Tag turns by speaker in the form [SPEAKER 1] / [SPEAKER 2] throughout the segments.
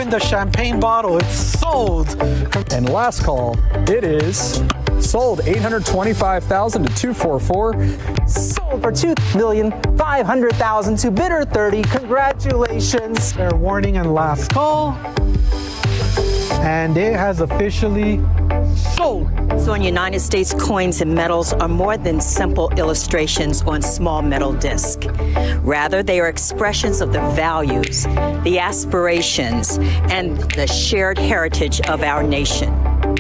[SPEAKER 1] win the champagne bottle. It's sold.
[SPEAKER 2] And last call, it is sold 825,000 to 244.
[SPEAKER 3] Sold for $2,500,000 to bidder 30. Congratulations.
[SPEAKER 1] Fair warning and last call. And it has officially sold.
[SPEAKER 4] So in United States, coins and medals are more than simple illustrations on small metal discs. Rather, they are expressions of the values, the aspirations, and the shared heritage of our nation.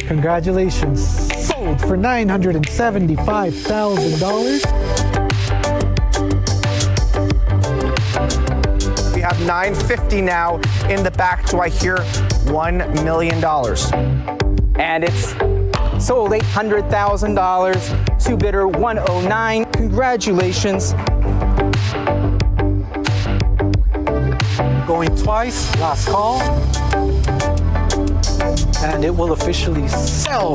[SPEAKER 1] Congratulations. Sold for $975,000.
[SPEAKER 5] We have $950 now in the back. Do I hear $1 million?
[SPEAKER 3] And it's sold $800,000 to bidder 109. Congratulations.
[SPEAKER 1] Going twice, last call. And it will officially sell.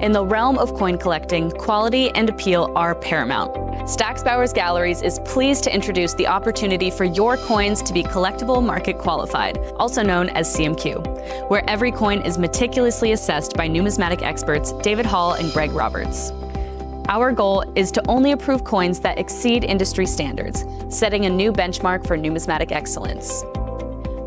[SPEAKER 6] In the realm of coin collecting, quality and appeal are paramount. Stack's Bowers Galleries is pleased to introduce the opportunity for your coins to be collectible market qualified, also known as CMQ, where every coin is meticulously assessed by numismatic experts David Hall and Greg Roberts. Our goal is to only approve coins that exceed industry standards, setting a new benchmark for numismatic excellence.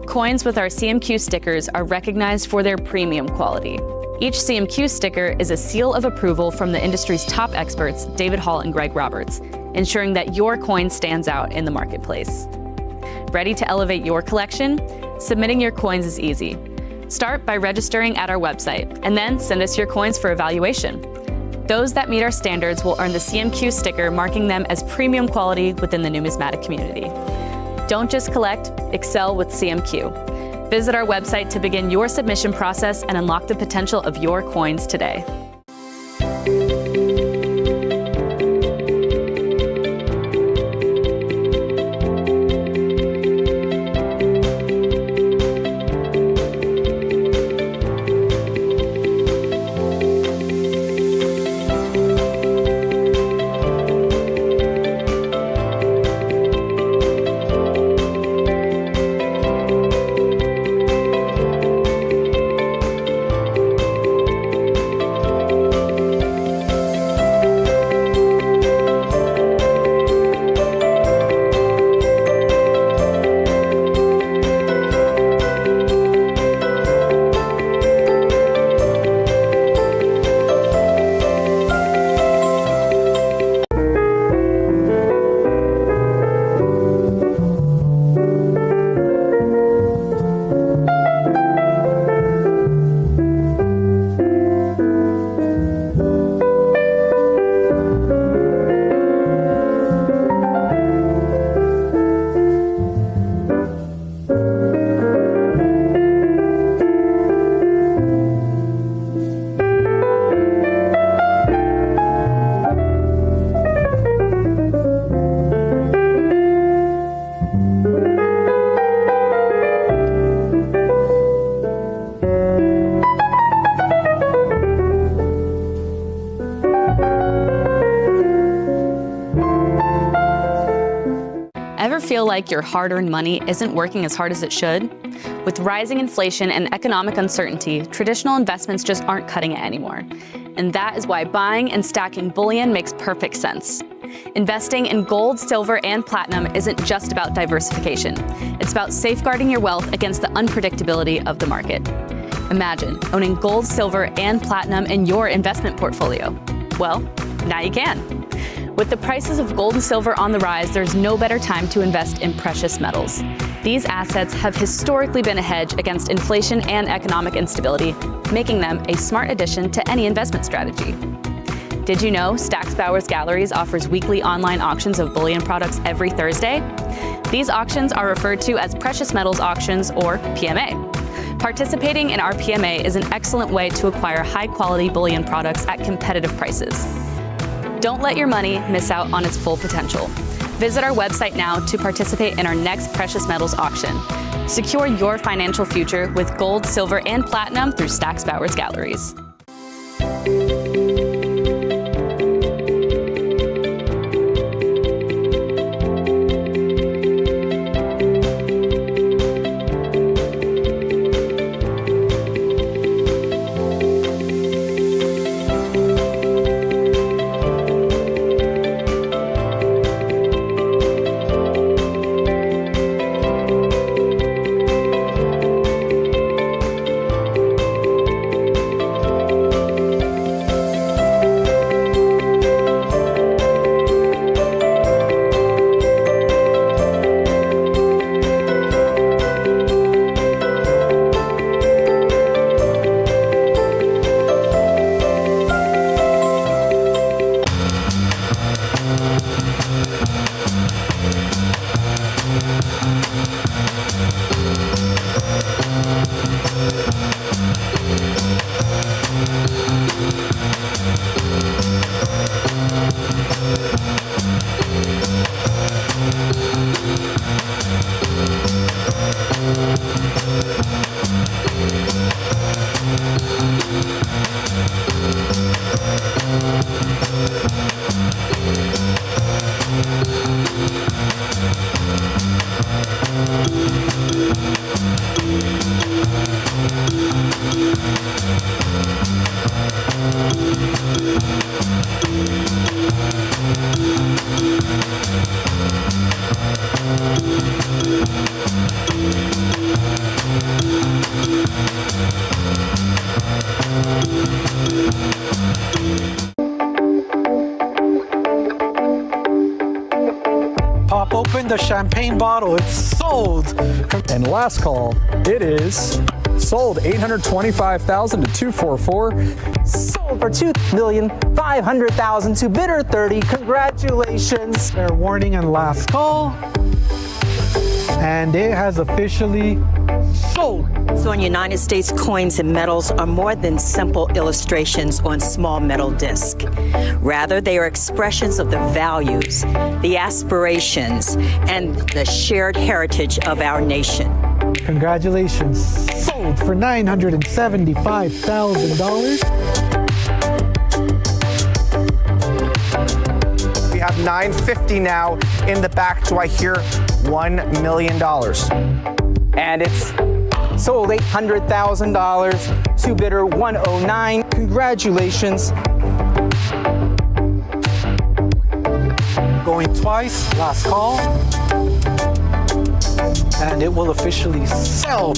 [SPEAKER 6] Coins with our CMQ stickers are recognized for their premium quality. Each CMQ sticker is a seal of approval from the industry's top experts, David Hall and Greg Roberts, ensuring that your coin stands out in the marketplace. Ready to elevate your collection? Submitting your coins is easy. Start by registering at our website, and then send us your coins for evaluation. Those that meet our standards will earn the CMQ sticker, marking them as premium quality within the numismatic community. Don't just collect, excel with CMQ. Visit our website to begin your submission process and unlock the potential of your coins today. Ever feel like your hard-earned money isn't working as hard as it should? With rising inflation and economic uncertainty, traditional investments just aren't cutting it anymore. And that is why buying and stacking bullion makes perfect sense. Investing in gold, silver, and platinum isn't just about diversification. It's about safeguarding your wealth against the unpredictability of the market. Imagine owning gold, silver, and platinum in your investment portfolio. Well, now you can. With the prices of gold and silver on the rise, there's no better time to invest in precious metals. These assets have historically been a hedge against inflation and economic instability, making them a smart addition to any investment strategy. Did you know Stack's Bowers Galleries offers weekly online auctions of bullion products every Thursday? These auctions are referred to as precious metals auctions, or PMA. Participating in our PMA is an excellent way to acquire high-quality bullion products at competitive prices. Don't let your money miss out on its full potential. Visit our website now to participate in our next precious metals auction. Secure your financial future with gold, silver, and platinum through Stack's Bowers Galleries.
[SPEAKER 1] Pop open the champagne bottle. It's sold.
[SPEAKER 2] And last call, it is sold 825,000 to 244.
[SPEAKER 3] Sold for $2,500,000 to bidder 30. Congratulations.
[SPEAKER 1] Fair warning and last call. And it has officially sold.
[SPEAKER 4] So in United States, coins and metals are more than simple illustrations on small metal disc. Rather, they are expressions of the values, the aspirations, and the shared heritage of our nation.
[SPEAKER 1] Congratulations. Sold for $975,000.
[SPEAKER 5] We have 950 now in the back. Do I hear $1 million?
[SPEAKER 3] And it's sold $800,000 to bidder 109. Congratulations.
[SPEAKER 1] Going twice. Last call. And it will officially sell.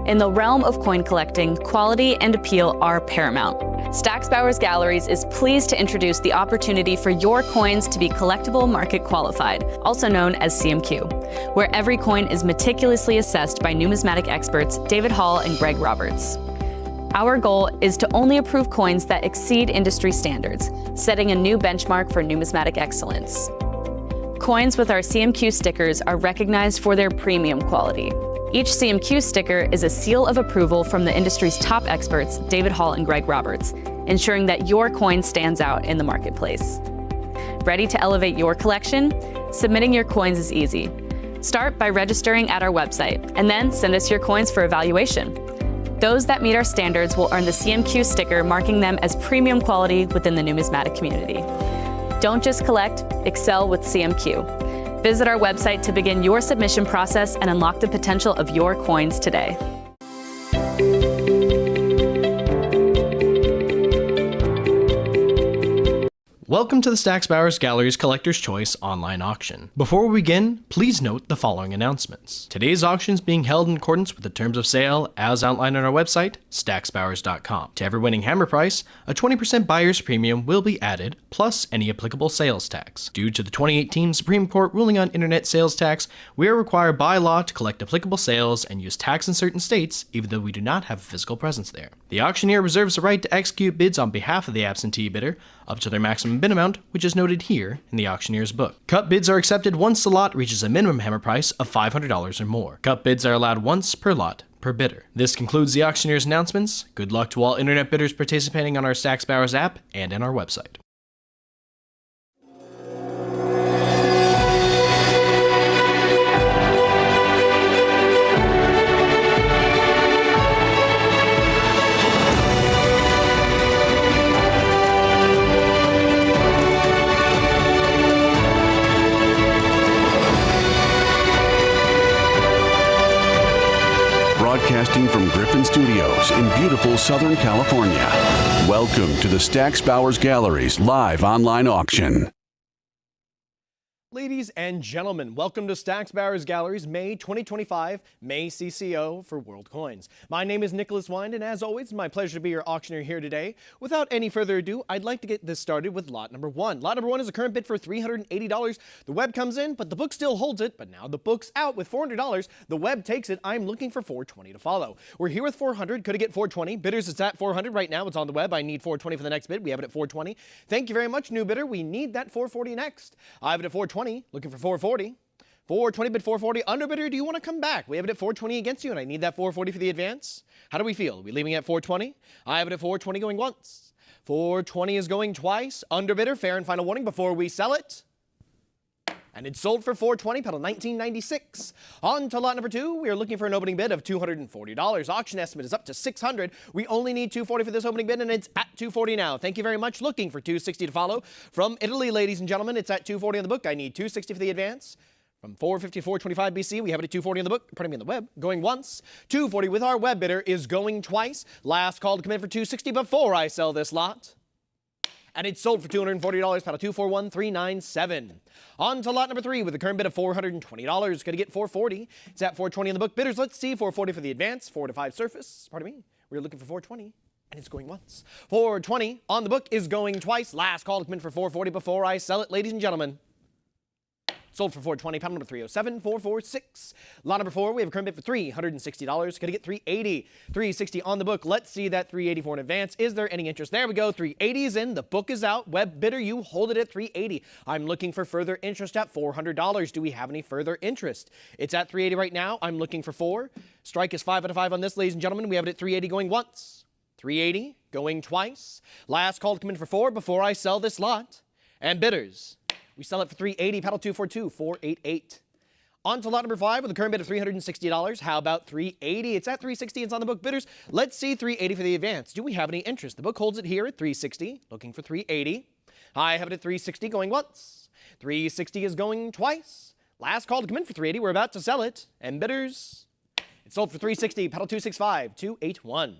[SPEAKER 6] In the realm of coin collecting, quality and appeal are paramount. Stack's Bowers Galleries is pleased to introduce the opportunity for your coins to be collectible market qualified, also known as CMQ, where every coin is meticulously assessed by numismatic experts David Hall and Greg Roberts. Our goal is to only approve coins that exceed industry standards, setting a new benchmark for numismatic excellence. Coins with our CMQ stickers are recognized for their premium quality. Each CMQ sticker is a seal of approval from the industry's top experts, David Hall and Greg Roberts, ensuring that your coin stands out in the marketplace. Ready to elevate your collection? Submitting your coins is easy. Start by registering at our website, and then send us your coins for evaluation. Those that meet our standards will earn the CMQ sticker, marking them as premium quality within the numismatic community. Don't just collect, excel with CMQ. Visit our website to begin your submission process and unlock the potential of your coins today.
[SPEAKER 7] Welcome to the Stack's Bowers Galleries Collector's Choice online auction. Before we begin, please note the following announcements. Today's auction is being held in accordance with the terms of sale as outlined on our website, stacksbowers.com. To every winning hammer price, a 20% buyer's premium will be added, plus any applicable sales tax. Due to the 2018 Supreme Court ruling on internet sales tax, we are required by law to collect applicable sales and use tax in certain states, even though we do not have a physical presence there. The auctioneer reserves the right to execute bids on behalf of the absentee bidder, up to their maximum bid amount, which is noted here in the auctioneer's book. Cut bids are accepted once the lot reaches a minimum hammer price of $500 or more. Cut bids are allowed once per lot per bidder. This concludes the auctioneer's announcements. Good luck to all internet bidders participating on our Stack's Bowers app and in our website.
[SPEAKER 8] Broadcasting from Griffin Studios in beautiful Southern California. Welcome to the Stack's Bowers Galleries live online auction.
[SPEAKER 7] Ladies and gentlemen, welcome to Stack's Bowers Galleries May 2025 May CCO for World Coins. My name is Nicholas Wind, and as always, it's my pleasure to be your auctioneer here today. Without any further ado, I'd like to get this started with lot number one. Lot number one is a current bid for $380. The web comes in, but the book still holds it. But now the book's out with $400. The web takes it. I'm looking for $420 to follow. We're here with $400. Could it get $420? Bidders, it's at $400 right now. It's on the web. I need $420 for the next bid. We have it at $420. Thank you very much, new bidder. We need that $440 next. I have it at $420. Looking for $440. $420 bid $440. Underbidder, do you want to come back? We have it at $420 against you, and I need that $440 for the advance. How do we feel? Are we leaving at $420? I have it at $420 going once. $420 is going twice. Underbidder, fair and final warning before we sell it. And it's sold for $420, pedal $19.96. On to lot number two. We are looking for an opening bid of $240. Auction estimate is up to $600. We only need $240 for this opening bid, and it's at $240 now. Thank you very much. Looking for $260 to follow. From Italy, ladies and gentlemen, it's at $240 on the book. I need $260 for the advance. From $450 to $425 BC, we have it at $240 on the book, pardon me, on the web, going once. $240 with our web bidder is going twice. Last call to come in for $260 before I sell this lot. And it's sold for $240, pedal 241,397. On to lot number three with a current bid of $420. Going to get $440. It's at $420 in the book. Bidders, let's see, $440 for the advance, 4 to 5 surface. Pardon me. We're looking for $420, and it's going once. $420 on the book is going twice. Last call to come in for $440 before I sell it, ladies and gentlemen. Sold for $420, pound number 307, 446. Lot number four, we have a current bid for $360. Going to get $380. $360 on the book. Let's see that $380 for an advance. Is there any interest? There we go. $380 is in. The book is out. Web bidder, you hold it at $380. I'm looking for further interest at $400. Do we have any further interest? It's at $380 right now. I'm looking for 4. Strike is 5 out of 5 on this, ladies and gentlemen. We have it at $380 going once. $380 going twice. Last call to come in for 4 before I sell this lot. And bidders, we sell it for $380, pedal 242, 488. On to lot number 5 with a current bid of $360. How about $380? It's at $360. It's on the book. Bidders, let's see $380 for the advance. Do we have any interest? The book holds it here at $360, looking for $380. I have it at $360 going once. $360 is going twice. Last call to come in for $380. We're about to sell it. And bidders, it's sold for $360, pedal 265, 281.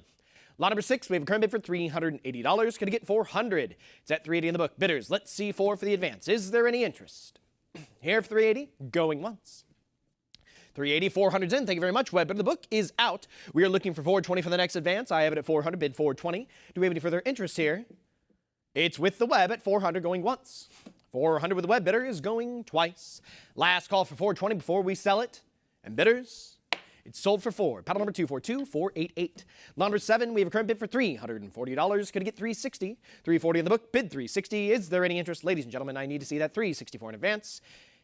[SPEAKER 7] Lot number 6, we have a current bid for $380. Going to get $400. It's at $380 in the book. Bidders, let's see 4 for the advance. Is there any interest? Here for $380, going once. 380, 400's in. Thank you very much, Web. But the book is out. We are looking for 420 for the next advance. I have it at 400, bid 420. Do we have any further interest here? It's with the Web at 400 going once. 400 with the Web bidder is going twice. Last call for 420 before we sell it. And bidders, it's sold for 4. Paddle number 242488. Number 7, we have a current bid for $340. Could it get 360? 340 in the book, bid 360. Is there any interest? Ladies and gentlemen, I need to see that 364 in advance.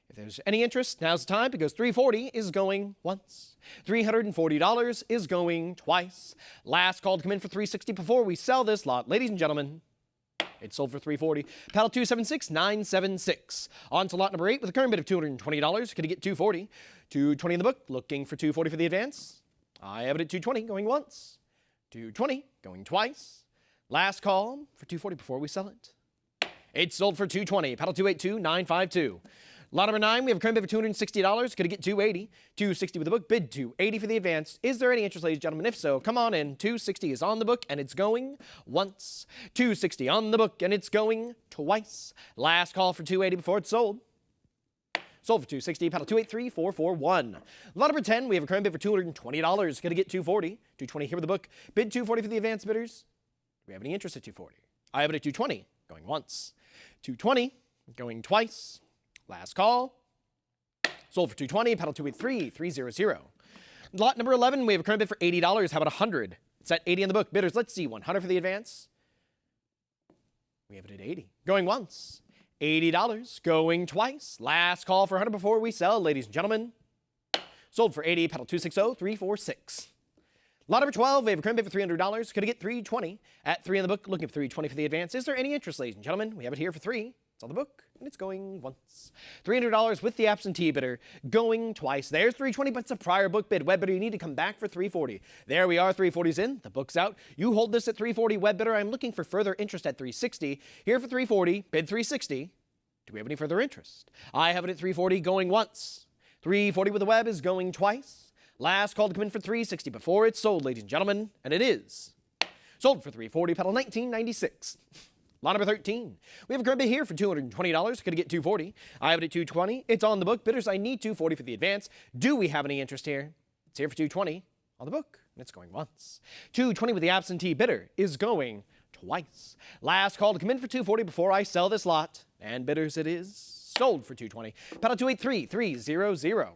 [SPEAKER 7] If there's any interest, now's the time because 340 is going once. $340 is going twice. Last call to come in for 360 before we sell this lot. Ladies and gentlemen, it's sold for 340. Paddle 276976. On to lot number 8 with a current bid of $220. Could it get 240? 220 in the book. Looking for 240 for the advance. I have it at 220 going once. 220 going twice. Last call for 240 before we sell it. It's sold for 220. Paddle 282952. Lot number 9, we have a current bid for $260. Could it get 280? 260 with the book, bid 280 for the advance. Is there any interest, ladies and gentlemen? If so, come on in. 260 is on the book, and it's going once. 260 on the book, and it's going twice. Last call for 280 before it's sold. Sold for 260, paddle 283441. Lot number 10, we have a current bid for $220. Could it get 240? 220 here with the book, bid 240 for the advance bidders. Do we have any interest at 240? I have it at 220, going once. 220, going twice. Last call. Sold for 220, paddle 283300. Lot number 11, we have a current bid for $80. How about 100? It's at 80 in the book. Bidders, let's see, 100 for the advance. We have it at 80. Going once. $80, going twice. Last call for 100 before we sell, ladies and gentlemen. Sold for 80, paddle 260346. Lot number 12, we have a current bid for $300. Could it get 320? At 3 in the book, looking for 320 for the advance. Is there any interest, ladies and gentlemen? We have it here for 3. It's on the book, and it's going once. $300 with the absentee bidder, going twice. There's 320, but it's a prior book bid. Web bidder, you need to come back for 340. There we are, 340's in, the book's out. You hold this at 340, web bidder. I'm looking for further interest at 360. Here for 340, bid 360. Do we have any further interest? I have it at 340, going once. 340 with the web is going twice. Last call to come in for 360 before it's sold, ladies and gentlemen, and it is sold for 340, paddle 1996. Lot number 13. We have a current bid here for $220. Could it get 240? I have it at 220. It's on the book. Bidders, I need 240 for the advance. Do we have any interest here? It's here for 220 on the book, and it's going once. 220 with the absentee bidder is going twice. Last call to come in for 240 before I sell this lot. And bidders, it is sold for 220. Paddle 283300.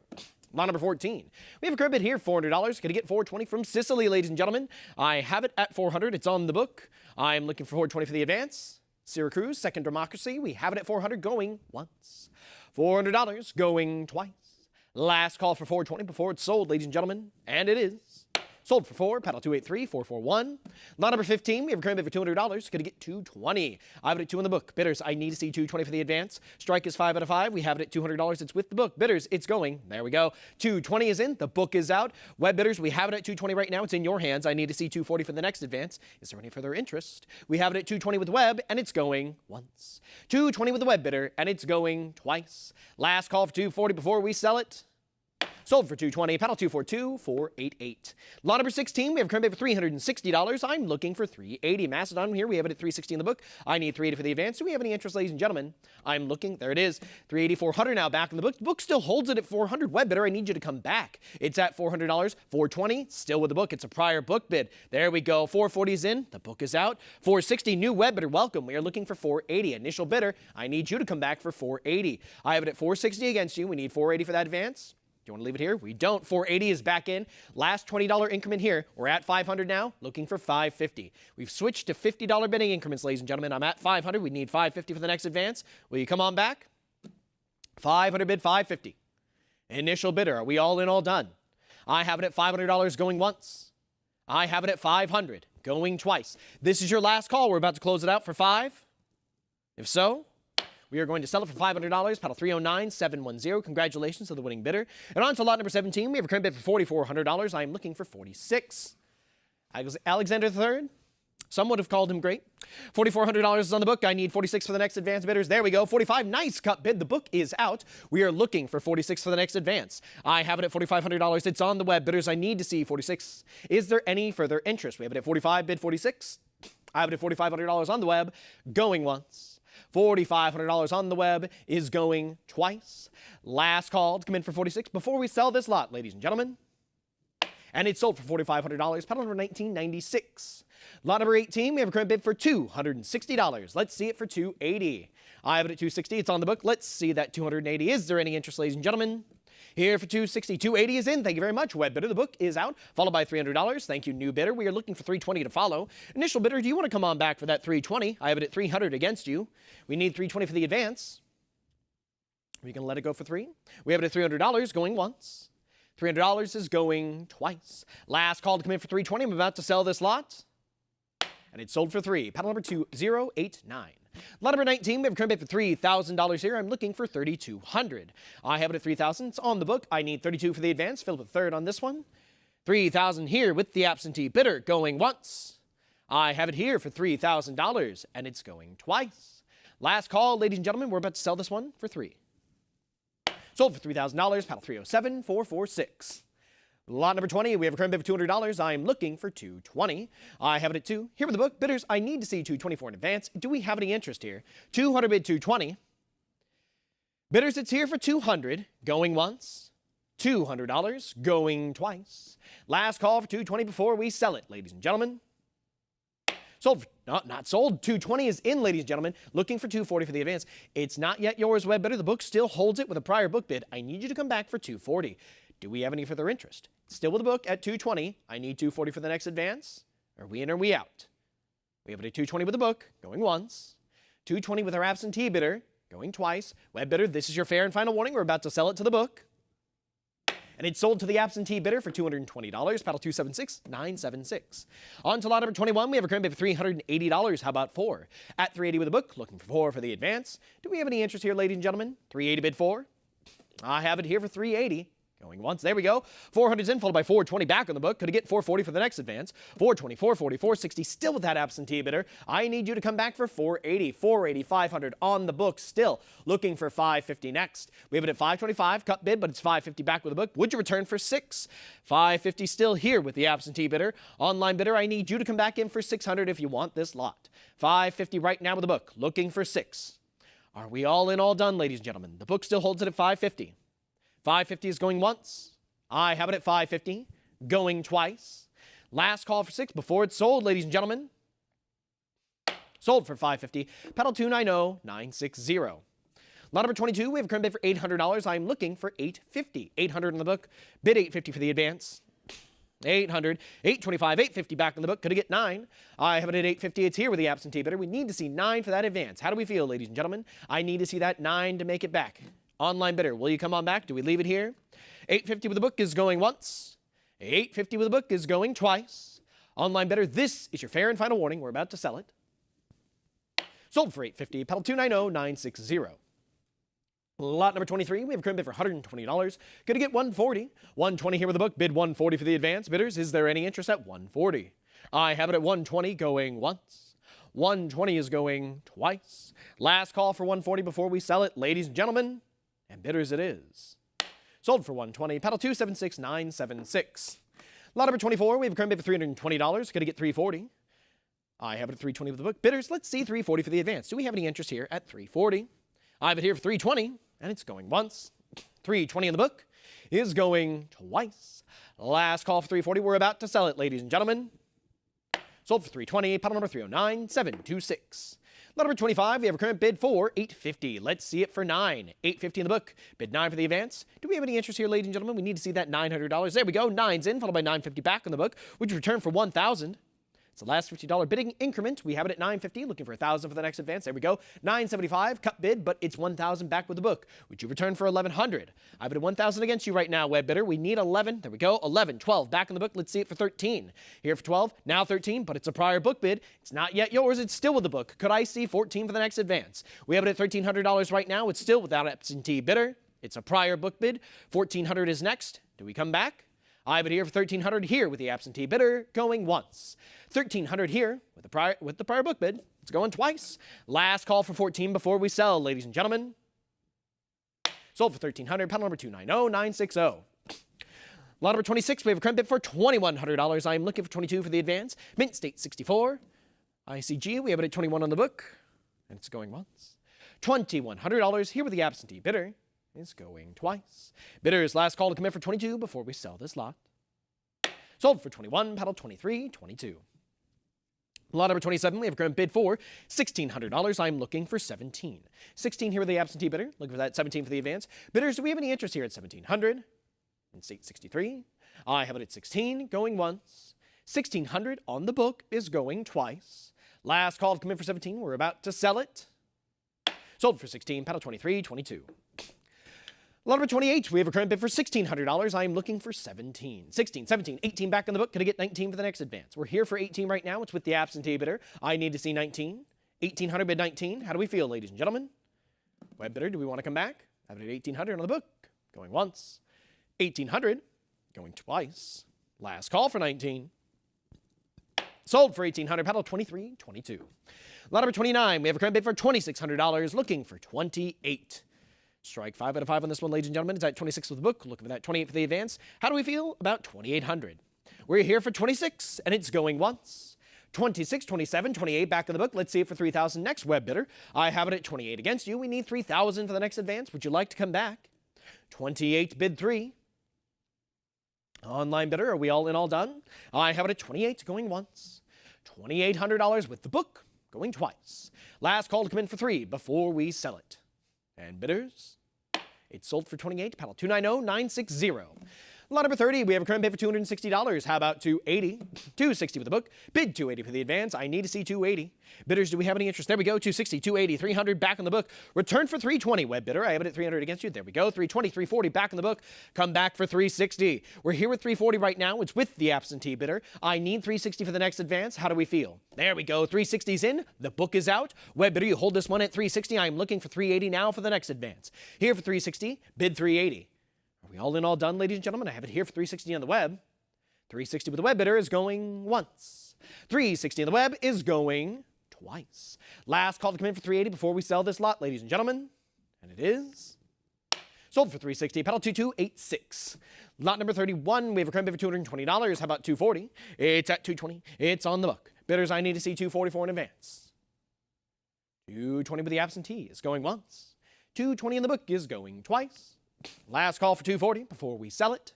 [SPEAKER 7] Lot number 14. We have a current bid here, $400. Could it get 420 from Sicily, ladies and gentlemen? I have it at 400. It's on the book. I'm looking for 420 for the advance. Syracuse, Second Democracy. We have it at 400 going once. $400 going twice. Last call for 420 before it's sold, ladies and gentlemen. And it is sold for 4. Paddle 283441. Lot number 15. We have a current bid for $200. Could it get 220? I have it at 2 in the book. Bidders, I need to see 220 for the advance. Strike is 5 out of 5. We have it at $200. It's with the book. Bidders, it's going. There we go. 220 is in. The book is out. Web bidders, we have it at 220 right now. It's in your hands. I need to see 240 for the next advance. Is there any further interest? We have it at 220 with the web, and it's going once. 220 with the web bidder, and it's going twice. Last call for 240 before we sell it. Sold for 220, paddle 242488. Lot number 16, we have a current bid for $360. I'm looking for 380. Macedon here, we have it at 360 in the book. I need 380 for the advance. Do we have any interest, ladies and gentlemen? I'm looking, there it is. 380, 400 now back in the book. The book still holds it at 400. Web bidder, I need you to come back. It's at $400, 420, still with the book. It's a prior book bid. There we go, 440 is in, the book is out. 460, new web bidder, welcome. We are looking for 480. Initial bidder, I need you to come back for 480. I have it at 460 against you. We need 480 for that advance. Do you want to leave it here? We don't. 480 is back in. Last $20 increment here. We're at 500 now, looking for 550. We've switched to $50 bidding increments, ladies and gentlemen. I'm at 500. We need 550 for the next advance. Will you come on back? 500 bid, 550. Initial bidder. Are we all in, all done? I have it at $500 going once. I have it at 500 going twice. This is your last call. We're about to close it out for 5. If so, we are going to sell it for $500, paddle 309710. Congratulations to the winning bidder. And on to lot number 17. We have a current bid for $4,400. I am looking for 46. Alexander III, some would have called him great. $4,400 is on the book. I need 46 for the next advance bidders. There we go. 45, nice cut bid. The book is out. We are looking for 46 for the next advance. I have it at $4,500. It's on the web. Bidders, I need to see 46. Is there any further interest? We have it at 45, bid 46. I have it at $4,500 on the web, going once. $4,500 on the web is going twice. Last call to come in for 46 before we sell this lot, ladies and gentlemen. And it's sold for $4,500. Paddle number 1996. Lot number 18, we have a current bid for $260. Let's see it for $280. I have it at $260. It's on the book. Let's see that $280. Is there any interest, ladies and gentlemen? Here for $260. $280 is in. Thank you very much. Web bidder, the book is out, followed by $300. Thank you, new bidder. We are looking for $320 to follow. Initial bidder, do you want to come on back for that $320? I have it at $300 against you. We need $320 for the advance. We can let it go for $3. We have it at $300 going once. $300 is going twice. Last call to come in for $320. I'm about to sell this lot. And it's sold for $3. Paddle number 2089. Lot number 19, we have a current bid for $3,000 here. I'm looking for $3,200. I have it at $3,000. It's on the book. I need $32 for the advance. Fill up a third on this one. $3,000 here with the absentee bidder going once. I have it here for $3,000 and it's going twice. Last call, ladies and gentlemen. We're about to sell this one for $3,000. Sold for $3,000. Paddle 307446. Lot number 20, we have a current bid for $200. I'm looking for $220. I have it at $2. Here with the book. Bidders, I need to see $220 in advance. Do we have any interest here? 200 bid $220. Bidders, it's here for $200. Going once. $200. Going twice. Last call for $220 before we sell it, ladies and gentlemen. Sold. Not sold. $220 is in, ladies and gentlemen. Looking for $240 for the advance. It's not yet yours, web bidder. The book still holds it with a prior book bid. I need you to come back for $240. Do we have any further interest? Still with the book at $220. I need $240 for the next advance. Are we in or are we out? We have it at $220 with the book, going once. $220 with our absentee bidder, going twice. Web bidder, this is your fair and final warning. We're about to sell it to the book. And it's sold to the absentee bidder for $220. Paddle 276976. On to lot number 21. We have a current bid for $380. How about 4? At $380 with the book, looking for 4 for the advance. Do we have any interest here, ladies and gentlemen? $380 bid 4. I have it here for $380. Going once. There we go. 400's in, followed by $420 back on the book. Could it get $440 for the next advance? $420, $440, $460. Still with that absentee bidder. I need you to come back for $480. $480, $500 on the book. Still looking for $550 next. We have it at $525. Cut bid, but it's $550 back with the book. Would you return for $6? $550 still here with the absentee bidder. Online bidder, I need you to come back in for $600 if you want this lot. $550 right now with the book. Looking for $6. Are we all in, all done, ladies and gentlemen? The book still holds it at $550. $550 is going once. I have it at $550. Going twice. Last call for $6 before it's sold, ladies and gentlemen. Sold for $550. Paddle 290960. Lot number 22, we have a current bid for $800. I'm looking for $850. $800 in the book. Bid $850 for the advance. $800. $825. $850 back in the book. Could it get $9? I have it at $850. It's here with the absentee bidder. We need to see $9 for that advance. How do we feel, ladies and gentlemen? I need to see that $9 to make it back. Online bidder, will you come on back? Do we leave it here? $850 with the book is going once. $850 with the book is going twice. Online bidder, this is your fair and final warning. We're about to sell it. Sold for $850. Paddle 290960. Lot number 23, we have a current bid for $120. Gonna get $140. $120 here with the book. Bid $140 for the advance. Bidders, is there any interest at $140? I have it at $120 going once. $120 is going twice. Last call for $140 before we sell it, ladies and gentlemen. And bidders it is. Sold for $120. Paddle 276976. Lot number 24, we have a current bid for $320. Going to get $340. I have it at $320 with the book. Bidders, let's see $340 for the advance. Do we have any interest here at $340? I have it here for $320, and it's going once. $320 in the book is going twice. Last call for $340. We're about to sell it, ladies and gentlemen. Sold for $320. Paddle number 309726. Lot number 25, we have a current bid for $850. Let's see it for $9. $850 in the book. Bid $9 for the advance. Do we have any interest here, ladies and gentlemen? We need to see that $900. There we go. $9's in, followed by $950 back on the book. Would you return for $1,000? It's the last $50 bidding increment. We have it at $950, looking for $1,000 for the next advance. There we go. $975, cut bid, but it's $1,000 back with the book. Would you return for $1,100? I have it at $1,000 against you right now, web bidder. We need $11. There we go. $11, $12 back in the book. Let's see it for $13. Here for $12, now $13, but it's a prior book bid. It's not yet yours. It's still with the book. Could I see $14 for the next advance? We have it at $1,300 right now. It's still without absentee bidder. It's a prior book bid. $1,400 is next. Do we come back? I have it here for $1,300 here with the absentee bidder going once. $1,300 here with the prior book bid. It's going twice. Last call for $14 before we sell, ladies and gentlemen. Sold for $1,300. Paddle number 290960. Lot number 26, we have a current bid for $2,100. I am looking for $22 for the advance. Mint State 64. ICG, we have it at $21 on the book. and it's going once. $2,100 here with the absentee bidder is going twice. Bidder's last call to come in for 22 before we sell this lot. Sold for 21, paddle 23, 22. Lot number 27, we have a current bid for $1,600. I'm looking for 17. 16 here with the absentee bidder. Looking for that 17 for the advance. Bidders, do we have any interest here at 1,700? And 63. I have it at 16, going once. 1,600 on the book is going twice. Last call to come in for 17. We're about to sell it. Sold for 16, paddle 23, 22. Lot number 28, we have a current bid for $1,600. I'm looking for 17. 16, 17, 18 back on the book. Can I get 19 for the next advance? We're here for 18 right now. It's with the absentee bidder. I need to see 19. 1,800 bid 19. How do we feel, ladies and gentlemen? Web bidder, do we want to come back? I have it at 1,800 on the book. Going once. 1,800. Going twice. Last call for 19. Sold for 1,800. Paddle 23, 22. Lot number 29, we have a current bid for $2,600. Looking for 28. Strike 5 out of 5 on this one, ladies and gentlemen. It's at 26 with the book. Looking for that 28 for the advance. How do we feel about 2,800? We're here for 26, and it's going once. 26, 27, 28 back in the book. Let's see it for 3,000 next. Web bidder, I have it at 28 against you. We need 3,000 for the next advance. Would you like to come back? 28 bid 3. Online bidder, are we all in, all done? I have it at 28 going once. $2,800 with the book going twice. Last call to come in for 3 before we sell it. And bidders, it's sold for 28, paddle 290-960. Lot number 30, we have a current bid for $260. How about 280? 260 with the book. Bid 280 for the advance. I need to see 280. Bidders, do we have any interest? There we go. 260, 280, 300 back on the book. Return for 320. Web bidder, I have it at 300 against you. There we go. 320, 340 back on the book. Come back for 360. We're here with 340 right now. It's with the absentee bidder. I need 360 for the next advance. How do we feel? There we go. 360's in. The book is out. Web bidder, you hold this one at 360. I'm looking for 380 now for the next advance. Here for 360. Bid 380. Are we all in, all done, ladies and gentlemen? I have it here for 360 on the web. 360 with the web bidder is going once. 360 on the web is going twice. Last call to come in for 380 before we sell this lot, ladies and gentlemen. And it is sold for 360. Paddle 2286. Lot number 31, we have a current bid for $220. How about 240? It's at 220. It's on the book. Bidders, I need to see 240 for an advance. 220 with the absentee is going once. 220 in the book is going twice. Last call for 240 before we sell it.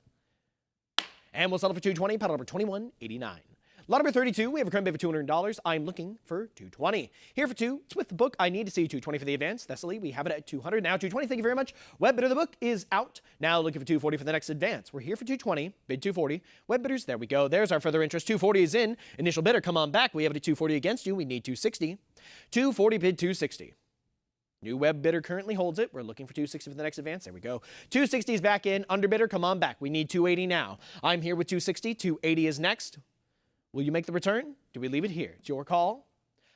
[SPEAKER 7] And we'll sell it for 220, paddle number 2189. Lot number 32, we have a current bid for $200. I'm looking for 220. Here for 2, it's with the book. I need to see 220 for the advance. Thessaly, we have it at 200. Now 220, thank you very much. Web bidder, the book is out. Now looking for 240 for the next advance. We're here for 220, bid 240. Web bidders, there we go. There's our further interest. 240 is in. Initial bidder, come on back. We have it at 240 against you. We need 260. 240 bid 260. New web bidder currently holds it. We're looking for 260 for the next advance. There we go. 260 is back in. Underbidder, come on back. We need 280 now. I'm here with 260. 280 is next. Will you make the return? Do we leave it here? It's your call.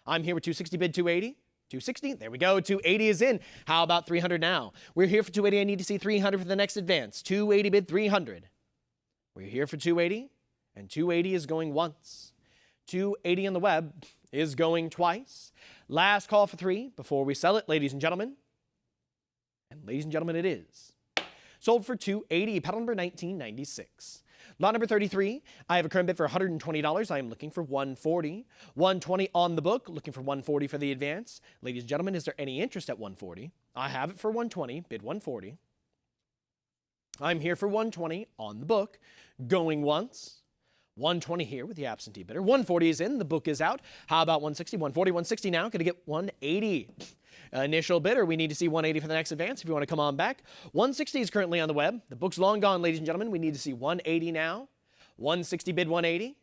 [SPEAKER 7] I'm here with 260 bid 280. 260. There we go. 280 is in. How about 300 now? We're here for 280. I need to see 300 for the next advance. 280 bid 300. We're here for 280. And 280 is going once. 280 on the web is going twice. Last call for 3 before we sell it, ladies and gentlemen. And ladies and gentlemen, it is sold for 280, paddle number 1996. Lot number 33, I have a current bid for $120. I am looking for 140. 120 on the book, looking for 140 for the advance. Ladies and gentlemen, is there any interest at 140? I have it for 120, bid 140. I'm here for 120 on the book, going once. 120 here with the absentee bidder. 140 is in. The book is out. How about 160? 140, 160 now. Going to get 180. Initial bidder, we need to see 180 for the next advance if you want to come on back. 160 is currently on the web. The book's long gone, ladies and gentlemen. We need to see 180 now. 160 bid 180.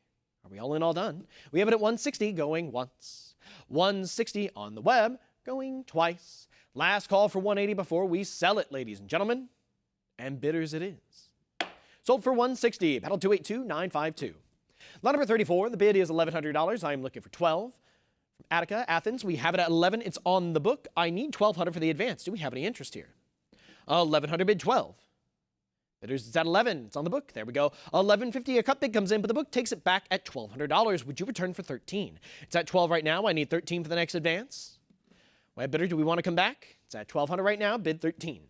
[SPEAKER 7] Are we all in, all done? We have it at 160 going once. 160 on the web going twice. Last call for 180 before we sell it, ladies and gentlemen. And bidders it is. Sold for 160. Paddle 282-952. Lot number 34, the bid is $1,100. I am looking for 12. From Attica, Athens, we have it at 11. It's on the book. I need 1,200 for the advance. Do we have any interest here? 1,100 bid 12. Bidders, it's at 11. It's on the book. There we go. 1150, a cut bid comes in, but the book takes it back at $1,200. Would you return for 13? It's at 12 right now. I need 13 for the next advance. Web bidder, do we want to come back? It's at 1,200 right now. Bid 13.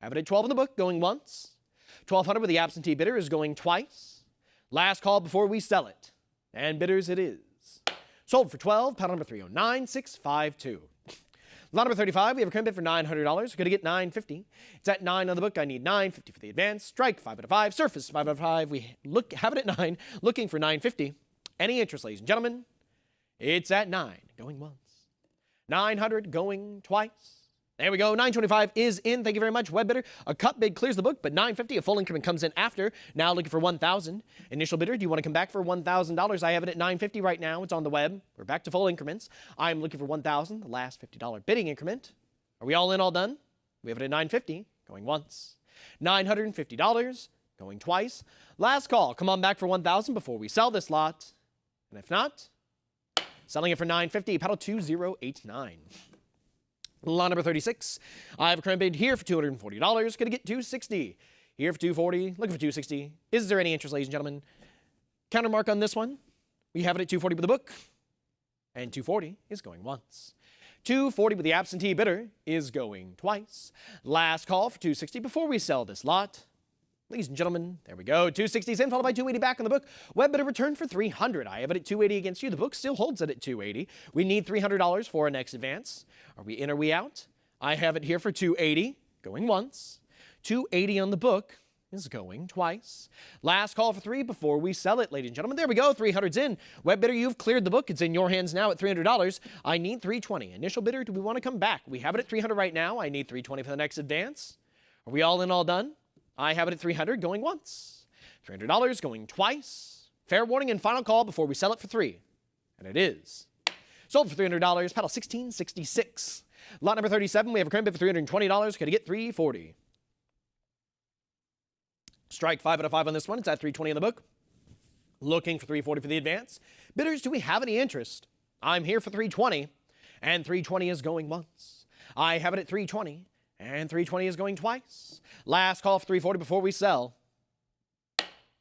[SPEAKER 7] Have it at 12 in the book, going once. 1,200 with the absentee bidder is going twice. Last call before we sell it. And bidders it is. Sold for 12, paddle number 309652. Lot number 35, we have a current bid for $900. We're going to get $950. It's at 9 on the book. I need $950 for the advance. Strike 5 out of 5. Surface 5 out of 5. We have it at 9, looking for $950. Any interest, ladies and gentlemen? It's at 9, going once. 900 going twice. There we go. 925 is in. Thank you very much, web bidder. A cut bid clears the book, but 950, a full increment comes in after. Now looking for 1,000. Initial bidder, do you want to come back for $1,000? I have it at 950 right now. It's on the web. We're back to full increments. I'm looking for 1,000, the last $50 bidding increment. Are we all in, all done? We have it at 950, going once. $950, going twice. Last call. Come on back for 1,000 before we sell this lot. And if not, selling it for $950, paddle 2089. Lot number 36. I have a current bid here for $240. Going to get $260. Here for $240. Looking for $260. Is there any interest, ladies and gentlemen? Counter mark on this one. We have it at $240 with the book. And $240 is going once. $240 with the absentee bidder is going twice. Last call for $260 before we sell this lot. Ladies and gentlemen, there we go. $260 is in, followed by $280 back on the book. Web bidder return for $300. I have it at $280 against you. The book still holds it at $280. We need $300 for our next advance. Are we in or we out? I have it here for $280, going once. $280 on the book is going twice. Last call for $3 before we sell it, ladies and gentlemen. There we go. 300's in. Web bidder, you've cleared the book. It's in your hands now at $300. I need $320. Initial bidder, do we want to come back? We have it at $300 right now. I need $320 for the next advance. Are we all in, all done? I have it at $300 going once. $300 going twice. Fair warning and final call before we sell it for $3. And it is sold for $300. Paddle 1666. Lot number 37, we have a current bid for $320. Going to get $340. Strike 5 out of 5 on this one. It's at $320 on the book. Looking for $340 for the advance. Bidders, do we have any interest? I'm here for $320. And $320 is going once. I have it at $320. And $320 is going twice. Last call for $340 before we sell.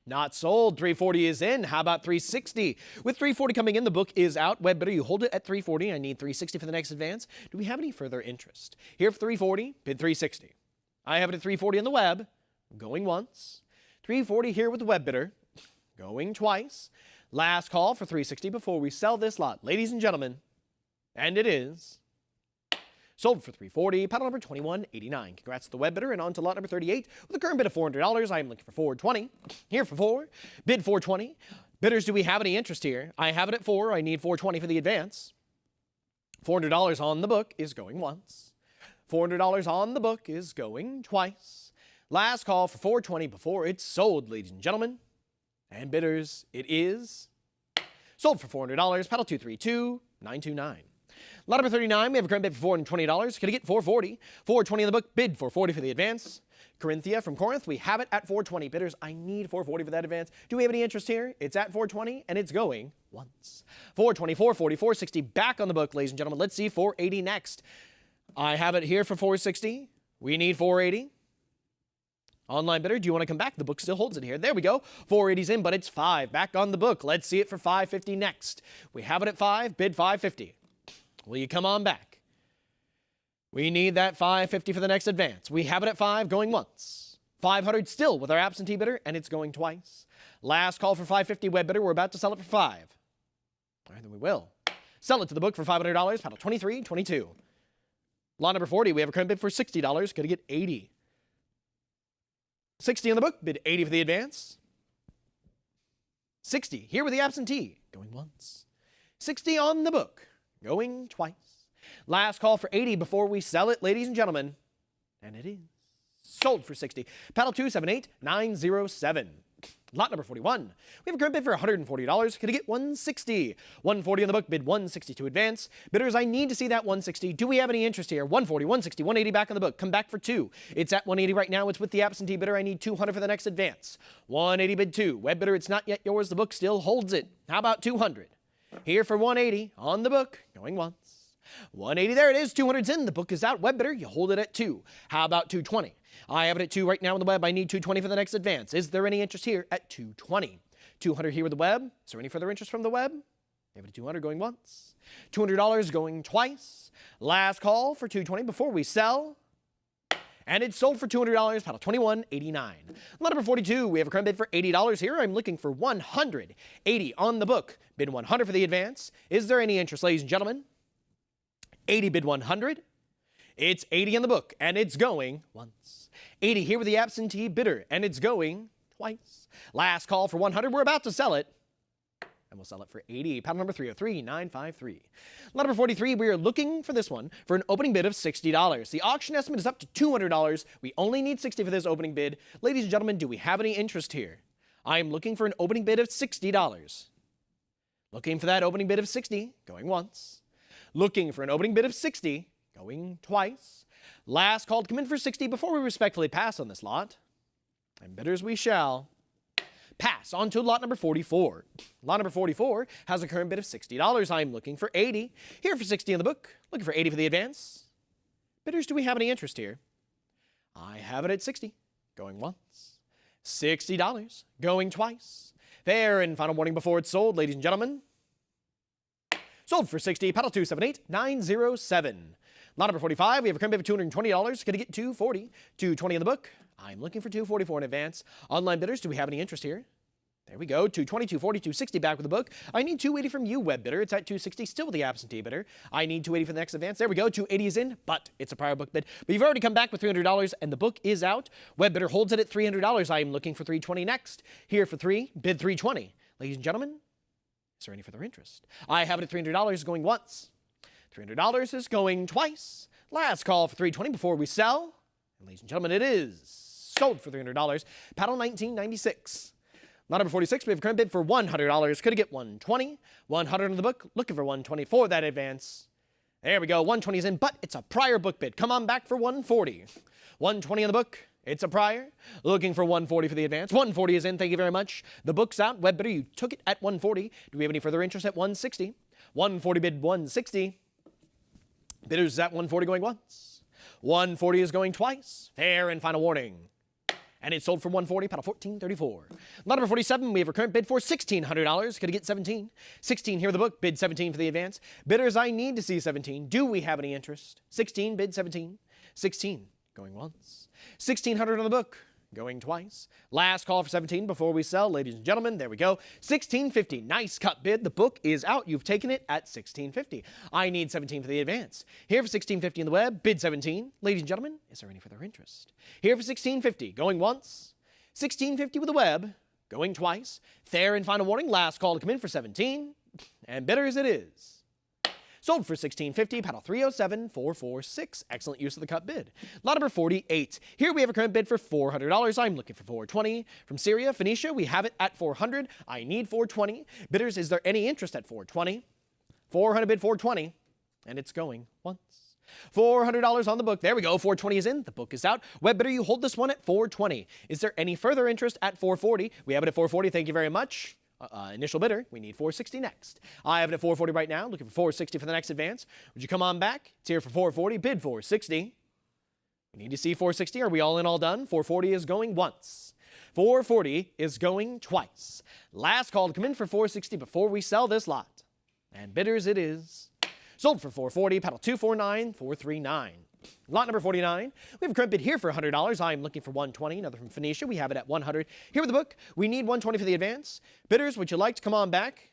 [SPEAKER 7] Not sold. $340 is in. How about $360? With $340 coming in, the book is out. Web bidder, you hold it at $340. I need $360 for the next advance. Do we have any further interest? Here for $340, bid $360. I have it at $340 on the web, going once. $340 here with the web bidder, going twice. Last call for $360 before we sell this lot. Ladies and gentlemen, and it is sold for $340, paddle number 2189. Congrats to the web bidder, and on to lot number 38 with a current bid of $400. I am looking for $420. Here for $4, bid $420. Bidders, do we have any interest here? I have it at $4. I need $420 for the advance. $400 on the book is going once. $400 on the book is going twice. Last call for $420 before it's sold, ladies and gentlemen. And bidders, it is sold for $400. Paddle 232929. Lot number 39, we have a current bid for $420. Going to get $440. $420 in the book, bid $440 for the advance. Corinthia from Corinth, we have it at $420. Bidders, I need $440 for that advance. Do we have any interest here? It's at $420, and it's going once. $420, $440, $460 back on the book, ladies and gentlemen. Let's see $480 next. I have it here for $460. We need $480. Online bidder, do you want to come back? The book still holds it here. There we go. $480's in, but it's $5. Back on the book. Let's see it for $550 next. We have it at $5, bid $550. Will you come on back? We need that $550 for the next advance. We have it at $5, going once. $500 still with our absentee bidder, and it's going twice. Last call for $550, web bidder. We're about to sell it for $5. All right, then we will sell it to the book for $500. Paddle 2322. Lot number 40, we have a current bid for $60. Going to get $80. $60 on the book, bid $80 for the advance. $60 here with the absentee, going once. $60 on the book, going twice. Last call for $80 before we sell it, ladies and gentlemen. And it is sold for $60. Paddle 278907. Lot number 41. We have a current bid for $140. Going to get $160. $140 on the book, bid $160 to advance. Bidders, I need to see that $160. Do we have any interest here? $140, $160, $180 back on the book. Come back for $2. It's at $180 right now. It's with the absentee bidder. I need $200 for the next advance. $180 bid $2. Web bidder, it's not yet yours. The book still holds it. How about $200? Here for $180 on the book, going once. $180, there it is. $200's in. The book is out. Web bidder, you hold it at $2. How about $220? I have it at $2 right now on the web. I need $220 for the next advance. Is there any interest here at $220? $200 here with the web. Is there any further interest from the web? We have it at $200 going once. $200 going twice. Last call for $220 before we sell. And it's sold for $200, paddle 2189. Lot number 42, we have a current bid for $80 here. I'm looking for 180 on the book. Bid 100 for the advance. Is there any interest, ladies and gentlemen? 80 bid 100. It's 80 on the book, and it's going once. 80 here with the absentee bidder, and it's going twice. Last call for 100. We're about to sell it. And we'll sell it for 80. Paddle number 303953. Lot number 43, we are looking for this one for an opening bid of $60. The auction estimate is up to $200. We only need 60 for this opening bid. Ladies and gentlemen, do we have any interest here? I am looking for an opening bid of $60. Looking for that opening bid of 60, going once. Looking for an opening bid of 60, going twice. Last call to come in for 60 before we respectfully pass on this lot. And bidders we shall. Pass on to lot number 44. Lot number 44 has a current bid of $60. I'm looking for 80. Here for 60 in the book. Looking for 80 for the advance. Bidders, do we have any interest here? I have it at 60. Going once. $60. Going twice. There, and final warning before it's sold, ladies and gentlemen. Sold for 60. Paddle 278907. Lot number 45, we have a current bid of $220. Going to get 240. 220 in the book. I'm looking for 244 in advance. Online bidders, do we have any interest here? There we go. 220, 240, 260 back with the book. I need 280 from you, web bidder. It's at 260, still with the absentee bidder. I need 280 for the next advance. There we go. 280 is in, but it's a prior book bid. But you've already come back with $300, and the book is out. Web bidder holds it at $300. I am looking for 320 next. Here for 3, bid 320. Ladies and gentlemen, is there any further interest? I have it at $300 going once. $300 is going twice. Last call for 320 before we sell. And ladies and gentlemen, it is sold for $300. Paddle 1996. Lot number 46, we have a current bid for $100. Could it get 120? 100 in the book. Looking for 120 for that advance. There we go. 120 is in, but it's a prior book bid. Come on back for 140. 120 in the book. It's a prior. Looking for 140 for the advance. 140 is in. Thank you very much. The book's out. Web bidder, you took it at 140. Do we have any further interest at 160? 140 bid 160. Bidders at 140 going once. 140 is going twice. Fair and final warning. And it's sold for 140, paddle 1434. Lot number 47, we have a current bid for $1,600. Could it get 17? 16 here with the book, bid 17 for the advance. Bidders, I need to see 17. Do we have any interest? 16, bid 17. 16, going once. 1,600 on the book, going twice. Last call for 17 before we sell. Ladies and gentlemen, there we go. 1,650, nice cut bid. The book is out. You've taken it at 1,650. I need 17 for the advance. Here for 1,650 in the web, bid 17. Ladies and gentlemen, is there any further interest? Here for 1,650, going once. 1,650 with the web, going twice. Fair and final warning, last call to come in for 17. And bidders it is. Sold for $1,650, paddle 307446. Excellent use of the cut bid. Lot number 48. Here we have a current bid for $400. I'm looking for $420. From Syria, Phoenicia, we have it at $400. I need $420. Bidders, is there any interest at $420? 400 bid $420, and it's going once. $400 on the book. There we go. $420 is in. The book is out. Web bidder, you hold this one at $420. Is there any further interest at $440? We have it at $440. Thank you very much. Initial bidder, we need $460 next. I have it at $440 right now, looking for $460 for the next advance. Would you come on back? It's here for $440, bid $460. We need to see $460. Are we all in, all done? $440 is going once. $440 is going twice. Last call to come in for $460 before we sell this lot. And bidders it is. Sold for $440, paddle 249439. Lot number 49, we have a current bid here for $100. I'm looking for $120, another from Phoenicia. We have it at $100. Here with the book, we need $120 for the advance. Bidders, would you like to come on back?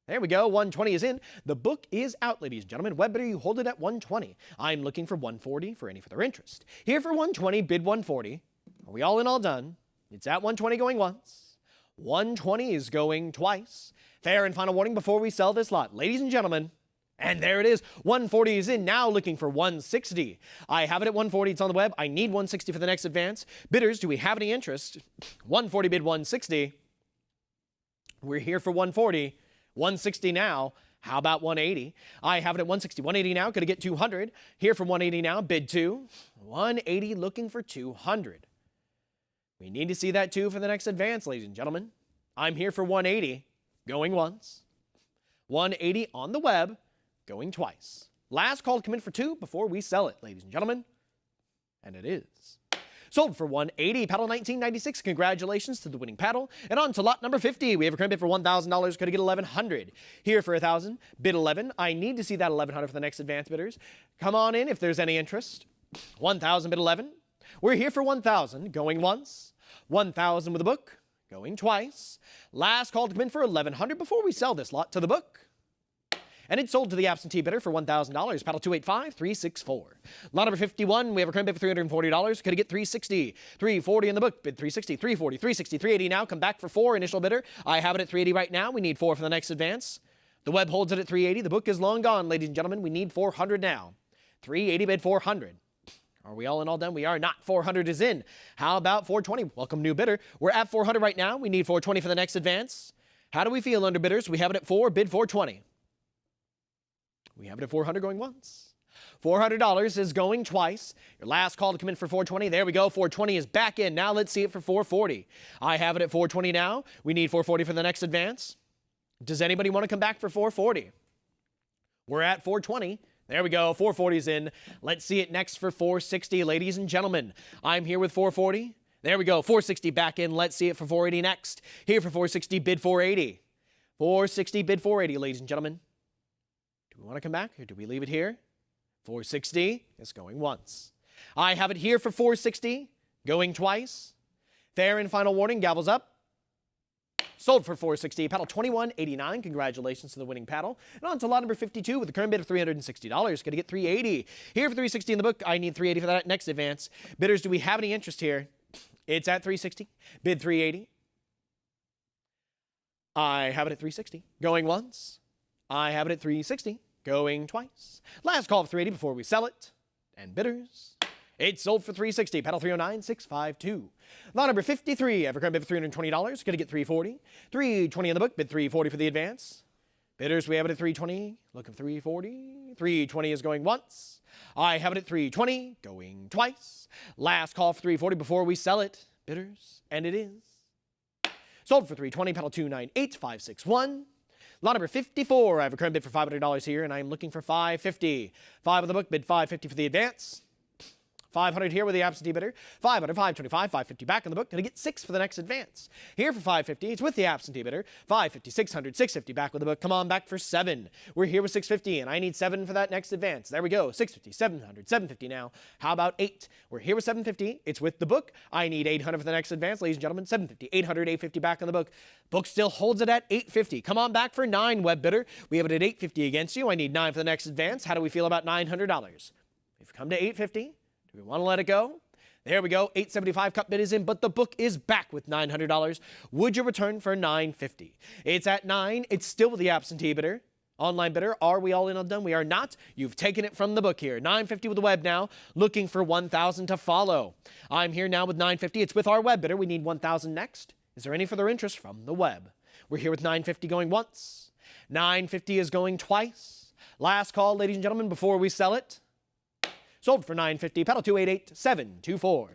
[SPEAKER 7] There we go, $120 is in. The book is out, ladies and gentlemen. Web bidder, you hold it at $120. I'm looking for $140 for any further interest. Here for $120, bid $140. Are we all in, all done? It's at $120 going once. $120 is going twice. Fair and final warning before we sell this lot. Ladies and gentlemen, and there it is. $140 is in, now looking for $160. I have it at $140. It's on the web. I need $160 for the next advance. Bidders, do we have any interest? $140 bid $160. We're here for $140. $160 now. How about $180? I have it at $160. $180 now. Could I get $200? Here for $180 now. Bid $2. $180 looking for $200. We need to see that $2 for the next advance, ladies and gentlemen. I'm here for $180. Going once. $180 on the web. Going twice. Last call to come in for $2 before we sell it, ladies and gentlemen. And it is. Sold for $180, paddle 1996. Congratulations to the winning paddle. And on to lot number 50. We have a current bid for $1,000. Could I get $1,100? Here for $1,000. Bid $11. I need to see that $1,100 for the next advance bidders. Come on in if there's any interest. $1,000 bid $11. We're here for 1,000, going once. 1,000 with the book, going twice. Last call to come in for 1,100 before we sell this lot to the book. And it's sold to the absentee bidder for $1,000. Paddle 285-364. Lot number 51, we have a current bid for $340. Could it get 360? 340 in the book. Bid 360, 340, 360, 380 now. Come back for 4. Initial bidder. I have it at 380 right now. We need 4 for the next advance. The web holds it at 380. The book is long gone, ladies and gentlemen. We need 400 now. 380 bid 400. Are we all in all done? We are not. 400 is in. How about 420? Welcome, new bidder. We're at 400 right now. We need 420 for the next advance. How do we feel under bidders? We have it at 4. Bid 420. We have it at 400 going once. $400 is going twice. Your last call to come in for 420. There we go. 420 is back in. Now let's see it for 440. I have it at 420 now. We need 440 for the next advance. Does anybody want to come back for 440? We're at 420. There we go. 440 is in. Let's see it next for 460, ladies and gentlemen. I'm here with 440. There we go. 460 back in. Let's see it for 480 next. Here for 460, bid 480. 460, bid 480, ladies and gentlemen. Do we want to come back or do we leave it here? 460 is going once. I have it here for 460, going twice. Fair and final warning, gavels up. Sold for 460, paddle 2189. Congratulations to the winning paddle. And on to lot number 52 with a current bid of $360. Going to get 380. Here for 360 in the book. I need 380 for that next advance. Bidders, do we have any interest here? It's at 360. Bid 380. I have it at 360. Going once. I have it at 360. Going twice. Last call for 380 before we sell it. And bidders, it's sold for 360. Paddle 309-652. Lot number 53. I have a current bid for $320. Going to get 340. 320 in the book. Bid 340 for the advance. Bidders, we have it at 320. Look at 340. 320 is going once. I have it at 320. Going twice. Last call for 340 before we sell it. Bidders, and it is sold for 320. Paddle 298-561. Lot number 54, I have a current bid for $500 here, and I am looking for $550. 5 of the book, bid $550 for the advance. 500 here with the absentee bidder. 500, 525, 550 back in the book. Going to get 6 for the next advance. Here for 550, it's with the absentee bidder. 550, 600, 650 back with the book. Come on back for 7. We're here with 650, and I need 7 for that next advance. There we go. 650, 700, 750 now. How about 8? We're here with 750. It's with the book. I need 800 for the next advance, ladies and gentlemen. 750, 800, 850 back on the book. Book still holds it at 850. Come on back for 9, web bidder. We have it at 850 against you. I need 9 for the next advance. How do we feel about $900? We've come to 850. Do we want to let it go? There we go. 875 cut bid is in, but the book is back with $900. Would you return for $950? It's at 9. It's still with the absentee bidder. Online bidder, are we all in on done? We are not. You've taken it from the book here. $950 with the web now, looking for $1,000 to follow. I'm here now with $950. It's with our web bidder. We need $1,000 next. Is there any further interest from the web? We're here with $950 going once. $950 is going twice. Last call, ladies and gentlemen, before we sell it. Sold for $950. Paddle 288-724.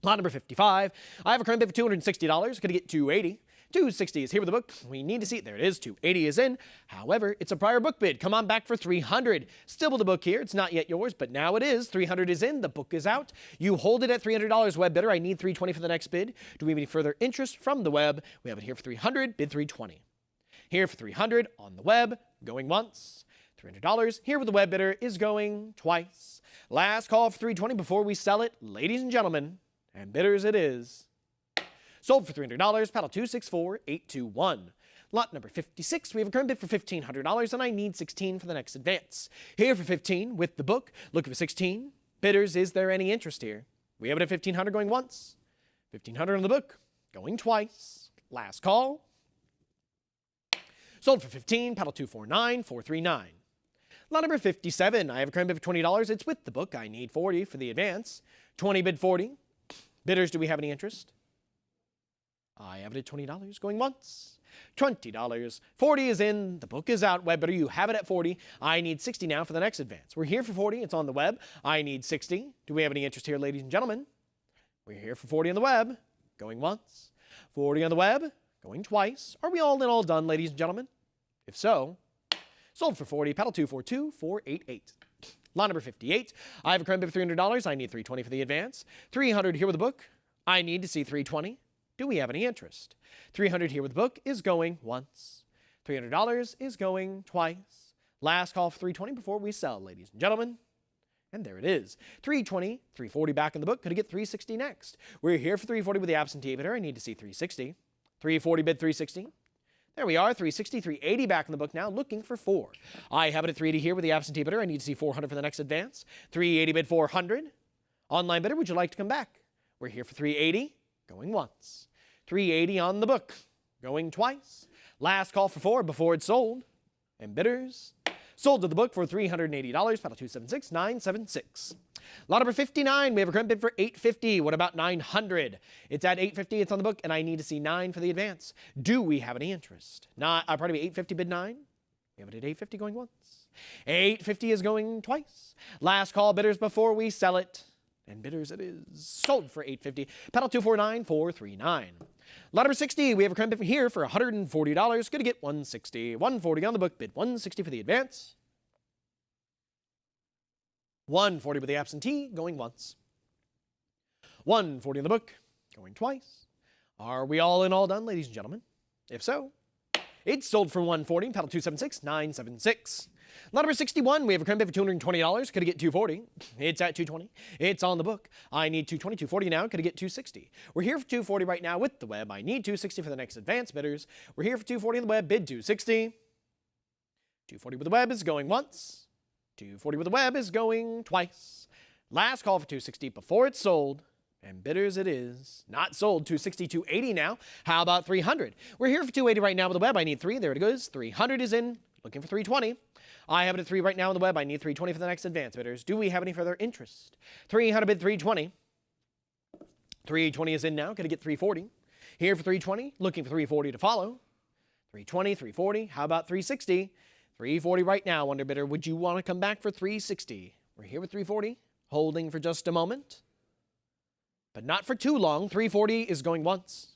[SPEAKER 7] Lot number 55. I have a current bid for $260. Going to get $280. $260 is here with the book. We need to see it. There it is. $280 is in. However, it's a prior book bid. Come on back for $300. Still with the book here. It's not yet yours, but now it is. $300 is in. The book is out. You hold it at $300, web bidder. I need $320 for the next bid. Do we have any further interest from the web? We have it here for $300. Bid $320. Here for $300 on the web. Going once. $300 here with the web bidder is going twice. Last call for $320 before we sell it, ladies and gentlemen, and bidders it is. Sold for $300, paddle 264-821. Lot number 56, we have a current bid for $1,500, and I need 16 for the next advance. Here for 15 with the book, looking for 16. Bidders, is there any interest here? We have it at $1,500 going once. $1,500 on the book, going twice. Last call. Sold for 15, paddle 249-439. Lot number 57, I have a current bid for $20. It's with the book. I need 40 for the advance. 20 bid 40. Bidders, do we have any interest? I have it at $20 going once. $20. 40 is in. The book is out. Web bidder, you have it at 40. I need 60 now for the next advance. We're here for 40. It's on the web. I need 60. Do we have any interest here, ladies and gentlemen? We're here for 40 on the web. Going once. 40 on the web. Going twice. Are we all in all done, ladies and gentlemen? If so, sold for 40, paddle 242-488. Lot number 58, I have a current bid for $300. I need $320 for the advance. $300 here with the book. I need to see $320. Do we have any interest? $300 here with the book is going once. $300 is going twice. Last call for $320 before we sell, ladies and gentlemen. And there it is. 320, 340 back in the book. Could I get 360 next? We're here for 340 with the absentee bidder. I need to see 360. 340 bid 360. There we are, 360, 380 back in the book now, looking for 4. I have it at 380 here with the absentee bidder. I need to see 400 for the next advance. 380 bid 400. Online bidder, would you like to come back? We're here for 380, going once. 380 on the book, going twice. Last call for 4 before it's sold. And bidders, sold to the book for $380, paddle 276-976. Lot number 59, we have a current bid for $850. What about 900? It's at $850, it's on the book, and I need to see 9 for the advance. Do we have any interest? Pardon me, $850 bid 9. We have it at $850 going once. $850 is going twice. Last call bidders before we sell it. And bidders it is. Sold for $850. Paddle 249-439. Lot number 60, we have a current bid here for $140. Going to get $160. $140 on the book, bid $160 for the advance. $140 with the absentee, going once. $140 in the book, going twice. Are we all in all done, ladies and gentlemen? If so, it's sold for $140, paddle 276-976. Lot number 61, we have a current bid for $220. Could I get $240? It's at $220. It's on the book. I need $220, $240 now. Could I get $260? We're here for $240 right now with the web. I need $260 for the next advance bidders. We're here for $240 in the web, bid $260. $240 with the web is going once. $240 with the web is going twice. Last call for $260 before it's sold. And bidders it is. Not sold. $260, $280 now. How about $300? We're here for $280 right now with the web. I need 3. There it goes. $300 is in. Looking for $320. I have it at 3 right now on the web. I need $320 for the next advance bidders. Do we have any further interest? $300 bid $320. $320 is in now. Going to get $340. Here for $320. Looking for $340 to follow. $320, $340. How about $360? $340 right now, under bidder. Would you want to come back for $360? We're here with $340. Holding for just a moment. But not for too long. $340 is going once.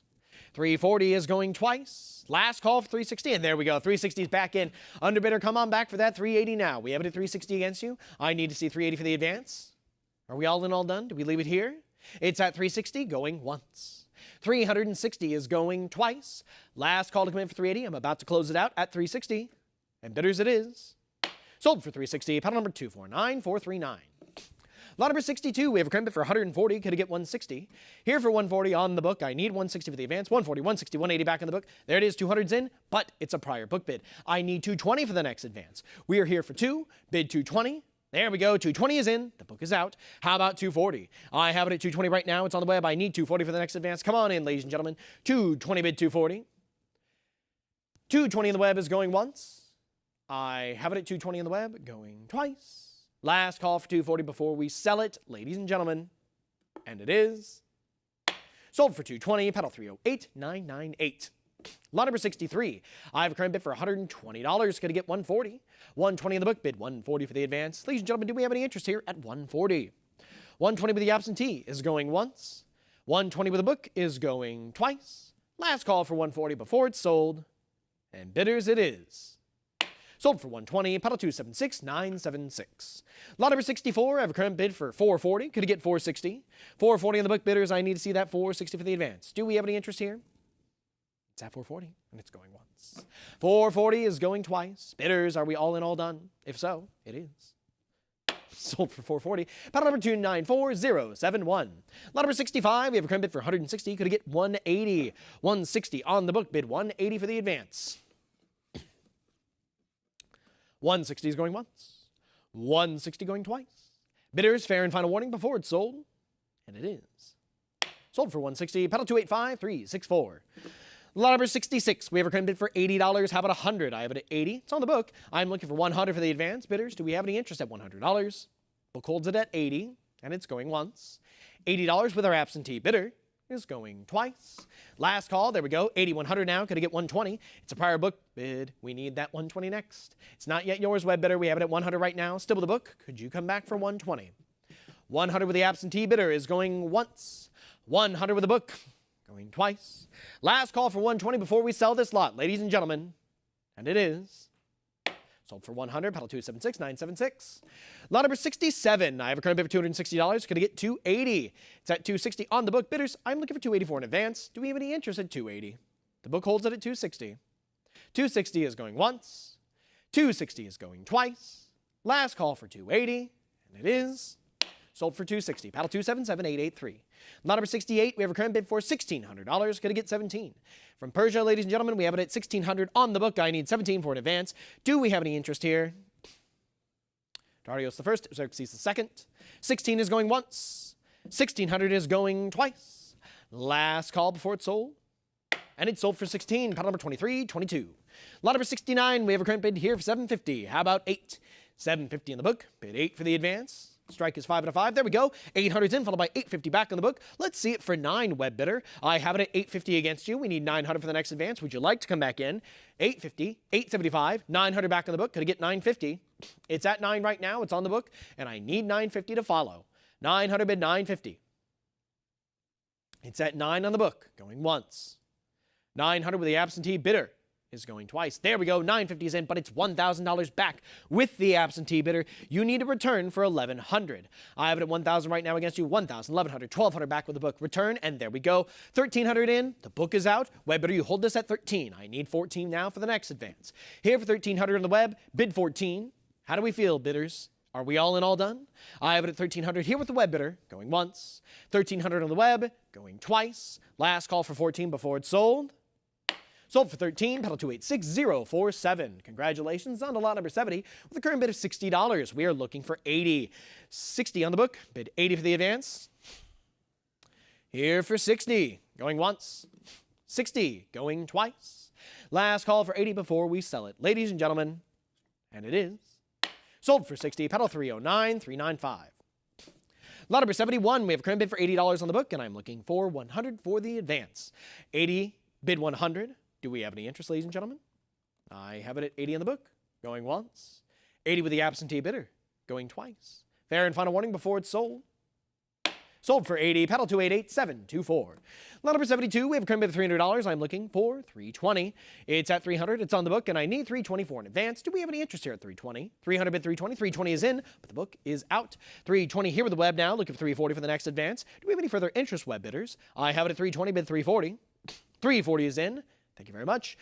[SPEAKER 7] $340 is going twice. Last call for $360, and there we go. $360 is back in. Underbidder, come on back for that $380 now. We have it at $360 against you. I need to see $380 for the advance. Are we all in, all done? Do we leave it here? It's at $360, going once. $360 is going twice. Last call to come in for $380. I'm about to close it out at $360. And bidders it is. Sold for $360. Paddle number 249-439. Lot number 62, we have a current bid for $140. Could I get $160? Here for $140 on the book. I need $160 for the advance. $140, $160, $180 back in the book. There it is, $200's in, but it's a prior book bid. I need $220 for the next advance. We are here for 2, bid $220. There we go, $220 is in, the book is out. How about $240? I have it at $220 right now. It's on the web. I need $240 for the next advance. Come on in, ladies and gentlemen. $220 bid $240. $220 in the web is going once. I have it at $220 in the web, going twice. Last call for $240 before we sell it, ladies and gentlemen. And it is sold for $220, paddle 308-998. Lot number 63. I have a current bid for $120. Going to get $140. $120 in the book, bid $140 for the advance. Ladies and gentlemen, do we have any interest here at $140? $120 with the absentee is going once. $120 with the book is going twice. Last call for $140 before it's sold. And bidders it is. Sold for $120, paddle 276-976. Lot number 64, I have a current bid for $440. Could I get $460? $440 in the book, bidders. I need to see that $460 for the advance. Do we have any interest here? It's at $440, and it's going once. $440 is going twice. Bidders, are we all in, all done? If so, it is. Sold for $440. Paddle number 294071. Lot number 65, we have a current bid for $160. Could I get $180? $160 on the book, bid $180 for the advance. $160 is going once. $160 going twice. Bidders, fair and final warning before it's sold. And it is. Sold for $160. Paddle 285-364. Lot number 66. We have a current bid for $80. How about $100? I have it at $80. It's on the book. I'm looking for $100 for the advance. Bidders, do we have any interest at $100? Book holds it at $80, and it's going once. $80 with our absentee bidder is going twice. Last call, there we go, $80, $100 now. Could I get $120? It's a prior book bid. We need that $120 next. It's not yet yours, web bidder. We have it at $100 right now. Still with the book. Could you come back for $120? $100 with the absentee bidder is going once. $100 with the book, going twice. Last call for $120 before we sell this lot, ladies and gentlemen. And it is. Sold for $100, paddle 276-976. Lot number 67. I have a current bid for $260. Could I get $280? It's at $260 on the book. Bidders, I'm looking for $280 for an advance. Do we have any interest at $280? The book holds it at $260. $260 is going once. $260 is going twice. Last call for $280. And it is sold for $260. Paddle 277883. Lot number 68, we have a current bid for $1,600. Going to get 17. From Persia, ladies and gentlemen, we have it at $1,600 on the book. I need 17 for an advance. Do we have any interest here? Darius the first, Xerxes the second. 16 is going once. 1,600 is going twice. Last call before it's sold. And it's sold for 16. Paddle number 2322. Lot number 69, we have a current bid here for $750. How about 8? $750 in the book. Bid 8 for the advance. Strike is 5 and a 5. There we go. 800's in, followed by 850 back on the book. Let's see it for 9, web bidder. I have it at 850 against you. We need 900 for the next advance. Would you like to come back in? 850, 875, 900 back on the book. Could I get 950? It's at 9 right now. It's on the book, and I need 950 to follow. 900 bid 950. It's at 9 on the book, going once. 900 with the absentee bidder is going twice. There we go. 950 is in, but it's $1,000 back with the absentee bidder. You need a return for 1,100. I have it at 1,000 right now against you. 1,000, 1,100, 1,200 back with the book. Return, and there we go. 1,300 in. The book is out. Web bidder, you hold this at 13. I need 14 now for the next advance. Here for 1,300 on the web. Bid 14. How do we feel, bidders? Are we all in, all done? I have it at 1,300 here with the web bidder, going once. 1,300 on the web, going twice. Last call for 14 before it's sold. Sold for 13, paddle 286047. Congratulations on to lot number 70 with a current bid of $60. We are looking for 80. 60 on the book, bid 80 for the advance. Here for 60, going once. 60, going twice. Last call for 80 before we sell it. Ladies and gentlemen, and it is sold for 60, paddle 309395. Lot number 71, we have a current bid for $80 on the book, and I'm looking for 100 for the advance. 80, bid 100. Do we have any interest, ladies and gentlemen? I have it at 80 on the book, going once. 80 with the absentee bidder, going twice. Fair and final warning before it's sold. Sold for 80, paddle 288724. Lot number 72, we have a current bid of $300. I'm looking for 320. It's at 300, it's on the book, and I need 320 for an advance. Do we have any interest here at 320? 300 bid 320, 320 is in, but the book is out. 320 here with the web now, looking for 340 for the next advance. Do we have any further interest, web bidders? I have it at 320, bid 340. 340 is in. Thank you very much.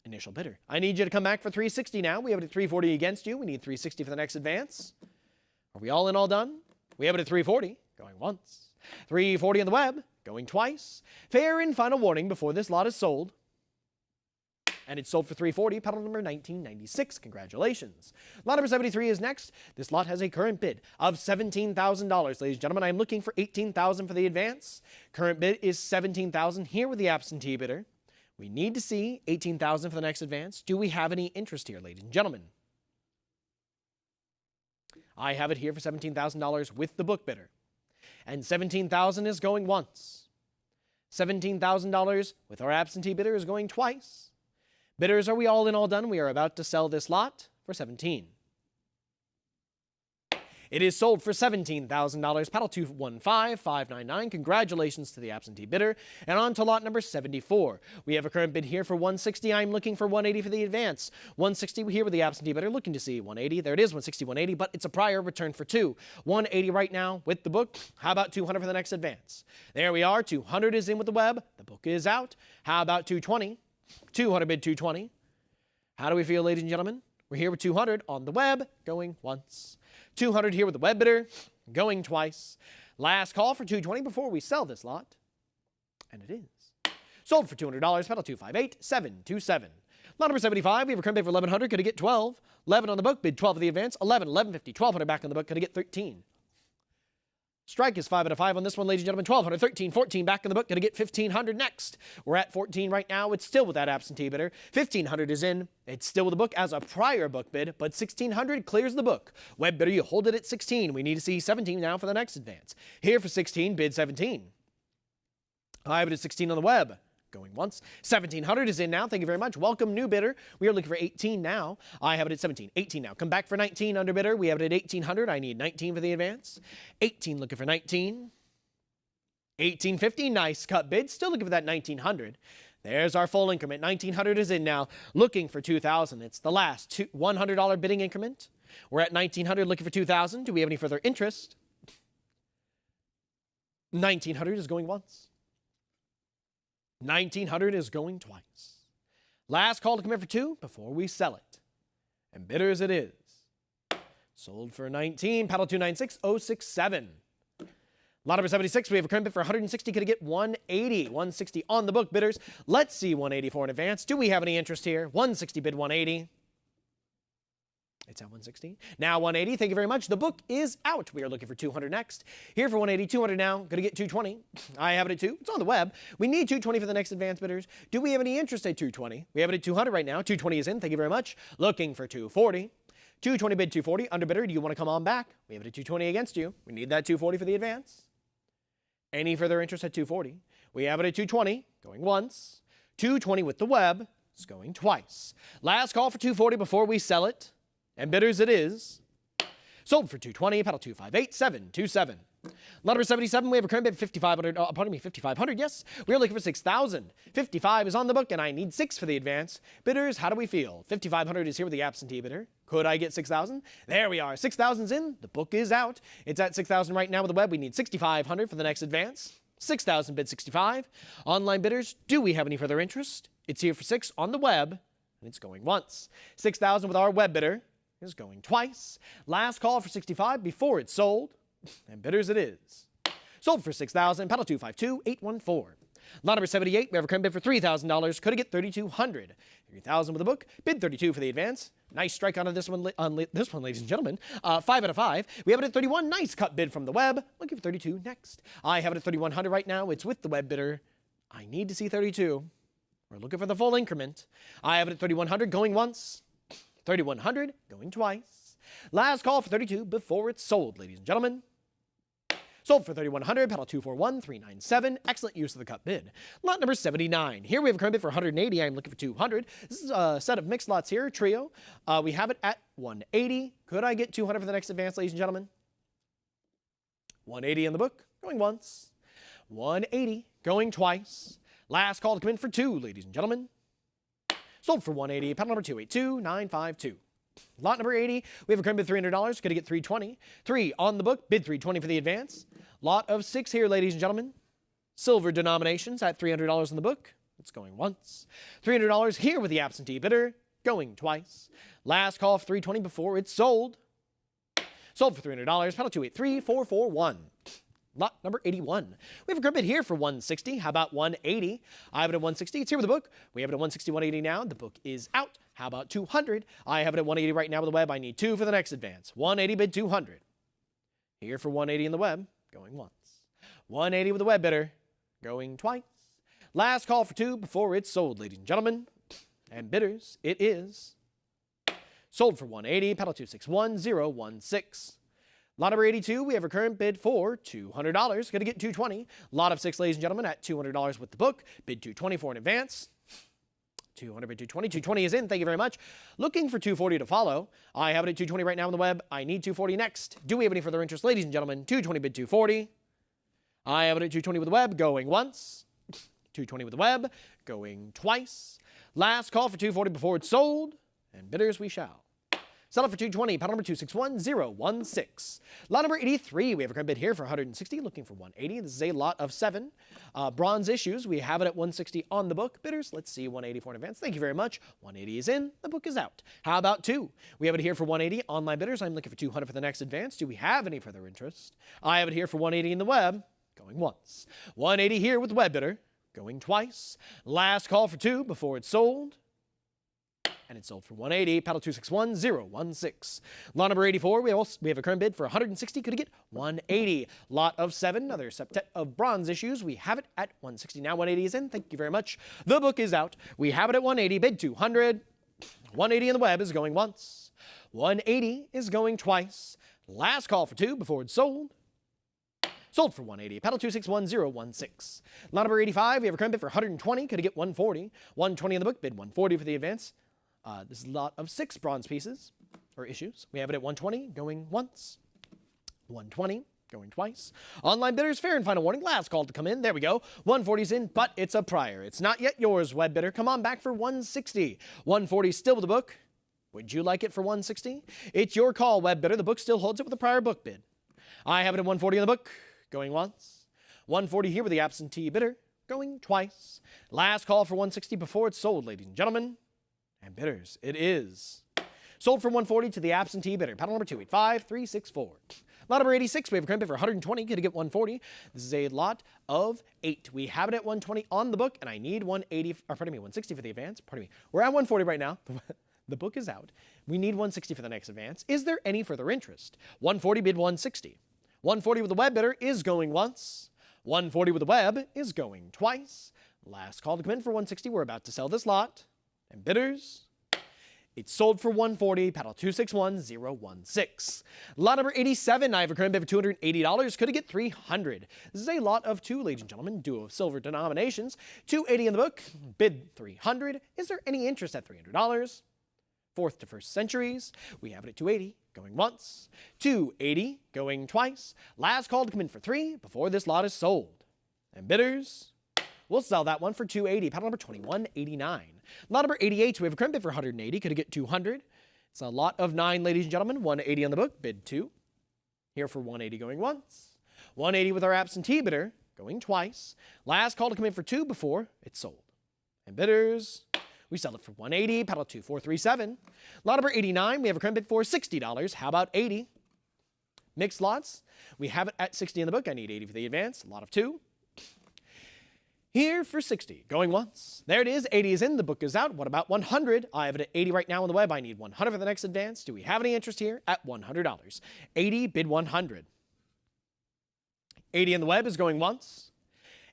[SPEAKER 7] Initial bidder. I need you to come back for 360 now. We have it at 340 against you. We need 360 for the next advance. Are we all in, all done? We have it at 340, going once. 340 on the web, going twice. Fair and final warning before this lot is sold. And it's sold for 340, paddle number 1996. Congratulations. Lot number 73 is next. This lot has a current bid of $17,000. Ladies and gentlemen, I'm looking for $18,000 for the advance. Current bid is $17,000 here with the absentee bidder. We need to see $18,000 for the next advance. Do we have any interest here, ladies and gentlemen? I have it here for $17,000 with the book bidder. And $17,000 is going once. $17,000 with our absentee bidder is going twice. Bidders, are we all in, all done? We are about to sell this lot for $17,000. It is sold for $17,000. Paddle 215599. Congratulations to the absentee bidder. And on to lot number 74. We have a current bid here for $160. I'm looking for $180 for the advance. $160 here with the absentee bidder, looking to see $180. There it is, $160, $180, but it's a prior return for $2. $180 right now with the book. How about $200 for the next advance? There we are. $200 is in with the web. The book is out. How about $220? $200 bid $220. How do we feel, ladies and gentlemen? We're here with $200 on the web, going once. $200 here with the web bidder, going twice. Last call for $220 before we sell this lot. And it is sold for $200, paddle 258727. Lot number 75, we have a current bid for $1,100. Could I get 12? 11 on the book, bid 12 for the advance. 11, 1150, 1,200 back on the book. Could I get 13? Strike is 5 out of 5 on this one, ladies and gentlemen. 1,200, 13, 14 back in the book. Going to get 1,500 next. We're at 14 right now. It's still with that absentee bidder. 1,500 is in. It's still with the book as a prior book bid, but 1,600 clears the book. Web bidder, you hold it at 16. We need to see 17 now for the next advance. Here for 16, bid 17. I have it at 16 on the web. Going once. 1,700 is in now. Thank you very much. Welcome, new bidder. We are looking for 18 now. I have it at 17. 18 now. Come back for 19, under bidder. We have it at 1,800. I need 19 for the advance. 18 looking for 19. 1,850. Nice cut bid. Still looking for that 1,900. There's our full increment. 1,900 is in now. Looking for 2,000. It's the last $100 bidding increment. We're at 1,900 looking for 2,000. Do we have any further interest? 1,900 is going once. 1,900 is going twice. Last call to come in for 2 before we sell it. And bidders it is. Sold for 19. Paddle 296067. Lot number 76, we have a current bid for 160. Could it get 180? 160 on the book, bidders. Let's see 180 for an advance. Do we have any interest here? 160 bid 180. It's at 160. Now 180. Thank you very much. The book is out. We are looking for 200 next. Here for 180, 200 now. Going to get 220. I have it at 2. It's on the web. We need 220 for the next advance, bidders. Do we have any interest at 220? We have it at 200 right now. 220 is in. Thank you very much. Looking for 240. 220 bid 240. Under bidder, do you want to come on back? We have it at 220 against you. We need that 240 for the advance. Any further interest at 240? We have it at 220, going once. 220 with the web is going twice. Last call for 240 before we sell it. And bidders it is. Sold for 220, paddle 258727. Lot number 77, we have a current bid 5,500. Pardon me, 5,500. Yes, we are looking for 6,000. 55 is on the book, and I need 6 for the advance. Bidders, how do we feel? 5,500 is here with the absentee bidder. Could I get 6,000? There we are. 6,000's in. The book is out. It's at 6,000 right now with the web. We need 6,500 for the next advance. 6,000 bid 65. Online bidders, do we have any further interest? It's here for 6 on the web, and it's going once. 6,000 with our web bidder is going twice. Last call for 65 before it's sold. And bidders it is. Sold for 6,000. Paddle 252814. Lot number 78. We have a current bid for $3,000. Could it get 3,200? 3,000 with the book. Bid 32 for the advance. Nice strike on this one, ladies and gentlemen. 5 out of 5. We have it at 31. Nice cut bid from the web. Looking for 32 next. I have it at 3,100 right now. It's with the web bidder. I need to see 32. We're looking for the full increment. I have it at 3,100 going once. 3,100 going twice. Last call for 32 before it's sold, ladies and gentlemen. Sold for 3,100, paddle 241397. Excellent use of the cut bid. Lot number 79. Here we have a current bid for 180. I'm looking for 200. This is a set of mixed lots here, trio. We have it at 180. Could I get 200 for the next advance, ladies and gentlemen? 180 in the book, going once. 180 going twice. Last call to come in for 2, ladies and gentlemen. Sold for 180, paddle number 282952. Lot number 80, we have a current bid $300. Going to get 320. 3 on the book, bid 320 for the advance. Lot of 6 here, ladies and gentlemen. Silver denominations at $300 in the book. It's going once. $300 here with the absentee bidder, going twice. Last call for 320 before it's sold. Sold for $300, paddle 283441. Lot number 81. We have a current bid here for 160. How about 180? I have it at 160. It's here with the book. We have it at 160, 180 now. The book is out. How about 200? I have it at 180 right now with the web. I need 2 for the next advance. 180 bid 200. Here for 180 in the web, going once. 180 with the web bidder, going twice. Last call for 2 before it's sold, ladies and gentlemen. And bidders, it is. Sold for 180, paddle 261016. Lot number 82, we have a current bid for $200. Going to get 220. Lot of 6, ladies and gentlemen, at $200 with the book. Bid 220 for an advance. 200 bid 220. 220 is in. Thank you very much. Looking for 240 to follow. I have it at 220 right now on the web. I need 240 next. Do we have any further interest, ladies and gentlemen? 220 bid 240. I have it at 220 with the web, going once. 220 with the web, going twice. Last call for 240 before it's sold. And bidders we shall. Sell it for 220, paddle number 261016. Lot number 83, we have a current bid here for 160, looking for 180. This is a lot of 7. Bronze issues, we have it at 160 on the book. Bidders, let's see 180 for an advance. Thank you very much. 180 is in, the book is out. How about 2? We have it here for 180. Online bidders, I'm looking for 200 for the next advance. Do we have any further interest? I have it here for 180 in the web, going once. 180 here with the web bidder, going twice. Last call for 2 before it's sold. And it's sold for 180, paddle 261016. Lot number 84, we have a current bid for 160. Could it get 180? Lot of 7, another set of bronze issues. We have it at 160. Now 180 is in. Thank you very much. The book is out. We have it at 180, bid 200. 180 in the web is going once. 180 is going twice. Last call for 2 before it's sold. Sold for 180, paddle 261016. Lot number 85, we have a current bid for 120. Could it get 140? 120 in the book, bid 140 for the advance. This is a lot of 6 bronze pieces, or issues. We have it at 120, going once. 120, going twice. Online bidders, fair and final warning. Last call to come in. There we go. 140's in, but it's a prior. It's not yet yours, web bidder. Come on back for 160. 140 still with the book. Would you like it for 160? It's your call, web bidder. The book still holds it with a prior book bid. I have it at 140 in the book, going once. 140 here with the absentee bidder, going twice. Last call for 160 before it's sold, ladies and gentlemen. And bidders, it is. Sold for 140 to the absentee bidder. Paddle number 285364. Lot number 86, we have a current bid for 120. Going to get 140. This is a lot of 8. We have it at 120 on the book, and I need 160 for the advance. Pardon me. We're at 140 right now. The book is out. We need 160 for the next advance. Is there any further interest? 140 bid 160. 140 with the web bidder is going once. 140 with the web is going twice. Last call to come in for 160. We're about to sell this lot. And bidders, it's sold for 140, paddle 261016. Lot number 87, I have a current bid for $280. Could it get 300? This is a lot of 2, ladies and gentlemen, duo of silver denominations. 280 in the book, bid 300. Is there any interest at $300? Fourth to first centuries, we have it at 280, going once. 280, going twice. Last call to come in for 3 before this lot is sold. And bidders, we'll sell that one for 280, paddle number 2189. Lot number 88, we have a current bid for 180. Could it get 200? It's a lot of 9, ladies and gentlemen. 180 on the book, bid 2. Here for 180 going once. 180 with our absentee bidder, going twice. Last call to come in for 2 before it's sold. And bidders, we sell it for 180, paddle 2437. Lot number 89, we have a current bid for $60. How about 80? Mixed lots, we have it at 60 in the book. I need 80 for the advance, lot of 2. Here for 60, going once. There it is, 80 is in, the book is out. What about 100? I have it at 80 right now on the web. I need 100 for the next advance. Do we have any interest here? At $100. 80, bid 100. 80 on the web is going once.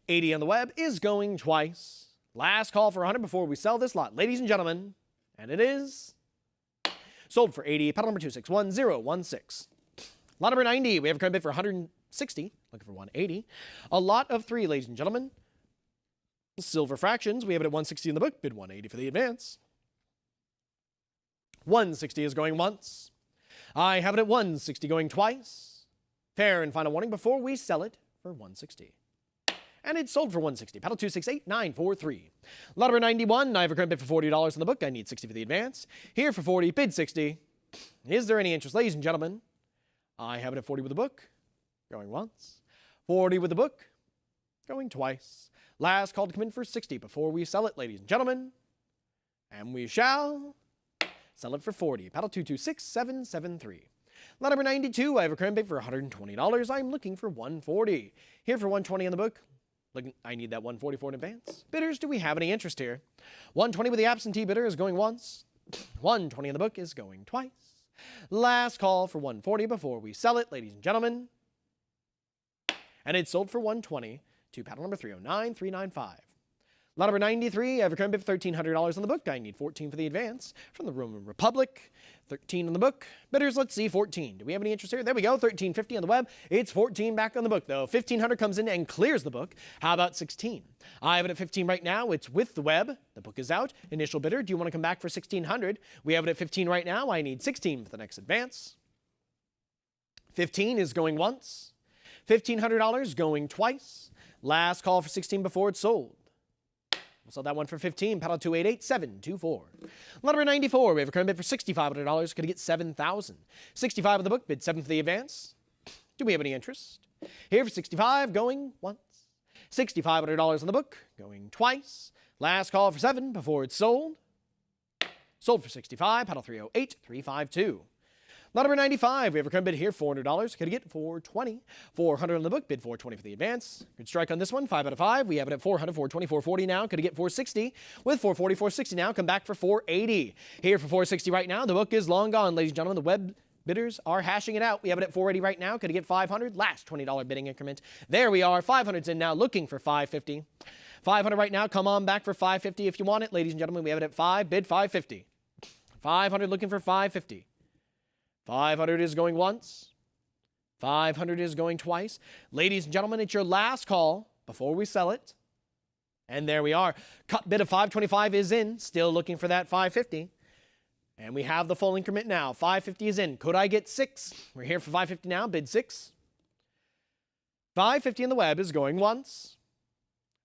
[SPEAKER 7] 80 on the web is going twice. Last call for 100 before we sell this lot, ladies and gentlemen. And it is sold for 80, paddle number 261016. Lot number 90, we have a current bid for 160, looking for 180. A lot of 3, ladies and gentlemen. Silver fractions, we have it at 160 in the book, bid 180 for the advance. 160 is going once. I have it at 160 going twice. Fair and final warning before we sell it for 160. And it's sold for 160. Paddle 268943. Lot number 91, I have a current bid for $40 in the book. I need 60 for the advance. Here for 40, bid 60. Is there any interest, ladies and gentlemen? I have it at 40 with the book, going once. 40 with the book, going twice. Last call to come in for 60 before we sell it, ladies and gentlemen. And we shall sell it for 40. Paddle 226773. Lot number 92, I have a current bid for $120. I'm looking for 140. Here for 120 in the book. I need that 140 for an advance. Bidders, do we have any interest here? 120 with the absentee bidder is going once. 120 in the book is going twice. Last call for 140 before we sell it, ladies and gentlemen. And it's sold for 120 to paddle number 309395. Lot number 93, I have a current bid for $1,300 on the book. I need 14 for the advance. From the Roman Republic, 13 on the book. Bidders, let's see, 14. Do we have any interest here? There we go, 1350 on the web. It's 14 back on the book, though. 1,500 comes in and clears the book. How about 16? I have it at 15 right now. It's with the web. The book is out. Initial bidder, do you want to come back for 1,600? We have it at 15 right now. I need 16 for the next advance. 15 is going once. $1,500 going twice. Last call for 16 before it's sold. We'll sell that one for 15, paddle 288724. Lot number 94, we have a current bid for $6,500. Could get 7,000. 65 of the book, bid 7 for the advance. Do we have any interest? Here for 65, going once. $6,500 on the book, going twice. Last call for 7 before it's sold. Sold for 65, paddle 308352. Lot number 95, we have a current bid here, $400. Could get 420. 400 on the book, bid 420 for the advance. Good strike on this one, 5 out of 5. We have it at 400, 420, 440 now. Could get 460. With 440, 460 now. Come back for 480. Here for 460 right now. The book is long gone, ladies and gentlemen. The web bidders are hashing it out. We have it at 480 right now. Could get 500. Last $20 bidding increment. There we are. 500's in now, looking for 550. 500 right now. Come on back for 550 if you want it, ladies and gentlemen. We have it at 5. Bid 550. 500 looking for 550. 500 is going once. 500 is going twice. Ladies and gentlemen, it's your last call before we sell it. And there we are. Cut bid of 525 is in. Still looking for that 550. And we have the full increment now. 550 is in. Could I get 6? We're here for 550 now. Bid 6. 550 in the web is going once.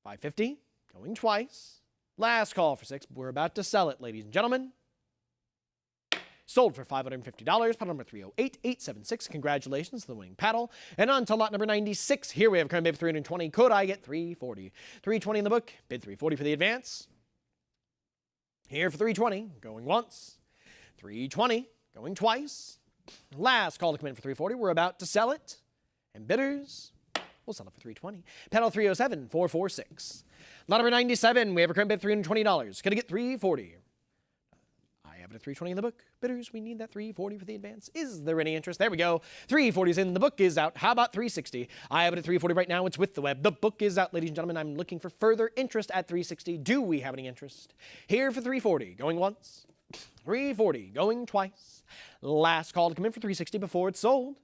[SPEAKER 7] 550 going twice. Last call for 6. We're about to sell it, ladies and gentlemen. Sold for $550. Paddle number 308876. Congratulations to the winning paddle. And on to lot number 96. Here we have a current bid for 320. Could I get 340? 320 in the book. Bid 340 for the advance. Here for 320. Going once. 320. going twice. Last call to come in for 340. We're about to sell it. And bidders, we'll sell it for 320. Panel 307, 446. Lot number 97, we have a current bid $320. Gonna get 340. I have it at 320 in the book. Bidders, we need that 340 for the advance. Is there any interest? There we go. 340 is in. The book is out. How about 360? I have it at 340 right now. It's with the web. The book is out, ladies and gentlemen. I'm looking for further interest at 360. Do we have any interest? Here for 340. Going once. 340. Going twice. Last call to come in for 360 before it's sold.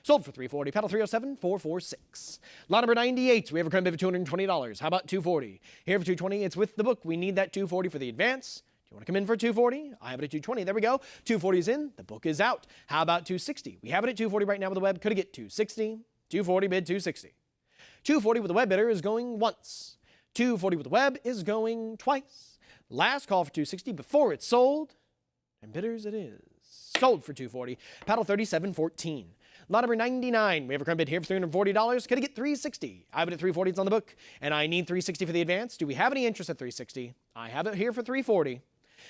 [SPEAKER 7] Sold for 340. Panel 307, 446. Lot number 98. We have a current bid of $220. How about 240? Here for 220. It's with the book. We need that 240 for the advance. You want to come in for 240? I have it at 220. There we go. 240 is in. The book is out. How about 260? We have it at 240 right now with the web. Could it get 260? 240 bid 260. 240 with the web bidder is going once. 240 with the web is going twice. Last call for 260 before it's sold. And bidders it is. Sold for 240. Paddle 3714. Lot number 99. We have a current bid here for $340. Could it get 360? I have it at 340. It's on the book. And I need 360 for the advance. Do we have any interest at 360? I have it here for 340.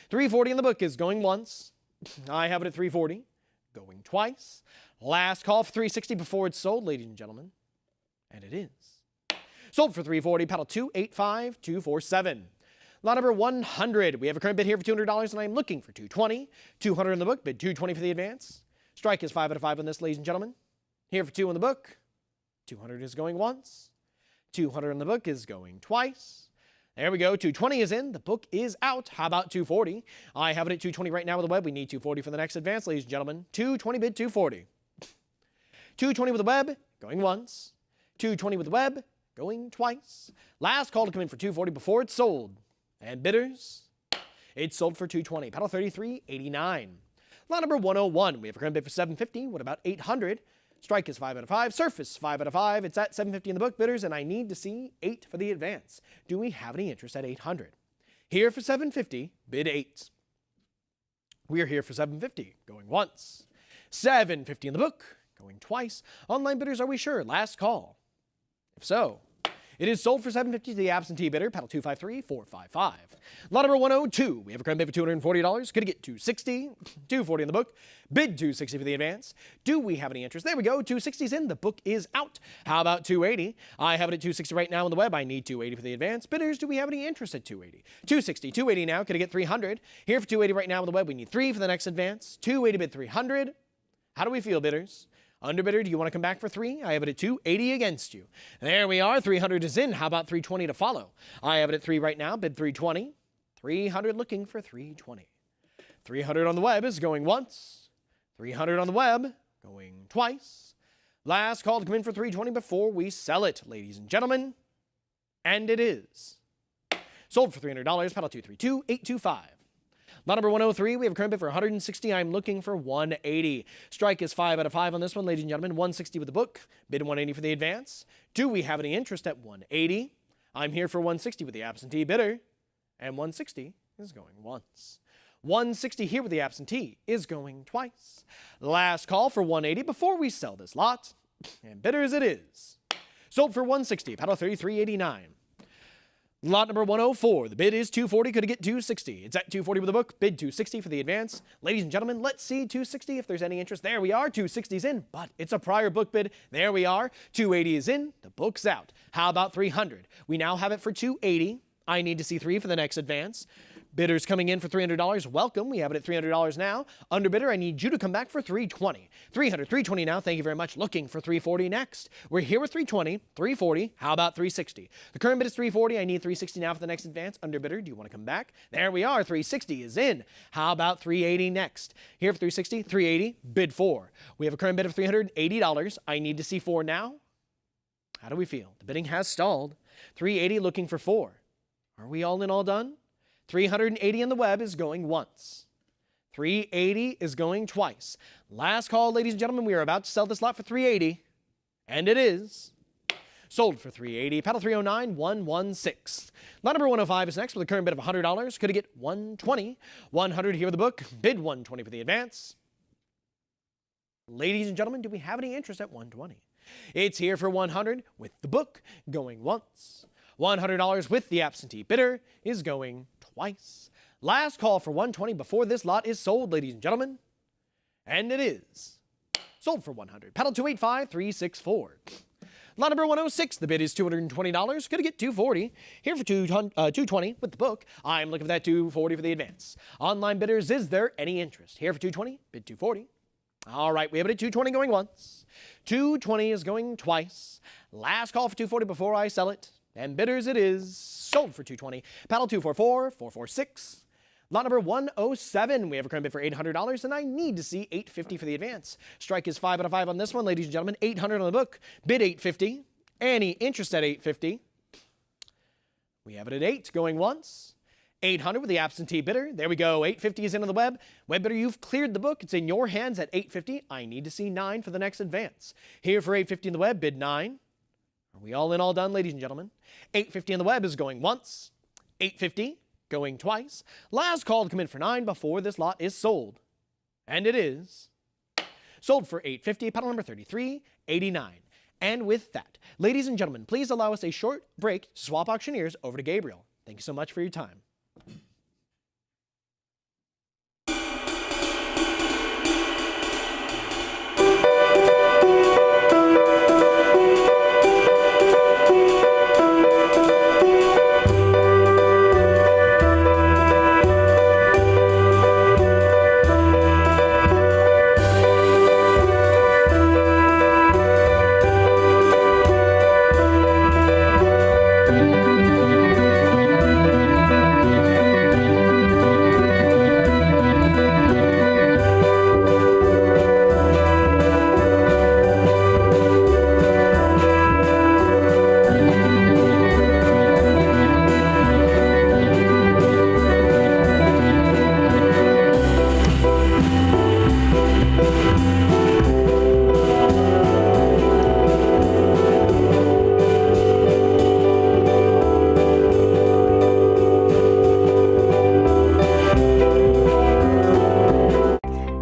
[SPEAKER 7] 340 in the book is going once. I have it at 340. Going twice. Last call for 360 before it's sold, ladies and gentlemen. And it is. Sold for 340. Paddle 285247. Lot number 100. We have a current bid here for $200, and I'm looking for 220. 200 in the book. Bid 220 for the advance. Strike is 5 out of 5 on this, ladies and gentlemen. Here for 2 in the book. 200 is going once. 200 in the book is going twice. There we go. 220 is in. The book is out. How about 240? I have it at 220 right now with the web. We need 240 for the next advance, ladies and gentlemen. 220 bid 240. 220 with the web, going once. 220 with the web, going twice. Last call to come in for 240 before it's sold. And bidders, it's sold for 220. Paddle 3389. Lot number 101. We have a current bid for 750. What about 800? Strike is 5 out of 5. Surface 5 out of 5. It's at 750 in the book, bidders, and I need to see 8 for the advance. Do we have any interest at 800? Here for 750, bid 8. We are here for 750, going once. 750 in the book, going twice. Online bidders, are we sure? Last call. If so, it is sold for $750 to the absentee bidder, paddle 253-455. Lot number 102, we have a current bid for $240. Could it get 260? 240 in the book. Bid 260 for the advance. Do we have any interest? There we go. 260's in. The book is out. How about 280? I have it at 260 right now on the web. I need 280 for the advance. Bidders, do we have any interest at 280? 260, 280 now. Could it get 300? Here for 280 right now on the web. We need 3 for the next advance. 280 bid 300. How do we feel, bidders? Underbidder, do you want to come back for 3? I have it at 280 against you. There we are. 300 is in. How about 320 to follow? I have it at 3 right now. Bid 320. 300 looking for 320. 300 on the web is going once. 300 on the web going twice. Last call to come in for 320 before we sell it, ladies and gentlemen. And it is. Sold for $300. Paddle 232-825. Lot number 103, we have a current bid for 160. I'm looking for 180. Strike is 5 out of 5 on this one, ladies and gentlemen. 160 with the book. Bid 180 for the advance. Do we have any interest at 180? I'm here for 160 with the absentee bidder. And 160 is going once. 160 here with the absentee is going twice. Last call for 180 before we sell this lot. And bidders it is. Sold for 160. Paddle 3389. Lot number 104, the bid is 240, could it get 260? It's at 240 with the book, bid 260 for the advance. Ladies and gentlemen, let's see 260 if there's any interest. There we are, 260's in, but it's a prior book bid. There we are, 280 is in, the book's out. How about 300? We now have it for 280. I need to see 3 for the next advance. Bidders coming in for $300. Welcome. We have it at $300 now. Underbidder, I need you to come back for 320. 300, 320 now. Thank you very much. Looking for 340 next. We're here with 320, 340. How about 360? The current bid is 340. I need 360 now for the next advance. Underbidder, do you want to come back? There we are. 360 is in. How about 380 next? Here for 360, 380, bid 4. We have a current bid of $380. I need to see 4 now. How do we feel? The bidding has stalled. 380 looking for 4. Are we all in, all done? 380 in the web is going once. 380 is going twice. Last call, ladies and gentlemen. We are about to sell this lot for 380. And it is. Sold for 380. Paddle 309-116. Lot number 105 is next with a current bid of $100. Could it get 120? 100 here with the book. Bid 120 for the advance. Ladies and gentlemen, do we have any interest at 120? It's here for 100 with the book going once. $100 with the absentee bidder is going twice. Last call for 120 before this lot is sold, ladies and gentlemen. And it is sold for 100. Paddle 285364. Lot number 106, the bid is $220. Gonna get 240. Here for 220 with the book. I'm looking for that 240 for the advance. Online bidders, is there any interest? Here for 220, bid 240. All right, we have it at 220 going once. 220 is going twice. Last call for 240 before I sell it. And bidders, it is sold for 220. Paddle 244, 446. Lot number 107, we have a current bid for $800, and I need to see $850 for the advance. Strike is 5 out of 5 on this one, ladies and gentlemen. $800 on the book, bid $850. Any interest at $850? We have it at 8 going once. $800 with the absentee bidder. There we go. $850 is into the web. Web bidder, you've cleared the book. It's in your hands at $850. I need to see 9 for the next advance. Here for $850 in the web, bid 9. Are we all in, all done, ladies and gentlemen? $850 in the web is going once. $850 going twice. Last call to come in for 9 before this lot is sold. And it is sold for $850, paddle number 3389. And with that, ladies and gentlemen, please allow us a short break to swap auctioneers over to Gabriel. Thank you so much for your time.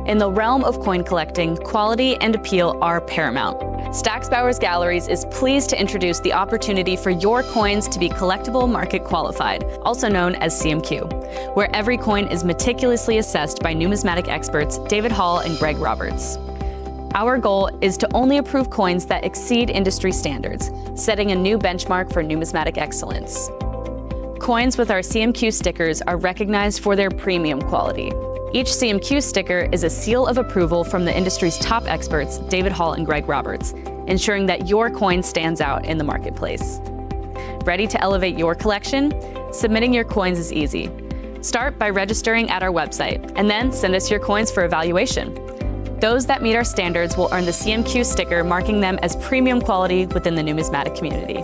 [SPEAKER 6] In the realm of coin collecting, quality and appeal are paramount. Stack's Bowers Galleries is pleased to introduce the opportunity for your coins to be collectible market qualified, also known as CMQ, where every coin is meticulously assessed by numismatic experts David Hall and Greg Roberts. Our goal is to only approve coins that exceed industry standards, setting a new benchmark for numismatic excellence. Coins with our CMQ stickers are recognized for their premium quality. Each CMQ sticker is a seal of approval from the industry's top experts, David Hall and Greg Roberts, ensuring that your coin stands out in the marketplace. Ready to elevate your collection? Submitting your coins is easy. Start by registering at our website, and then send us your coins for evaluation. Those that meet our standards will earn the CMQ sticker, marking them as premium quality within the numismatic community.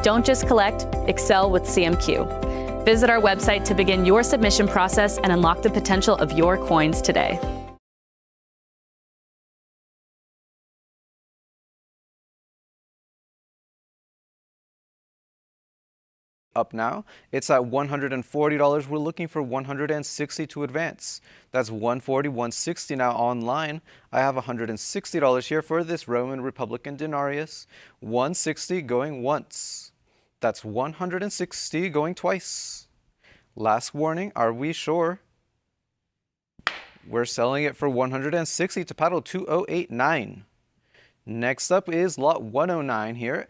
[SPEAKER 6] Don't just collect, excel with CMQ. Visit our website to begin your submission process and unlock the potential of your coins today.
[SPEAKER 9] Up now, it's at $140. We're looking for $160 to advance. That's $140, $160 now online. I have $160 here for this Roman Republican denarius. $160 going once. That's $160 going twice. Last warning, are we sure? We're selling it for $160 to paddle 2089. Next up is lot 109 here.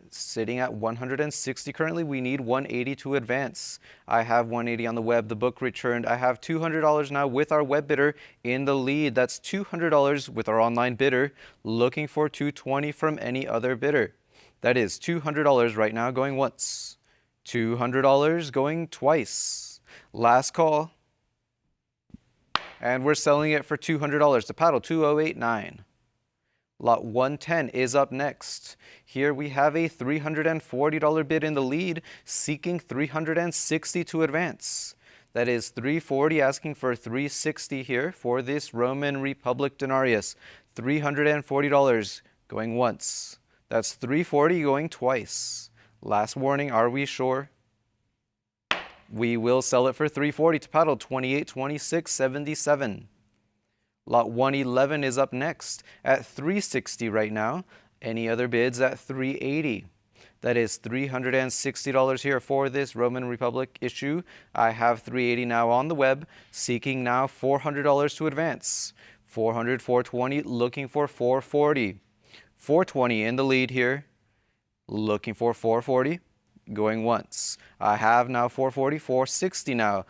[SPEAKER 9] Sitting at $160 currently. We need $180 to advance. I have $180 on the web. The book returned. I have $200 now with our web bidder in the lead. That's $200 with our online bidder. Looking for $220 from any other bidder. That is $200 right now going once. $200 going twice. Last call. And we're selling it for $200 to paddle 2089. Lot 110 is up next. Here we have a $340 bid in the lead, seeking $360 to advance. That is $340 asking for $360 here for this Roman Republic denarius. $340 going once. That's $340 going twice. Last warning, are we sure? We will sell it for $340 to paddle 282677. Lot 111 is up next at $360 right now. Any other bids at $380? That is $360 here for this Roman Republic issue. I have 380 now on the web, seeking now $400 to advance. 400, 420, looking for 440. 420 in the lead here, looking for 440, going once. I have now 440, 460 now.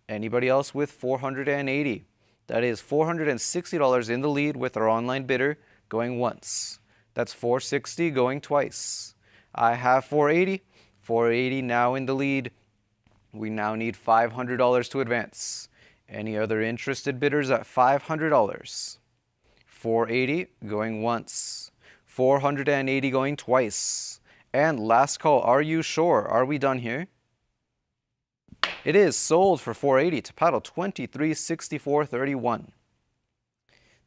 [SPEAKER 9] Anybody else with 480? That is $460 in the lead with our online bidder, going once. That's 460 going twice. I have 480. 480 now in the lead. We now need $500 to advance. Any other interested bidders at $500? 480 going once. 480 going twice. And last call, are you sure? Are we done here? It is sold for 480 to paddle 2364.31.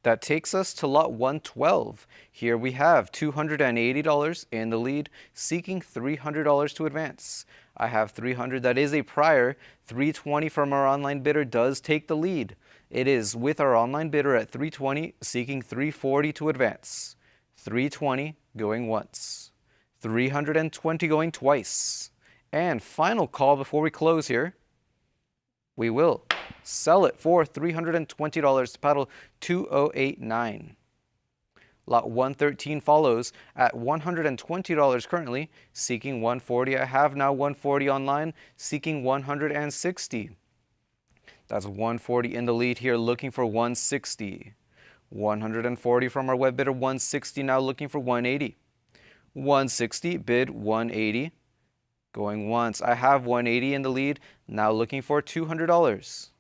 [SPEAKER 9] That takes us to lot 112. Here we have $280 in the lead, seeking $300 to advance. I have 300, that is a prior. 320 from our online bidder does take the lead. It is with our online bidder at 320, seeking 340 to advance. 320 going once. 320 going twice. And final call before we close here. We will sell it for $320 to paddle 2089. Lot 113 follows at $120 currently, seeking 140. I have now 140 online, seeking 160. That's 140 in the lead here, looking for 160. 140 from our web bidder, 160 now looking for 180. 160, bid 180. Going once. I have 180 in the lead, now looking for $200.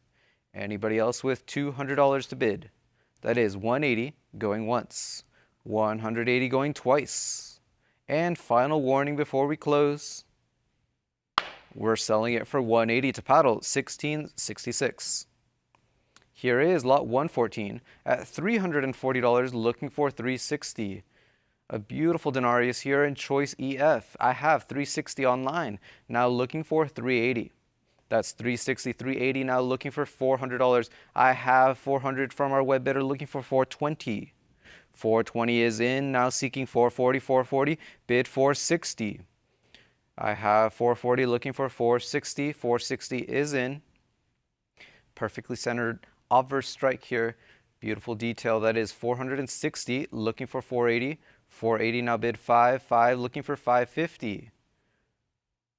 [SPEAKER 9] Anybody else with $200 to bid? That is 180 going once. 180 going twice. And final warning before we close. We're selling it for 180 to paddle 1666. Here is lot 114 at $340, looking for 360. A beautiful denarius here in choice EF. I have 360 online, now looking for 380. That's 360, 380, now looking for $400. I have 400 from our web bidder, looking for 420. 420 is in, now seeking 440, 440, bid 460. I have 440, looking for 460, 460 is in. Perfectly centered obverse strike here. Beautiful detail, that is 460, looking for 480. 480 now bid 5, looking for 550.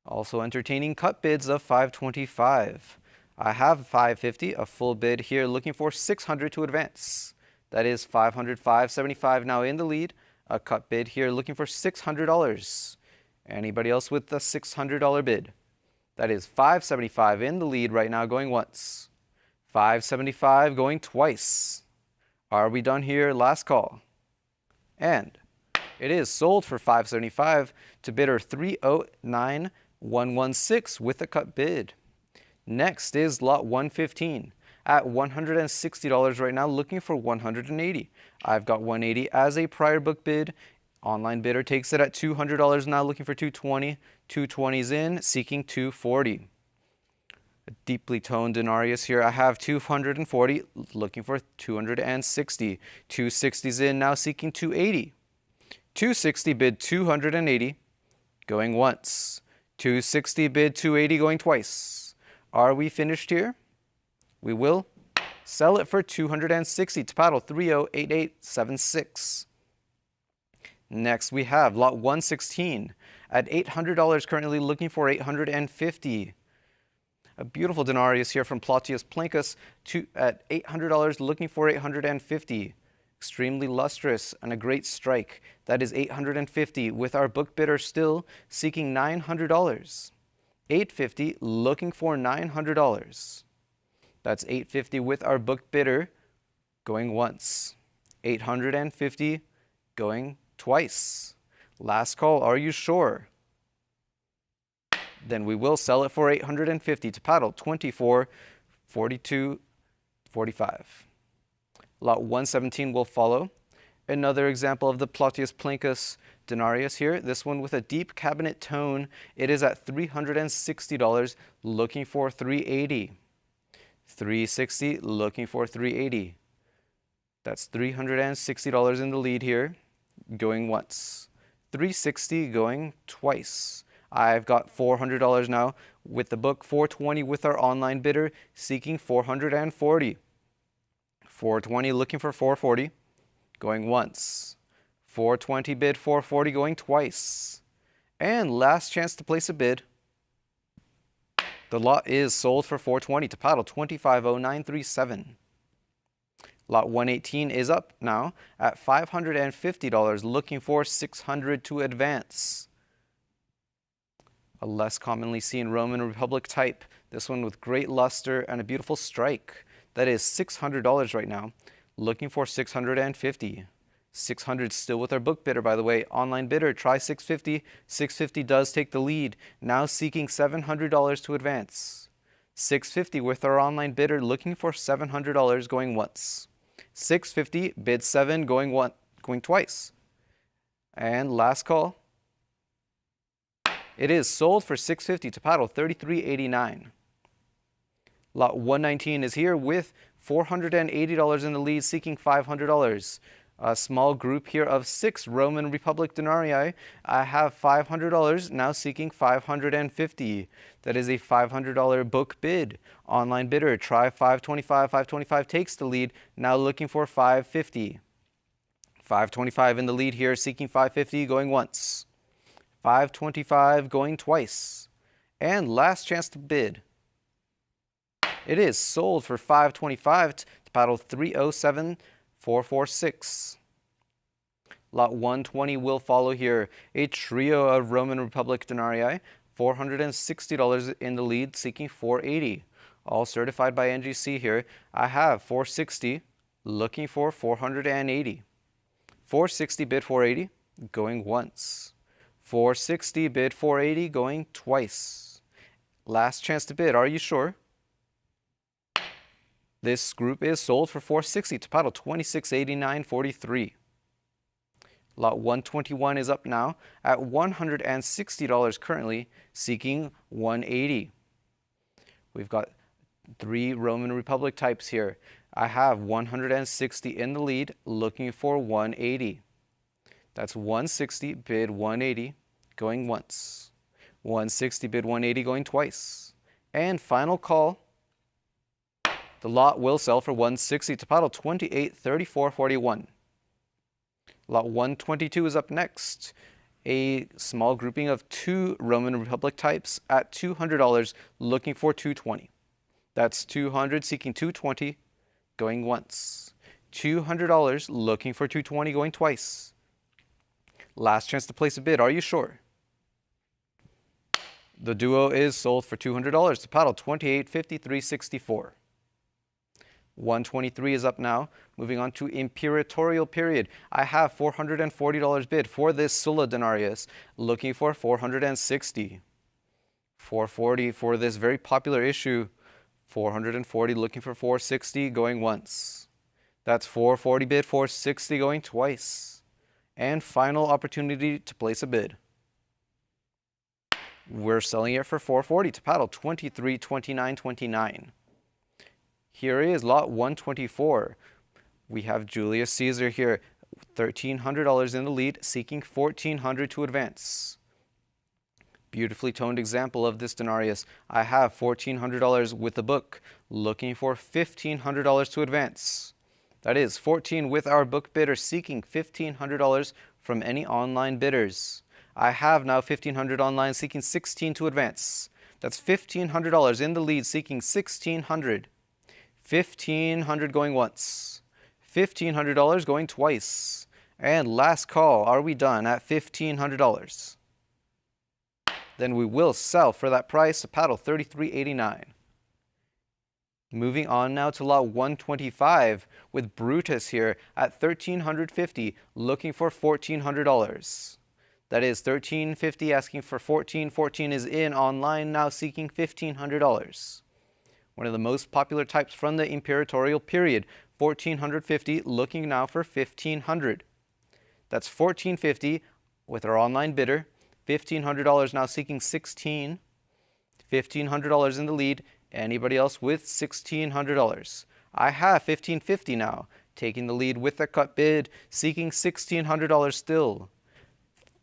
[SPEAKER 9] Also entertaining cut bids of 525. I have 550, a full bid here, looking for 600 to advance. That is 500, 575 now in the lead. A cut bid here, looking for $600. Anybody else with the $600 bid? That is 575 in the lead right now, going once. 575 going twice. Are we done here? Last call. And it is sold for $575 to bidder 309116 with a cut bid. Next is lot 115 at $160 right now, looking for 180. I've got 180 as a prior book bid. Online bidder takes it at $200 now, looking for 220. 220's in, seeking 240. A deeply toned denarius here. I have 240, looking for 260. 260's in, now seeking 280. 260 bid 280, going once. 260 bid 280, going twice. Are we finished here? We will sell it for 260 to paddle 308876. Next we have lot 116 at $800 currently, looking for 850. A beautiful denarius here from Plautius Plancus at $800, looking for 850. Extremely lustrous and a great strike. That is 850 with our book bidder still seeking $900. 850 looking for $900. That's 850 with our book bidder going once. 850 going twice. Last call, are you sure? Then we will sell it for 850 to paddle 2442.45. Lot 117 will follow. Another example of the Plautius Plancus denarius here. This one with a deep cabinet tone. It is at $360, looking for 380. 360, looking for 380. That's $360 in the lead here, going once. $360 going twice. I've got $400 now with the book, $420 with our online bidder, seeking $440. $420 looking for $440, going once. $420 bid, $440 going twice. And last chance to place a bid. The lot is sold for $420 to paddle 250937. Lot 118 is up now at $550, looking for $600 to advance. A less commonly seen Roman Republic type, this one with great luster and a beautiful strike. That is $600 right now, looking for $650. $600 still with our book bidder, by the way. Online bidder, try $650. $650 does take the lead, now seeking $700 to advance. $650 with our online bidder, looking for $700 going once. $650, bid 7, going twice. And last call. It is sold for $650 to paddle 3389. Lot 119 is here with $480 in the lead, seeking $500. A small group here of 6 Roman Republic denarii. I have $500, now seeking $550. That is a $500 book bid. Online bidder, try $525. $525 takes the lead, now looking for $550. $525 in the lead here, seeking $550, going once. $525 going twice. And last chance to bid. It is sold for $525 to paddle 307446. Lot 120 will follow here. A trio of Roman Republic denarii, $460 in the lead, seeking $480. All certified by NGC here. I have $460, looking for $480. $460 bid $480, going once. $460 bid $480, going twice. Last chance to bid. Are you sure? This group is sold for $460 to paddle 2689.43. Lot 121 is up now at $160 currently, seeking $180. We've got 3 Roman Republic types here. I have $160 in the lead, looking for $180. That's $160 bid $180, going once. $160 bid $180, going twice. And final call. The lot will sell for $160 to paddle 2834.41. Lot 122 is up next. A small grouping of 2 Roman Republic types at $200, looking for $220. That's $200 seeking $220, going once. $200 looking for $220, going twice. Last chance to place a bid. Are you sure? The duo is sold for $200 to paddle 2853.64. 123 is up now. Moving on to imperatorial period. I have $440 bid for this Sulla denarius, looking for $460. $440 for this very popular issue. $440 looking for $460, going once. That's $440 bid, $460 going twice. And final opportunity to place a bid. We're selling it for $440 to paddle 2329.29. Here is lot 124. We have Julius Caesar here, $1,300 in the lead, seeking $1,400 to advance. Beautifully toned example of this denarius. I have $1,400 with the book, looking for $1,500 to advance. That is 14 with our book bidder, seeking $1,500 from any online bidders. I have now $1,500 online, seeking $1,600 to advance. That's $1,500 in the lead, seeking $1,600. $1,500 going once. $1,500 going twice. And last call, are we done at $1,500? Then we will sell for that price to paddle 33.89. Moving on now to lot 125 with Brutus here at $1,350, looking for $1,400. That is $1,350 asking for $14. $14 is in online now, seeking $1,500. One of the most popular types from the imperatorial period, $1,450, looking now for $1,500. That's $1,450 with our online bidder, $1,500 now seeking $16. $1,500 in the lead. Anybody else with $1,600? I have $1,550 now, taking the lead with a cut bid, seeking $1,600 still.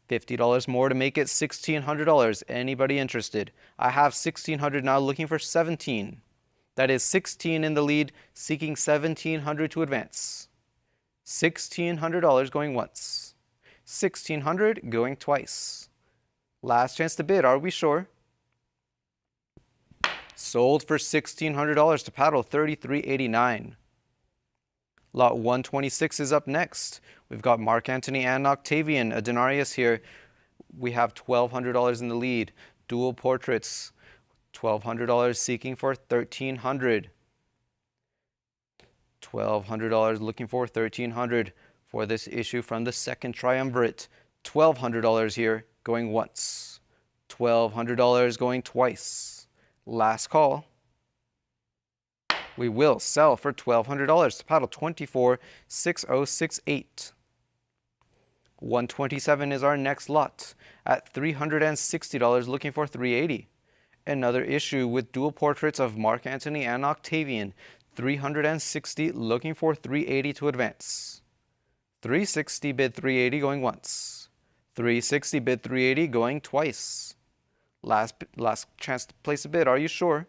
[SPEAKER 9] $50 more to make it $1,600. Anybody interested? I have $1,600 now, looking for 17. That is 16 in the lead, seeking $1,700 to advance. $1,600 going once. $1,600 going twice. Last chance to bid, are we sure? Sold for $1,600 to paddle, $33.89. Lot 126 is up next. We've got Mark Antony and Octavian, a denarius here. We have $1,200 in the lead. Dual portraits, $1,200 seeking for $1,300. $1,200 looking for $1,300 for this issue from the second triumvirate. $1,200 here going once. $1,200 going twice. Last call. We will sell for $1,200 to paddle 246068. 127 is our next lot at $360, looking for $380. Another issue with dual portraits of Mark Antony and Octavian. $360, looking for $380 to advance. $360 bid $380 going once. $360 bid $380 going twice. Last chance to place a bid. Are you sure?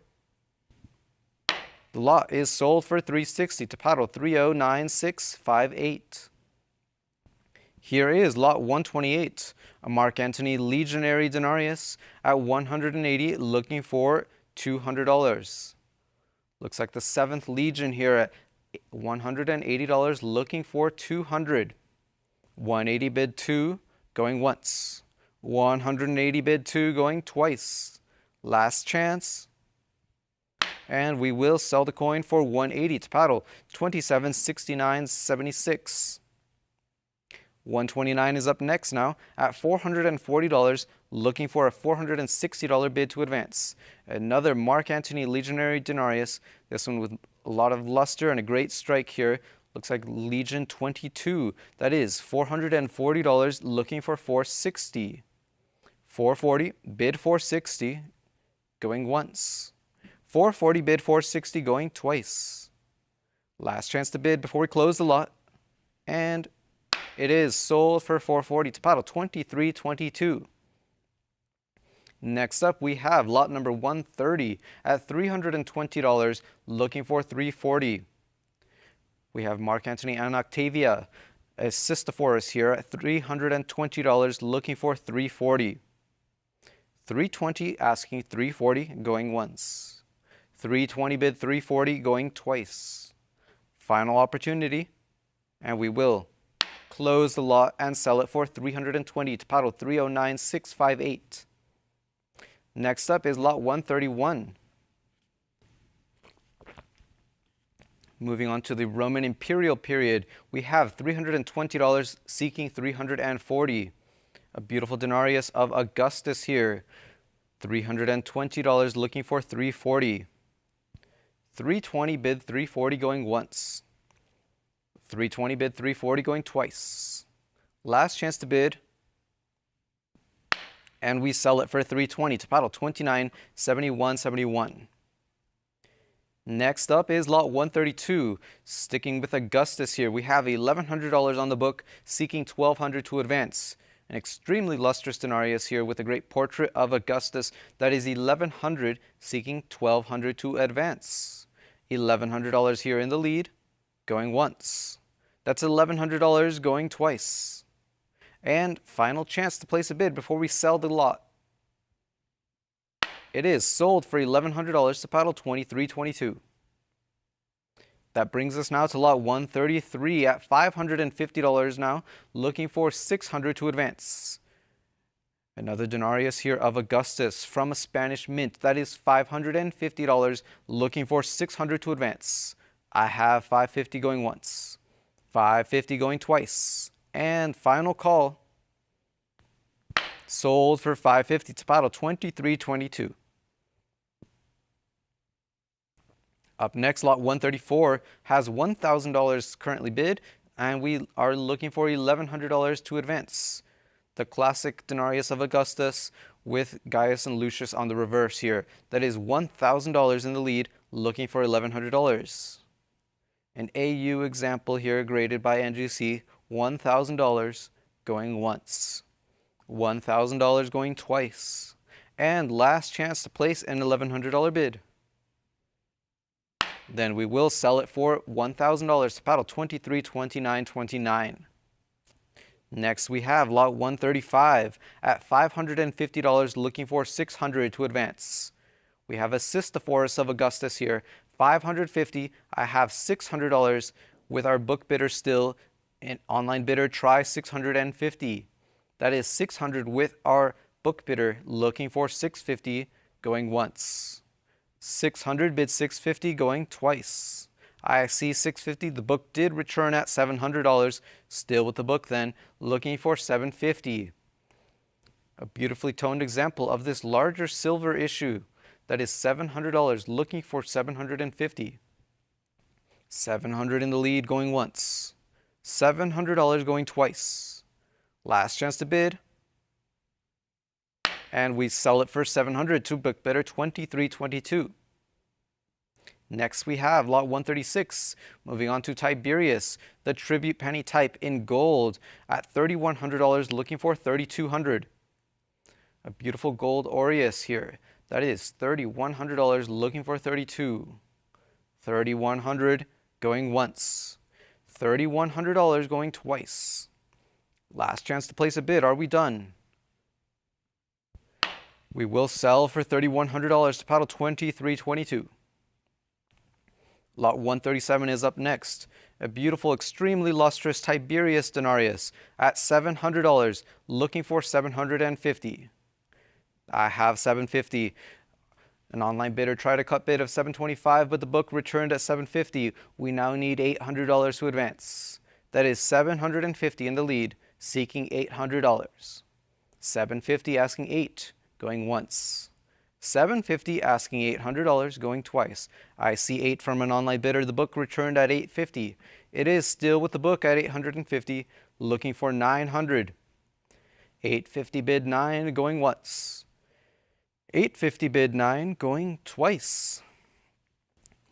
[SPEAKER 9] The lot is sold for $360 to paddle 309658. Here is lot 128, a Mark Antony Legionary Denarius at $180, looking for $200. Looks like the 7th Legion here at $180, looking for $200. 180 bid 2, going once. 180 bid 2, going twice. Last chance. And we will sell the coin for $180 to paddle 2769.76. 129 is up next now at $440, looking for a $460 bid to advance. Another Mark Antony Legionary Denarius, this one with a lot of luster and a great strike here. Looks like Legion 22. That is $440, looking for $460. $440, bid $460, going once. $440 bid $460, going twice. Last chance to bid before we close the lot. And it is sold for $440 to paddle 2322. Next up, we have lot number 130 at $320, looking for $340. We have Mark Antony and Octavia, a Sistophorus here at $320, looking for $340. $320 asking $340, going once. $320 bid $340, going twice. Final opportunity, and we will close the lot and sell it for $320 to paddle 309658. Next up is lot 131. Moving on to the Roman Imperial period, we have $320 seeking $340. A beautiful denarius of Augustus here. $320 looking for $340. $320 bid $340, going once. $320 bid $340, going twice. Last chance to bid. And we sell it for $320 to paddle 2971.71. Next up is lot 132. Sticking with Augustus here, we have $1,100 on the book, seeking $1,200 to advance. An extremely lustrous denarius here with a great portrait of Augustus. That is $1,100, seeking $1,200 to advance. $1,100 here in the lead, going once. That's $1,100 going twice. And final chance to place a bid before we sell the lot. It is sold for $1,100 to paddle 2322. That brings us now to lot 133 at $550 now, looking for $600 to advance. Another denarius here of Augustus from a Spanish mint. That is $550, looking for $600 to advance. I have $550 going once, $550 going twice, and final call. Sold for $550 to paddle 2322. Up next, lot 134 has $1,000 currently bid, and we are looking for $1,100 to advance. The classic denarius of Augustus with Gaius and Lucius on the reverse here. That is $1,000 in the lead, looking for $1,100. An AU example here graded by NGC, $1,000 going once. $1,000 going twice. And last chance to place an $1,100 bid. Then we will sell it for $1,000 to paddle 23.29.29. Next we have lot 135 at $550, looking for $600 to advance. We have a Sistiforus of Augustus here, $550. I have $600 with our book bidder still. An online bidder, try $650. That is $600 with our book bidder, looking for $650, going once. $600 bid $650, going twice. I see $650. The book did return at $700, still with the book then, looking for $750. A beautifully toned example of this larger silver issue. That is $700, looking for $750. $700 in the lead, going once. $700 going twice. Last chance to bid. And we sell it for $700 to book bidder 23.22. Next we have lot 136. Moving on to Tiberius, the tribute penny type in gold at $3,100, looking for $3,200. A beautiful gold Aureus here. That is $3,100, looking for $32. $3,100 going once. $3,100 going twice. Last chance to place a bid. Are we done? We will sell for $3,100 to paddle 23.22. Lot 137 is up next. A beautiful, extremely lustrous Tiberius denarius at $700, looking for $750. I have $750. An online bidder tried a cut bid of $725, but the book returned at $750. We now need $800 to advance. That is $750 in the lead, seeking $800. $750 asking $8, going once. $750 asking $800, going twice. I see $8 from an online bidder. The book returned at $850. It is still with the book at $850, looking for $900. $850 bid $9, going once. $850 bid $9, going twice.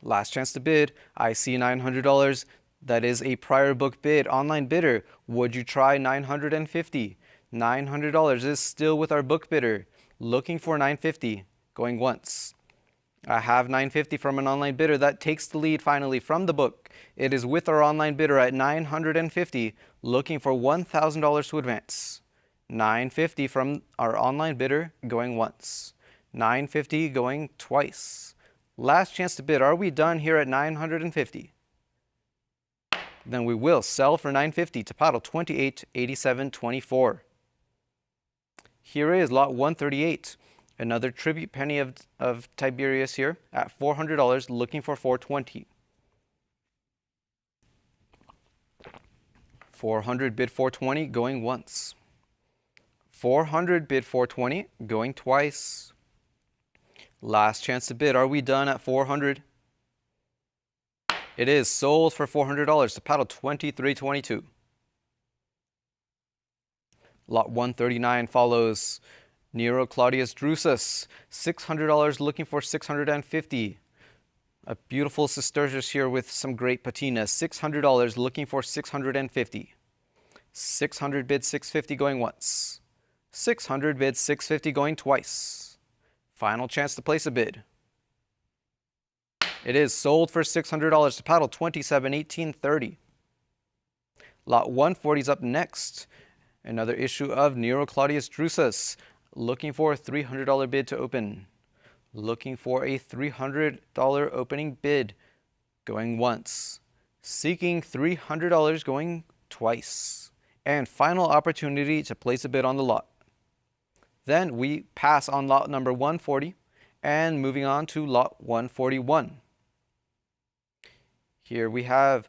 [SPEAKER 9] Last chance to bid. I see $900. That is a prior book bid. Online bidder, would you try $950? $900 is still with our book bidder, looking for $950, going once. I have $950 from an online bidder. That takes the lead finally from the book. It is with our online bidder at $950, looking for $1,000 to advance. $950 from our online bidder, going once. $950 going twice. Last chance to bid. Are we done here at $950? Then we will sell for $950 to paddle 28.87.24. Here is lot 138. Another tribute penny of Tiberius here at $400, looking for $420. $400 bid $420, going once. $400 bid $420, going twice. Last chance to bid. Are we done at $400? It is sold for $400 to paddle 23.22. Lot 139 follows Nero Claudius Drusus, $600, looking for $650. A beautiful Sestertius here with some great patina, $600, looking for $650. $600 bid $650, going once. $600 bid $650, going twice. Final chance to place a bid. It is sold for $600 to paddle 27.18.30. Lot 140 is up next. Another issue of Nero Claudius Drusus, looking for a $300 bid to open. Looking for a $300 opening bid, going once. Seeking $300, going twice. And final opportunity to place a bid on the lot. Then we pass on lot number 140 and moving on to lot 141. Here we have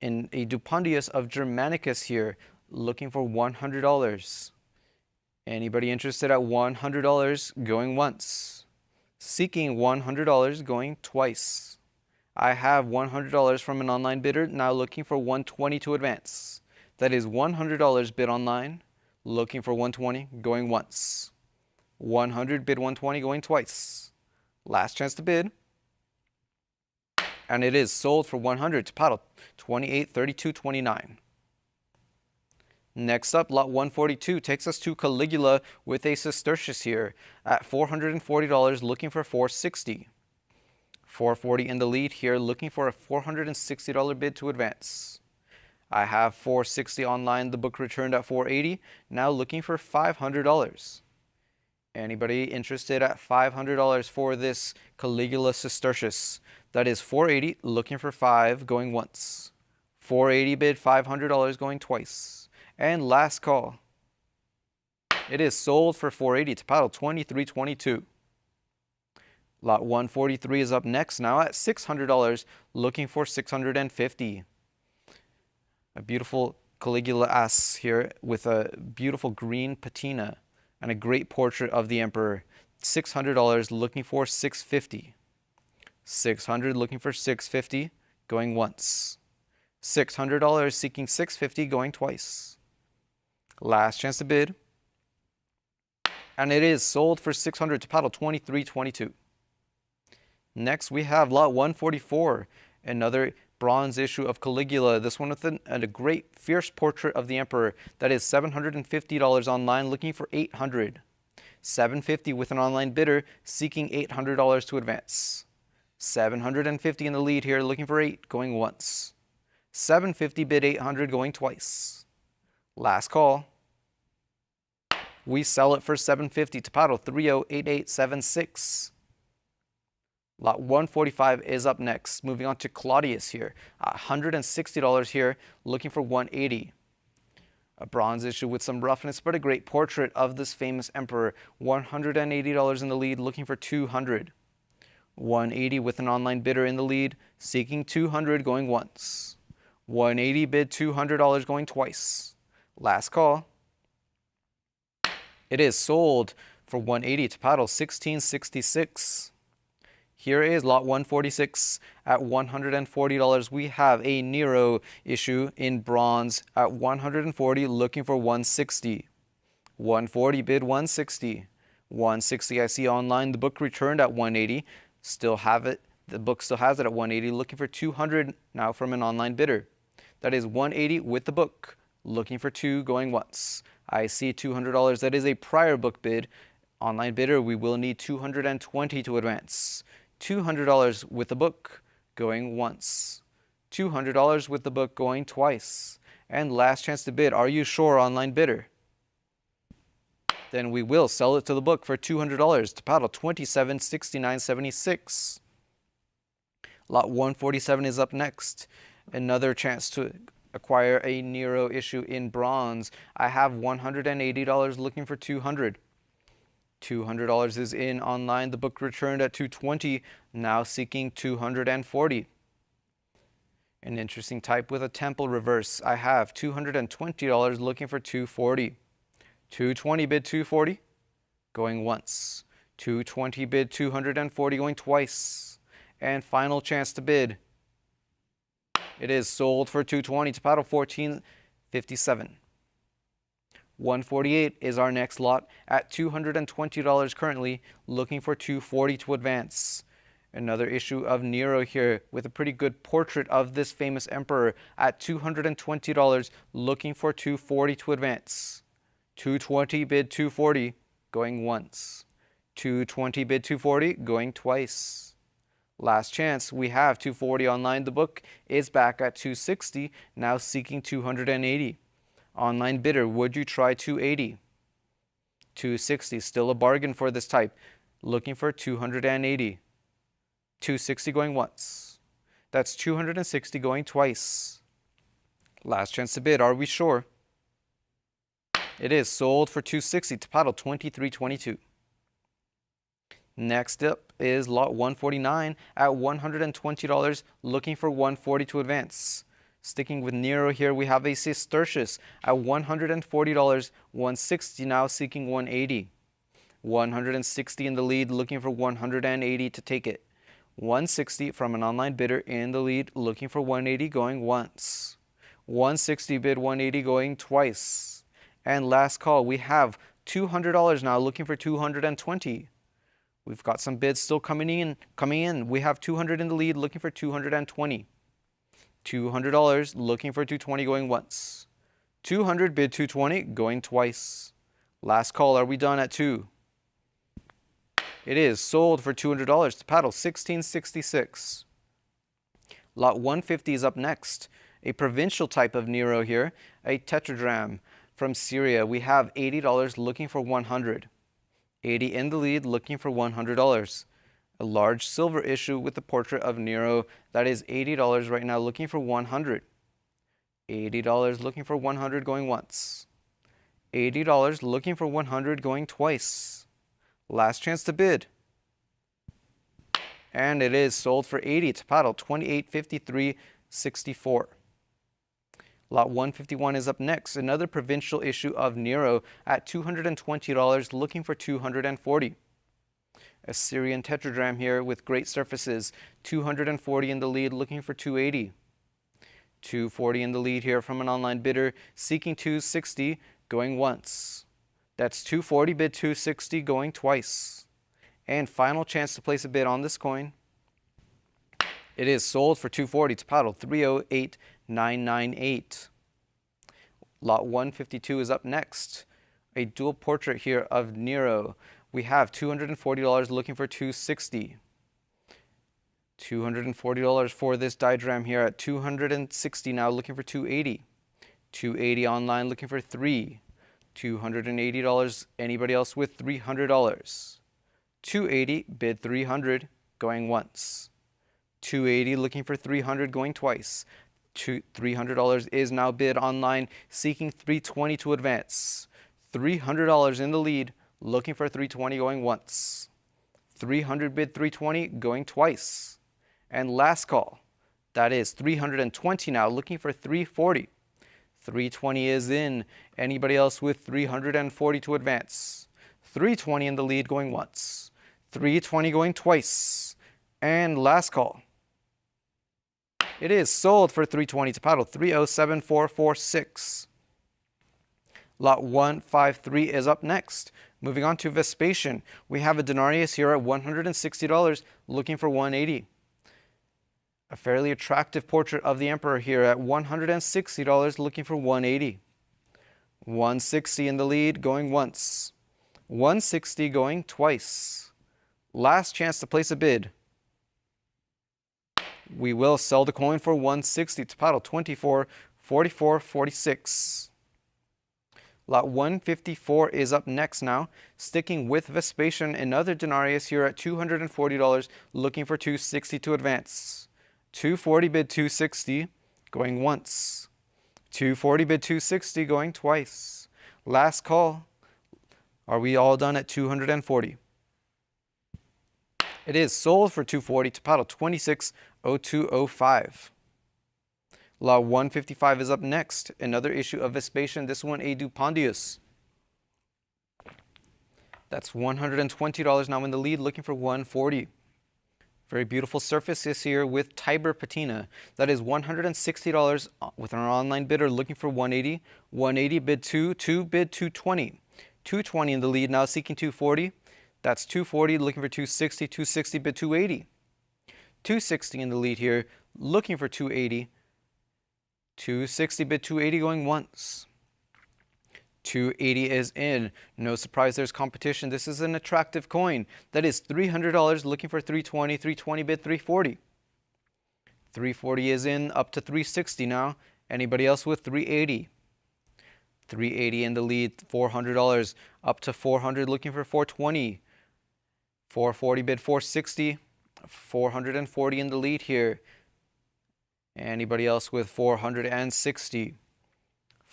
[SPEAKER 9] a Dupondius of Germanicus here, looking for $100. Anybody interested at $100, going once. Seeking $100, going twice. I have $100 from an online bidder, now looking for $120 to advance. That is $100 bid online, looking for $120, going once. $100 bid $120, going twice. Last chance to bid. And it is sold for $100 to paddle 28.32.29. Next up, lot 142 takes us to Caligula with a Sestertius here at $440, looking for $460. $440 in the lead here, looking for a $460 bid to advance. I have $460 online, the book returned at $480, now looking for $500. Anybody interested at $500 for this Caligula Sestertius? That is $480, looking for $5, going once. $480 bid, $500 going twice. And last call. It is sold for $480 to paddle 2322. Lot 143 is up next now at $600, looking for $650. A beautiful Caligula ass here with a beautiful green patina and a great portrait of the emperor. $600, looking for $650. $600, looking for $650, going once. $600, seeking $650, going twice. Last chance to bid. And it is sold for $600 to paddle 2322. Next, we have lot 144, another bronze issue of Caligula. This one with a great fierce portrait of the emperor. That is $750 online, looking for $800. $750 with an online bidder, seeking $800 to advance. $750 in the lead here, looking for $8, going once. $750 bid, $800 going twice. Last call. We sell it for $750 to paddle 308876. Lot 145 is up next. Moving on to Claudius here. $160 here, looking for $180. A bronze issue with some roughness, but a great portrait of this famous emperor. $180 in the lead, looking for $200. $180 with an online bidder in the lead, seeking $200, going once. $180 bid, $200 going twice. Last call. It is sold for $180 to paddle 1666. Here is lot 146 at $140. We have a Nero issue in bronze at $140, looking for $160. $140 bid, $160. $160 I see online. The book returned at $180. Still have it. The book still has it at $180, looking for $200 now from an online bidder. That is $180 with the book, looking for $2, going once. I see $200. That is a prior book bid. Online bidder, we will need $220 to advance. $200 with the book, going once. $200 with the book, going twice. And last chance to bid. Are you sure, online bidder? Then we will sell it to the book for $200 to paddle 2769.76. Lot 147 is up next. Another chance to acquire a Nero issue in bronze. I have $180, looking for $200. $200 is in online. The book returned at $220, now seeking $240. An interesting type with a temple reverse. I have $220, looking for $240. $220 bid, $240, going once. $220 bid, $240, going twice. And final chance to bid. It is sold for $220 to paddle 1457. 148 is our next lot at $220 currently, looking for $240 to advance. Another issue of Nero here with a pretty good portrait of this famous emperor at $220, looking for $240 to advance. $220 bid, $240, going once. $220 bid, $240, going twice. Last chance, we have $240 online. The book is back at $260, now seeking $280. Online bidder, would you try $280? $260, still a bargain for this type, looking for $280. $260 going once. That's $260 going twice. Last chance to bid, are we sure? It is sold for $260 to paddle 2322. Next up is lot 149 at $120, looking for $140 to advance. Sticking with Nero here, we have a Sestertius at $140, $160 now, seeking $180. $160 in the lead, looking for $180 to take it. $160 from an online bidder in the lead, looking for $180, going once. $160 bid, $180 going twice. And last call, we have $200 now, looking for $220. We've got some bids still coming in. We have $200 in the lead, looking for $220. $200, looking for $220, going once. 200 bid 220 going twice. Last call, are we done at 2? It is sold for $200 to paddle 1666. Lot 150 is up next. A provincial type of Nero here, a tetradrachm from Syria. We have $80 looking for 100. 80 in the lead looking for $100. A large silver issue with the portrait of Nero. That is $80 right now looking for 100. $80 looking for 100 going once. $80 looking for 100 going twice. Last chance to bid. And it is sold for 80 to paddle 2853.64. Lot 151 is up next. Another provincial issue of Nero at $220 looking for 240. A Syrian tetradrachm here with great surfaces. 240 in the lead looking for 280. 240 in the lead here from an online bidder seeking 260 going once. That's 240 bid 260 going twice. And final chance to place a bid on this coin. It is sold for 240 to paddle 308998. Lot 152 is up next. A dual portrait here of Nero. We have $240 looking for 260. $240 for this diagram here at 260 now looking for 280. 280 online looking for 3. $280. Anybody else with $300? 280 bid 300 going once. 280 looking for 300 going twice. $300 is now bid online seeking 320 to advance. $300 in the lead looking for 320 going once. 300 bid 320 going twice. And last call, that is 320 now looking for 340. 320 is in. Anybody else with 340 to advance? 320 in the lead going once. 320 going twice. And last call. It is sold for 320 to paddle 307446. Lot 153 is up next. Moving on to Vespasian. We have a denarius here at $160 looking for 180. A fairly attractive portrait of the emperor here at $160 looking for 180. 160 in the lead going once. 160 going twice. Last chance to place a bid. We will sell the coin for 160 to paddle 2444.46. Lot 154 is up next now. Sticking with Vespasian, another denarius here at $240 looking for 260 to advance. 240 bid 260 going once. 240 bid 260 going twice. Last call. Are we all done at 240? It is sold for 240 to paddle 2602.05. Lot 155 is up next. Another issue of Vespasian, this one a Dupondius. That's $120 now in the lead, looking for 140. Very beautiful surface is here with Tiber patina. That is $160 with our online bidder looking for 180. 180 bid 2, 2 bid 220. 220 in the lead now seeking 240. That's 240 looking for 260. 260 bid 280. 260 in the lead here looking for 280. 260 bid 280 going once. 280 is in. No surprise there's competition. This is an attractive coin. That is $300 looking for 320. 320 bid 340. 340 is in up to 360 now. Anybody else with 380? 380 in the lead. $400 up to 400 looking for 420. 440 bid 460. 440 in the lead here. Anybody else with 460?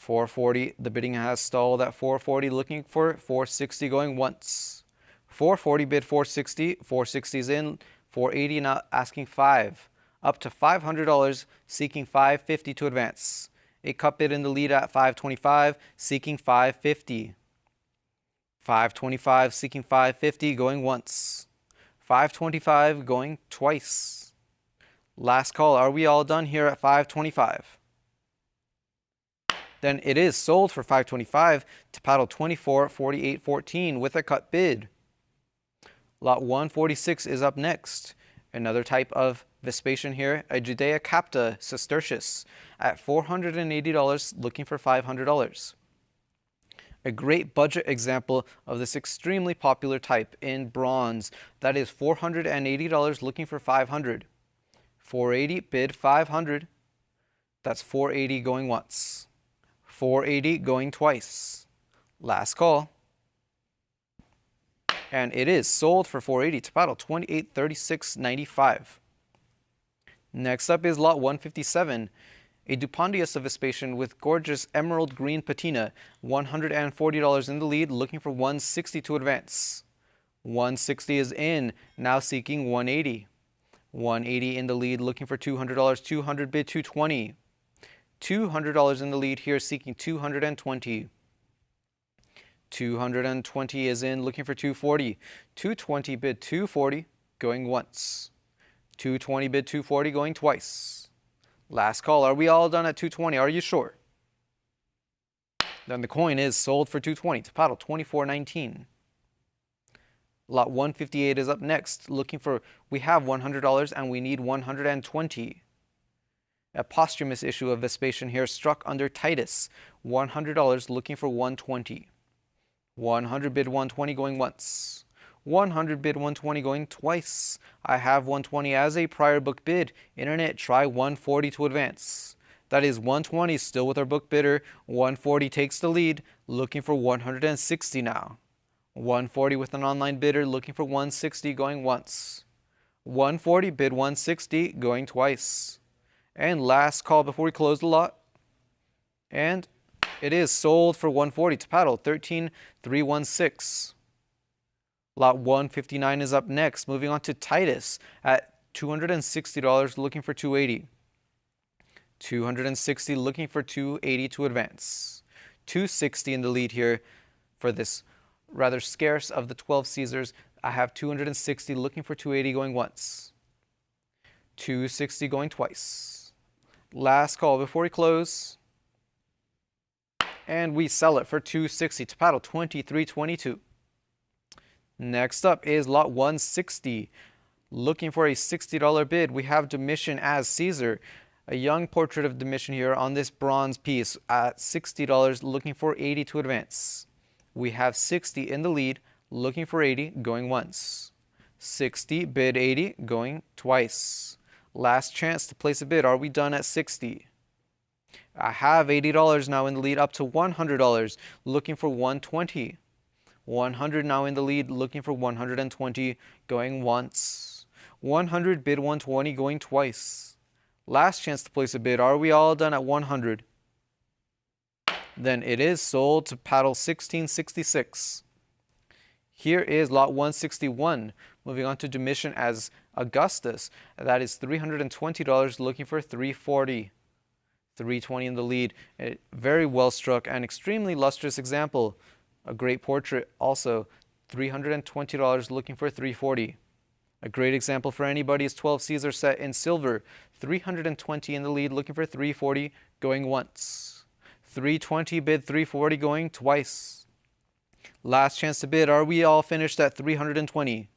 [SPEAKER 9] 440, the bidding has stalled at 440, looking for 460 going once. 440 bid 460, 460 is in, 480 now asking 5. Up to $500, seeking 550 to advance. A cup bid in the lead at 525, seeking 550. 525, seeking 550, going once. 525, going twice. Last call, are we all done here at 525? Then it is sold for 525 to paddle 24.48.14 with a cut bid. Lot 146 is up next. Another type of Vespasian here, a Judea Capta Sestertius at $480, looking for $500. A great budget example of this extremely popular type in bronze. That is $480, looking for $500. 480, bid 500. That's 480 going once. 480 going twice. Last call. And it is sold for 480 to paddle 2836.95. Next up is lot 157. A Dupondius of Vespasian with gorgeous emerald green patina, $140 in the lead, looking for 160 to advance. 160 is in, now seeking 180. 180 in the lead, looking for $200, 200 bid 220. $200 in the lead here, seeking 220. 220 is in, looking for 240. 220 bid 240, going once. 220 bid 240, going twice. Last call. Are we all done at 220? Are you sure? Then the coin is sold for 220 to paddle 24.19. Lot 158 is up next. Looking for, we have $100 and we need 120. A posthumous issue of Vespasian here, struck under Titus. $100, looking for 120. 100 bid 120, going once. 100 bid 120, going twice. I have 120 as a prior book bid. Internet, try 140 to advance. That is 120 still with our book bidder. 140 takes the lead, looking for 160 now. 140 with an online bidder, looking for 160, going once. 140 bid 160, going twice. And last call before we close the lot. And it is sold for 140 to paddle 13,316. Lot 159 is up next. Moving on to Titus at $260, looking for 280. 260 looking for 280 to advance. 260 in the lead here for this rather scarce of the 12 Caesars. I have 260 looking for 280 going once. 260 going twice. Last call before we close. And we sell it for 260 to paddle 23.22. Next up is lot 160. Looking for a $60 bid. We have Domitian as Caesar. A young portrait of Domitian here on this bronze piece at $60, looking for 80 to advance. We have 60 in the lead, looking for 80, going once. 60, bid 80, going twice. Last chance to place a bid. Are we done at 60? I have $80 now in the lead, up to $100, looking for 120. 100 now in the lead, looking for 120, going once. 100, bid 120, going twice. Last chance to place a bid. Are we all done at 100? Then it is sold to paddle 1666. Here is lot 161. Moving on to Domitian as Augustus. That is $320, looking for 340. 320 in the lead. A very well struck and extremely lustrous example. A great portrait also. $320, looking for 340. A great example for anybody is 12 Caesar set in silver. 320 in the lead, looking for 340, going once. 320 bid 340, going twice. Last chance to bid. Are we all finished at 320?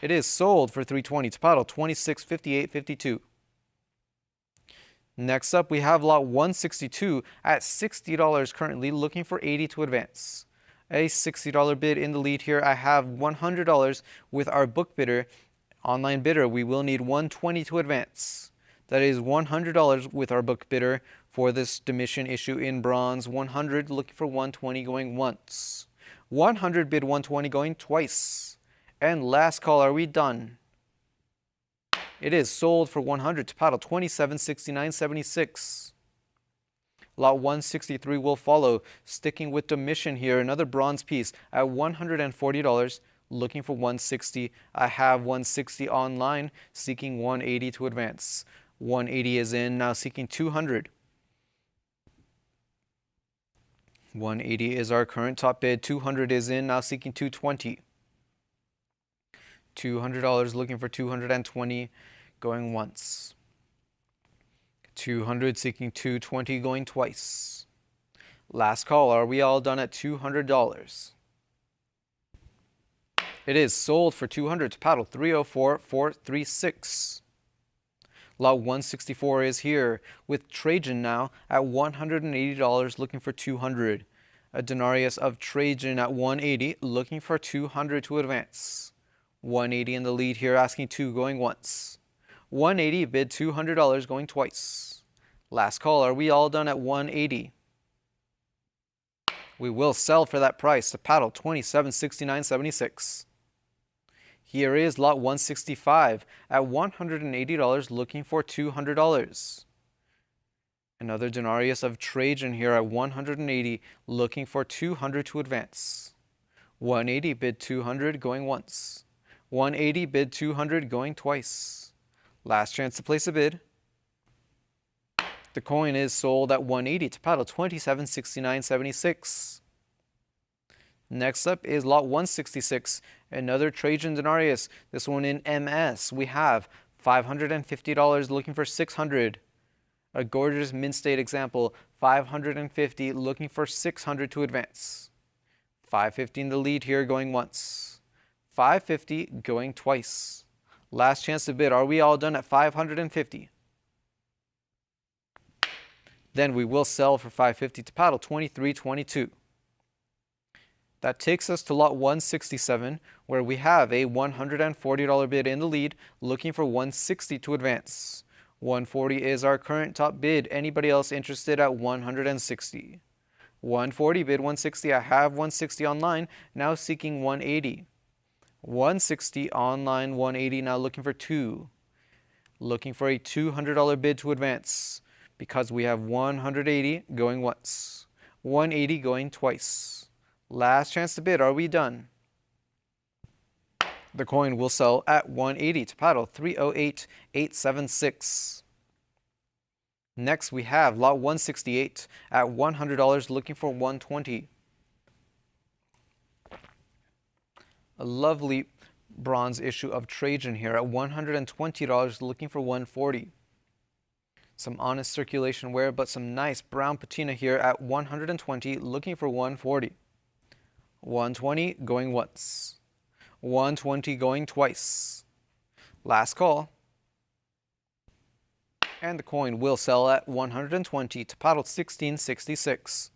[SPEAKER 9] It is sold for 320 to paddle 26.58.52. Next up, we have lot 162 at $60 currently, looking for 80 to advance. A $60 bid in the lead here. I have $100 with our book bidder. Online bidder, we will need 120 to advance. That is $100 with our book bidder for this Domitian issue in bronze. 100 looking for 120, going once. 100 bid 120, going twice. And last call, are we done? It is sold for 100 to paddle 27.69.76. Lot 163 will follow, sticking with Domitian here, another bronze piece at $140, looking for 160. I have 160 online, seeking 180 to advance. 180 is in, now seeking 200. 180 is our current top bid. 200 is in, now seeking 220. $200 looking for 220, going once. 200 seeking 220, going twice. Last call. Are we all done at $200? It is sold for 200 to paddle 304,436. Lot 164 is here with Trajan now at $180 looking for 200. A denarius of Trajan at 180 looking for 200 to advance. 180 in the lead here, asking 2 going once. 180 bid $200 going twice. Last call, are we all done at 180? We will sell for that price to paddle 2769.76. Here is lot 165 at $180 looking for $200. Another denarius of Trajan here at 180 looking for 200 to advance. 180 bid 200 going once. 180 bid 200 going twice. Last chance to place a bid. The coin is sold at 180 to paddle 2769.76. Next up is lot 166, another Trajan denarius, this one in MS. We have $550 looking for 600. A gorgeous mint state example, 550 looking for 600 to advance. 550 in the lead here going once. 550 going twice. Last chance to bid. Are we all done at 550? Then we will sell for 550 to paddle 23.22. That takes us to lot 167, where we have a $140 bid in the lead, looking for 160 to advance. 140 is our current top bid. Anybody else interested at 160? 140 bid 160. I have 160 online, now seeking 180. 160 online, 180, now looking for 2. Looking for a $200 bid to advance, because we have 180 going once, 180 going twice. Last chance to bid. Are we done? The coin will sell at 180 to paddle 308,876. Next we have lot 168 at $100 looking for 120. A lovely bronze issue of Trajan here at $120 looking for 140. Some honest circulation wear, but some nice brown patina here at 120 looking for 140. 120 going once. 120 going twice. Last call. And the coin will sell at 120 to paddle 1666.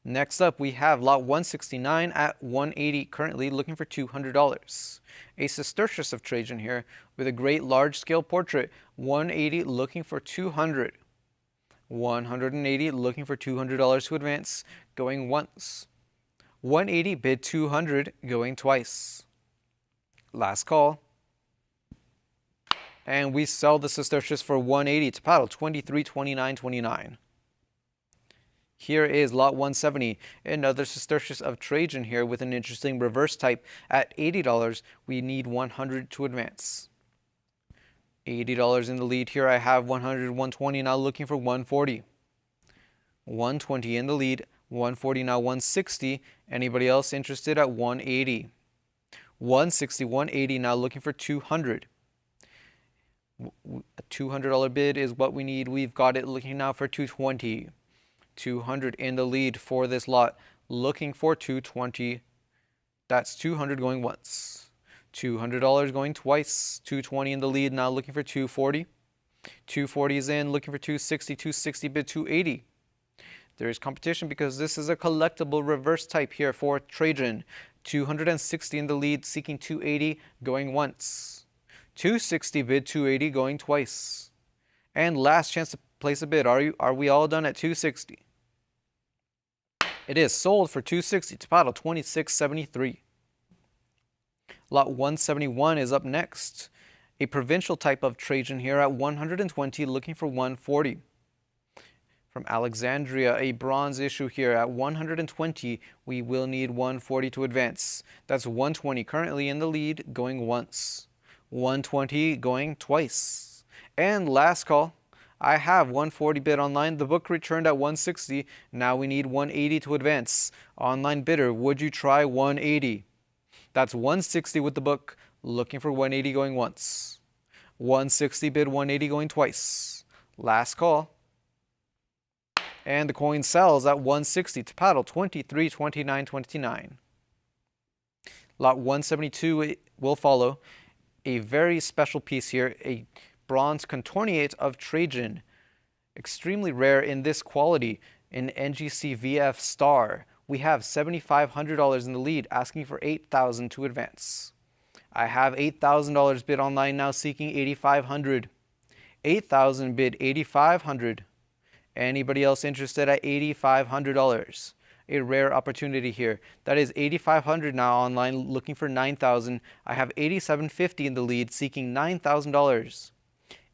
[SPEAKER 9] Next up we have lot 169 at 180, currently looking for $200. A sestertius of Trajan here with a great large scale portrait. 180 looking for 200. 180 looking for $200 to advance, going once. 180 bid 200 going twice. Last call. And we sell the sestertius for 180 to paddle 23.29.29. Here is lot 170, another sestertius of Trajan here with an interesting reverse type. At $80, we need 100 to advance. $80 in the lead here. I have 100, 120, now looking for 140. 120 in the lead, 140 now 160. Anybody else interested at 180? 160, 180 now looking for 200. A $200 bid is what we need. We've got it looking now for 220. 200 in the lead for this lot, looking for 220. That's 200 going once. $200 going twice. 220 in the lead, now looking for 240. 240 is in, looking for 260. 260 bid 280. There is competition because this is a collectible reverse type here for Trajan. 260 in the lead, seeking 280 going once. 260 bid 280 going twice. And last chance to place a bid. Are we all done at 260? It is sold for 260 to paddle 26.73. Lot 171 is up next. A provincial type of Trajan here at 120, looking for 140. From Alexandria, a bronze issue here at 120. We will need 140 to advance. That's 120 currently in the lead, going once. 120 going twice. And last call. I have 140 bid online. The book returned at 160. Now we need 180 to advance. Online bidder, would you try 180? That's 160 with the book, looking for 180 going once. 160 bid 180 going twice. Last call. And the coin sells at 160 to paddle 23.29.29. Lot 172 will follow. A very special piece here, a bronze contorniate of Trajan. Extremely rare in this quality, in NGC VF Star. We have $7,500 in the lead, asking for $8,000 to advance. I have $8,000 bid online now, seeking $8,500. $8,000 bid $8,500. Anybody else interested at $8,500? A rare opportunity here. That is $8,500 now online, looking for $9,000. I have $8,750 in the lead, seeking $9,000.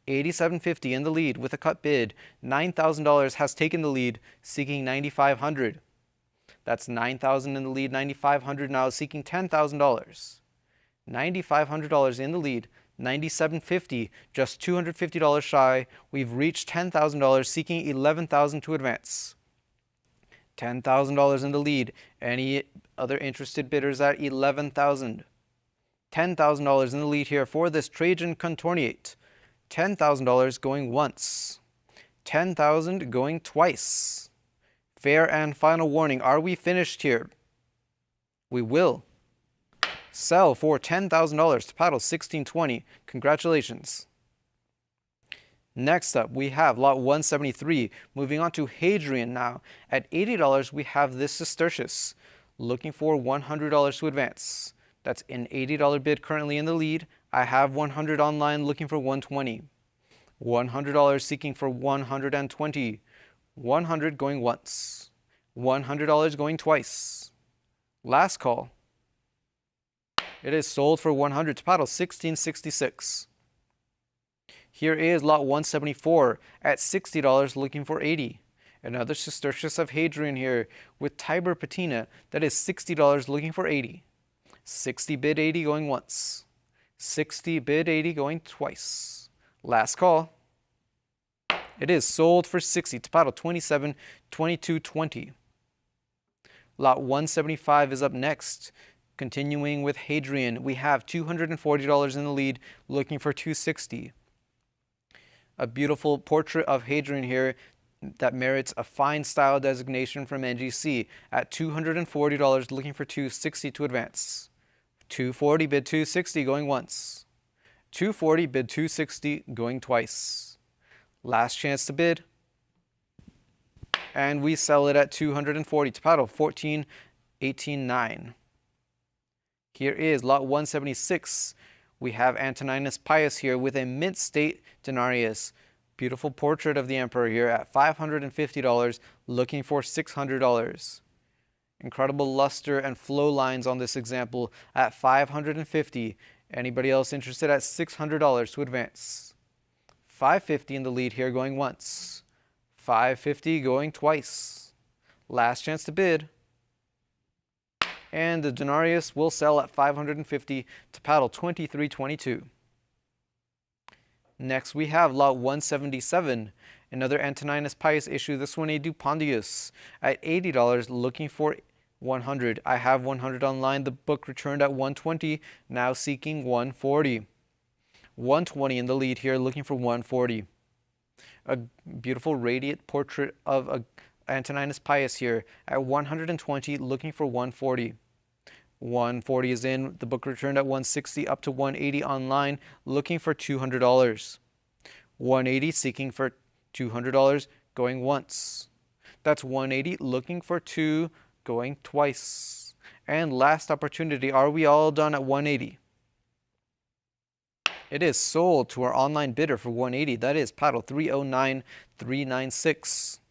[SPEAKER 9] $8,750 in the lead with a cut bid. $9,000 has taken the lead, seeking $9,500. That's $9,000 in the lead, $9,500 now, seeking $10,000. $9,500 in the lead, $9,750, just $250 shy. We've reached $10,000, seeking $11,000 to advance. $10,000 in the lead. Any other interested bidders at $11,000? $10,000 in the lead here for this Trajan contorniate. $10,000 going once. $10,000 going twice. Fair and final warning. Are we finished here? We will sell for $10,000 to paddle 1620. Congratulations. Next up, we have lot 173. Moving on to Hadrian now. At $80, we have this Sestertius, looking for $100 to advance. That's an $80 bid currently in the lead. I have $100 online, looking for $120. $100 seeking for $120. $100 going once. $100 going twice. Last call. It is sold for $100 to paddle 1666. Here is lot 174 at $60, looking for $80. Another Sestertius of Hadrian here with Tiber patina. That is $60, looking for $80. 60 bid 80 going once. 60 bid 80 going twice. Last call. It is sold for $60 to paddle 27, 22, 20. Lot 175 is up next. Continuing with Hadrian, we have $240 in the lead, looking for $260. A beautiful portrait of Hadrian here that merits a fine style designation from NGC at $240, looking for $260 to advance. $240 bid $260 going once. $240 bid $260 going twice. Last chance to bid. And we sell it at $240 to paddle 14, 18, 9. Here is lot 176. We have Antoninus Pius here with a mint state denarius. Beautiful portrait of the emperor here at $550, looking for $600. Incredible luster and flow lines on this example at $550. Anybody else interested at $600 to advance? $550 in the lead here going once. $550 going twice. Last chance to bid. And the denarius will sell at $550 to paddle 2322. Next we have lot 177, another Antoninus Pius issue, this one a Dupondius at $80, looking for $100. I have $100 online, the book returned at $120, now seeking $140. $120 in the lead here, looking for $140. A beautiful radiant portrait of Antoninus Pius here at $120, looking for $140. $140 is in, the book returned at $160, up to $180 online, looking for $200. $180 seeking for $200, going once. That's $180 looking for $2, going twice. And last opportunity, are we all done at $180? It is sold to our online bidder for $180. That is paddle 309396.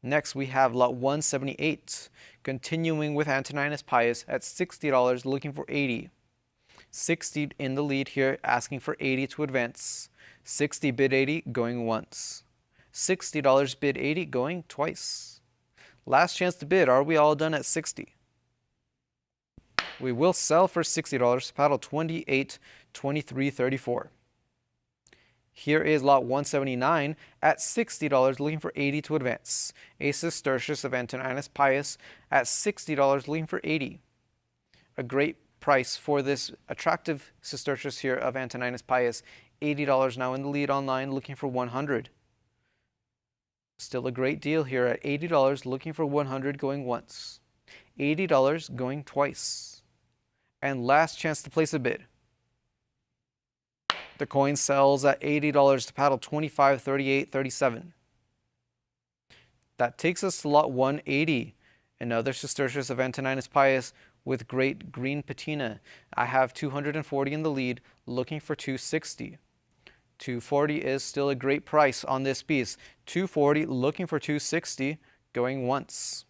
[SPEAKER 9] Next we have lot 178, continuing with Antoninus Pius at $60, looking for $80. 60 in the lead here, asking for $80 to advance. 60 bid 80, going once. $60 bid 80, going twice. Last chance to bid. Are we all done at 60? We will sell for $60, paddle 28, 23, 34. Here is lot 179 at $60, looking for $80 to advance. A Sestertius of Antoninus Pius at $60, looking for $80. A great price for this attractive Sestertius here of Antoninus Pius. $80 now in the lead online, looking for $100. Still a great deal here at $80, looking for $100, going once. $80 going twice. And last chance to place a bid. The coin sells at $80 to paddle 25.38.37. That takes us to lot 180, another Cistercius of Antoninus Pius with great green patina. I have 240 in the lead, looking for 260. 240 is still a great price on this piece. 240 looking for 260, going once.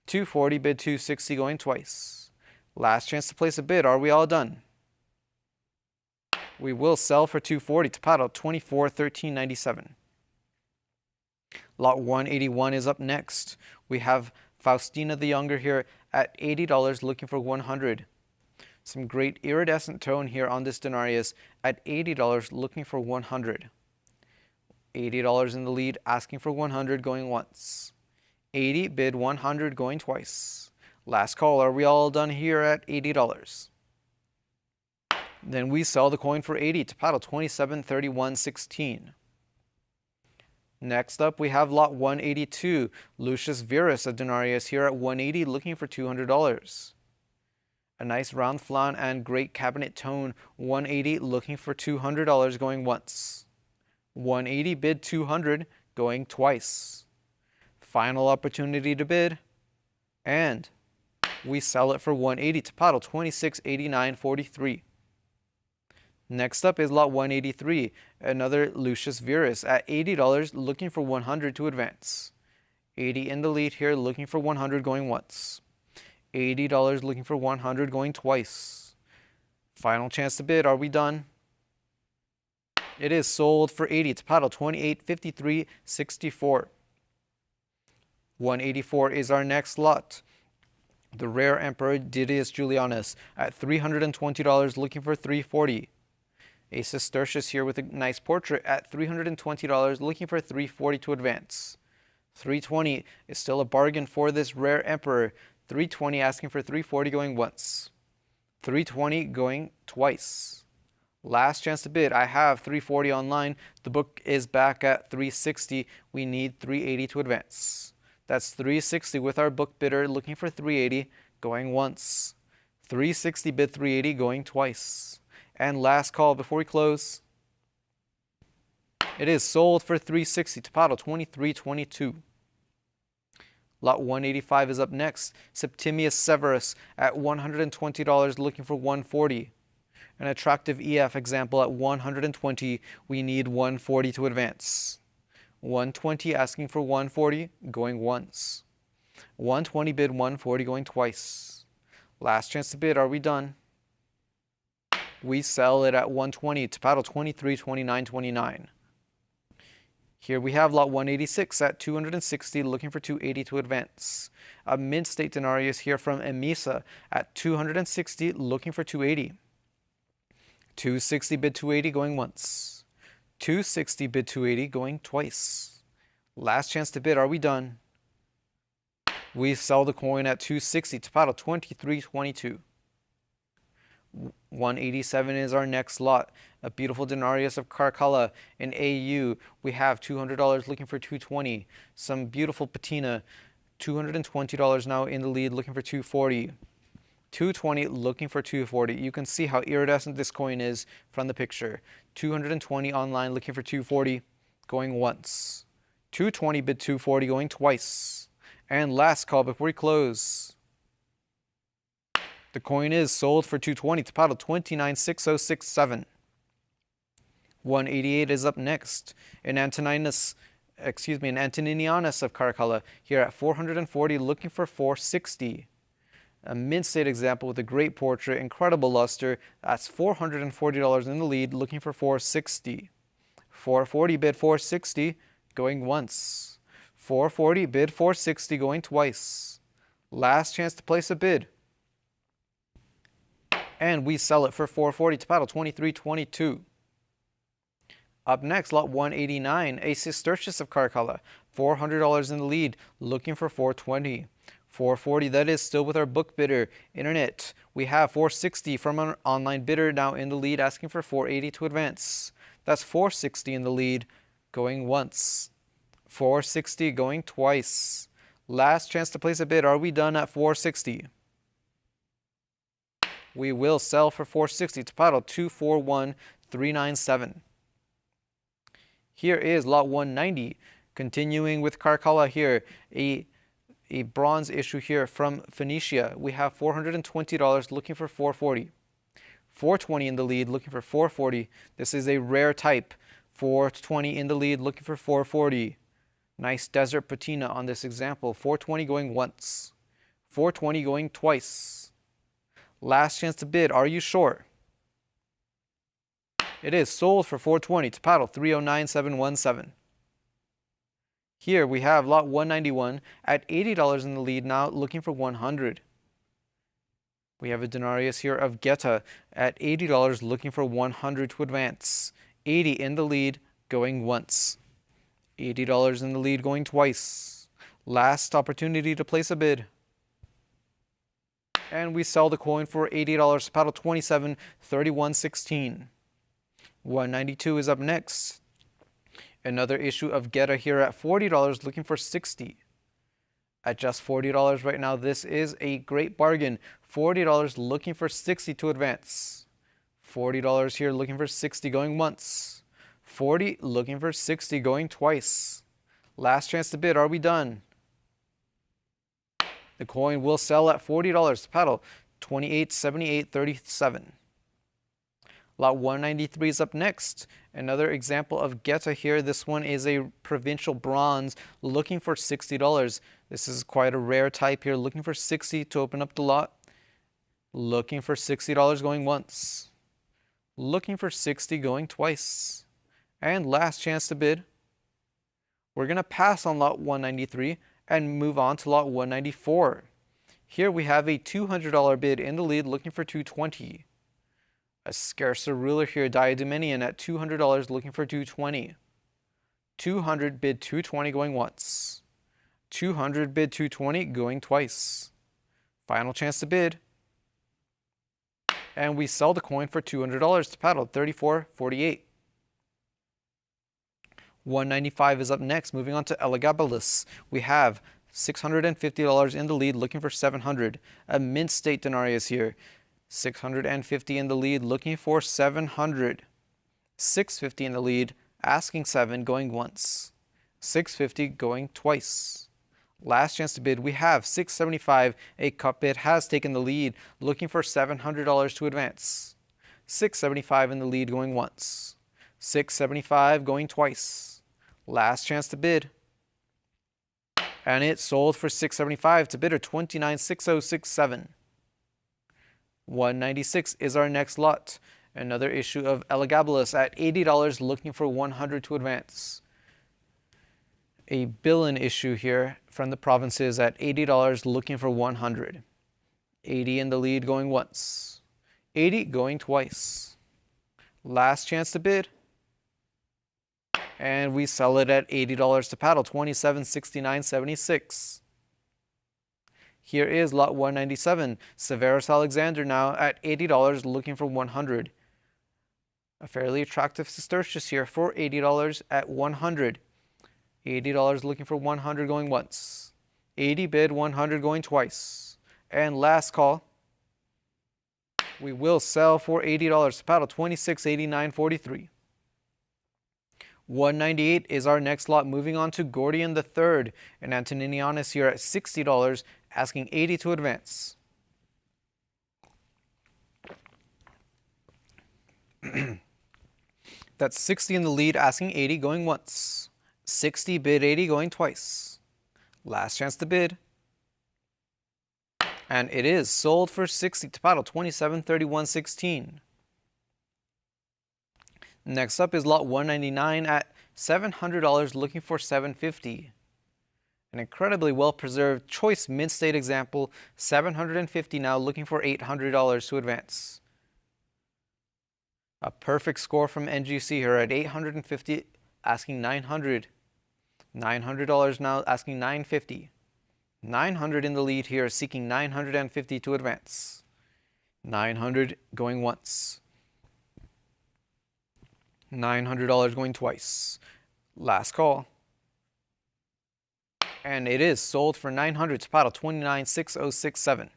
[SPEAKER 9] 240 bid 260, going twice. Last chance to place a bid. Are we all done? We will sell for 240 to paddle 24.13.97. Lot 181 is up next. We have Faustina the Younger here at $80, looking for 100. Some great iridescent tone here on this denarius at $80, looking for 100. $80 in the lead, asking for 100, going once. 80 bid 100, going twice. Last call. Are we all done here at $80? Then we sell the coin for 80 to paddle 27.31.16. Next up, we have lot 182, Lucius Verus, a denarius here at 180, looking for $200. A nice round flan and great cabinet tone, 180, looking for $200, going once. 180 bid 200, going twice. Final opportunity to bid, and we sell it for 180 to paddle 26.89.43. Next up is lot 183, another Lucius Verus at $80, looking for 100 to advance. 80 in the lead here, looking for 100, going once. $80 looking for 100, going twice. Final chance to bid. Are we done? It is sold for 80 to paddle 28.53.64. 184 is our next lot. The rare Emperor Didius Julianus at $320, looking for 340. A Cistercius here with a nice portrait at $320, looking for 340 to advance. 320 is still a bargain for this rare Emperor. 320 asking for 340, going once. 320 going twice. Last chance to bid. I have 340 online. The book is back at 360. We need 380 to advance. That's 360 with our book bidder looking for 380, going once. 360 bid 380, going twice. And last call before we close. It is sold for 360 to paddle 23.22. Lot 185 is up next. Septimius Severus at $120, looking for 140. An attractive EF example at 120. We need 140 to advance. 120 asking for 140, going once. 120 bid 140, going twice. Last chance to bid. Are we done? We sell it at 120 to paddle 23.29.29. Here we have lot 186 at 260, looking for 280 to advance. A mint state denarius here from Emesa at 260, looking for 280. 260 bid 280, going once. 260 bid 280, going twice. Last chance to bid. Are we done? We sell the coin at 260 to paddle 23.22. 187 is our next lot. A beautiful denarius of Caracalla in AU. We have $200, looking for 220. Some beautiful patina. $220 now in the lead, looking for 240. 220 looking for 240. You can see how iridescent this coin is from the picture. 220 online, looking for 240, going once. 220 bid 240, going twice. And last call before we close. The coin is sold for 220 to paddle 29.6067. 188 is up next. An Antoninianus of Caracalla here at 440, looking for 460. A mint state example with a great portrait, incredible luster. That's $440 in the lead, looking for 460. 440 bid 460, going once. 440 bid 460, going twice. Last chance to place a bid. And we sell it for 440 to paddle 23.22. Up next, lot 189, a Cistercius of Caracalla, $400 in the lead, looking for 420. 440, that is still with our book bidder, Internet. We have 460 from an online bidder now in the lead, asking for 480 to advance. That's 460 in the lead, going once. 460 going twice. Last chance to place a bid. Are we done at 460? We will sell for 460 to paddle 241397. Here is lot 190. Continuing with Karkala here, a bronze issue here from Phoenicia. We have $420 looking for 440. 420 in the lead, looking for 440. This is a rare type. 420 in the lead, looking for 440. Nice desert patina on this example. 420 going once. 420 going twice. Last chance to bid. Are you sure? It is sold for 420 to paddle 309717. Here we have lot 191 at $80 in the lead now, looking for 100. We have a denarius here of Geta at $80, looking for 100 to advance. 80 in the lead, going once. $80 in the lead, going twice. Last opportunity to place a bid. And we sell the coin for $80 to paddle 273116. 192 is up next. Another issue of Geta here at $40, looking for 60. At just $40 right now, this is a great bargain. $40 looking for 60 to advance. $40 here looking for 60 going once. 40 looking for 60 going twice. Last chance to bid. Are we done? The coin will sell at $40 to paddle 287837. Lot 193 is up next. Another example of Geta here. This one is a provincial bronze looking for $60. This is quite a rare type here. Looking for 60 to open up the lot. Looking for $60 going once. Looking for 60 going twice. And last chance to bid. We're going to pass on lot 193 and move on to lot 194. Here we have a $200 bid in the lead, looking for 220. A scarcer ruler here, Diademenian at $200, looking for 220. 200 bid 220 going once. 200 bid 220 going twice. Final chance to bid. And we sell the coin for $200 to paddle 3448. 195 is up next. Moving on to Elagabalus. We have $650 in the lead, looking for 700. A mint state denarius here. 650 in the lead, looking for 700. 650 in the lead, asking 7, going once. 650 going twice. Last chance to bid. We have 675. A cup bid has taken the lead, looking for $700 to advance. 675 in the lead, going once. 675 going twice. Last chance to bid. And it sold for $675 to bidder 296067. 196 is our next lot. Another issue of Elagabalus at $80, looking for 100 to advance. A Billin issue here from the provinces at $80, looking for 100. 80 in the lead, going once. 80 going twice. Last chance to bid. And we sell it at $80 to paddle 2769.76. Here is lot 197. Severus Alexander now at $80, looking for 100. A fairly attractive Sestertius here for $80 at 100. $80 looking for 100 going once. 80 bid, 100 going twice. And last call. We will sell for $80 to paddle 2689.43. 198 is our next lot. Moving on to Gordian III and Antoninianus here at $60, asking 80 to advance. That's 60 in the lead, asking 80, going once. 60 bid, 80 going twice. Last chance to bid. And it is sold for 60 to paddle 2731.16. Next up is lot 199 at $700, looking for 750. An incredibly well-preserved choice mint state example, 750 now, looking for $800 to advance. A perfect score from NGC here at 850, asking 900. $900 now, asking 950. 900 in the lead here, seeking 950 to advance. 900 going once. $900 going twice. Last call. And it is sold for $900 to paddle 296067.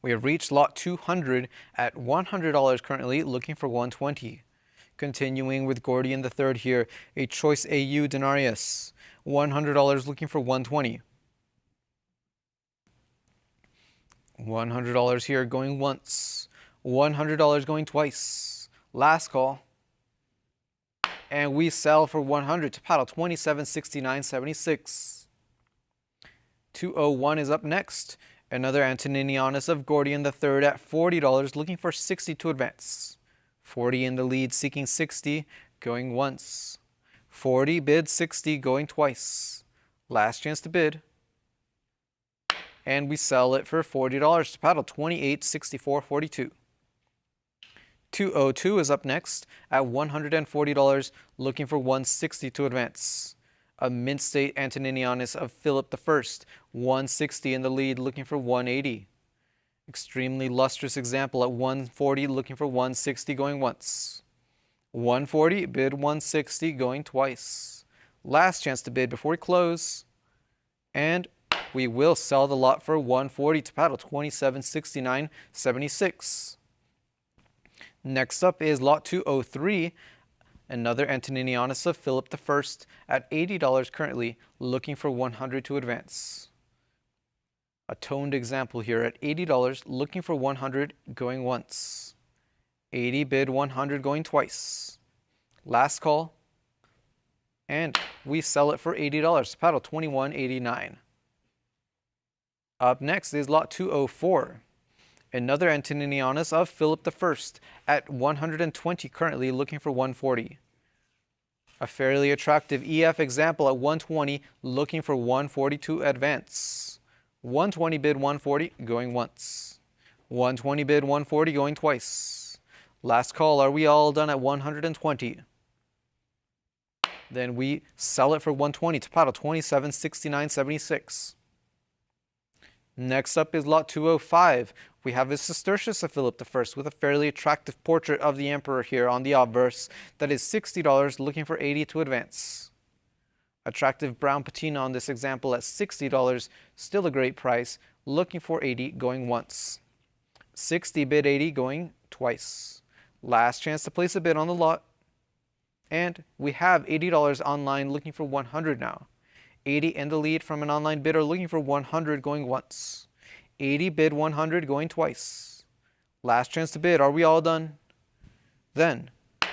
[SPEAKER 9] We have reached lot 200 at $100 currently, looking for 120. Continuing with Gordian III here, a choice AU denarius, $100 looking for 120. $100 here going once, $100 going twice. Last call. And we sell for 100 to paddle 27.69.76. 201 is up next. Another Antoninianus of Gordian III at $40, looking for 60 to advance. 40 in the lead, seeking 60, going once. 40 bid 60, going twice. Last chance to bid. And we sell it for $40 to paddle 28.64.42. 202 is up next at $140, looking for 160 to advance. A mint state Antoninianus of Philip I, 160 in the lead, looking for 180. Extremely lustrous example at 140, looking for 160, going once. 140, bid 160, going twice. Last chance to bid before we close. And we will sell the lot for 140 to paddle 27.69.76. Next up is lot 203, another Antoninianus of Philip I at $80 currently, looking for 100 to advance. A toned example here at $80, looking for 100, going once. 80 bid 100, going twice. Last call. And we sell it for $80 to paddle 21.89. Up next is lot 204. Another Antoninianus of Philip I at 120 currently, looking for 140. A fairly attractive EF example at 120, looking for 140 to advance. 120 bid 140, going once. 120 bid 140, going twice. Last call. Are we all done at 120? Then we sell it for 120 to paddle 27.69.76. Next up is lot 205. We have a Sestertius of Philip I with a fairly attractive portrait of the emperor here on the obverse. That is $60, looking for 80 to advance. Attractive brown patina on this example at $60, still a great price, looking for 80, going once. 60 bid 80, going twice. Last chance to place a bid on the lot. And we have $80 online, looking for 100 now. 80 in the lead from an online bidder, looking for 100, going once. 80 bid 100, going twice. Last chance to bid. Are we all done? Then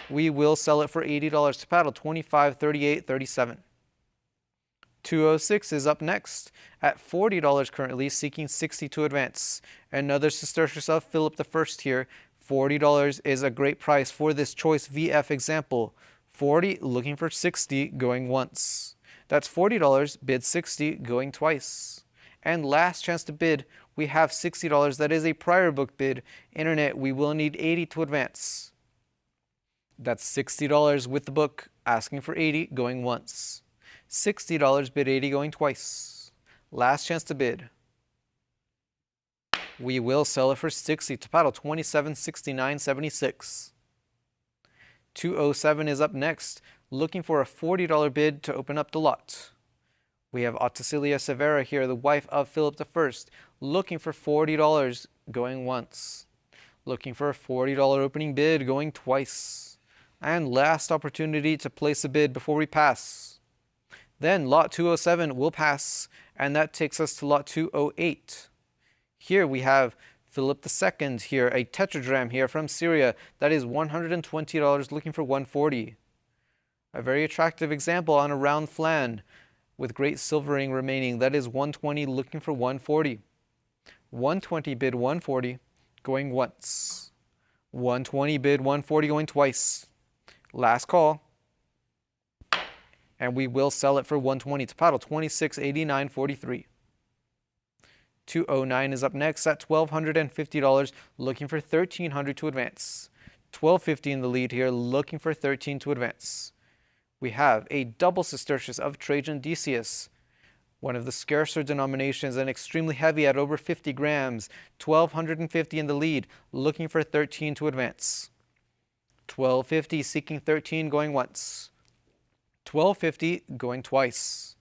[SPEAKER 9] we will sell it for $80 to paddle 25.38.37. 206 is up next at $40 currently, seeking 60 to advance. Another Sestertius of Philip I here. $40 is a great price for this choice VF example. 40 looking for 60, going once. That's $40, bid 60, going twice. And last chance to bid, we have $60. That is a prior book bid. Internet, we will need 80 to advance. That's $60 with the book, asking for 80, going once. $60, bid 80, going twice. Last chance to bid. We will sell it for 60 to paddle 27.69.76. 207 is up next, looking for a $40 bid to open up the lot. We have Otticilia Severa here, the wife of Philip I, looking for $40, going once. Looking for a $40 opening bid, going twice. And last opportunity to place a bid before we pass. Then lot 207 will pass, and that takes us to lot 208. Here we have Philip II here, a tetradrachm here from Syria. That is $120, looking for 140. A very attractive example on a round flan with great silvering remaining. That is 120, looking for 140. 120 bid 140, going once. 120 bid 140, going twice. Last call. And we will sell it for 120 to paddle 26.89.43. 209 is up next at $1,250, looking for 1,300 to advance. 1250 in the lead here, looking for 13 to advance. We have a double Sestertius of Trajan Decius, one of the scarcer denominations and extremely heavy at over 50 grams. 1,250 in the lead, looking for 13 to advance. 1,250 seeking 13, going once. 1,250 going twice.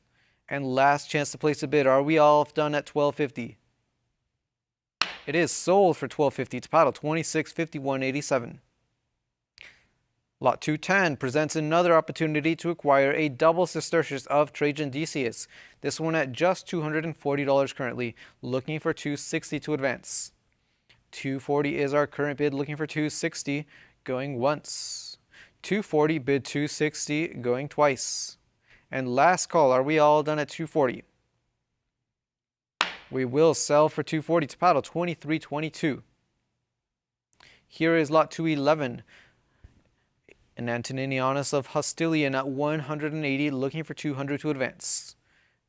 [SPEAKER 9] And last chance to place a bid. Are we all done at 1,250? It is sold for $12.50 to paddle, $26.51.87. Lot 210 presents another opportunity to acquire a double sestertius of Trajan Decius. This one at just $240 currently, looking for $260 to advance. $240 is our current bid, looking for $260, going once. $240, bid $260, going twice. And last call, are we all done at $240? We will sell for $240 to paddle, $23.22. Here is lot 211. An Antoninianus of Hostilian at $180, looking for $200 to advance.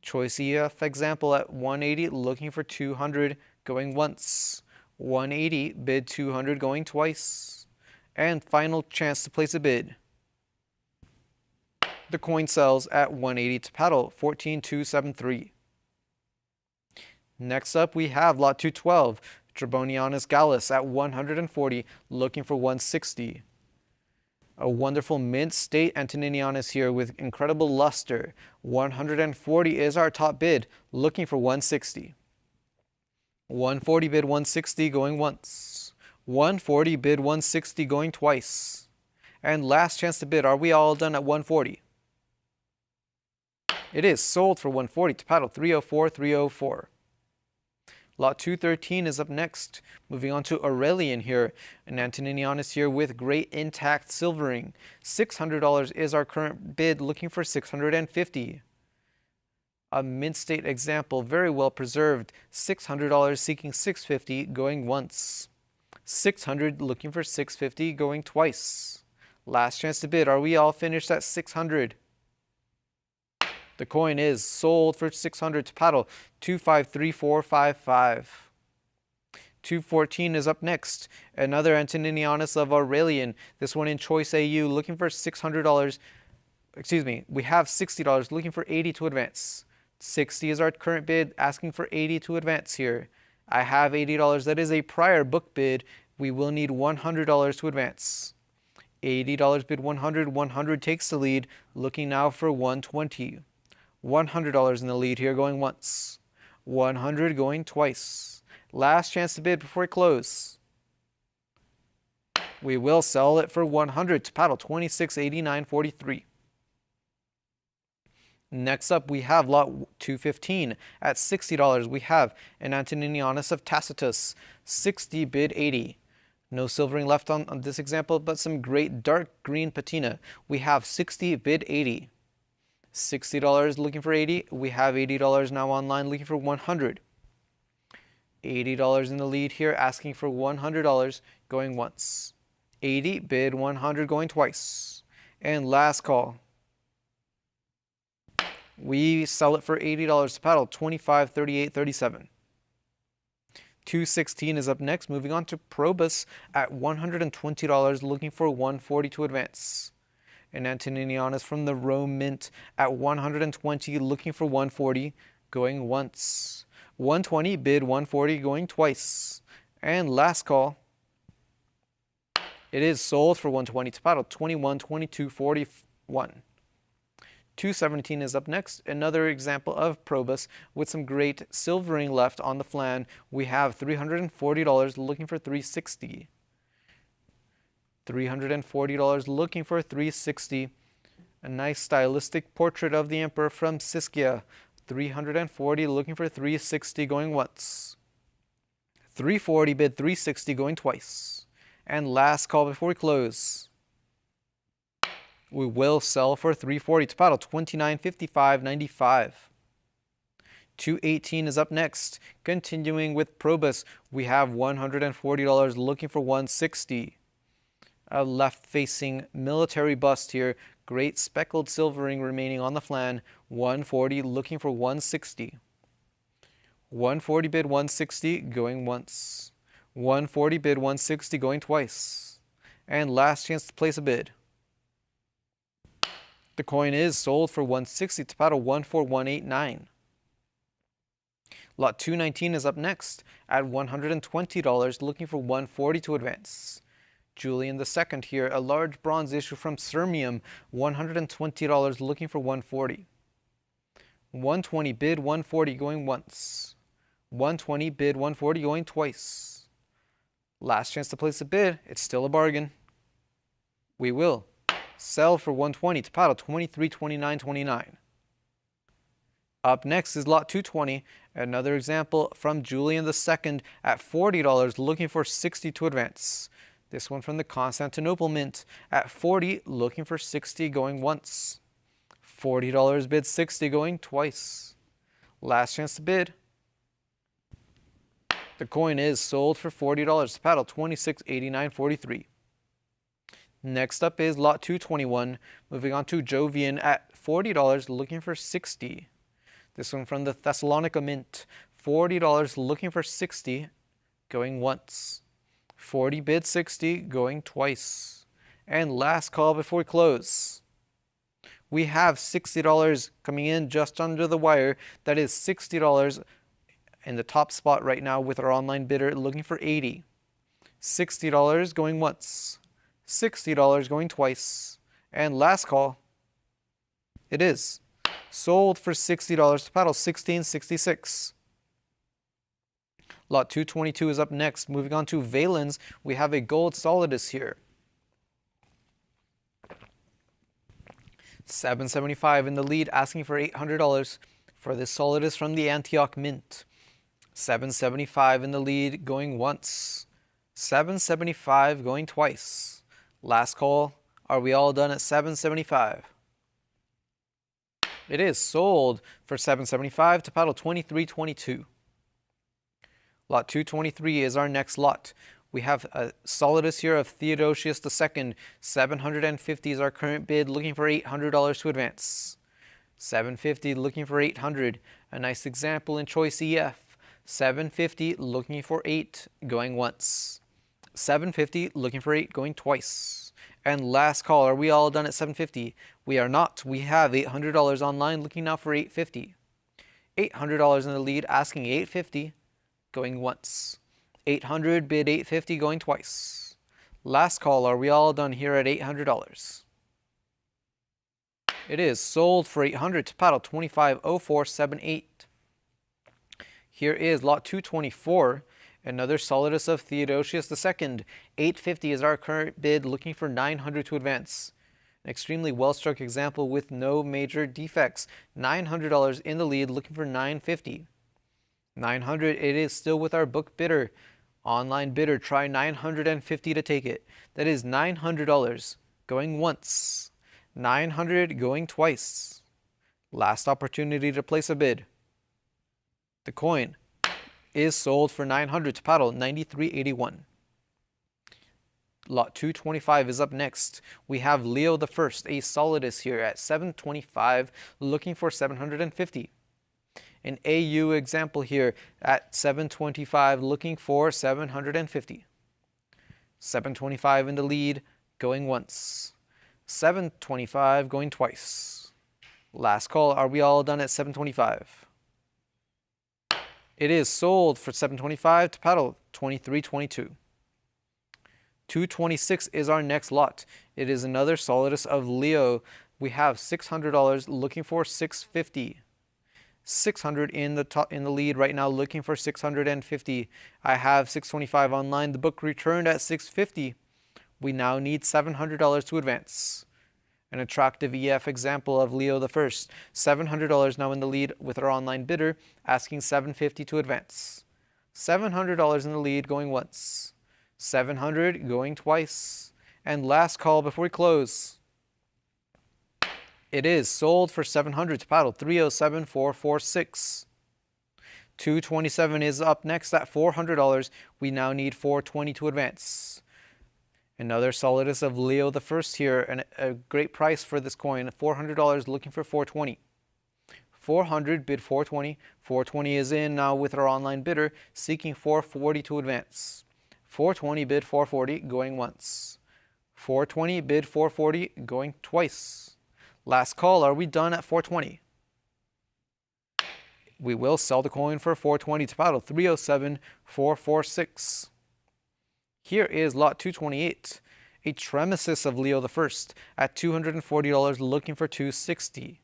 [SPEAKER 9] Choice EF example at $180, looking for $200, going once. $180, bid $200, going twice. And final chance to place a bid. The coin sells at $180 to paddle, $14.273. Next up, we have lot 212, Trebonianus Gallus at $140, looking for $160. A wonderful mint state Antoninianus here with incredible luster. $140 is our top bid, looking for $160. $140, bid $160, going once. $140, bid $160, going twice. And last chance to bid, are we all done at $140? It is sold for $140 to paddle, $304.304. Lot 213 is up next. Moving on to Aurelian here. An Antoninianus here with great intact silvering. $600 is our current bid, looking for $650. A mint state example, very well preserved. $600 seeking $650, going once. $600 looking for $650, going twice. Last chance to bid. Are we all finished at $600? The coin is sold for $600 to paddle, $253.455. 214 is up next. Another Antoninianus of Aurelian. This one in Choice AU, looking for $600. Excuse me, we have $60, looking for $80 to advance. 60 is our current bid, asking for $80 to advance here. I have $80. That is a prior book bid. We will need $100 to advance. $80 bid 100. 100 takes the lead, looking now for $120. $100 in the lead here, going once. $100 going twice. Last chance to bid before we close. We will sell it for $100 to paddle, $26.89.43. Next up, we have lot 215 at $60. We have an Antoninianus of Tacitus, 60 bid 80. No silvering left on this example, but some great dark green patina. We have 60 bid 80. $60 looking for 80. We have $80 now online, looking for 100. $80 in the lead here, asking for $100, going once. 80 bid 100, going twice. And last call. We sell it for $80 to paddle, $25.38.37. 216 is up next. Moving on to Probus at $120, looking for $140 to advance. And Antoninianus from the Rome Mint at $120, looking for $140, going once. $120, bid $140, going twice. And last call. It is sold for $120 to paddle, $21.22.41. 217 is up next. Another example of Probus with some great silvering left on the flan. We have $340, looking for $360. $340 looking for $360. A nice stylistic portrait of the emperor from Siscia. $340 looking for $360, going once. $340 bid $360, going twice. And last call before we close. We will sell for $340 to paddle, $29.55.95. 218 is up next. Continuing with Probus, we have $140, looking for $160. A left-facing military bust here. Great speckled silvering remaining on the flan. $140, looking for $160. $140 bid $160, going once. $140 bid $160, going twice. And last chance to place a bid. The coin is sold for $160 to paddle, $141.89. Lot 219 is up next at $120, looking for $140 to advance. Julian II here, a large bronze issue from Sirmium, $120, looking for $140. $120 bid $140, going once. $120 bid $140, going twice. Last chance to place a bid. It's still a bargain. We will sell for 120 to paddle 23.29.29. Up next is lot 220. Another example from Julian II at $40, looking for 60 to advance. This one from the Constantinople Mint at 40, looking for 60, going once. $40 bid, 60 going twice. Last chance to bid. The coin is sold for $40 to paddle 26.89.43. Next up is lot 221, moving on to Jovian at $40, looking for 60. This one from the Thessalonica Mint, $40, looking for 60, going once. 40 bid, 60, going twice. And last call before we close. We have $60 coming in just under the wire. That is $60 in the top spot right now with our online bidder looking for 80. $60 going once. $60 going twice. And last call. It is sold for $60 to paddle 16.66. Lot 222 is up next. Moving on to Valens, we have a gold solidus here. $7.75 in the lead, asking for $800 for this solidus from the Antioch Mint. $7.75 in the lead, going once. $7.75 going twice. Last call. Are we all done at $7.75? It is sold for $7.75 to paddle 23.22. Lot 223 is our next lot. We have a solidus here of Theodosius II. 750 is our current bid, looking for $800 to advance. 750 looking for 800. A nice example in choice EF. 750 looking for 8, going once. 750 looking for 8, going twice. And last call, are we all done at 750? We are not. We have $800 online, looking now for 850. $800 in the lead, asking 850, going once. 800 bid 850, going twice. Last call, are we all done here at $800? It is sold for $800 to paddle 25.0478. Here is lot 224, another solidus of Theodosius II. 850 is our current bid, looking for 900 to advance. An extremely well-struck example with no major defects. $900 in the lead, looking for 950. 900, it is still with our book bidder. Online bidder, try 950 to take it. That is $900 going once. 900 going twice. Last opportunity to place a bid. The coin is sold for 900 to paddle 93.81. Lot 225 is up next. We have Leo I, a solidus here at 725, looking for 750. An AU example here at 725, looking for 750. 725 in the lead, going once. 725 going twice. Last call, are we all done at 725? It is sold for 725 to paddle 23.22. 226 is our next lot. It is another solidus of Leo. We have $600, looking for 650. 600 in the lead right now, looking for 650. I have 625 online. The book returned at 650. We now need $700 to advance. An attractive EF example of Leo I. $700 now in the lead with our online bidder, asking $750 to advance. $700 in the lead, going once. $700 going twice. And last call before we close. It is sold for $700 to paddle 307.446. 227 is up next at $400. We now need $420 to advance. Another solidus of Leo I here, and a great price for this coin. $400, looking for $420. 400 bid $420. $420 is in now with our online bidder, seeking $440 to advance. $420 bid $440, going once. $420 bid $440, going twice. Last call, are we done at $420? We will sell the coin for $420 to paddle 307.446. Here is lot 228, a tremesis of Leo I at $240, looking for $260.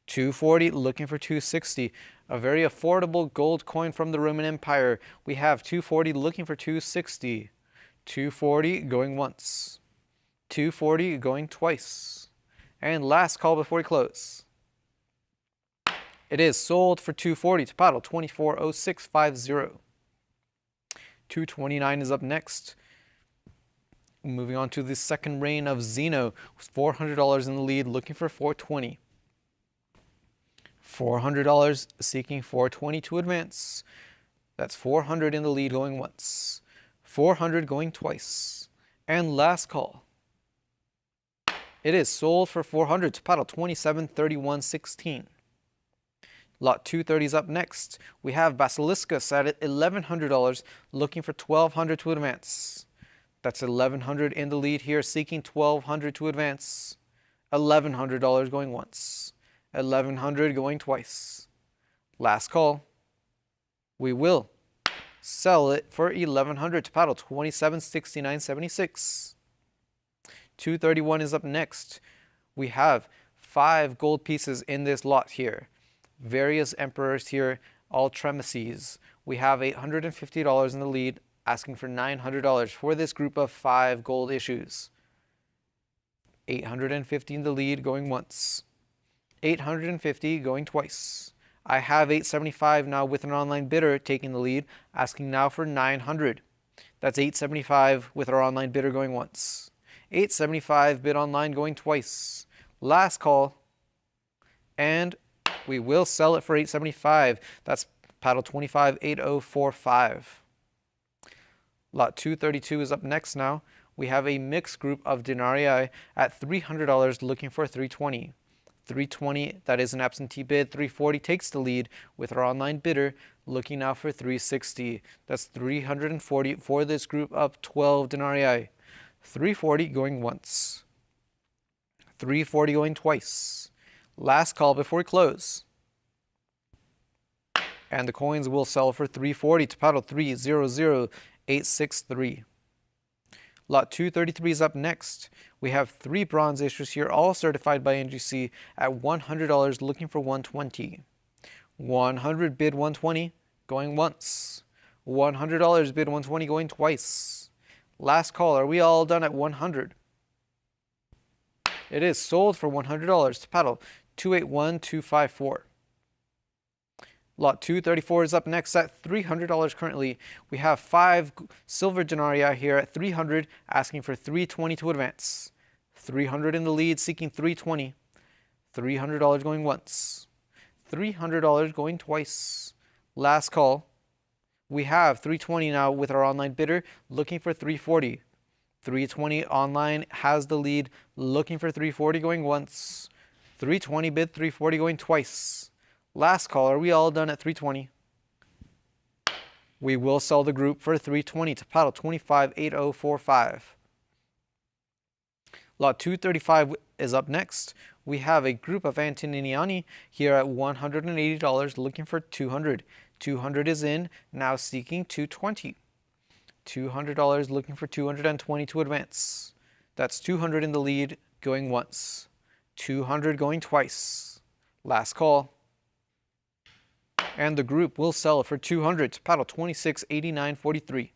[SPEAKER 9] 240 looking for 260. A very affordable gold coin from the Roman Empire. We have 240 looking for 260. 240 going once. 240 going twice. And last call before we close. It is sold for 240 to paddle 240650. 229 is up next. Moving on to the second reign of Zeno, $400 in the lead, looking for 420. $400 seeking 420 to advance. That's 400 in the lead going once. 400 going twice. And last call. It is sold for 400 to paddle 2731.16. Lot 230 is up next. We have Basiliscus at $1,100 looking for 1,200 to advance. That's 1,100 in the lead here, seeking 1,200 to advance. $1,100 going once. 1,100 going twice. Last call. We will sell it for 1,100 to paddle 2769.76. 231 is up next. We have 5 gold pieces in this lot here. Various emperors here, all tremises. We have $850 in the lead, asking for $900 for this group of 5 gold issues. 850 in the lead going once. 850 going twice. I have 875 now with an online bidder taking the lead, asking now for 900. That's 875 with our online bidder going once. 875 bid online going twice. Last call. And we will sell it for 875. That's paddle 258045. Lot 232 is up next now. We have a mixed group of denarii at $300 looking for 320. 320, that is an absentee bid. 340 takes the lead with our online bidder looking now for 360. That's 340 for this group of 12 denarii. 340 going once. 340 going twice. Last call before we close. And the coins will sell for 340 to paddle 300863. Lot 233 is up next. We have 3 bronze issues here, all certified by NGC at $100 looking for 120. 100 bid 120 going once. $100 bid 120 going twice. Last call. Are we all done at 100? It is sold for $100 to paddle 281254. Lot 234 is up next at $300 currently. We have 5 silver denarii here at 300, asking for 320 to advance. 300 in the lead, seeking 320. $300 going once. $300 going twice. Last call. We have 320 now with our online bidder, looking for 340. 320 online has the lead, looking for 340 going once. 320 bid 340 going twice. Last call. Are we all done at 320? We will sell the group for 320 to paddle 258045. Lot 235 is up next. We have a group of Antoniniani here at $180 looking for 200. 200 is in, now seeking 220. $200 looking for 220 to advance. That's 200 in the lead going once. 200 going twice. Last call. And the group will sell for 200 to paddle 2689.43.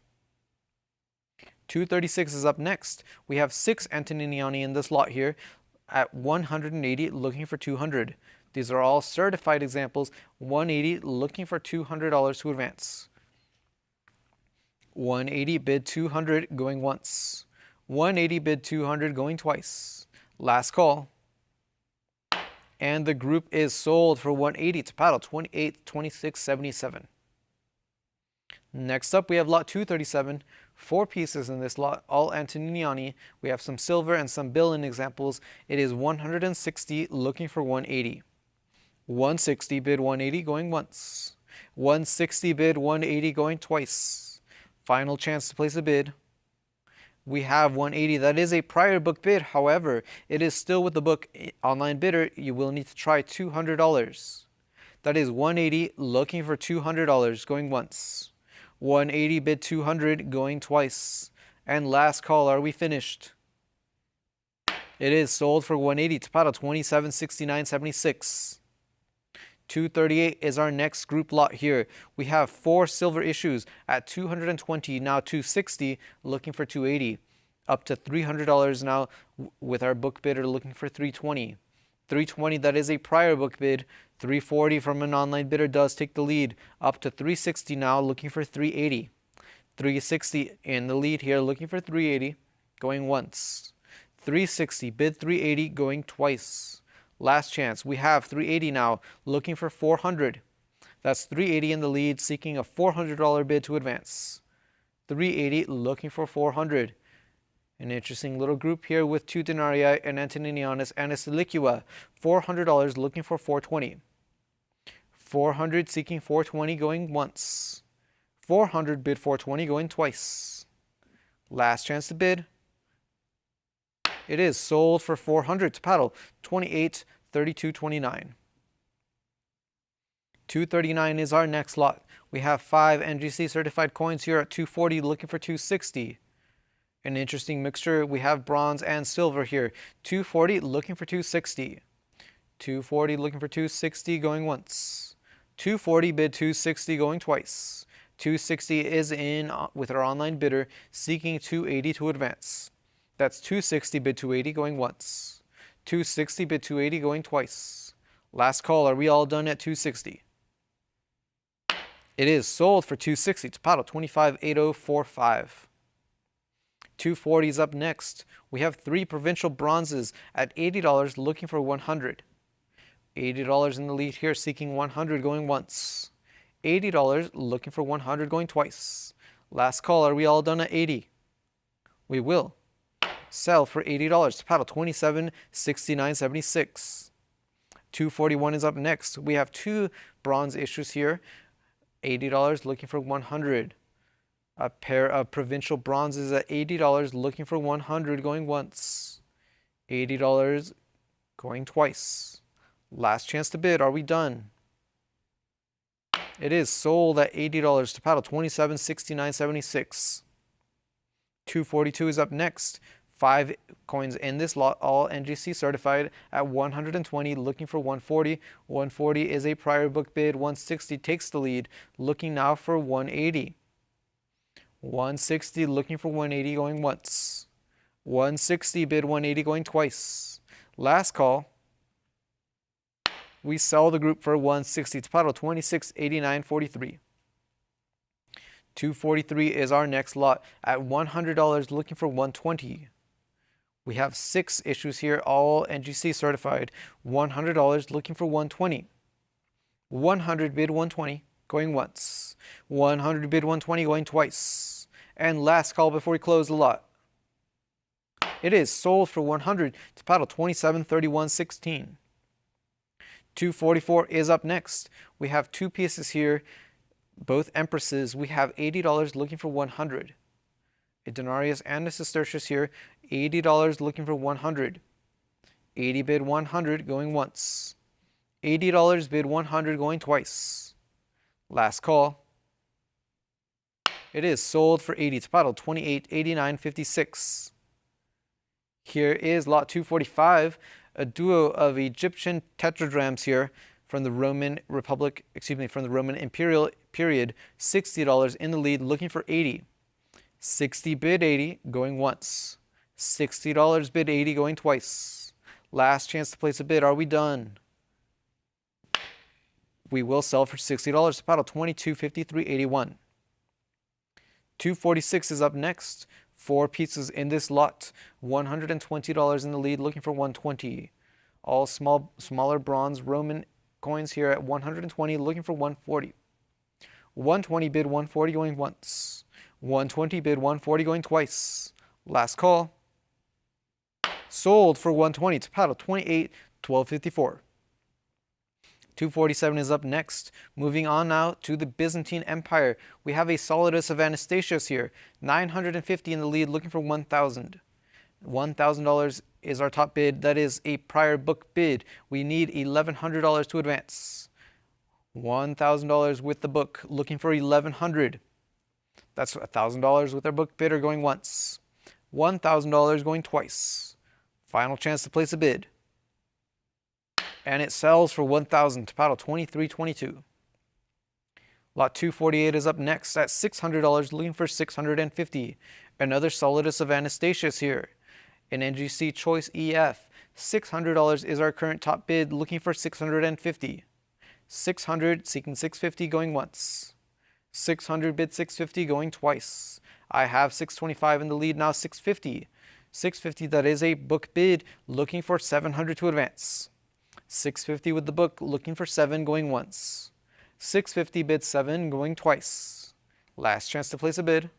[SPEAKER 9] 236 is up next. We have 6 Antoniniani in this lot here at 180 looking for 200. These are all certified examples. 180 looking for $200 to advance. 180 bid 200 going once. 180 bid 200 going twice. Last call. And the group is sold for 180 to paddle 2826.77. Next up, we have lot 237. 4 pieces in this lot, all Antoniniani. We have some silver and some Billen examples. It is 160 looking for 180. 160 bid 180 going once. 160 bid 180 going twice. Final chance to place a bid. We have 180. That is a prior book bid. However, it is still with the book online bidder. You will need to try $200. That is 180 looking for $200 going once. 180 bid 200 going twice. And last call. Are we finished? It is sold for 180 to paddle 2769.76. 238 is our next group lot here. We have 4 silver issues at 220, now 260, looking for 280. Up to $300 now with our book bidder looking for 320. 320, that is a prior book bid. 340 from an online bidder does take the lead. Up to 360 now, looking for 380. 360 in the lead here, looking for 380, going once. 360, bid 380, going twice. Last chance, we have 380 now, looking for 400. That's 380 in the lead, seeking a $400 bid to advance. 380, looking for 400. An interesting little group here with 2 denarii, an Antoninianus, and a Siliqua. $400, looking for 420. 400, seeking 420, going once. 400, bid 420, going twice. Last chance to bid. It is sold for 400 to paddle, 28, 32, 29. 239 is our next lot. We have 5 NGC certified coins here at 240, looking for 260. An interesting mixture. We have bronze and silver here. 240, looking for 260. 240, looking for 260, going once. 240, bid 260, going twice. 260 is in with our online bidder, seeking 280 to advance. That's 260, bid 280, going once. 260, bid 280, going twice. Last call. Are we all done at 260? It is sold for 260 to paddle, 25.8045. 240 is up next. We have 3 provincial bronzes at $80, looking for 100. $80 in the lead here, seeking 100, going once. $80, looking for 100, going twice. Last call. Are we all done at 80? We will sell for $80 to paddle, 27.6976. 241 is up next. We have 2 bronze issues here. $80, looking for 100. A pair of provincial bronzes at $80, looking for 100, going once. $80, going twice. Last chance to bid. Are we done? It is sold at $80 to paddle, 27.6976. 242 is up next. 5 coins in this lot, all NGC certified at 120, looking for 140. 140 is a prior book bid. 160 takes the lead, looking now for 180. 160, looking for 180, going once. 160, bid 180, going twice. Last call. We sell the group for 160 to paddle, 26.8943. 243 is our next lot at $100, looking for 120. We have 6 issues here, all NGC certified. $100, looking for 120. 100, bid 120, going once. 100, bid 120, going twice. And last call before we close the lot. It is sold for 100 to paddle, 27.3116. 244 is up next. We have 2 pieces here, both empresses. We have $80, looking for 100. A denarius and a sestertius here. $80, looking for 100. 80, bid 100, going once. $80, bid 100, going twice. Last call. It is sold for 80 to paddle, 28.8956. Here is lot 245, a duo of Egyptian tetradrachms here from the Roman Republic, from the Roman Imperial period. $60 in the lead, looking for 80. 60, bid 80, going once. $60, bid 80, going twice. Last chance to place a bid. Are we done? We will sell for $60 to paddle, 22.5381. 246 is up next. 4 pieces in this lot. $120 in the lead, looking for 120. All smaller bronze Roman coins here at 120, looking for 140. 120, bid 140, going once. 120, bid 140, going twice. Last call. Sold for 120 to paddle, 28.1254. 247 is up next. Moving on now to the Byzantine Empire. We have a Solidus of Anastasios here. $950 in the lead, looking for 1,000. $1,000 is our top bid. That is a prior book bid. We need $1,100 to advance. $1,000 with the book, looking for $1,100. That's $1,000 with our book bidder, going once. $1,000 going twice. Final chance to place a bid. and it sells for 1,000 to paddle 2322. Lot 248 is up next at $600, looking for 650. Another Solidus of Anastasius here. An NGC Choice EF. $600 is our current top bid, looking for 650. 600 seeking 650, going once. 600 bid 650, going twice. I have 625 in the lead, now 650. 650, that is a book bid, looking for 700 to advance. 650 with the book, looking for 7, going once. 650 bid 7, going twice. Last chance to place a bid.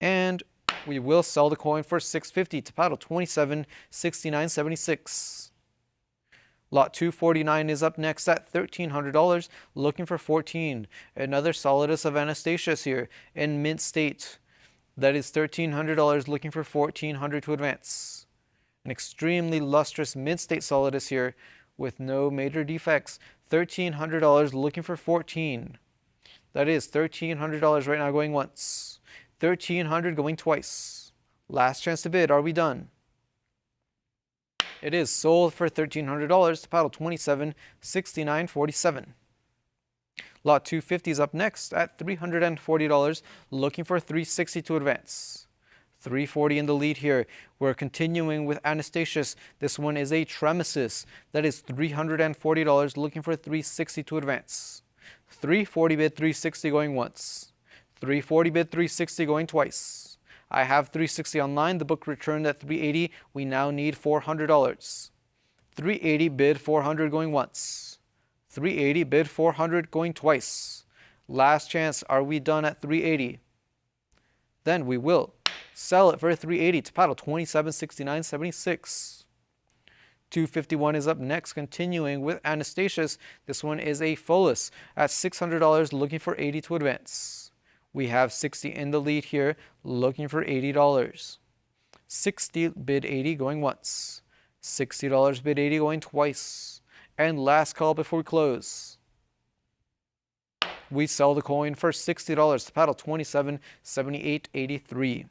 [SPEAKER 9] And we will sell the coin for 650 to paddle 27.6976. Lot 249 is up next at $1,300, looking for 14. Another Solidus of Anastasius here in mint state. That is $1,300, looking for 1,400 to advance. An extremely lustrous mint state Solidus here with no major defects. $1,300, looking for 14. That is $1,300 right now, going once. 1,300 going twice. Last chance to bid. Are we done? It is sold for $1,300 to paddle 27.6947. Lot 250 is up next at $340, looking for 360 to advance. 340 in the lead here. We're continuing with Anastasius. This one is a Tremesis. That is $340, looking for 360 to advance. 340 bid 360 going once. 340 bid 360 going twice. I have 360 online. The book returned at 380. We now need $400. 380 bid 400 going once. 380 bid 400 going twice. Last chance. Are we done at 380? Then we will sell it for 380 to paddle 27.6976. 251 is up next, continuing with Anastasius. This one is a Follis at $600, looking for 80 to advance. We have 60 in the lead here, looking for $80. 60 bid 80 going once. $60 bid 80 going twice. And last call before we close. We sell the coin for $60 to paddle 27.7883.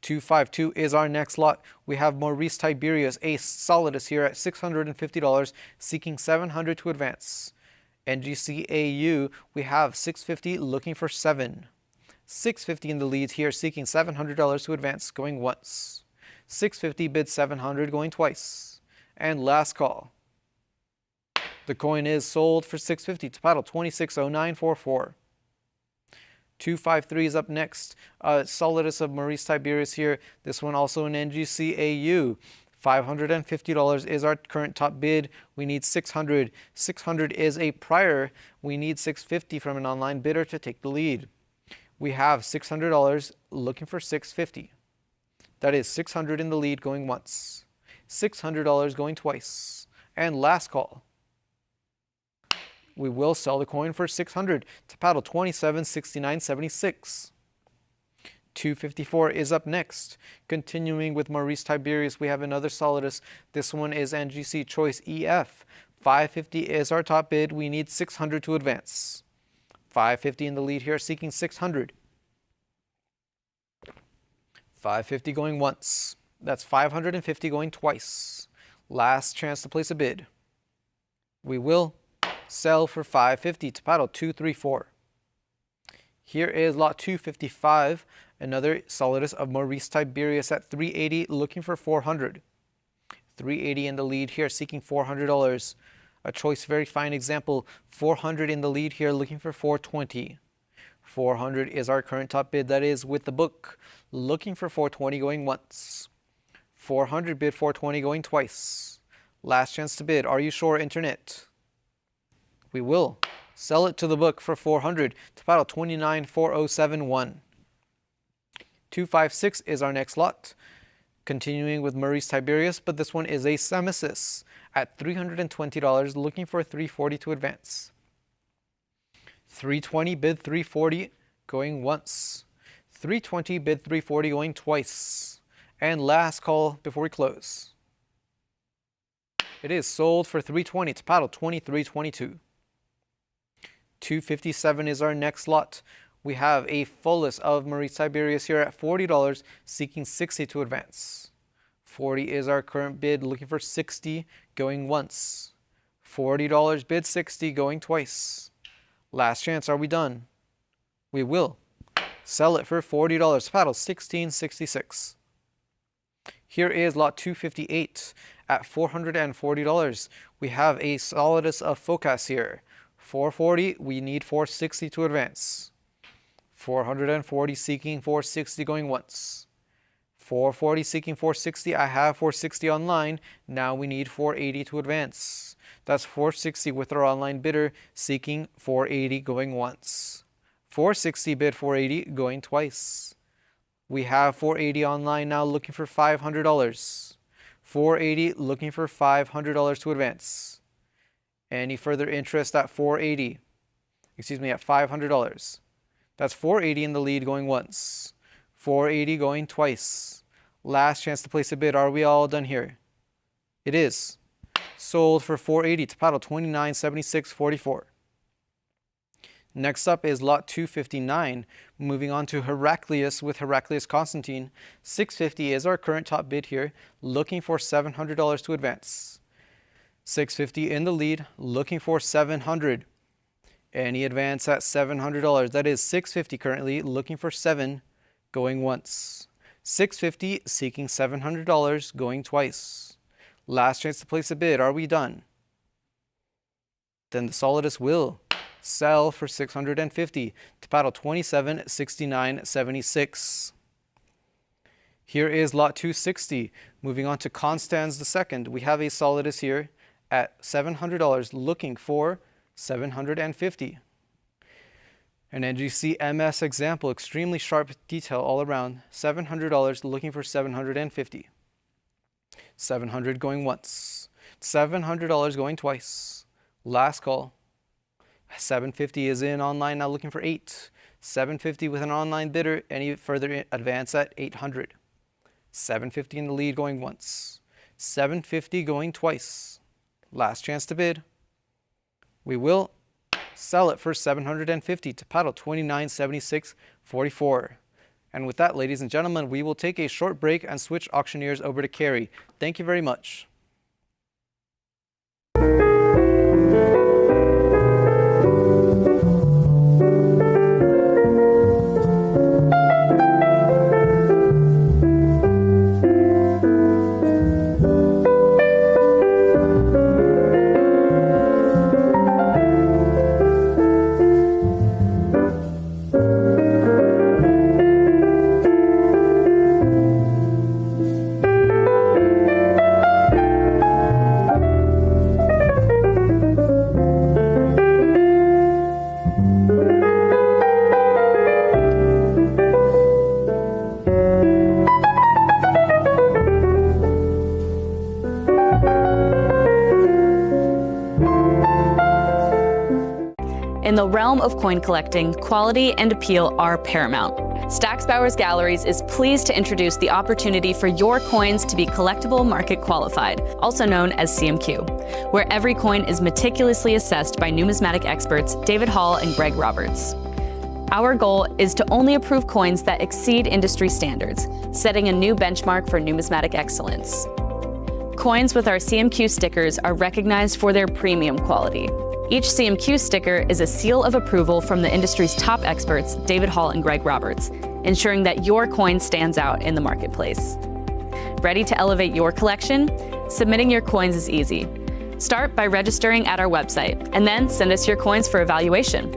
[SPEAKER 9] 252 is our next lot. We have Maurice Tiberius, a Solidus here at $650, seeking 700 to advance. NGCAU, we have 650, looking for 7. 650 in the lead here, seeking $700 to advance, going once. 650 bid 700, going twice. And last call. The coin is sold for $650 to paddle 26.0944. 253 is up next. Solidus of Maurice Tiberius here. This one also an NGCAU. $550 is our current top bid. We need 600. 600 is a prior. We need 650 from an online bidder to take the lead. We have $600, looking for 650. That is 600 in the lead, going once. $600 going twice. And last call. We will sell the coin for 600 to paddle 27.6976. 254 is up next. Continuing with Maurice Tiberius, we have another Solidus. This one is NGC Choice EF. 550 is our top bid. We need 600 to advance. 550 in the lead here, seeking 600. 550 going once. That's 550 going twice. Last chance to place a bid. We will sell for 550 to paddle 234. Here is lot 255, another Solidus of Maurice Tiberius at 380, looking for 400. 380 in the lead here, seeking $400. A choice very fine example. 400 in the lead here, looking for 420. 400 is our current top bid, that is with the book, looking for 420 going once. 400 bid 420 going twice. Last chance to bid. Are you sure, internet? We will sell it to the book for 400 to paddle 29.4071. 256 is our next lot. Continuing with Maurice Tiberius, but this one is a Semesis at $320, looking for 340 to advance. 320 bid 340 going once. 320 bid 340 going twice. And last call before we close. It is sold for 320 to paddle 23.22. 257 is our next lot. We have a Follis of Maurice Tiberius here at $40, seeking 60 to advance. 40 is our current bid, looking for 60, going once. $40 bid, 60, going twice. Last chance, are we done? We will. Sell it for $40. Paddle 1666. Here is lot 258 at $440. We have a solidus of focus here. 440, we need 460 to advance. 440 seeking 460 going once. 440 seeking 460, I have 460 online. Now we need 480 to advance. That's 460 with our online bidder seeking 480 going once. 460 bid 480 going twice. We have 480 online now looking for $500. 480 looking for $500 to advance. Any further interest at 480? Excuse me, at $500. That's 480 in the lead going once. 480 going twice. Last chance to place a bid. Are we all done here? It is. Sold for 480 to paddle 2976.44. Next up is lot 259. Moving on to Heraclius with Heraclius Constantine. 650 is our current top bid here, looking for $700 to advance. 650 in the lead, looking for $700. Any advance at $700. That is 650 currently, looking for 7, going once. 650 seeking $700, going twice. Last chance to place a bid. Are we done? Then the solidus will sell for $650 to paddle 2769.76. Here is lot 260. Moving on to Constans II. We have a solidus here at $700, looking for $750. An NGC MS example, extremely sharp detail all around. $700, looking for $750. 700 going once. $700 going twice. Last call. 750 is in online now, looking for 8. 750 with an online bidder. Any further advance at 800. 750 in the lead going once. 750 going twice. Last chance to bid. We will sell it for $750 to paddle 2976.44. And with that, ladies and gentlemen, we will take a short break and switch auctioneers over to Carrie. Thank you very much.
[SPEAKER 6] In the realm of coin collecting, quality and appeal are paramount. Stack's Bowers Galleries is pleased to introduce the opportunity for your coins to be collectible market qualified, also known as CMQ, where every coin is meticulously assessed by numismatic experts David Hall and Greg Roberts. Our goal is to only approve coins that exceed industry standards, setting a new benchmark for numismatic excellence. Coins with our CMQ stickers are recognized for their premium quality. Each CMQ sticker is a seal of approval from the industry's top experts, David Hall and Greg Roberts, ensuring that your coin stands out in the marketplace. Ready to elevate your collection? Submitting your coins is easy. Start by registering at our website, and then send us your coins for evaluation.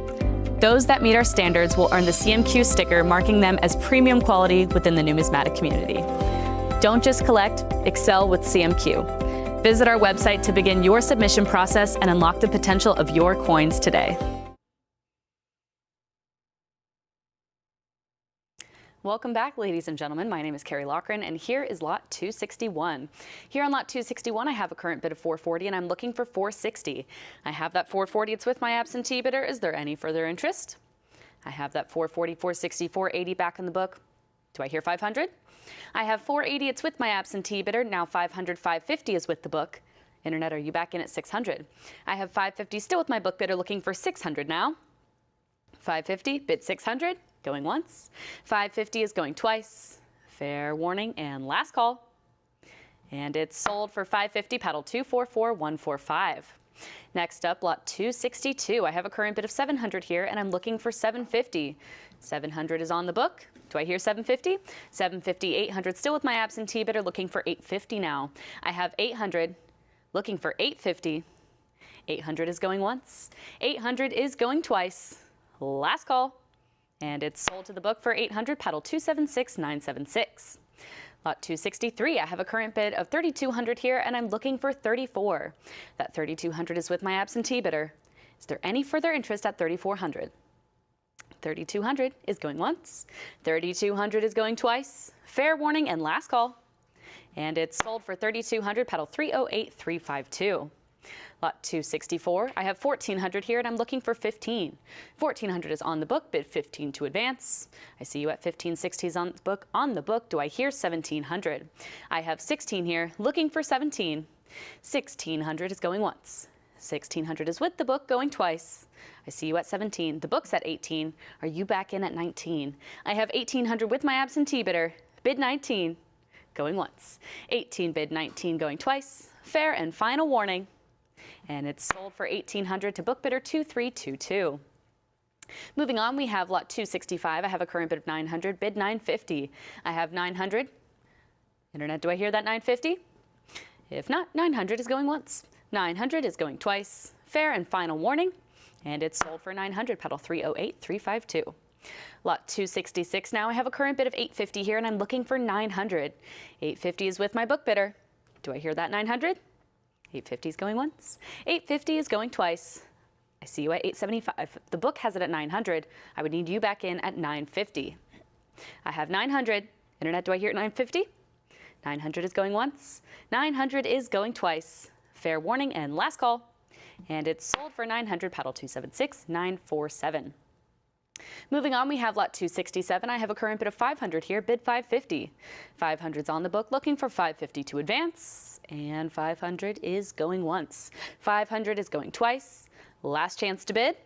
[SPEAKER 6] Those that meet our standards will earn the CMQ sticker, marking them as premium quality within the numismatic community. Don't just collect, excel with CMQ. Visit our website to begin your submission process and unlock the potential of your coins today. Welcome back, ladies and gentlemen. My name is Carrie Loughran, and here is lot 261. Here on lot 261, I have a current bid of $440, and I'm looking for $460. I have that $440. It's with my absentee bidder. Is there any further interest? I have that $440, $460, $480 back in the book. Do I hear $500? I have $480. It's with my absentee bidder. Now $500, $550 is with the book. Internet, are you back in at $600? I have $550 still with my book bidder, looking for $600 now. $550, bid $600, going once. $550 is going twice. Fair warning, and last call. And it's sold for $550, paddle 244145. Next up, lot 262. I have a current bid of $700 here, and I'm looking for $750. $700 is on the book. Do I hear $750? $750, $800, still with my absentee bidder, looking for $850 now. I have $800, looking for $850. $800 is going once. $800 is going twice. Last call. And it's sold to the book for $800, paddle 276976. Lot 263, I have a current bid of $3,200 here, and I'm looking for $34. That $3,200 is with my absentee bidder. Is there any further interest at $3,400? $3,200 is going once. $3,200 is going twice. Fair warning and last call. And it's sold for $3,200, paddle 308352. Lot 264, I have $1,400 here, and I'm looking for $15. $1,400 is on the book, bid $15 to advance. I see you at $1,560 is on the book. On the book, do I hear $1,700? I have $16 here, looking for $17. $1,600 is going once. $1,600 is with the book, going twice. I see you at $17. The book's at $18. Are you back in at $19? I have $1,800 with my absentee bidder, bid $19, going once. $18 bid $19, going twice. Fair and final warning. And it's sold for $1,800 to book bidder 2322. Moving on, we have lot 265. I have a current bid of $900, bid $950. I have $900. Internet, do I hear that $950? If not, $900 is going once. $900 is going twice. Fair and final warning. And it's sold for $900, paddle 308352. Lot 266 now. I have a current bid of $850 here, and I'm looking for $900. $850 is with my book bidder. Do I hear that $900? $850 is going once. $850 is going twice. I see you at $875. The book has it at $900. I would need you back in at $950. I have $900. Internet, do I hear $950? $900 is going once. $900 is going twice. Fair warning and last call. And it's sold for $900, paddle 276947. Moving on, we have lot 267. I have a current bid of $500 here, bid $550. $500's on the book, looking for $550 to advance. And $500 is going once. $500 is going twice. Last chance to bid.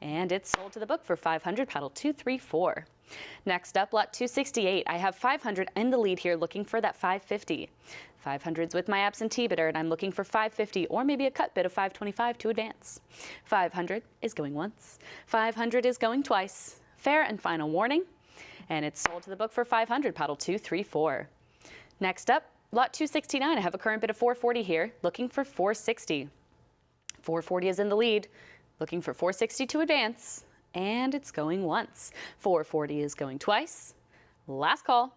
[SPEAKER 6] And it's sold to the book for $500, paddle 234. Next up, lot 268. I have $500 in the lead here, looking for that $550. $500's with my absentee bidder, and I'm looking for $550 or maybe a cut bid of $525 to advance. $500 is going once. $500 is going twice. Fair and final warning. And it's sold to the book for $500, paddle 234. Next up, lot 269. I have a current bid of $440 here, looking for $460. $440 is in the lead, looking for $460 to advance, and it's going once. $440 is going twice. Last call.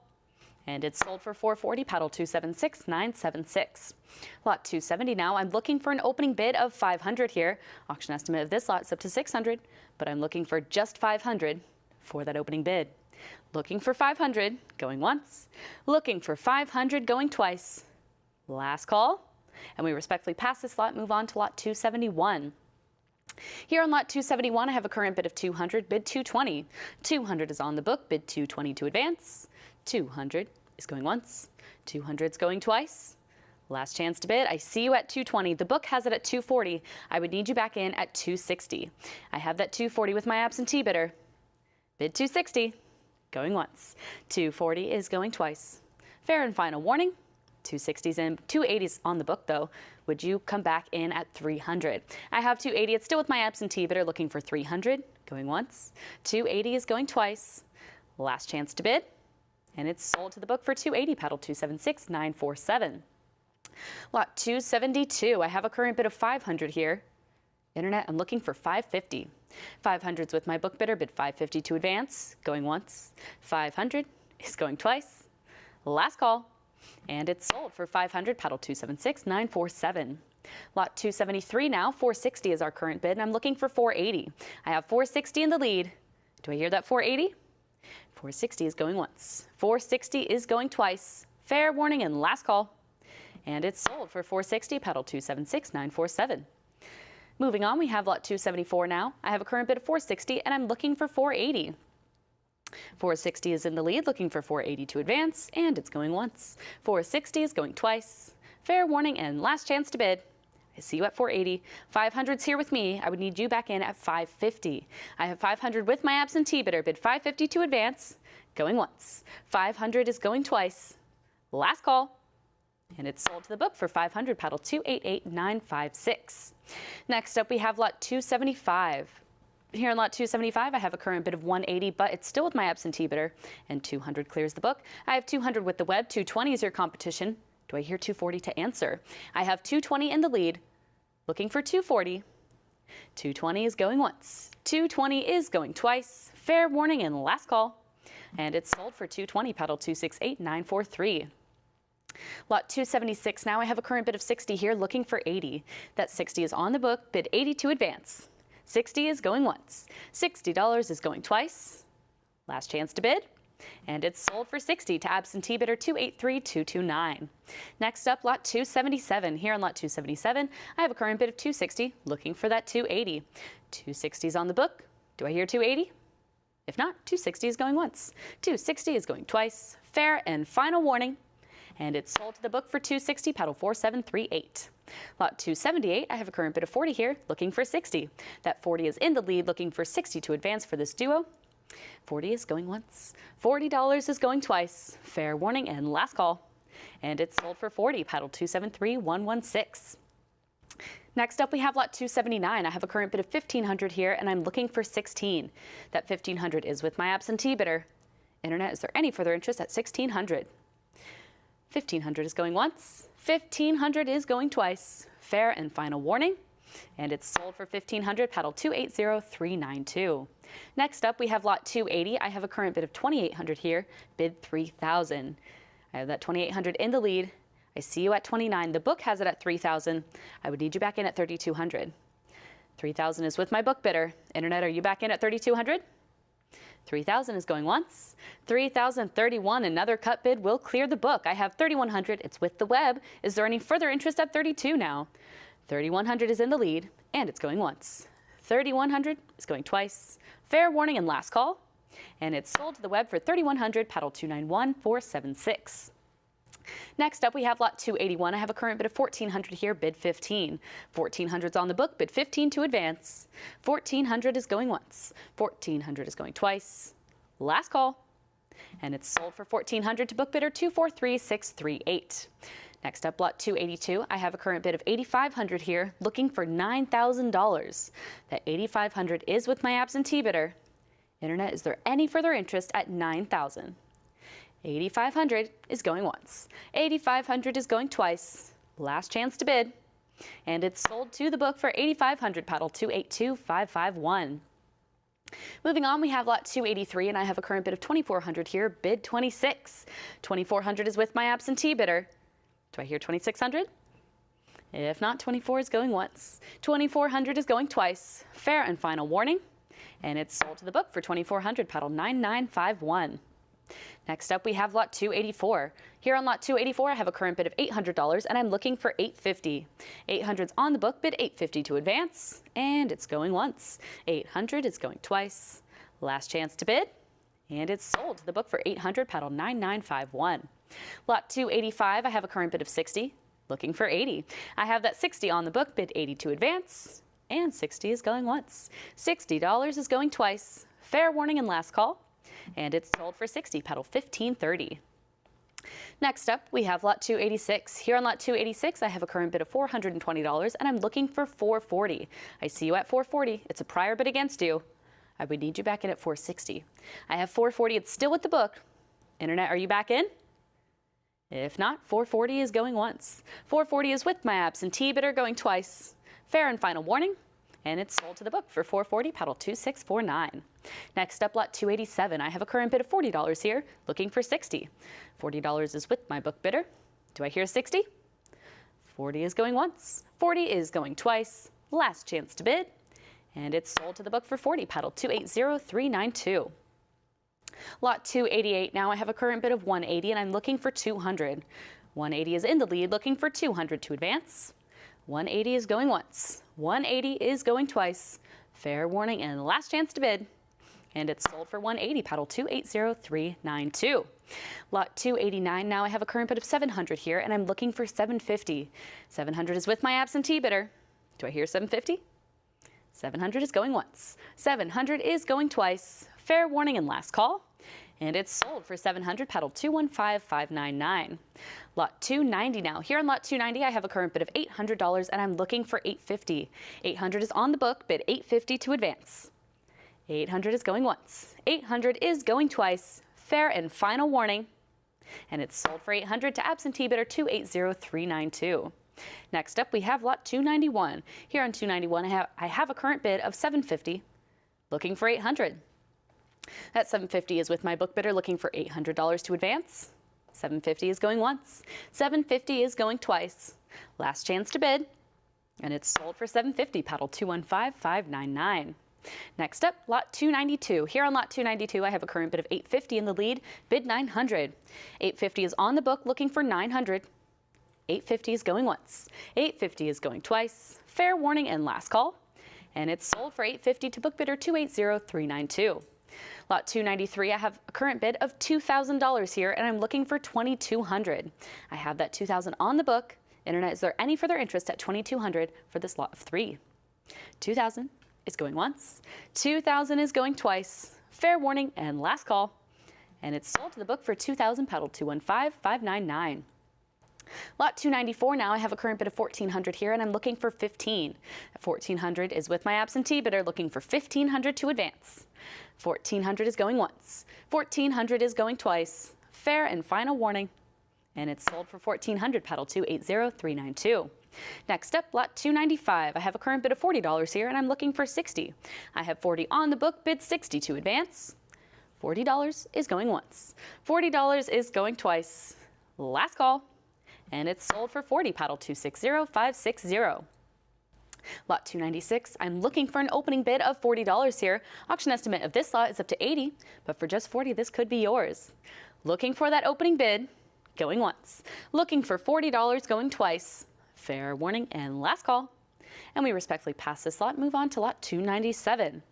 [SPEAKER 6] And it's sold for $440, paddle 276976. Lot 270 now. I'm looking for an opening bid of $500 here. Auction estimate of this lot is up to $600, but I'm looking for just $500 for that opening bid. Looking for $500, going once. Looking for $500, going twice. Last call. And we respectfully pass this lot, move on to lot 271. Here on lot 271, I have a current bid of $200, bid $220. $200 is on the book, bid $220 to advance. $200 is going once. $200 is going twice. Last chance to bid. I see you at $220. The book has it at $240. I would need you back in at $260. I have that $240 with my absentee bidder. Bid $260, going once. $240 is going twice. Fair and final warning. $260's in. $280's on the book, though. Would you come back in at $300? I have $280. It's still with my absentee bidder, looking for $300, going once. $280 is going twice. Last chance to bid. And it's sold to the book for $280, paddle 276947. Lot 272. I have a current bid of $500 here. Internet, I'm looking for $550. $500's with my book bidder, bid $550 to advance, going once. $500 is going twice. Last call. And it's sold for $500, paddle 276947. Lot 273 now. $460 is our current bid, and I'm looking for $480. I have $460 in the lead. Do I hear that $480? $460 is going once. $460 is going twice. Fair warning and last call. And it's sold for $460, paddle 276947. Moving on, we have lot 274 now. I have a current bid of $460, and I'm looking for $480. $460 is in the lead, looking for $480 to advance, and it's going once. $460 is going twice. Fair warning and last chance to bid. I see you at $480. $500's here with me. I would need you back in at $550. I have $500 with my absentee bidder, bid $550 to advance, going once. $500 is going twice. Last call. And it's sold to the book for 500, paddle 288956. Next up, we have lot 275. Here in lot 275, I have a current bid of 180, but it's still with my absentee bidder, and 200 clears the book. I have 200 with the web, 220 is your competition. Do I hear 240 to answer? I have 220 in the lead, looking for 240. 220 is going once. 220 is going twice. Fair warning and last call. And it's sold for 220, paddle 268943. Lot 276 now. I have a current bid of 60 here, looking for 80. That 60 is on the book, bid 80 to advance. 60 is going once. $60 is going twice. Last chance to bid. And it's sold for 60 to absentee bidder 283229. Next up, lot 277. Here on lot 277, I have a current bid of 260, looking for that 280. 260 is on the book. Do I hear 280? If not, 260 is going once. 260 is going twice. Fair and final warning. And it's sold to the book for 260, paddle 4738. Lot 278, I have a current bid of 40 here, looking for 60. That 40 is in the lead, looking for 60 to advance for this duo. 40 is going once. $40 is going twice. Fair warning and last call. And it's sold for 40, paddle 273116. Next up, we have lot 279. I have a current bid of 1,500 here, and I'm looking for 16. That 1,500 is with my absentee bidder. Internet, is there any further interest at 1,600? 1,500 is going once. 1,500 is going twice. Fair and final warning. And it's sold for 1,500, paddle 280392. Next up, we have lot 280. I have a current bid of 2,800 here, bid 3,000. I have that 2,800 in the lead. I see you at 29. The book has it at 3,000. I would need you back in at 3,200. 3,000 is with my book bidder. Internet, are you back in at 3,200? 3,000 is going once. 3,031, another cut bid will clear the book. I have 3,100. It's with the web. Is there any further interest at 32 now? 3,100 is in the lead, and it's going once. 3,100 is going twice. Fair warning and last call. And it's sold to the web for 3,100, paddle 291476. Next up, we have lot 281. I have a current bid of 1,400 here, bid 15. 1,400 is on the book, bid 15 to advance. 1,400 is going once. 1,400 is going twice. Last call. And it's sold for 1,400 to book bidder 243638. Next up, lot 282. I have a current bid of 8,500 here, looking for $9,000. That 8,500 is with my absentee bidder. Internet, is there any further interest at 9,000? 8,500 is going once. 8,500 is going twice. Last chance to bid. And it's sold to the book for 8,500, paddle 282551. Moving on, we have lot 283, and I have a current bid of 2,400 here, bid 26. 2,400 is with my absentee bidder. Do I hear 2,600? If not, 24 is going once. 2,400 is going twice. Fair and final warning. And it's sold to the book for 2,400, paddle 9951. Next up, we have lot 284. Here on lot 284, I have a current bid of $800, and I'm looking for $850. 800's on the book, bid $850 to advance, and it's going once. 800 is going twice. Last chance to bid, and it's sold to the book for $800, paddle 9951. Lot 285, I have a current bid of 60, looking for 80. I have that 60 on the book, bid 80 to advance, and 60 is going once. $60 is going twice. Fair warning and last call. And it's sold for 60, paddle 1530. Next up, we have lot 286. Here on lot 286, I have a current bid of $420, and I'm looking for $440. I see you at $440. It's a prior bid against you. I would need you back in at $460. I have $440. It's still with the book. Internet, are you back in? If not, $440 is going once. $440 is with my absentee bidder going twice. Fair and final warning. And it's sold to the book for $440, paddle 2649. Next up, lot 287. I have a current bid of $40 here, looking for $60. $40 is with my book bidder. Do I hear 60? 40 is going once. 40 is going twice. Last chance to bid. And it's sold to the book for 40, paddle 280392. Lot 288. Now I have a current bid of 180, and I'm looking for 200. 180 is in the lead, looking for 200 to advance. 180 is going once. 180 is going twice. Fair warning and last chance to bid. And it's sold for 180, paddle 280392. Lot 289, now I have a current bid of 700 here, and I'm looking for 750. 700 is with my absentee bidder. Do I hear 750? 700 is going once. 700 is going twice. Fair warning and last call. and it's sold for 700, paddle 215599. Lot 290 now. Here on lot 290, I have a current bid of $800 and I'm looking for 850. 800 is on the book, bid 850 to advance. 800 is going once. 800 is going twice. Fair and final warning. And it's sold for 800 to absentee bidder 280392. Next up, we have lot 291. Here on 291, I have a current bid of 750, looking for 800. That 750 is with my book bidder looking for $800 to advance. 750 is going once. 750 is going twice. Last chance to bid, and it's sold for 750, paddle 215599. Next up, lot 292. Here on lot 292, I have a current bid of 850 in the lead, bid 900. 850 is on the book looking for 900. 850 is going once. 850 is going twice. Fair warning and last call. And it's sold for 850 to book bidder 280392. Lot 293, I have a current bid of $2,000 here, and I'm looking for 2,200. I have that 2,000 on the book. Internet, is there any further interest at 2,200 for this lot of 3? 2,000 is going once. 2,000 is going twice. Fair warning and last call. And it's sold to the book for 2,000, paddle 215599. Lot 294 now, I have a current bid of 1,400 here, and I'm looking for 15. 1,400 is with my absentee bidder looking for 1,500 to advance. 1,400 is going once. 1,400 is going twice. Fair and final warning. And it's sold for 1,400, paddle 280392. Next up, lot 295. I have a current bid of $40 here, and I'm looking for 60. I have 40 on the book, bid 60 to advance. $40 is going once. $40 is going twice. Last call. And it's sold for 40, paddle 260560. Lot 296, I'm looking for an opening bid of $40 here. Auction estimate of this lot is up to 80, but for just 40, this could be yours. Looking for that opening bid, going once. Looking for $40, going twice. Fair warning and last call. And we respectfully pass this lot, move on to lot 297.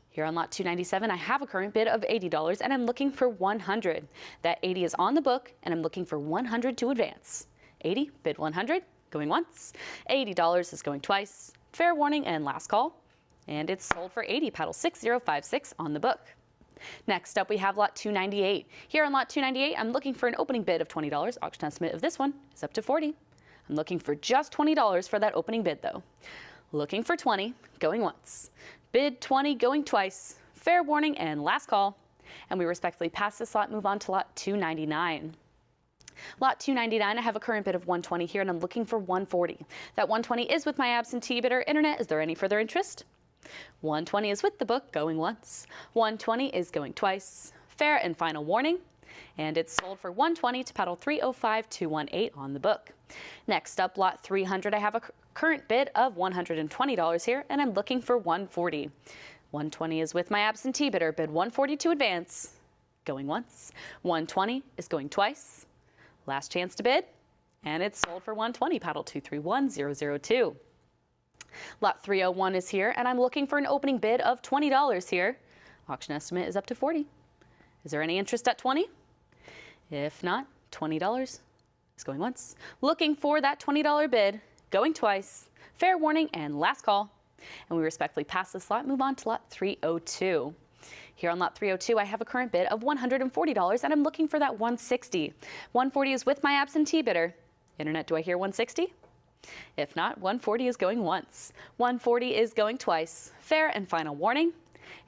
[SPEAKER 6] Here on lot 297, I have a current bid of $80 and I'm looking for 100. That 80 is on the book and I'm looking for 100 to advance. 80, bid 100, going once. $80 is going twice. Fair warning and last call. And it's sold for 80, paddle 6056 on the book. Next up, we have lot 298. Here on lot 298, I'm looking for an opening bid of $20. Auction estimate of this one is up to 40. I'm looking for just $20 for that opening bid though. Looking for 20, going once. Bid 20, going twice. Fair warning and last call. And we respectfully pass this lot, move on to lot 299. Lot 299, I have a current bid of 120 here and I'm looking for 140. That 120 is with my absentee bidder. Internet, is there any further interest? 120 is with the book, going once. 120 is going twice. Fair and final warning. And it's sold for 120 to paddle 305218 on the book. Next up, lot 300, I have a current bid of $120 here, and I'm looking for 140. 120 is with my absentee bidder, bid 140 to advance. Going once. 120 is going twice. Last chance to bid, and it's sold for 120, paddle 231002. Lot 301 is here, and I'm looking for an opening bid of $20 here. Auction estimate is up to 40. Is there any interest at 20? If not, $20 is going once. Looking for that $20 bid, going twice. Fair warning and last call. And we respectfully pass this lot, move on to lot 302. Here on lot 302, I have a current bid of $140 and I'm looking for that 160. 140 is with my absentee bidder. Internet, do I hear 160? If not, 140 is going once. 140 is going twice. Fair and final warning.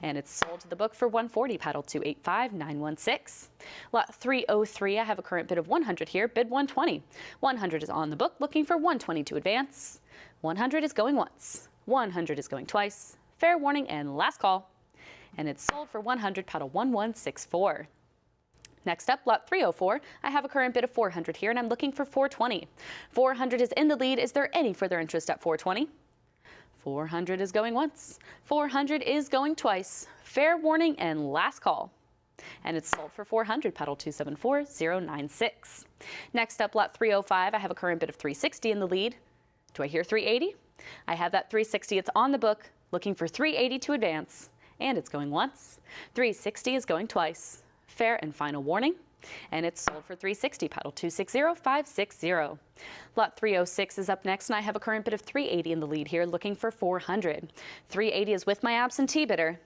[SPEAKER 6] And it's sold to the book for 140, paddle 285916. Lot 303, I have a current bid of 100 here, bid 120. 100 is on the book, looking for 120 to advance. 100 is going once. 100 is going twice. Fair warning and last call. And it's sold for 100, paddle 1164. Next up, lot 304, I have a current bid of 400 here and I'm looking for 420. 400 is in the lead. Is there any further interest at 420? 400 is going once. 400 is going twice. Fair warning and last call. And it's sold for 400, paddle 274096. Next up, lot 305, I have a current bid of 360 in the lead. Do I hear 380? I have that 360, it's on the book, looking for 380 to advance. And it's going once. 360 is going twice. Fair and final warning. And it's sold for 360, paddle 260560. Lot 306 is up next, and I have a current bid of 380 in the lead here, looking for 400. 380 is with my absentee bidder.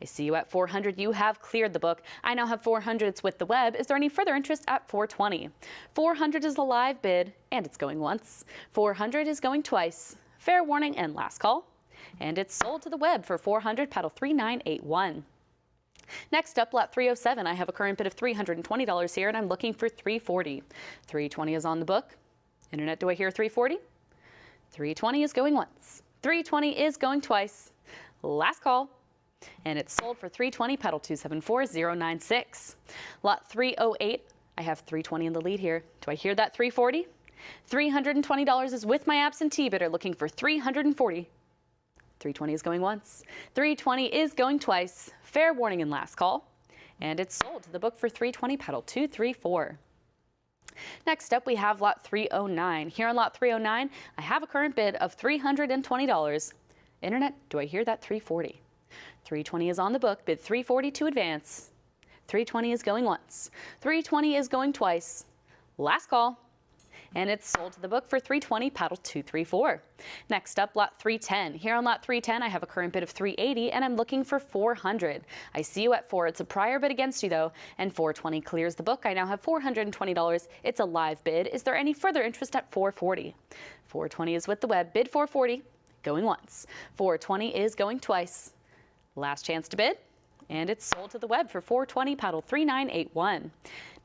[SPEAKER 6] I see you at 400. You have cleared the book. I now have 400. It's with the web. Is there any further interest at 420? 400 is the live bid, and it's going once. 400 is going twice. Fair warning and last call. And it's sold to the web for 400, paddle 3981. Next up, lot 307. I have a current bid of $320 here, and I'm looking for 340. 320 is on the book. Internet, do I hear 340? 320 is going once. 320 is going twice. Last call. And it's sold for 320, paddle 274096. Lot 308, I have 320 in the lead here. Do I hear that 340? $320 is with my absentee bidder looking for 340. 320 is going once. 320 is going twice. Fair warning and last call. And it's sold to the book for 320, paddle 234. Next up, we have lot 309. Here on lot 309, I have a current bid of $320. Internet, do I hear that 340? 320 is on the book, bid 340 to advance. 320 is going once. 320 is going twice. Last call. And it's sold to the book for 320, paddle 234. Next up, lot 310. Here on lot 310, I have a current bid of 380, and I'm looking for 400. I see you at 4. It's a prior bid against you, though, and 420 clears the book. I now have $420. It's a live bid. Is there any further interest at 440? 420 is with the web. Bid 440, going once. 420 is going twice. Last chance to bid, and it's sold to the web for 420, paddle 3981.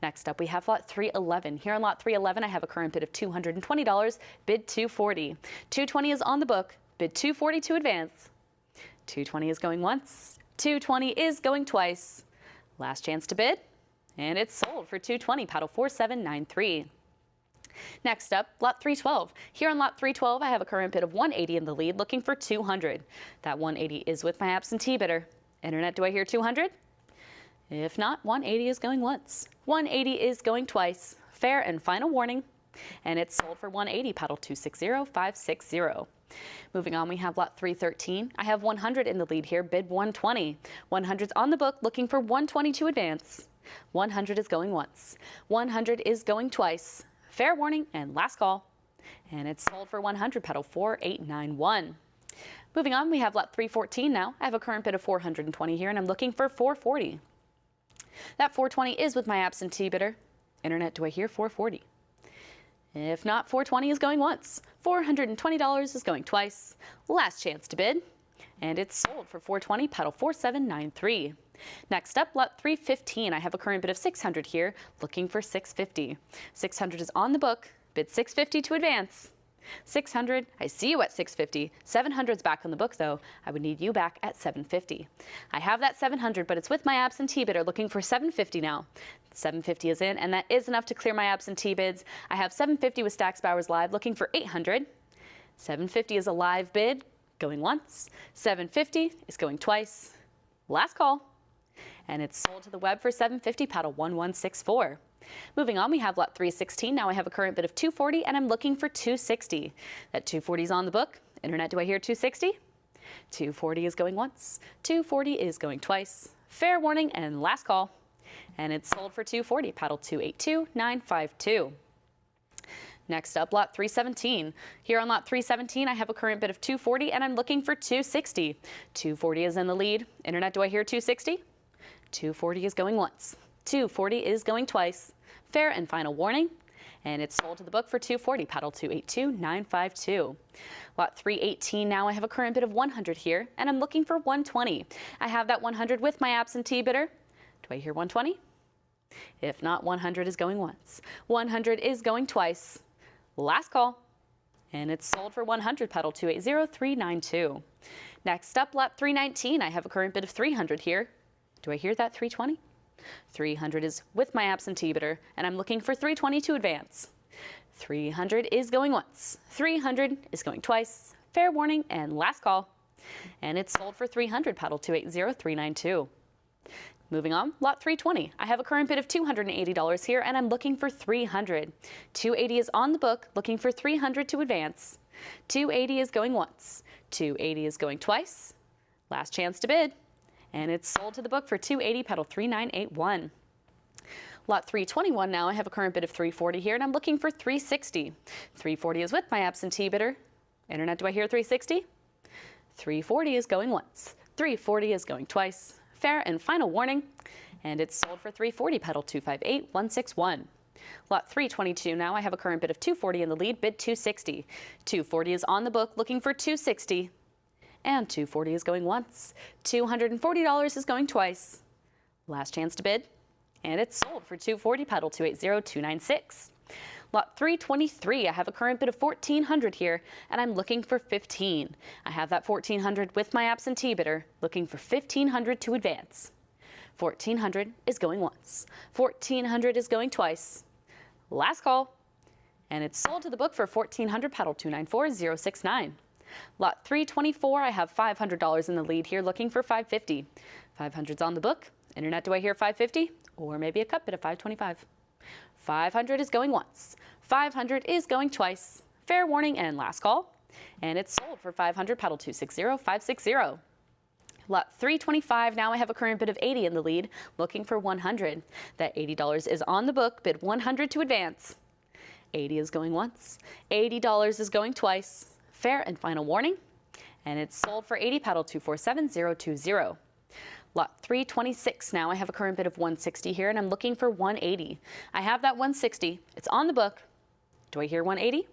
[SPEAKER 6] Next up, we have lot 311. Here on lot 311, I have a current bid of $220, bid 240. 220 is on the book, bid 240 to advance. 220 is going once. 220 is going twice. Last chance to bid, and it's sold for 220, paddle 4793. Next up, lot 312. Here on lot 312, I have a current bid of 180 in the lead, looking for 200. That 180 is with my absentee bidder. Internet, do I hear 200? If not, 180 is going once. 180 is going twice. Fair and final warning. And it's sold for 180, paddle 260560. Moving on, we have lot 313. I have 100 in the lead here, bid 120. 100's on the book, looking for 120 to advance. 100 is going once. 100 is going twice. Fair warning and last call. And it's sold for 100, paddle 4891. Moving on, we have lot 314 now. I have a current bid of 420 here, and I'm looking for 440. That 420 is with my absentee bidder. Internet, do I hear 440? If not, 420 is going once. $420 is going twice. Last chance to bid. And it's sold for 420, paddle 4793. Next up, lot 315. I have a current bid of 600 here, looking for 650. 600 is on the book, bid 650 to advance. 600, I see you at 650. 700's back on the book, though. I would need you back at 750. I have that 700, but it's with my absentee bidder looking for 750 now. 750 is in, and that is enough to clear my absentee bids. I have 750 with Stack's Bowers Live looking for 800. 750 is a live bid, going once. 750 is going twice. Last call. And it's sold to the web for 750, paddle 1164. Moving on, we have lot 316. Now I have a current bid of 240, and I'm looking for 260. That 240 is on the book. Internet, do I hear 260? 240 is going once. 240 is going twice. Fair warning and last call. And it's sold for 240, paddle 282952. Next up, lot 317. Here on lot 317, I have a current bid of 240, and I'm looking for 260. 240 is in the lead. Internet, do I hear 260? 240 is going once. 240 is going twice. Fair and final warning. And it's sold to the book for 240, paddle 282952. Lot 318 now, I have a current bid of 100 here, and I'm looking for 120. I have that 100 with my absentee bidder. Do I hear 120? If not, 100 is going once. 100 is going twice. Last call. And it's sold for 100, paddle 280392. Next up, lot 319. I have a current bid of 300 here. Do I hear that 320? 300 is with my absentee bidder, and I'm looking for 320 to advance. 300 is going once. 300 is going twice. Fair warning and last call. And it's sold for 300, paddle 280392. Moving on, lot 320. I have a current bid of $280 here, and I'm looking for 300. 280 is on the book, looking for 300 to advance. 280 is going once. 280 is going twice. Last chance to bid. And it's sold to the book for 280, paddle 3981. Lot 321 now, I have a current bid of 340 here, and I'm looking for 360. 340 is with my absentee bidder. Internet, do I hear 360? 340 is going once. 340 is going twice. Fair and final warning. And it's sold for $340, pedal 258161. Lot 322 now. I have a current bid of $240 in the lead, bid $260. $240 is on the book, looking for $260. And $240 is going once. $240 is going twice. Last chance to bid. And it's sold for $240, pedal 280296. Lot 323, I have a current bid of $1,400 here, and I'm looking for $1,500. I have that $1,400 with my absentee bidder, looking for $1,500 to advance. $1,400 is going once. $1,400 is going twice. Last call. And it's sold to the book for $1,400, pedal 294069. Lot 324, I have $500 in the lead here, looking for $550. $500's on the book. Internet, do I hear $550? Or maybe a cut bid of $525. $500 is going once. $500 is going twice. Fair warning and last call. And it's sold for $500, pedal 260560. Lot 325, now I have a current bid of $80 in the lead, looking for $100. That $80 is on the book, bid $100 to advance. $80 is going once. $80 is going twice. Fair and final warning. And it's sold for $80, pedal 247020. Lot 326 now. I have a current bid of $160 here, and I'm looking for $180. I have that $160. It's on the book. Do I hear $180?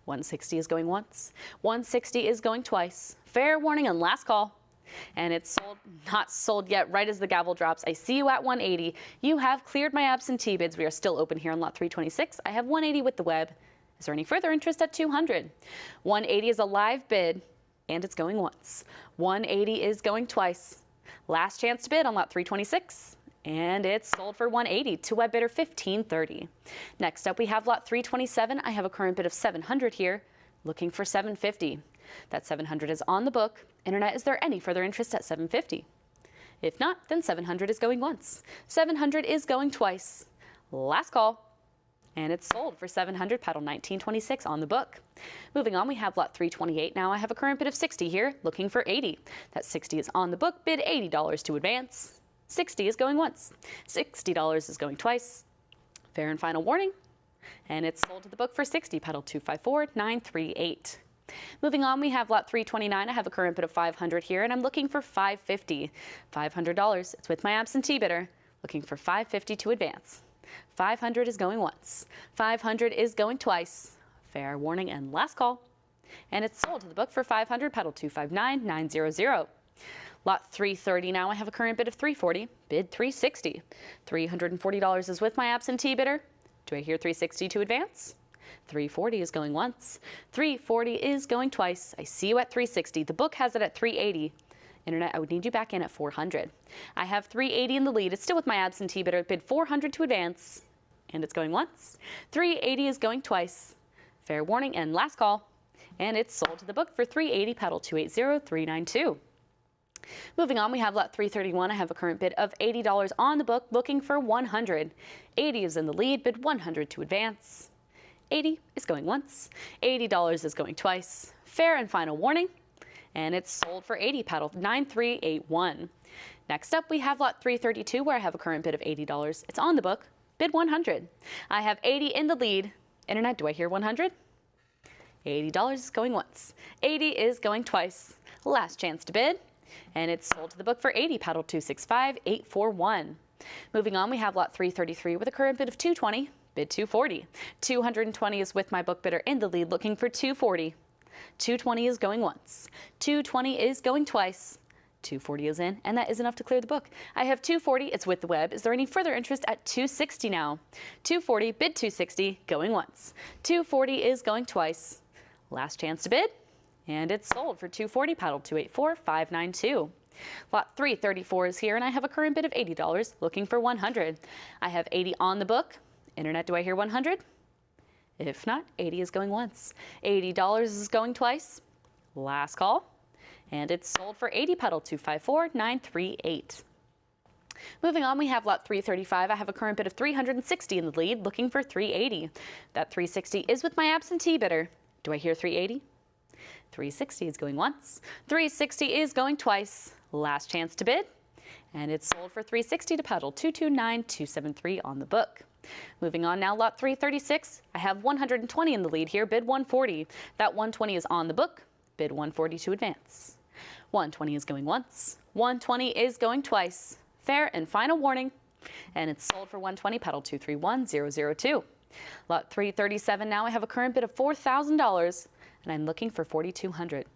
[SPEAKER 6] $160 is going once. $160 is going twice. Fair warning and last call. And it's sold, not sold yet, right as the gavel drops. I see you at $180. You have cleared my absentee bids. We are still open here on lot 326. I have $180 with the web. Is there any further interest at $200? $180 is a live bid, and it's going once. $180 is going twice. Last chance to bid on lot 326, and it's sold for $180 to web bidder $1,530. Next up, we have lot 327. I have a current bid of $700 here, looking for $750. That $700 is on the book. Internet, is there any further interest at $750? If not, then $700 is going once. $700 is going twice. Last call. And it's sold for $700, pedal 1926 on the book. Moving on, we have lot 328. Now I have a current bid of $60 here, looking for $80. That $60 is on the book, bid $80 to advance. $60 is going once. $60 is going twice. Fair and final warning. And it's sold to the book for $60, pedal 254938. Moving on, we have lot 329. I have a current bid of $500 here, and I'm looking for $550. $500. It's with my absentee bidder, looking for $550 to advance. $500 is going once. $500 is going twice. Fair warning and last call. And it's sold to the book for $500, pedal 259900. Lot 330 now. I have a current bid of $340, bid $360. $340 is with my absentee bidder. Do I hear $360 to advance? $340 is going once. $340 is going twice. I see you at $360. The book has it at $380. Internet, I would need you back in at $400. I have $380 in the lead. It's still with my absentee bidder. Bid $400 to advance, and it's going once. $380 is going twice. Fair warning and last call. And it's sold to the book for $380, pedal 280392. Moving on, we have lot 331. I have a current bid of $80 on the book, looking for $100. $80 is in the lead, bid $100 to advance. $80 is going once. $80 is going twice. Fair and final warning. And it's sold for $80, pedal 9381. Next up, we have lot 332, where I have a current bid of $80. It's on the book, bid $100. I have $80 in the lead. Internet, do I hear $100? $80 is going once. $80 is going twice. Last chance to bid. And it's sold to the book for $80, pedal 265841. Moving on, we have lot 333 with a current bid of $220, bid $240. $220 is with my book bidder in the lead, looking for $240. $220 is going once. $220 is going twice. $240 is in, and that is enough to clear the book. I have $240. It's with the web. Is there any further interest at $260 now? $240, bid $260, going once. $240 is going twice. Last chance to bid, and it's sold for $240, pedal 284592. Lot 334 is here, and I have a current bid of $80, looking for $100. I have $80 on the book. Internet, do I hear $100? If not, $80 is going once. $80 is going twice. Last call. And it's sold for $80, pedal 254938. Moving on, we have lot 335. I have a current bid of $360 in the lead, looking for $380. That $360 is with my absentee bidder. Do I hear $380? $360 is going once. $360 is going twice. Last chance to bid. And it's sold for $360 to pedal 229273 on the book. Moving on now, lot 336. I have $120 in the lead here, bid $140. That $120 is on the book, bid $140 to advance. 120 is going once. 120 is going twice. Fair and final warning. And it's sold for 120, paddle 231002. Lot 337 now. I have a current bid of $4,000 and I'm looking for 4,200.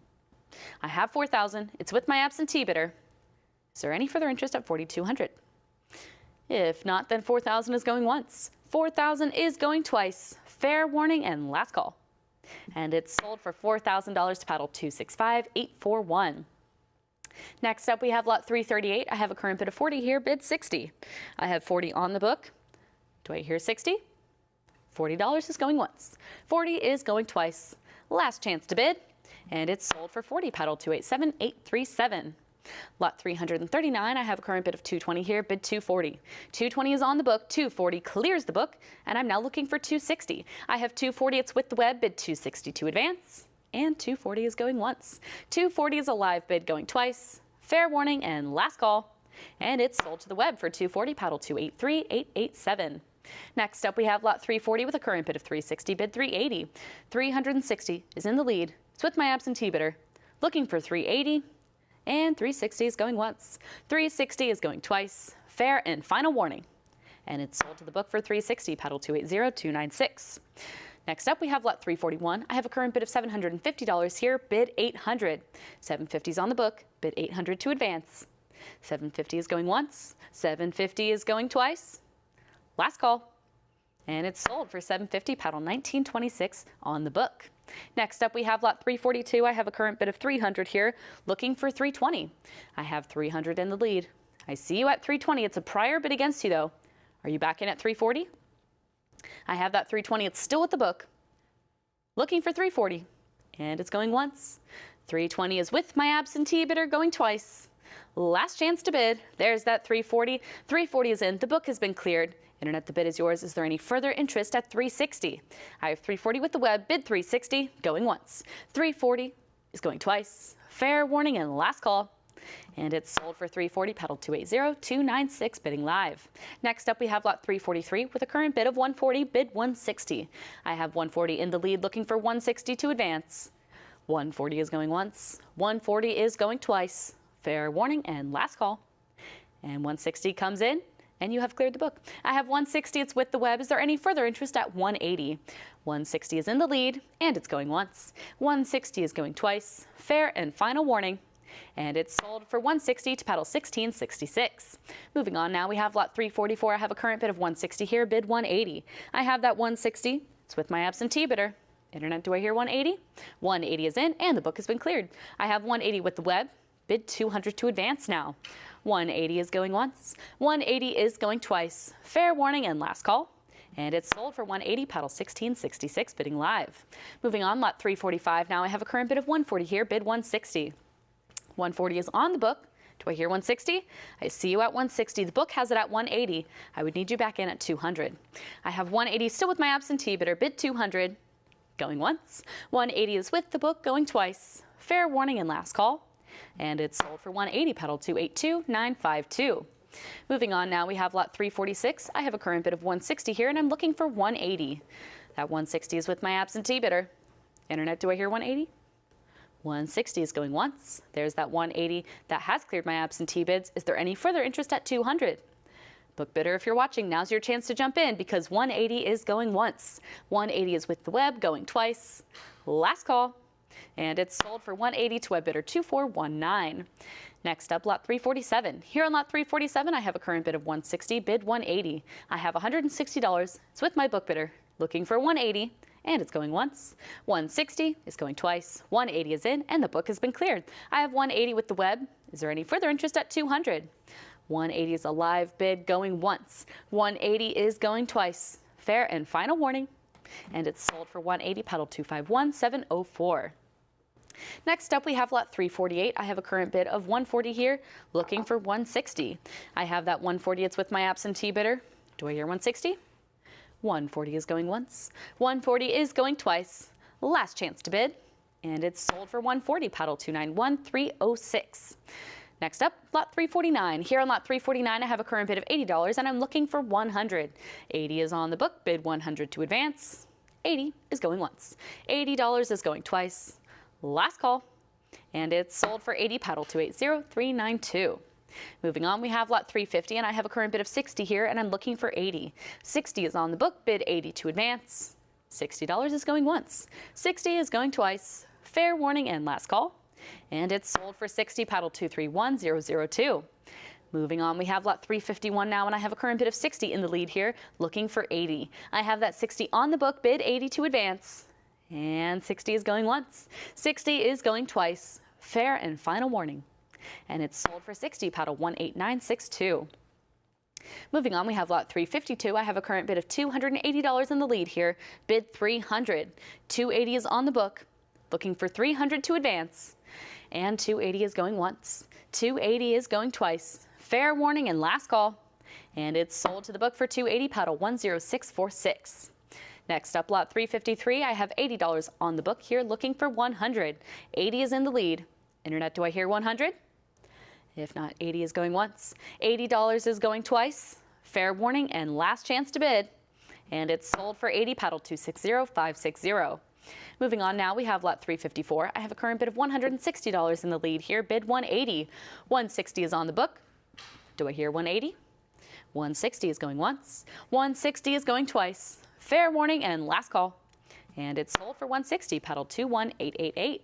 [SPEAKER 6] I have 4,000. It's with my absentee bidder. Is there any further interest at 4,200? If not, then 4,000 is going once. 4,000 is going twice. Fair warning and last call. And it's sold for $4,000 to paddle 265841. Next up, we have lot 338. I have a current bid of 40 here, bid 60. I have 40 on the book. Do I hear 60? $40 is going once. 40 is going twice. Last chance to bid. And it's sold for 40, paddle 287837. Lot 339, I have a current bid of 220 here, bid 240. 220 is on the book, 240 clears the book, and I'm now looking for 260. I have 240, it's with the web, bid 260 to advance, and 240 is going once. 240 is a live bid going twice. Fair warning and last call. And it's sold to the web for 240, paddle 283887. Next up, we have lot 340 with a current bid of 360, bid 380. 360 is in the lead. It's with my absentee bidder. Looking for 380. And 360 is going once. 360 is going twice. Fair and final warning. And it's sold to the book for 360, paddle 280296. Next up, we have lot 341. I have a current bid of $750 here, bid 800. 750 is on the book, bid 800 to advance. 750 is going once. 750 is going twice. Last call. And it's sold for $750, paddle 1926 on the book. Next up, we have lot 342. I have a current bid of 300 here, looking for 320. I have 300 in the lead. I see you at 320. It's a prior bid against you, though. Are you back in at 340? I have that 320. It's still with the book. Looking for 340. And it's going once. 320 is with my absentee bidder going twice. Last chance to bid. There's that 340. 340 is in. The book has been cleared. Internet, the bid is yours. Is there any further interest at 360? I have 340 with the web, bid 360, going once. 340 is going twice. Fair warning and last call. And it's sold for 340, paddle 280296, bidding live. Next up, we have lot 343 with a current bid of 140, bid 160. I have 140 in the lead, looking for 160 to advance. 140 is going once. 140 is going twice. Fair warning and last call. And 160 comes in. And you have cleared the book. I have 160, it's with the web. Is there any further interest at 180? 160 is in the lead, and it's going once. 160 is going twice. Fair and final warning. And it's sold for 160 to paddle 1666. Moving on now, we have lot 344. I have a current bid of 160 here, bid 180. I have that 160. It's with my absentee bidder. Internet, do I hear 180? 180 is in, and the book has been cleared. I have 180 with the web. Bid 200 to advance now. 180 is going once. 180 is going twice. Fair warning and last call. And it's sold for 180, paddle 1666, bidding live. Moving on, lot 345. Now I have a current bid of 140 here, bid 160. 140 is on the book. Do I hear 160? I see you at 160. The book has it at 180. I would need you back in at 200. I have 180 still with my absentee bidder, bid 200. Going once. 180 is with the book, going twice. Fair warning and last call. And it's sold for 180, paddle 282952. Moving on now, we have lot 346. I have a current bid of 160 here, and I'm looking for 180. That 160 is with my absentee bidder. Internet, do I hear 180? 160 is going once. There's that 180 that has cleared my absentee bids. Is there any further interest at 200? Book bidder, if you're watching, now's your chance to jump in because 180 is going once. 180 is with the web, going twice. Last call. And it's sold for 180 to web bidder 2419. Next up, lot 347. Here on lot 347, I have a current bid of 160, bid 180. I have $160. It's with my book bidder, looking for 180, and it's going once. 160 is going twice. 180 is in, and the book has been cleared. I have 180 with the web. Is there any further interest at 200? 180 is a live bid going once. 180 is going twice. Fair and final warning. And it's sold for 180, paddle 251704. Next up, we have lot 348. I have a current bid of 140 here, looking for 160. I have that 140. It's with my absentee bidder. Do I hear 160? 140 is going once. 140 is going twice. Last chance to bid. And it's sold for 140, paddle 291306. Next up, lot 349. Here on lot 349, I have a current bid of $80, and I'm looking for 100. 80 is on the book, bid 100 to advance. 80 is going once. $80 is going twice. Last call. and it's sold for 80, paddle 280392. Moving on, we have lot 350, and I have a current bid of 60 here, and I'm looking for 80. 60 is on the book, bid 80 to advance. $60 is going once. 60 is going twice. Fair warning and last call. And it's sold for 60, paddle 231002. Moving on, we have lot 351 now, and I have a current bid of 60 in the lead here, looking for 80. I have that 60 on the book, bid 80 to advance. And 60 is going once. 60 is going twice. Fair and final warning. And it's sold for 60, paddle 18962. Moving on, we have lot 352. I have a current bid of $280 in the lead here, bid 300. 280 is on the book, looking for 300 to advance. And 280 is going once. 280 is going twice. Fair warning and last call. And it's sold to the book for 280, paddle 10646. Next up, lot 353. I have $80 on the book here, looking for 100. 80 is in the lead. Internet, do I hear 100? If not, 80 is going once. $80 is going twice. Fair warning and last chance to bid. And it's sold for 80, paddle 260560. Moving on now, we have lot 354. I have a current bid of $160 in the lead here, bid 180. 160 is on the book. Do I hear 180? 160 is going once. 160 is going twice. Fair warning and last call. And it's sold for 160, paddle 21888.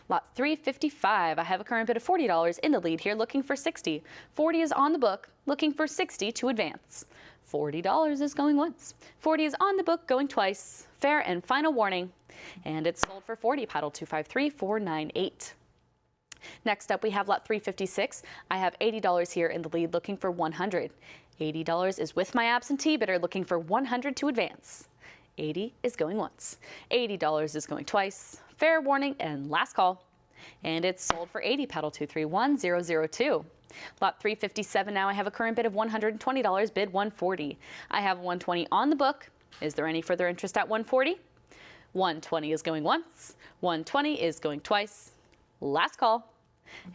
[SPEAKER 6] Lot 355, I have a current bid of $40 in the lead here, looking for 60. 40 is on the book, looking for 60 to advance. $40 is going once. 40 is on the book, going twice. Fair and final warning. And it's sold for 40, paddle 253498. Next up, we have lot 356. I have $80 here in the lead, looking for 100. $80 is with my absentee bidder, looking for 100 to advance. 80 is going once. $80 is going twice. Fair warning and last call. And it's sold for 80, paddle 231002. Lot 357 now, I have a current bid of $120, bid 140. I have 120 on the book. Is there any further interest at 140? 120 is going once. 120 is going twice. Last call.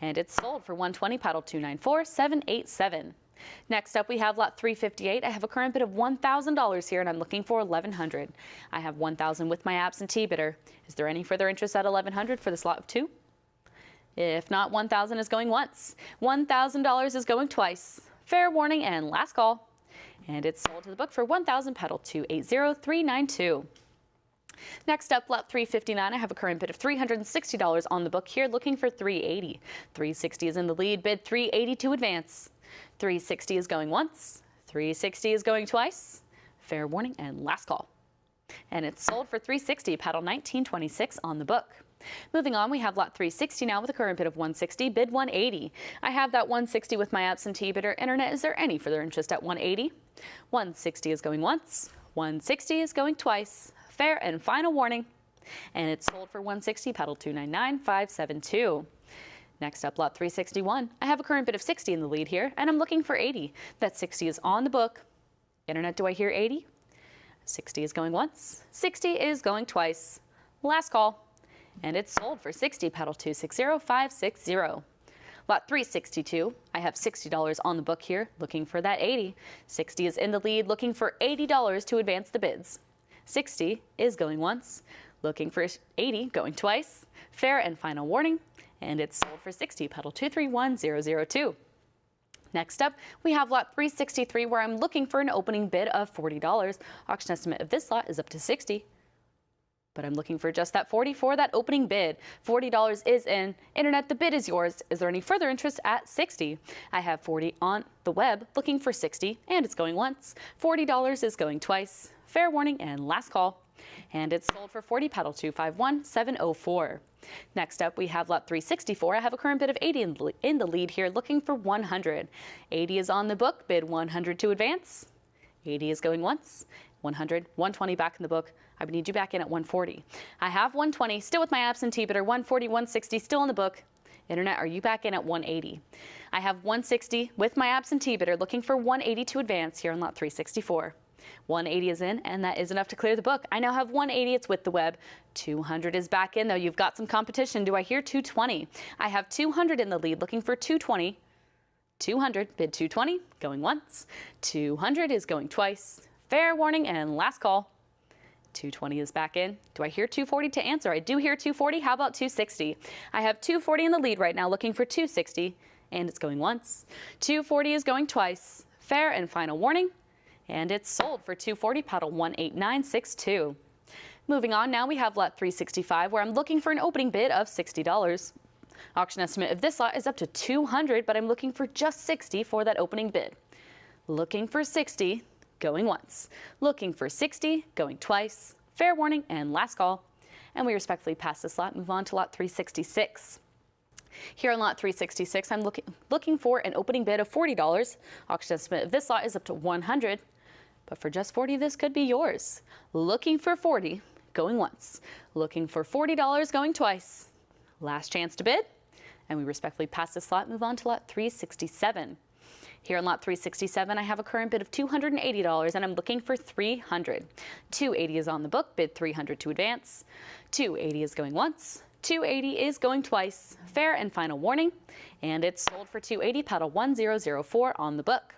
[SPEAKER 6] And it's sold for 120, paddle 294787. Next up, we have lot 358. I have a current bid of $1,000 here, and I'm looking for $1,100. I have $1,000 with my absentee bidder. Is there any further interest at $1,100 for this lot of two? If not, $1,000 is going once. $1,000 is going twice. Fair warning and last call. And it's sold to the book for $1,000, paddle 280392. Next up, lot 359. I have a current bid of $360 on the book here, looking for 380. 360 is in the lead, bid 380 to advance. 360 is going once. 360 is going twice. Fair warning and last call. And it's sold for 360, paddle 1926 on the book. Moving on, we have lot 360 now with a current bid of 160, bid 180. I have that 160 with my absentee bidder. Internet, is there any further interest at 180? 160 is going once. 160 is going twice. Fair and final warning. And it's sold for 160, paddle 299572. Next up, lot 361. I have a current bid of 60 in the lead here, and I'm looking for 80. That 60 is on the book. Internet, do I hear 80? 60 is going once. 60 is going twice. Last call. And it's sold for 60, paddle 260560. Lot 362, I have $60 on the book here, looking for that 80. 60 is in the lead, looking for $80 to advance the bids. 60 is going once, looking for 80, going twice. Fair and final warning. And it's sold for 60, paddle 231002. Next up, we have lot 363, where I'm looking for an opening bid of $40. Auction estimate of this lot is up to 60. But I'm looking for just that 40 for that opening bid. $40 is in. Internet, the bid is yours. Is there any further interest at 60? I have 40 on the web, looking for 60, and it's going once. $40 is going twice. Fair warning and last call. And it's sold for 40, paddle 251704. Next up, we have lot 364. I have a current bid of 80 in the lead here, looking for 100. 80 is on the book, bid 100 to advance. 80 is going once. 100, 120 back in the book. I would need you back in at 140. I have 120, still with my absentee bidder. 140, 160, still in the book. Internet, are you back in at 180? I have 160 with my absentee bidder, looking for 180 to advance here on lot 364. 180 is in, and that is enough to clear the book. I now have 180, it's with the web. 200 is back in, though. You've got some competition. Do I hear 220? I have 200 in the lead, looking for 220. 200, bid 220, going once. 200 is going twice. Fair warning and last call. 220 is back in. Do I hear 240 to answer? I do hear 240. How about 260? I have 240 in the lead right now, looking for 260, and it's going once. 240 is going twice. Fair and final warning, and it's sold for 240, paddle 18962. Moving on, now we have lot 365, where I'm looking for an opening bid of $60. Auction estimate of this lot is up to $200, but I'm looking for just $60 for that opening bid. Looking for $60, going once. Looking for $60, going twice. Fair warning and last call. And we respectfully pass this lot, move on to lot 366. Here on lot 366, I'm looking for an opening bid of $40. Auction estimate of this lot is up to $100, but for just $40, this could be yours. Looking for $40, going once. Looking for $40, going twice. Last chance to bid, and we respectfully pass this lot, move on to lot 367. Here on lot 367, I have a current bid of $280, and I'm looking for $300. 280 is on the book, bid $300 to advance. 280 is going once. 280 is going twice. Fair and final warning, and it's sold for $280, paddle 1004 on the book.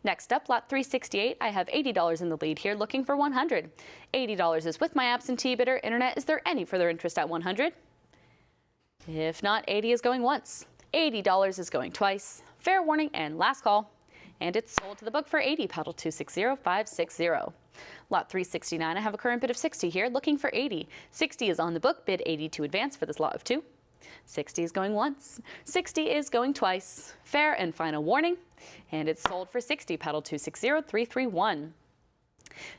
[SPEAKER 6] Next up, lot 368, I have $80 in the lead here, looking for $100. $80 is with my absentee bidder. Internet, is there any further interest at $100? If not, 80 is going once. $80 is going twice. Fair warning and last call. And it's sold to the book for $80, paddle 260560. Lot 369, I have a current bid of $60 here, looking for $80. $60 is on the book, bid $80 to advance for this lot of 2. $60 is going once. $60 is going twice. Fair and final warning. And it's sold for $60, paddle 260331.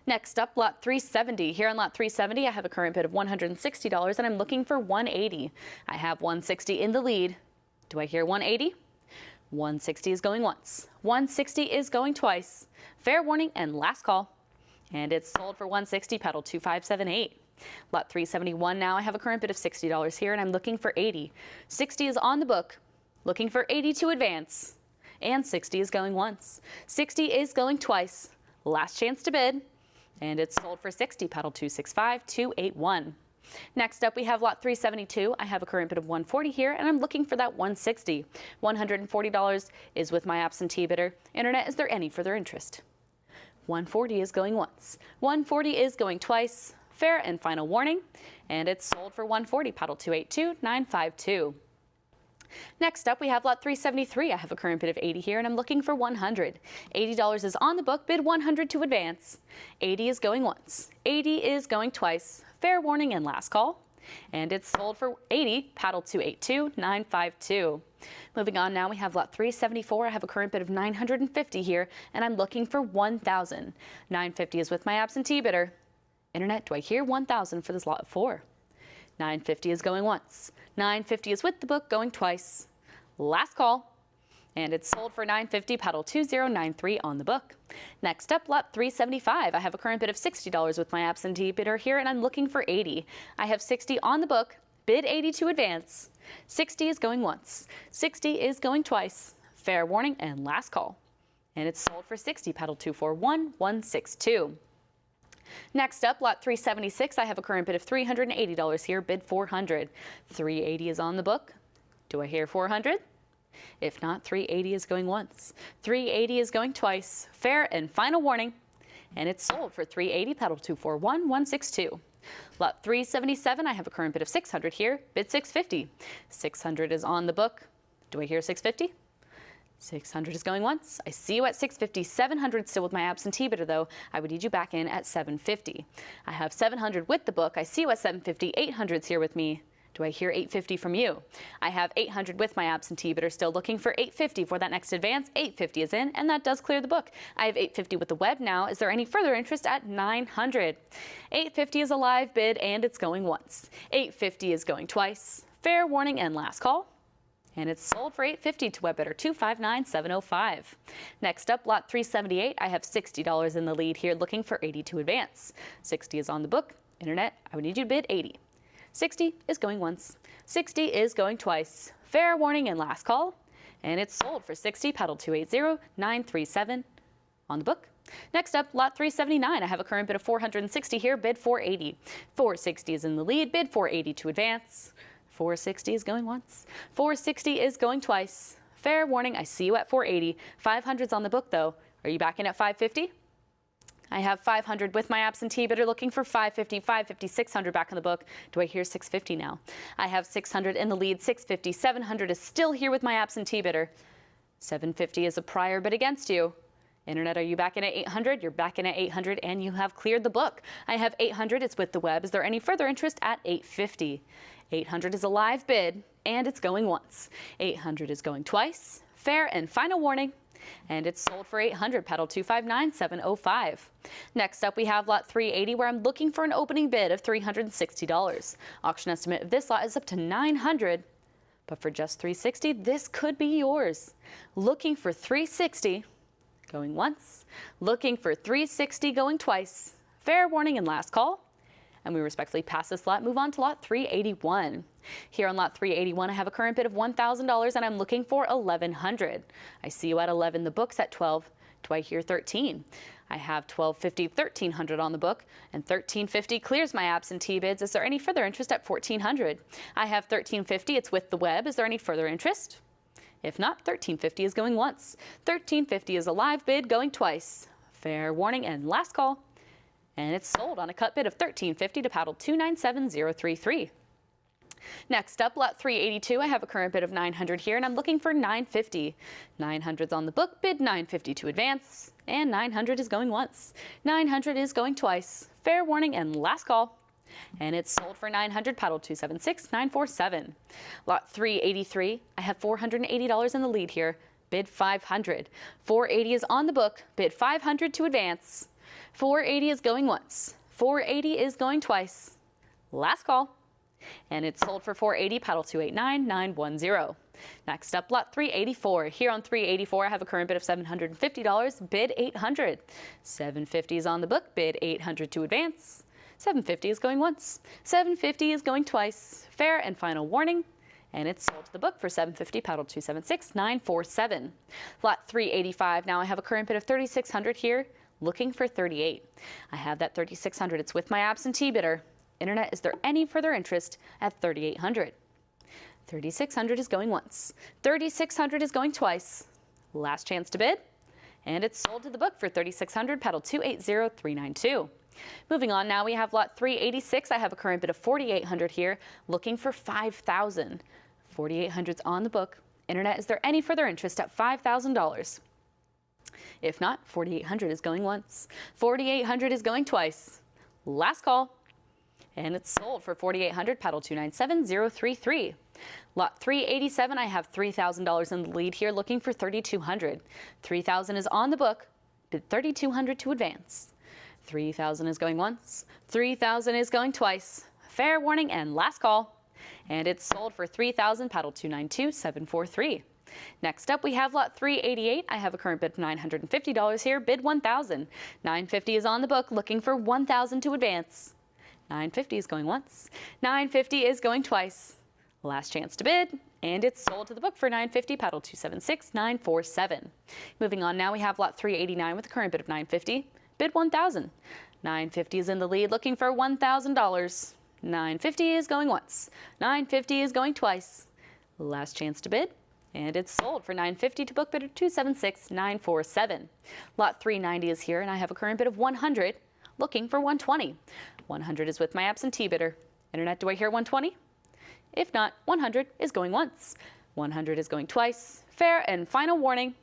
[SPEAKER 6] Next up, lot 370. Here on lot 370, I have a current bid of $160, and I'm looking for $180. I have $160 in the lead. Do I hear $180? $160 is going once. $160 is going twice. Fair warning and last call. And it's sold for $160, paddle 2578. Lot 371 now, I have a current bid of $60 here, and I'm looking for $80. $60 is on the book, looking for $80 to advance. And $60 is going once. $60 is going twice. Last chance to bid, and it's sold for $60, paddle 265281. Next up, we have lot 372. I have a current bid of $140 here, and I'm looking for that $160. $140 is with my absentee bidder. Internet, is there any further interest? $140 is going once. $140 is going twice. Fair and final warning, and it's sold for $140, paddle 282952. Next up, we have lot 373. I have a current bid of $80 here, and I'm looking for $100. $80 is on the book, bid $100 to advance. $80 is going once. $80 is going twice. Fair warning and last call. And it's sold for $80, paddle 282952. Moving on now, we have lot 374. I have a current bid of $950 here, and I'm looking for $1,000. $950 is with my absentee bidder. Internet, do I hear $1,000 for this lot of 4? $950 is going once. $950 is with the book, going twice. Last call. And it's sold for $950, paddle 2093 on the book. Next up, lot 375. I have a current bid of $60 with my absentee bidder here, and I'm looking for $80. I have $60 on the book, bid $80 to advance. $60 is going once. $60 is going twice. Fair warning and last call. And it's sold for $60, paddle 241162. Next up, lot 376, I have a current bid of $380 here, bid $400. $380 is on the book. Do I hear $400? If not, $380 is going once. $380 is going twice. Fair and final warning. And it's sold for $380, paddle 241162. Lot 377, I have a current bid of $600 here, bid $650. $600 is on the book. Do I hear $650? $600 is going once. I see you at $650. $700 still with my absentee bidder, though. I would need you back in at $750. I have $700 with the book. I see you at $750. $800 is here with me. Do I hear $850 from you? I have $800 with my absentee bidder, still looking for $850 for that next advance. $850 is in, and that does clear the book. I have $850 with the web now. Is there any further interest at $900? $850 is a live bid, and it's going once. $850 is going twice. Fair warning and last call. And it's sold for $850 to web bidder 259705. Next up, lot 378. I have $60 in the lead here, looking for $80 to advance. $60 is on the book. Internet, I would need you to bid $80. $60 is going once. $60 is going twice. Fair warning and last call. And it's sold for $60, paddle 280937 on the book. Next up, lot 379. I have a current bid of $460 here, bid $480. $460 is in the lead, bid $480 to advance. $460 is going once. $460 is going twice. Fair warning, I see you at $480. $500's on the book, though. Are you back in at $550? I have 500 with my absentee bidder looking for 550, 550, 600 back on the book. Do I hear 650 now? I have 600 in the lead, 650, 700 is still here with my absentee bidder. 750 is a prior bid against you. Internet, are you back in at 800? You're back in at 800 and you have cleared the book. I have 800, it's with the web. Is there any further interest at 850? 800 is a live bid and it's going once. 800 is going twice. Fair and final warning. And it's sold for 800, pedal 259705. Next up, we have lot 380, where I'm looking for an opening bid of $360. Auction estimate of this lot is up to 900, but for just 360, this could be yours. Looking for 360, going once. Looking for 360, going twice. Fair warning and last call. And we respectfully pass this lot, move on to lot 381. Here on lot 381, I have a current bid of $1,000 and I'm looking for 1,100. I see you at 11, the book's at 12. Do I hear 13? I have 1250, 1300 on the book, and 1350 clears my absentee bids. Is there any further interest at 1400? I have 1350, it's with the web. Is there any further interest? If not, 1350 is going once. 1350 is a live bid going twice. Fair warning and last call. And it's sold on a cut bid of 1350 to paddle 297033. Next up, lot 382, I have a current bid of 900 here, and I'm looking for 950. 900's on the book, bid 950 to advance, and 900 is going once. 900 is going twice. Fair warning and last call. And it's sold for 900, paddle 276947. Lot 383, I have $480 in the lead here, bid 500. 480 is on the book, bid 500 to advance. 480 is going once. 480 is going twice. Last call. And it's sold for 480, paddle 289910. Next up, lot 384. Here on 384, I have a current bid of $750, bid 800. 750 is on the book, bid 800 to advance. 750 is going once. 750 is going twice. Fair and final warning. And it's sold to the book for 750, paddle 276947. Lot 385. Now I have a current bid of 3,600 here, looking for 38. I have that 3,600. It's with my absentee bidder. Internet, is there any further interest at 3,800? 3,600 is going once. 3,600 is going twice. Last chance to bid. And it's sold to the book for 3,600, paddle 280392. Moving on now, we have lot 386. I have a current bid of 4,800 here, looking for 5,000. 4,800's on the book. Internet, is there any further interest at $5,000? If not, 4,800 is going once. 4,800 is going twice. Last call. And it's sold for 4,800, paddle 297033. Lot 387, I have $3,000 in the lead here, looking for 3,200. 3,000 is on the book, bid 3,200 to advance. 3,000 is going once. 3,000 is going twice. Fair warning and last call. And it's sold for 3,000, paddle 292743. Next up, we have lot 388. I have a current bid of $950 here, bid 1,000. 950 is on the book, looking for 1,000 to advance. 950 is going once. 950 is going twice. Last chance to bid, and it's sold to the book for 950, paddle 276947. Moving on now, we have lot 389 with a current bid of 950, bid 1,000. 950 is in the lead, looking for $1,000. 950 is going once. 950 is going twice. Last chance to bid. And it's sold for 950 to book bidder 276947. Lot 390 is here, and I have a current bid of 100, looking for 120. 100 is with my absentee bidder. Internet, do I hear 120? If not, 100 is going once. 100 is going twice. Fair and final warning.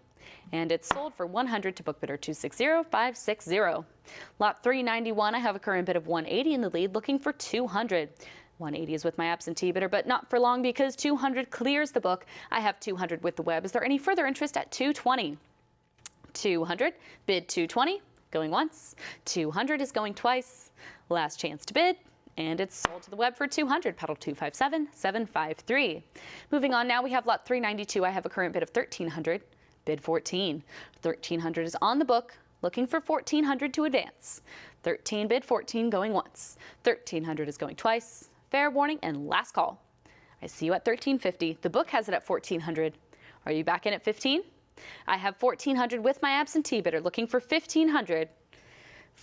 [SPEAKER 6] And it's sold for 100 to book bidder 260560. Lot 391, I have a current bid of 180 in the lead, looking for 200. 180 is with my absentee bidder, but not for long because 200 clears the book. I have 200 with the web. Is there any further interest at 220? 200, bid 220, going once. 200 is going twice. Last chance to bid, and it's sold to the web for 200, paddle 257753. Moving on now, we have lot 392. I have a current bid of 1,300, bid 14. 1,300 is on the book, looking for 1,400 to advance. 13 bid 14, going once. 1,300 is going twice. Fair warning and last call. I see you at 1,350. The book has it at 1,400. Are you back in at 15? I have 1,400 with my absentee bidder, looking for 1,500.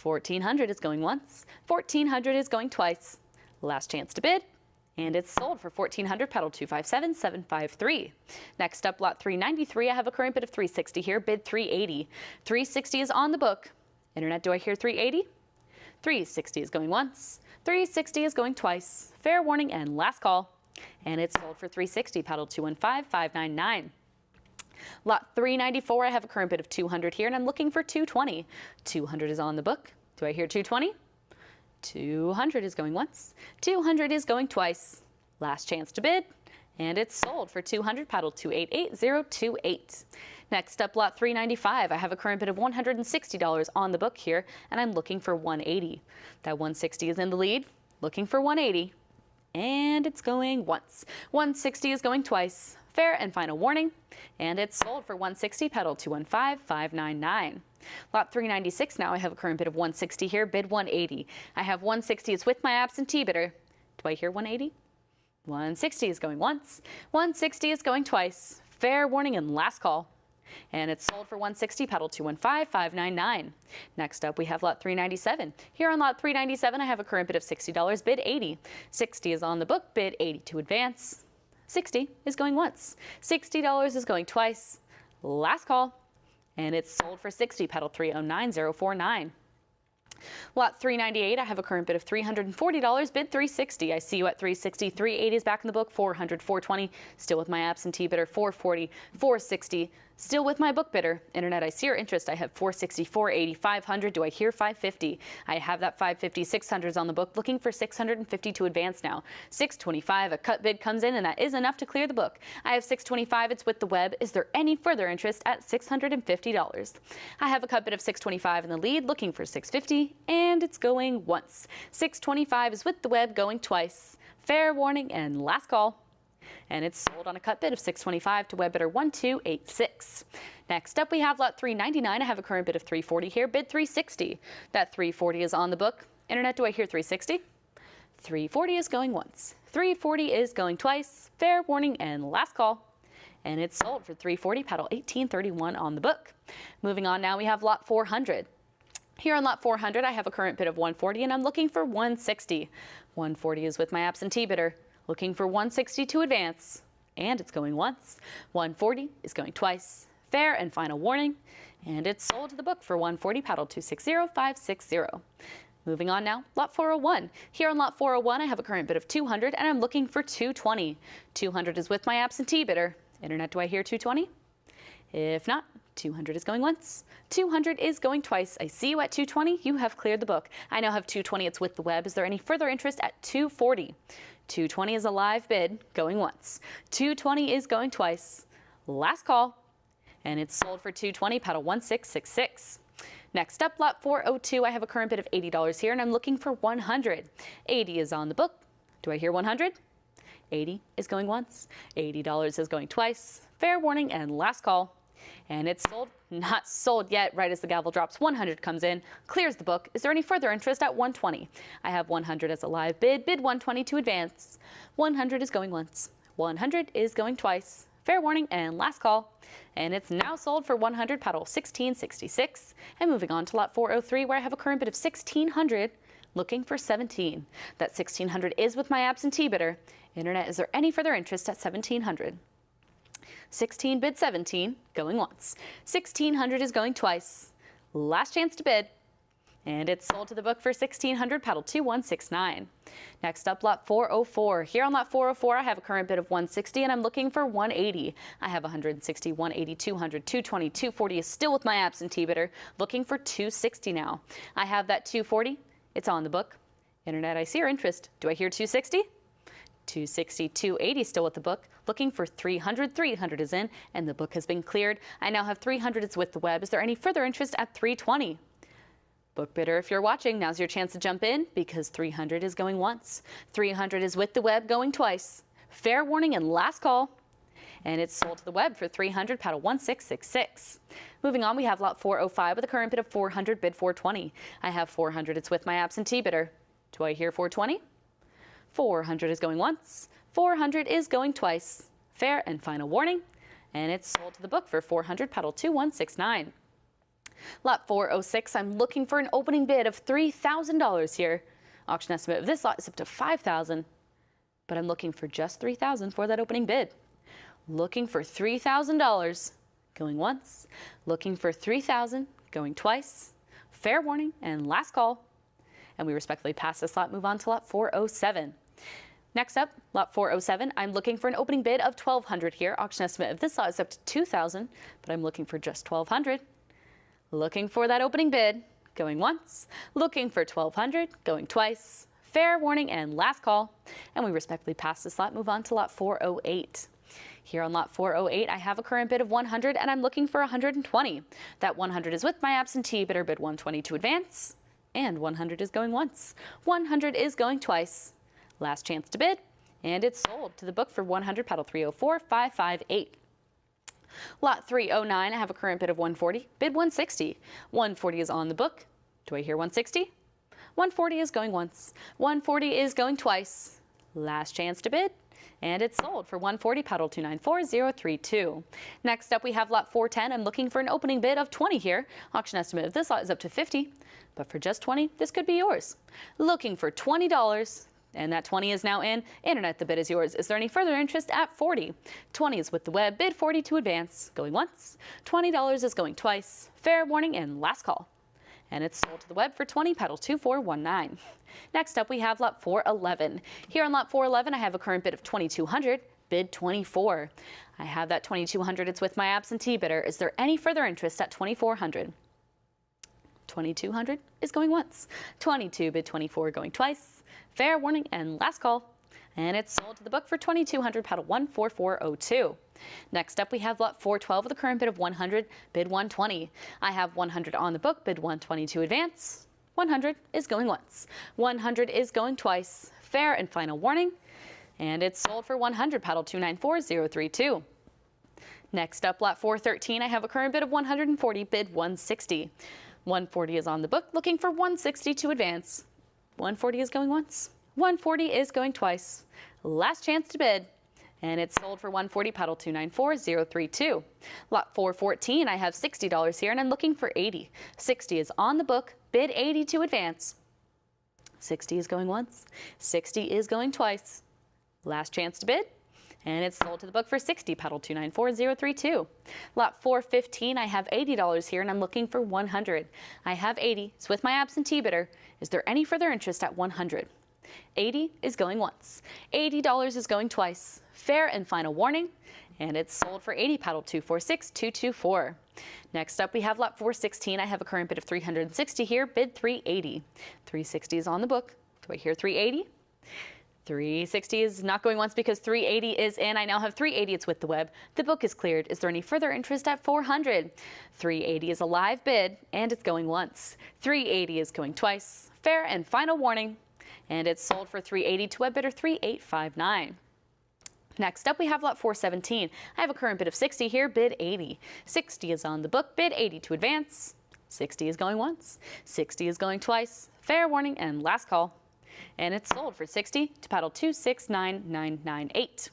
[SPEAKER 6] 1,400 is going once. 1,400 is going twice. Last chance to bid. And it's sold for 1,400, paddle 257753. Next up, lot 393. I have a current bid of 360 here, bid 380. 360 is on the book. Internet, do I hear 380? 360 is going once. 360 is going twice. Fair warning and last call. And it's sold for 360, paddle 215599. Lot 394, I have a current bid of 200 here, and I'm looking for 220. 200 is on the book. Do I hear 220? 200 is going once. 200 is going twice. Last chance to bid, and it's sold for 200, paddle 288028. Next up, lot 395. I have a current bid of $160 on the book here, and I'm looking for 180. That 160 is in the lead, looking for 180, and it's going once. 160 is going twice. Fair and final warning, and it's sold for 160, paddle 215599. Lot 396 now, I have a current bid of 160 here, bid 180. I have 160, it's with my absentee bidder. Do I hear 180? 160 is going once. 160 is going twice. Fair warning and last call. And it's sold for 160, paddle 215599. Next up, we have lot 397. Here on lot 397, I have a current bid of $60, bid 80. 60 is on the book, bid 80 to advance. 60 is going once. $60 is going twice. Last call. And it's sold for 60, paddle 309049. Lot 398, I have a current bid of $340, bid 360. I see you at 360. 380 is back in the book, 400, 420. Still with my absentee bidder, 440, 460. Still with my book bidder. Internet, I see your interest. I have 460, 480, 500. Do I hear 550? I have that 550. 600 is on the book, looking for 650 to advance now. 625, a cut bid comes in, and that is enough to clear the book. I have 625. It's with the web. Is there any further interest at $650? I have a cut bid of 625 in the lead, looking for 650, and it's going once. 625 is with the web, going twice. Fair warning and last call. And it's sold on a cut bid of 625 to web bidder 1286. Next up, we have lot 399. I have a current bid of 340 here, bid 360. That 340 is on the book. Internet, do I hear 360? 340 is going once. 340 is going twice. Fair warning and last call. And it's sold for 340, paddle 1831 on the book. Moving on now, we have lot 400. Here on lot 400, I have a current bid of 140, and I'm looking for 160. 140 is with my absentee bidder. Looking for 160 to advance, and it's going once. 140 is going twice. Fair and final warning, and it's sold to the book for 140, paddle 260560. Moving on now, lot 401. Here on lot 401, I have a current bid of 200, and I'm looking for 220. 200 is with my absentee bidder. Internet, do I hear 220? If not, 200 is going once. 200 is going twice. I see you at 220. You have cleared the book. I now have 220. It's with the web. Is there any further interest at 240? 220 is a live bid, going once. 220 is going twice. Last call. And it's sold for 220, paddle 1666. Next up, lot 402. I have a current bid of $80 here, and I'm looking for 100. 80 is on the book. Do I hear 100? 80 is going once. $80 is going twice. Fair warning and last call. And it's sold, not sold yet. Right as the gavel drops, 100 comes in, clears the book. Is there any further interest at 120? I have 100 as a live bid, bid 120 to advance. 100 is going once. 100 is going twice. Fair warning and last call. And it's now sold for 100, paddle 1666. And moving on to lot 403, where I have a current bid of 1600, looking for 17. That 1600 is with my absentee bidder. Internet, is there any further interest at 1700? 16 bid 17, going once. 1600 is going twice. Last chance to bid. And it's sold to the book for 1600, paddle 2169. Next up, lot 404. Here on lot 404, I have a current bid of 160, and I'm looking for 180. I have 160, 180, 200, 220, 240 is still with my absentee bidder. Looking for 260 now. I have that 240. It's on the book. Internet, I see your interest. Do I hear 260? 260, 280 still with the book. Looking for 300. 300 is in, and the book has been cleared. I now have 300. It's with the web. Is there any further interest at 320? Book bidder, if you're watching, now's your chance to jump in, because 300 is going once. 300 is with the web, going twice. Fair warning and last call. And it's sold to the web for 300, paddle 1666. Moving on, we have lot 405 with a current bid of 400, bid 420. I have 400. It's with my absentee bidder. Do I hear 420? 400 is going once. 400 is going twice. Fair and final warning. And it's sold to the book for 400, paddle 2169. Lot 406, I'm looking for an opening bid of $3,000 here. Auction estimate of this lot is up to $5,000, but I'm looking for just $3,000 for that opening bid. Looking for $3,000, going once. Looking for $3,000, going twice. fair warning, and last call. And we respectfully pass this lot, move on to lot 407. Next up, lot 407, I'm looking for an opening bid of $1,200 here. Auction estimate of this lot is up to $2,000, but I'm looking for just $1,200. Looking for that opening bid, going once. Looking for $1,200, going twice. Fair warning and last call. And we respectfully pass this lot, move on to lot 408. Here on lot 408, I have a current bid of $100 and I'm looking for $120. That $100 is with my absentee bidder, bid $120 to advance, and $100 is going once. $100 is going twice. Last chance to bid, and it's sold to the book for $100, paddle 304558. Lot 309, I have a current bid of $140, bid $160. $140 is on the book. Do I hear $160? $140 is going once. $140 is going twice. Last chance to bid, and it's sold for $140, paddle 294032. Next up, we have lot 410. I'm looking for an opening bid of $20 here. Auction estimate of this lot is up to $50, but for just $20, this could be yours. Looking for $20, and that 20 is now in. Internet, the bid is yours. Is there any further interest at 40? 20 is with the web, bid 40 to advance, going once. $20 is going twice. Fair warning and last call. And it's sold to the web for 20, paddle 2419. Next up, we have lot 411. Here on lot 411, I have a current bid of $2,200, bid 24. I have that $2,200, it's with my absentee bidder. Is there any further interest at $2,400? $2,200 is going once. 22, bid 24, going twice. Fair warning and last call. And it's sold to the book for $2,200, paddle 14402. Next up, we have lot 412 with a current bid of $100, bid $120. I have $100 on the book, bid $120 to advance. $100 is going once. $100 is going twice. Fair and final warning. And it's sold for $100, paddle 294032. Next up, lot 413, I have a current bid of $140, bid $160. $140 is on the book, looking for $160 to advance. $140 is going once. $140 is going twice. Last chance to bid, and it's sold for $140, paddle 294032. Lot 414, I have $60 here, and I'm looking for $80. $60 is on the book, bid $80 to advance. $60 is going once. $60 is going twice. Last chance to bid, and it's sold to the book for $60, paddle 294032. Lot 415, I have $80 here, and I'm looking for $100. I have $80, it's with my absentee bidder. Is there any further interest at $100? $80 is going once. $80 is going twice. Fair and final warning, and it's sold for $80, paddle 246224. Next up, we have lot 416. I have a current bid of $360 here, bid $380. $360 is on the book. Do I hear $380? $360 is not going once because $380 is in. I now have $380, it's with the web. The book is cleared. Is there any further interest at $400? $380 is a live bid, and it's going once. $380 is going twice. Fair and final warning, and it's sold for $380 to web bidder 3859. Next up, we have lot 417. I have a current bid of $60 here, bid $80. $60 is on the book, bid $80 to advance. $60 is going once. $60 is going twice. Fair warning and last call. And it's sold for $60 to paddle 269998.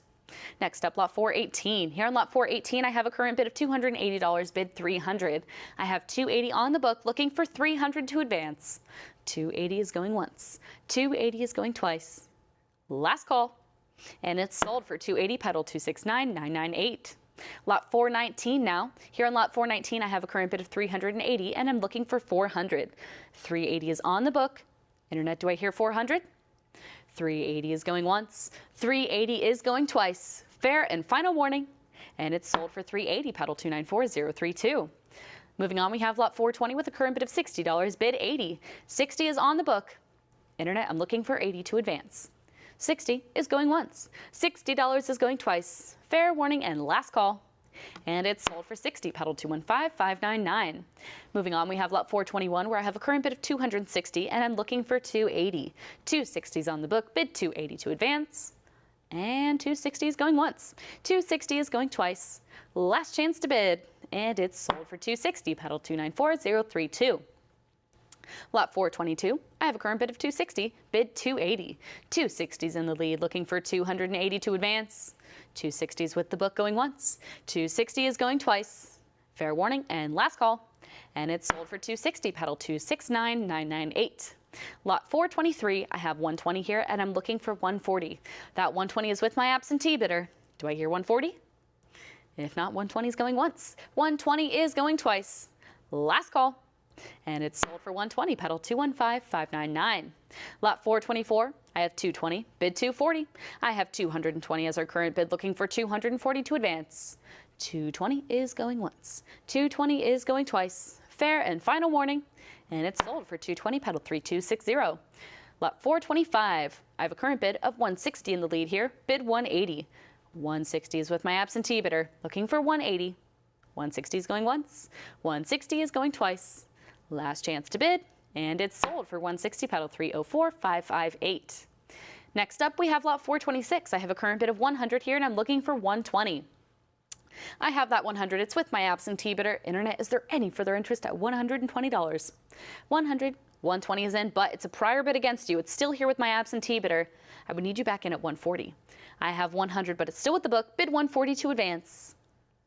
[SPEAKER 6] Next up, lot 418. Here on lot 418, I have a current bid of $280, bid $300. I have $280 on the book, looking for $300 to advance. $280 is going once. $280 is going twice. Last call. And it's sold for $280, paddle 269998. Lot 419 now. Here on lot 419, I have a current bid of $380, and I'm looking for $400. $380 is on the book. Internet, do I hear $400? $380 is going once. $380 is going twice. Fair and final warning. And it's sold for $380, paddle 294032. Moving on, we have lot 420 with a current bid of $60, bid $80. $60 is on the book. Internet, I'm looking for $80 to advance. $60 is going once. $60 is going twice. Fair warning and last call. And it's sold for $60, paddle 215599. Moving on, we have lot 421 where I have a current bid of $260 and I'm looking for $280. $260 on the book, bid $280 to advance. And $260 is going once. $260 is going twice. Last chance to bid, and it's sold for $260, paddle 294032. Lot 422, I have a current bid of $260, bid $280. $260's in the lead, looking for $280 to advance. $260's with the book going once. $260 is going twice. Fair warning and last call. And it's sold for $260, paddle 269998. Lot 423, I have $120 here, and I'm looking for $140. That $120 is with my absentee bidder. Do I hear $140? If not, $120 is going once. $120 is going twice. Last call. And it's sold for 120, pedal 215599. Lot 424, I have 220, bid 240. I have 220 as our current bid, looking for 240 to advance. 220 is going once. 220 is going twice. Fair and final warning. And it's sold for 220, pedal 3260. Lot 425, I have a current bid of 160 in the lead here, bid 180. 160 is with my absentee bidder, looking for 180. 160 is going once. 160 is going twice. Last chance to bid, and it's sold for 160, pedal 304558. Next up, we have lot 426. I have a current bid of 100 here, and I'm looking for 120. I have that 100. It's with my absentee bidder. Internet, is there any further interest at $120? 100, 120 is in, but it's a prior bid against you. It's still here with my absentee bidder. I would need you back in at 140. I have 100, but it's still with the book. Bid 140 to advance.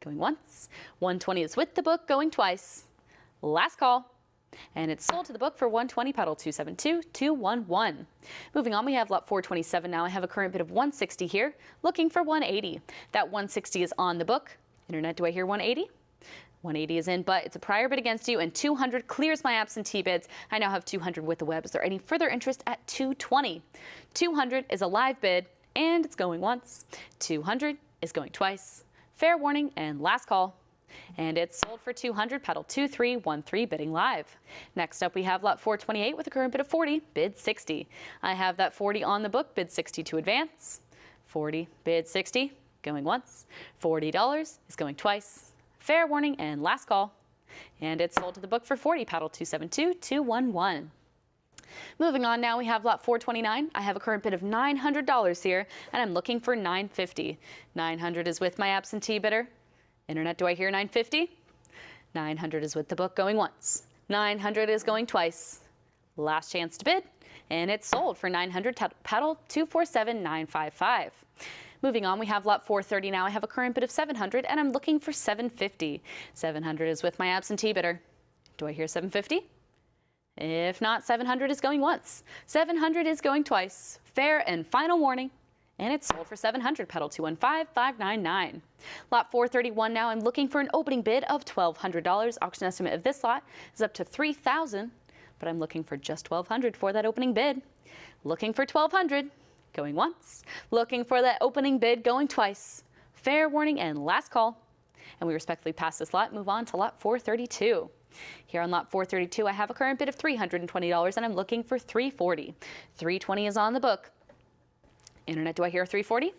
[SPEAKER 6] Going once. 120 is with the book, going twice. Last call. And it's sold to the book for 120, pedal 272211. Moving on, we have lot 427 now. I have a current bid of 160 here, looking for 180. That 160 is on the book. Internet, do I hear 180? 180 is in, but it's a prior bid against you, and 200 clears my absentee bids. I now have 200 with the web. Is there any further interest at 220? 200 is a live bid, and it's going once. 200 is going twice. Fair warning and last call. And it's sold for 200, pedal 2313, bidding live. Next up, we have lot 428 with a current bid of 40, bid 60. I have that 40 on the book, bid 60 to advance. 40, bid 60, going once. $40 is going twice. Fair warning and last call. And it's sold to the book for 40, pedal 272211. Moving on now, we have lot 429. I have a current bid of $900 here, and I'm looking for $950. $900 is with my absentee bidder. Internet, do I hear 950? 900 is with the book, going once. 900 is going twice. Last chance to bid, and it's sold for 900, pedal 247955. Moving on, we have lot 430 now. I have a current bid of 700, and I'm looking for 750. 700 is with my absentee bidder. Do I hear 750? If not, 700 is going once. 700 is going twice. Fair and final warning. And it's sold for 700, pedal 215599. Lot 431 now, I'm looking for an opening bid of $1,200. Auction estimate of this lot is up to $3,000, but I'm looking for just $1,200 for that opening bid. Looking for $1,200, going once. Looking for that opening bid, going twice. Fair warning and last call. And we respectfully pass this lot, move on to lot 432. Here on lot 432, I have a current bid of $320, and I'm looking for $340. $320 is on the book. Internet, do I hear 340?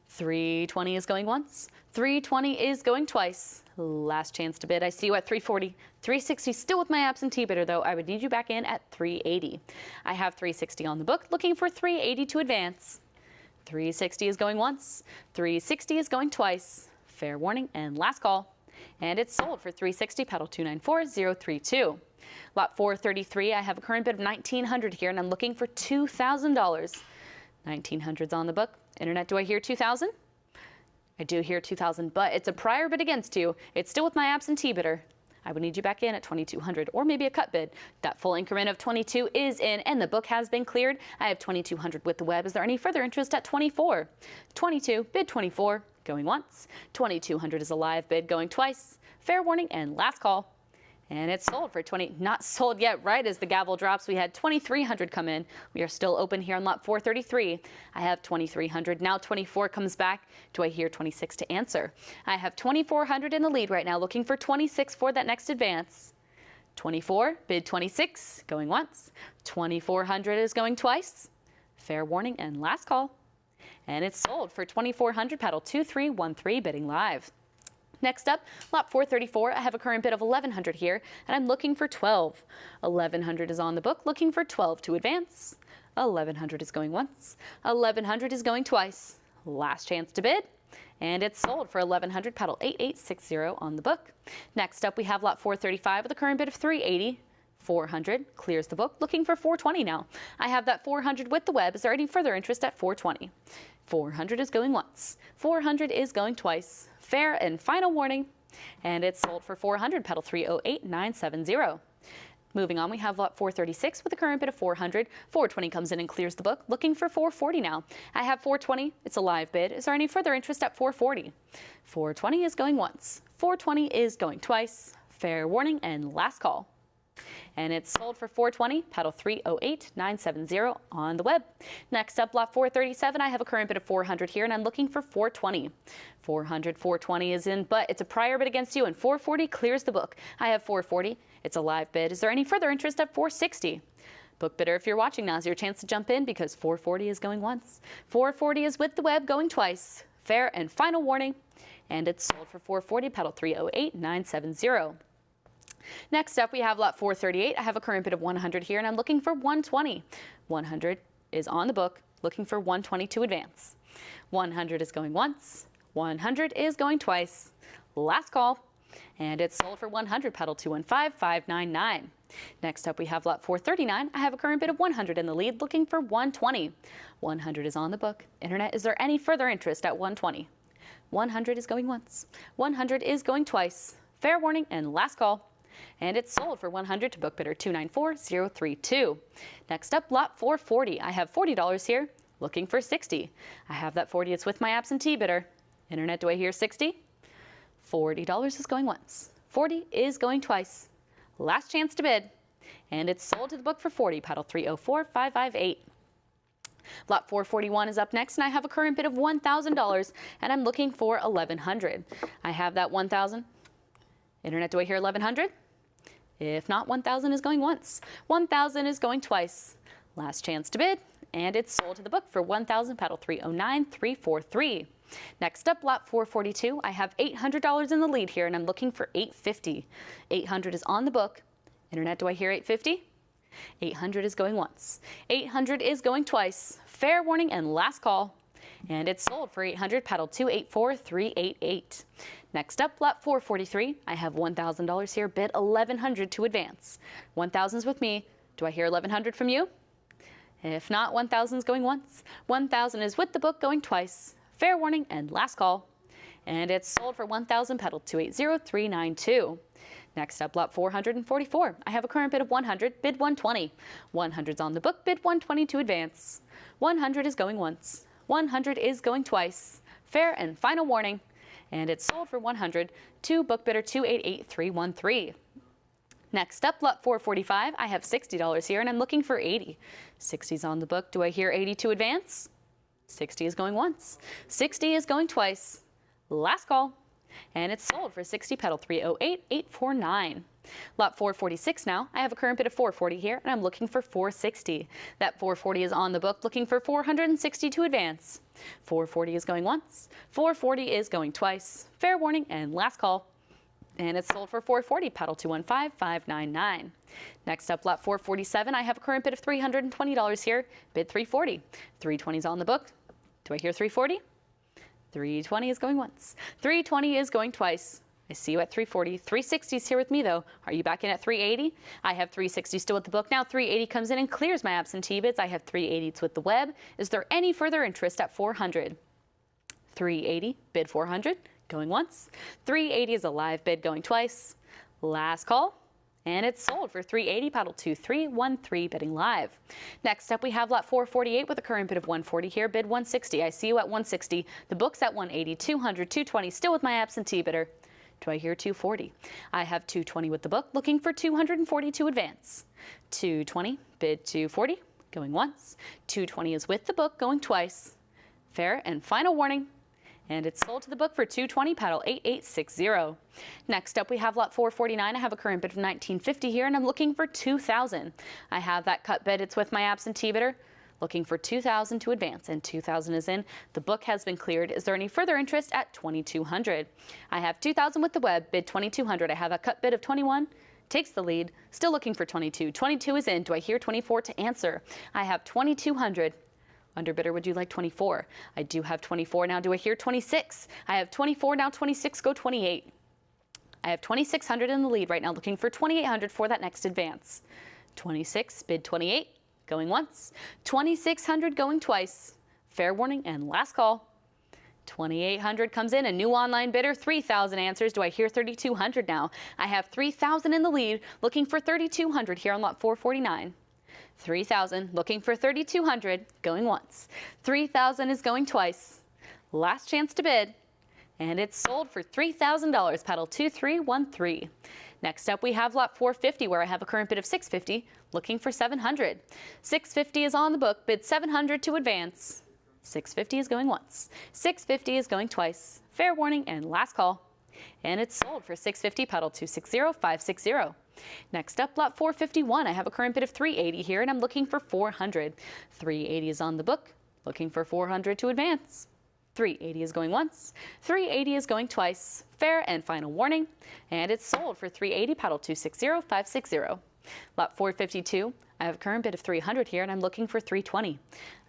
[SPEAKER 6] 320 is going once. 320 is going twice. Last chance to bid. I see you at 340. 360 still with my absentee bidder, though. I would need you back in at 380. I have 360 on the book, looking for 380 to advance. 360 is going once. 360 is going twice. Fair warning and last call. And it's sold for 360, pedal 294032. Lot 433, I have a current bid of $1,900 here, and I'm looking for $2,000. 1900's on the book. Internet, do I hear 2,000? I do hear 2,000, but it's a prior bid against you. It's still with my absentee bidder. I would need you back in at 2,200, or maybe a cut bid. That full increment of 22 is in, and the book has been cleared. I have 2,200 with the web. Is there any further interest at 24? 22, bid 24, going once. 2,200 is a live bid, going twice. Fair warning and last call. And it's sold for 20, not sold yet, right as the gavel drops. We had 2,300 come in. We are still open here on lot 433. I have 2,300. Now 24 comes back. Do I hear 26 to answer? I have 2,400 in the lead right now, looking for 26 for that next advance. 24, bid 26, going once. 2,400 is going twice. Fair warning and last call. And it's sold for 2,400, pedal 2313, bidding live. Next up, lot 434, I have a current bid of $1,100 here, and I'm looking for 12. 1,100 is on the book, looking for 12 to advance. 1,100 is going once. 1,100 is going twice. Last chance to bid, and it's sold for 1,100, pedal 8860 on the book. Next up, we have lot 435 with a current bid of $380. 400 clears the book, looking for 420 now. I have that 400 with the web. Is there any further interest at 420? 400 is going once. 400 is going twice. Fair and final warning. And it's sold for 400, pedal 308970. Moving on, we have lot 436 with a current bid of 400. 420 comes in and clears the book, looking for 440 now. I have 420. It's a live bid. Is there any further interest at 440? 420 is going once. 420 is going twice. Fair warning and last call. and it's sold for $420, paddle 308970 on the web. Next up, lot 437, I have a current bid of $400 here, and I'm looking for $420. $420 is in, but it's a prior bid against you, and $440 clears the book. I have $440. It's a live bid. Is there any further interest at $460? Book bidder, if you're watching, now's your chance to jump in because $440 is going once. $440 is with the web going twice. Fair and final warning. And it's sold for $440, paddle 308970. Next up, we have lot 438. I have a current bid of $100 here, and I'm looking for $120. $100 is on the book, looking for $120 to advance. $100 is going once. $100 is going twice. Last call. And it's sold for $100, paddle 215599. Next up, we have lot 439. I have a current bid of $100 in the lead, looking for $120. $100 is on the book. Internet, is there any further interest at $120? $100 is going once. $100 is going twice. Fair warning and last call. And it's sold for $100 to book bidder 294032. Next up, lot 440. I have $40 here, looking for $60. I have that $40. It's with my absentee bidder. Internet, do I hear $60? $40 is going once. $40 is going twice. Last chance to bid. And it's sold to the book for $40, paddle 304558. Lot 441 is up next, and I have a current bid of $1,000, and I'm looking for $1,100. I have that $1,000. Internet, do I hear $1,100? If not, $1,000 is going once. $1,000 is going twice. Last chance to bid, and it's sold to the book for $1,000, paddle 309343. Next up, lot 442. I have $800 in the lead here, and I'm looking for $850. $800 is on the book. Internet, do I hear $850? $800 is going once. $800 is going twice. Fair warning and last call. And it's sold for $800, paddle 284388. Next up, lot 443. I have $1,000 here, bid $1,100 to advance. 1,000's with me. Do I hear $1,100 from you? If not, 1,000 is going once. 1,000 is with the book going twice. Fair warning and last call. And it's sold for $1,000, paddle 280392. Next up, lot 444. I have a current bid of $100, bid $120. 100's on the book, bid $120 to advance. 100 is going once. 100 is going twice. Fair and final warning. And it's sold for $100 to book bidder 288313. Next up, lot 445. I have $60 here, and I'm looking for $80. 60's on the book. Do I hear $80 to advance? 60 is going once. 60 is going twice. Last call. And it's sold for $60, paddle 308849. Lot 446 now. I have a current bid of $440 here, and I'm looking for $460. That $440 is on the book, looking for $460 to advance. $440 is going once. $440 is going twice. Fair warning and last call. And it's sold for $440, paddle 215599. Next up, lot 447. I have a current bid of $320 here, bid $340. $320 is on the book. Do I hear $340? $320 is going once. $320 is going twice. I see you at $340. $360 is here with me, though. Are you back in at $380? I have $360 still with the book. Now $380 comes in and clears my absentee bids. I have $380 with the web. Is there any further interest at $400? $380, bid $400, going once. $380 is a live bid going twice. Last call. And it's sold for $380, paddle 2313, bidding live. Next up, we have lot 448 with a current bid of $140 here, bid $160. I see you at $160. The book's at $180, $200, $220, still with my absentee bidder. Do I hear $240? I have $220 with the book, looking for $240 to advance. $220, bid $240, going once. $220 is with the book, going twice. Fair and final warning. And it's sold to the book for $220, paddle 8860. Next up, we have lot 449. I have a current bid of $1950 here, and I'm looking for $2,000. I have that cut bid. It's with my absentee bidder, looking for $2,000 to advance, and $2,000 is in. The book has been cleared. Is there any further interest at $2,200? I have $2,000 with the web, bid $2,200. I have a cut bid of $21. Takes the lead. Still looking for $22. $22 is in. Do I hear $24 to answer? I have $2,200. Underbidder, would you like $24? I do have $24. Now do I hear $26? I have $24. Now $26. Go $28. I have $2,600 in the lead right now, looking for $2,800 for that next advance. $26, bid $28, going once. $2,600 going twice. Fair warning and last call. $2,800 comes in. A new online bidder. $3,000 answers. Do I hear $3,200 now? I have $3,000 in the lead, looking for $3,200 here on lot 449. $3,000, looking for $3,200, going once. $3,000 is going twice. Last chance to bid, and it's sold for $3,000, paddle 2313. Next up, we have lot 450, where I have a current bid of 650, looking for 700. 650 is on the book, bid 700 to advance. 650 is going once. 650 is going twice. Fair warning and last call. And it's sold for 650, pedal 260560. Next up, lot 451. I have a current bid of 380 here, and I'm looking for 400. 380 is on the book, looking for 400 to advance. 380 is going once. 380 is going twice. Fair and final warning. And it's sold for 380, pedal 260560. Lot 452. I have a current bid of 300 here, and I'm looking for 320.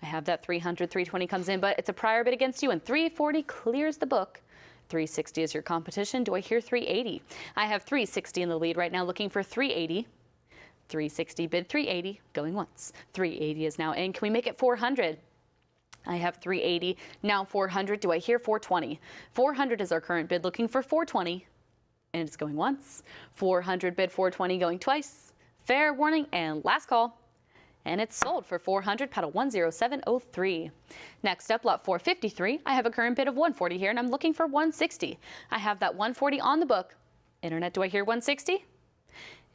[SPEAKER 6] I have that 300, 320 comes in, but it's a prior bid against you, and 340 clears the book. 360 is your competition. Do I hear 380? I have 360 in the lead right now, looking for 380. 360 bid 380, going once. 380 is now in. Can we make it 400? I have 380, now 400. Do I hear 420? 400 is our current bid, looking for 420, and it's going once. 400 bid 420, going twice. Fair warning and last call. And it's sold for 400, pedal 10703. Next up, lot 453. I have a current bid of 140 here, and I'm looking for 160. I have that 140 on the book. Internet, do I hear 160?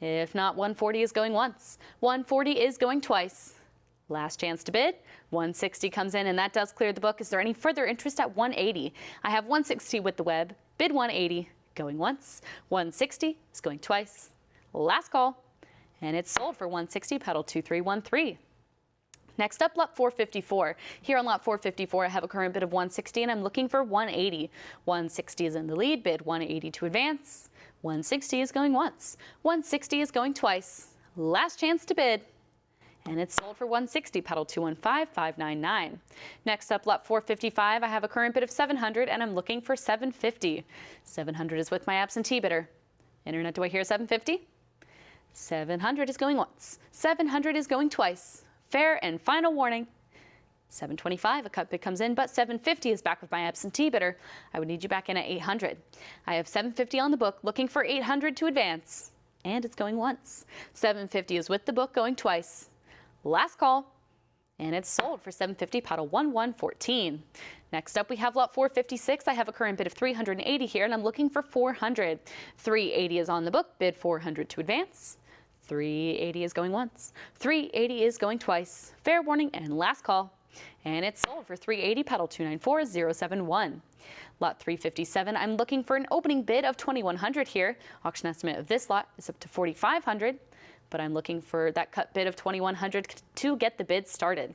[SPEAKER 6] If not, 140 is going once. 140 is going twice. Last chance to bid. 160 comes in, and that does clear the book. Is there any further interest at 180? I have 160 with the web. Bid 180, going once. 160 is going twice. Last call. And it's sold for 160, pedal 2313. Next up, lot 454. Here on lot 454, I have a current bid of 160, and I'm looking for 180. 160 is in the lead, bid 180 to advance. 160 is going once. 160 is going twice. Last chance to bid. And it's sold for 160, pedal 215599. Next up, lot 455, I have a current bid of 700, and I'm looking for 750. 700 is with my absentee bidder. Internet, do I hear 750? 700 is going once. 700 is going twice. Fair and final warning. 725, a cut bid comes in, but 750 is back with my absentee bidder. I would need you back in at 800. I have 750 on the book, looking for 800 to advance. And it's going once. 750 is with the book, going twice. Last call. And it's sold for 750, pedal 1114. Next up, we have lot 456. I have a current bid of 380 here, and I'm looking for 400. 380 is on the book, bid 400 to advance. 380 is going once. 380 is going twice. Fair warning and last call. And it's sold for 380, pedal 294071. Lot 357, I'm looking for an opening bid of 2100 here. Auction estimate of this lot is up to 4500, but I'm looking for that cut bid of 2100 to get the bid started.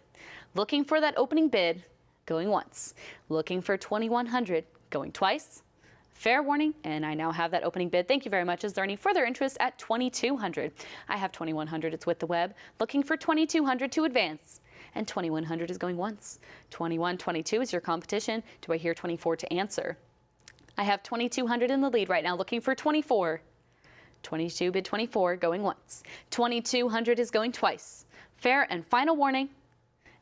[SPEAKER 6] Looking for that opening bid, going once. Looking for 2100, going twice. Fair warning, and I now have that opening bid. Thank you very much. Is there any further interest at 2200? I have 2100, it's with the web. Looking for 2200 to advance. And 2100 is going once. 2122 is your competition. Do I hear 24 to answer? I have 2200 in the lead right now, looking for 24. 22 bid 24, going once. 2200 is going twice. Fair and final warning.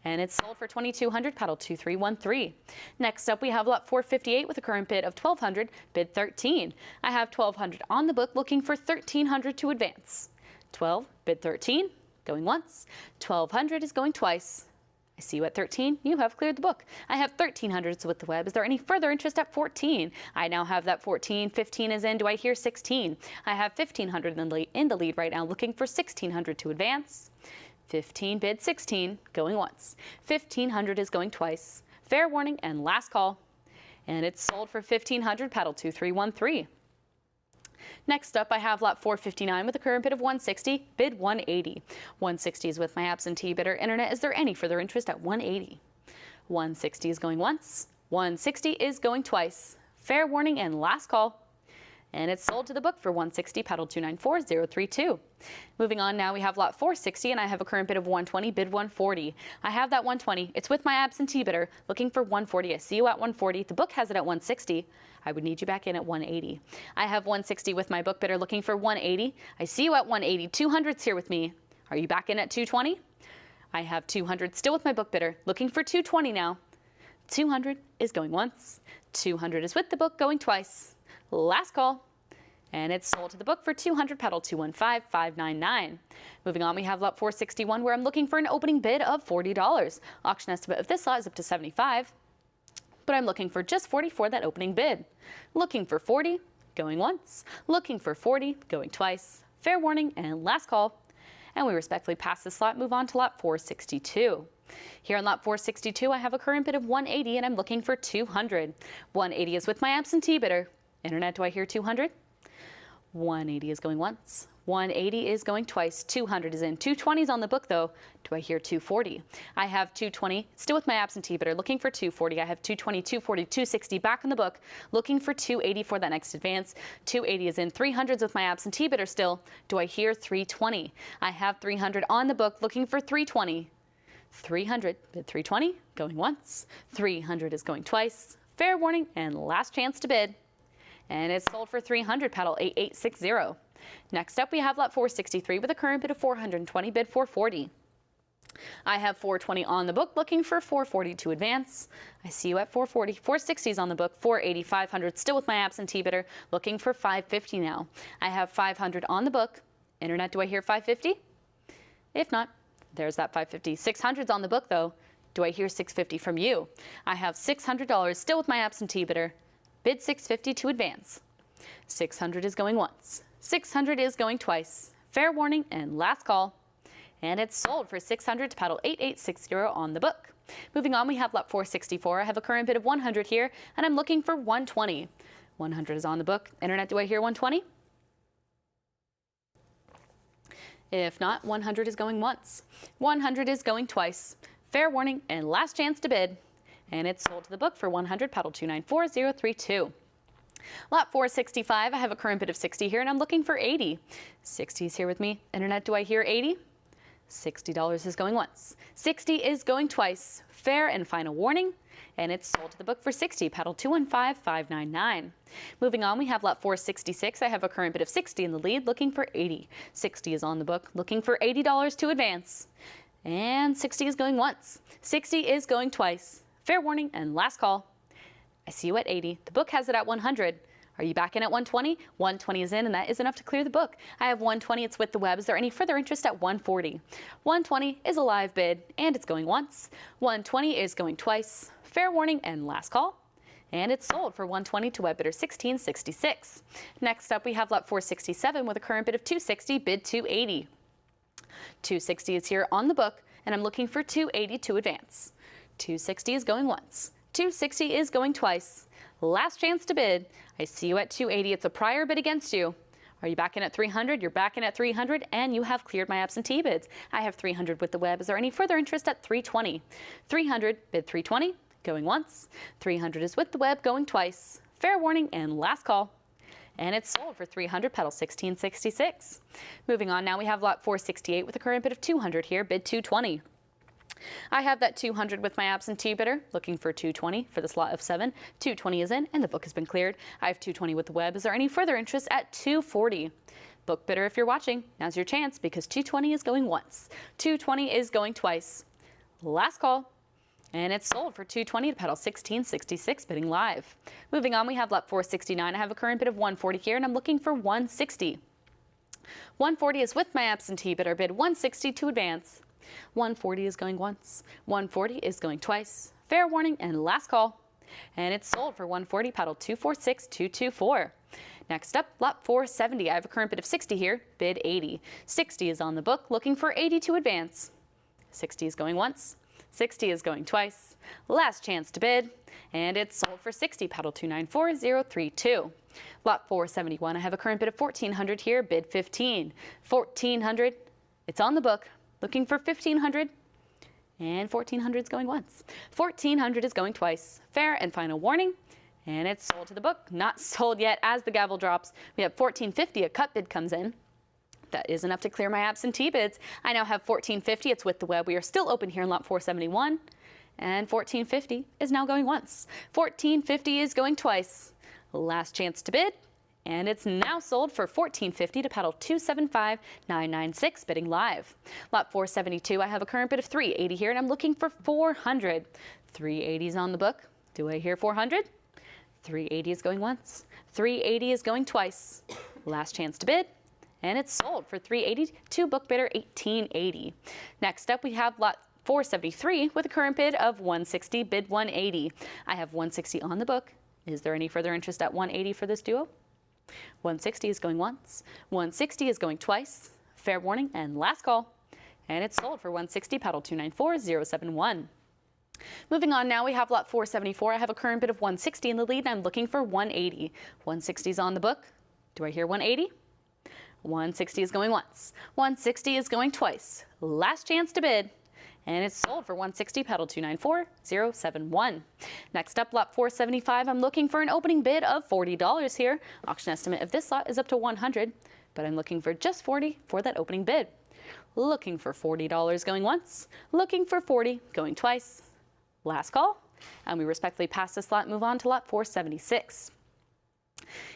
[SPEAKER 6] And it's sold for 2200, pedal 2313. Next up, we have lot 458 with a current bid of 1200, bid 13. I have 1200 on the book, looking for 1300 to advance. 12, bid 13, going once. 1200 is going twice. I see you at 13. You have cleared the book. I have 1300 with the web. Is there any further interest at 14? I now have that 14. 15 is in. Do I hear 16? I have 1500 in the lead right now, looking for 1600 to advance. 15 bid 16, going once. 1500 is going twice. Fair warning and last call. And it's sold for 1500, pedal 2313. Next up, I have lot 459 with a current bid of 160, bid 180. 160 is with my absentee bidder. Internet, is there any further interest at 180? 160 is going once. 160 is going twice. Fair warning and last call. And it's sold to the book for 160, pedal 294032. Moving on now, we have lot 460, and I have a current bid of 120, bid 140. I have that 120. It's with my absentee bidder, looking for 140. I see you at 140. The book has it at 160. I would need you back in at 180. I have 160 with my book bidder, looking for 180. I see you at 180. 200's here with me. Are you back in at 220? I have 200 still with my book bidder, looking for 220 now. 200 is going once. 200 is with the book, going twice. Last call. And it's sold to the book for 200, pedal 215599. Moving on, we have lot 461, where I'm looking for an opening bid of $40. Auction estimate of this lot is up to 75, but I'm looking for just 40 for that opening bid. Looking for 40, going once. Looking for 40, going twice. Fair warning and last call. And we respectfully pass this slot, move on to lot 462. Here on lot 462, I have a current bid of 180 and I'm looking for 200. 180 is with my absentee bidder. Internet, do I hear 200? 180 is going once. 180 is going twice. 200 is in. 220 is on the book though. Do I hear 240? I have 220, still with my absentee bidder, looking for 240. I have 220, 240, 260 back on the book, looking for 280 for that next advance. 280 is in. 300s with my absentee bidder still. Do I hear 320? I have 300 on the book, looking for 320. 300, bid 320, going once. 300 is going twice. Fair warning and last chance to bid. And it's sold for 300, paddle 8860. Next up, we have lot 463 with a current bid of 420, bid 440. I have 420 on the book, looking for 440 to advance. I see you at 440. 460 is on the book, 480, 500, still with my absentee bidder, looking for 550 now. I have 500 on the book. Internet, do I hear 550? If not, there's that 550. 600's on the book though. Do I hear 650 from you? I have $600 still with my absentee bidder. Bid 650 to advance. 600 is going once. 600 is going twice. Fair warning and last call. And it's sold for 600 to paddle 8860 on the book. Moving on, we have lot 464. I have a current bid of 100 here, and I'm looking for 120. 100 is on the book. Internet, do I hear 120? If not, 100 is going once. 100 is going twice. Fair warning and last chance to bid. And it's sold to the book for 100, paddle 294032. Lot 465, I have a current bid of 60 here, and I'm looking for 80. 60 is here with me. Internet, do I hear 80? $60 is going once. 60 is going twice. Fair and final warning. And it's sold to the book for 60, paddle 215599. Moving on, we have lot 466. I have a current bid of 60 in the lead, looking for 80. 60 is on the book, looking for $80 to advance. And 60 is going once. 60 is going twice. Fair warning and last call. I see you at 80. The book has it at 100. Are you back in at 120? 120 is in, and that is enough to clear the book. I have 120. It's with the web. Is there any further interest at 140? 120 is a live bid, and it's going once. 120 is going twice. Fair warning and last call. And it's sold for 120 to web bidder 1666. Next up, we have lot 467 with a current bid of 260, bid 280. 260 is here on the book, and I'm looking for 280 to advance. 260 is going once. 260 is going twice. Last chance to bid. I see you at 280. It's a prior bid against you. Are you back in at 300? You're back in at 300, and you have cleared my absentee bids. I have 300 with the web. Is there any further interest at 320? 300, bid 320, going once. 300 is with the web, going twice. Fair warning and last call. And it's sold for 300, paddle 1666. Moving on, now we have lot 468 with a current bid of 200 here, bid 220. I have that 200 with my absentee bidder, looking for 220 for the slot of 7. 220 is in, and the book has been cleared. I have 220 with the web. Is there any further interest at 240? Book bidder, if you're watching, now's your chance because 220 is going once. 220 is going twice. Last call. And it's sold for 220 to paddle 1666, bidding live. Moving on, we have lot 469. I have a current bid of 140 here, and I'm looking for 160. 140 is with my absentee bidder, bid 160 to advance. 140 is going once. 140 is going twice. Fair warning and last call. And it's sold for 140, paddle 246224. Next up, lot 470. I have a current bid of 60 here, bid 80. 60 is on the book, looking for 80 to advance. 60 is going once. 60 is going twice. Last chance to bid. And it's sold for 60, paddle 294032. Lot 471. I have a current bid of 1400 here, bid 15. 1400. It's on the book. Looking for 1,500, and 1,400 is going once. 1,400 is going twice. Fair and final warning, and it's sold to the book. Not sold yet as the gavel drops. We have 1,450, a cut bid comes in. That is enough to clear my absentee bids. I now have 1,450, it's with the web. We are still open here in lot 471, and 1,450 is now going once. 1,450 is going twice. Last chance to bid. And it's now sold for $14.50 to paddle 275,996, bidding live. Lot 472, I have a current bid of 380 here, and I'm looking for 400. 380 is on the book. Do I hear 400? 380 is going once. 380 is going twice. Last chance to bid. And it's sold for 380 to book bidder 1880. Next up, we have lot 473 with a current bid of 160, bid 180. I have 160 on the book. Is there any further interest at 180 for this duo? 160 is going once. 160 is going twice. Fair warning and last call. And it's sold for 160, paddle 294071. Moving on now, we have lot 474. I have a current bid of 160 in the lead, and I'm looking for 180. 160 is on the book. Do I hear 180? 160 is going once. 160 is going twice. Last chance to bid. And it's sold for 160, paddle 294071. Next up, lot 475. I'm looking for an opening bid of $40 here. Auction estimate of this lot is up to 100, but I'm looking for just 40 for that opening bid. Looking for $40 going once. Looking for 40 going twice. Last call. And we respectfully pass this lot, move on to lot 476.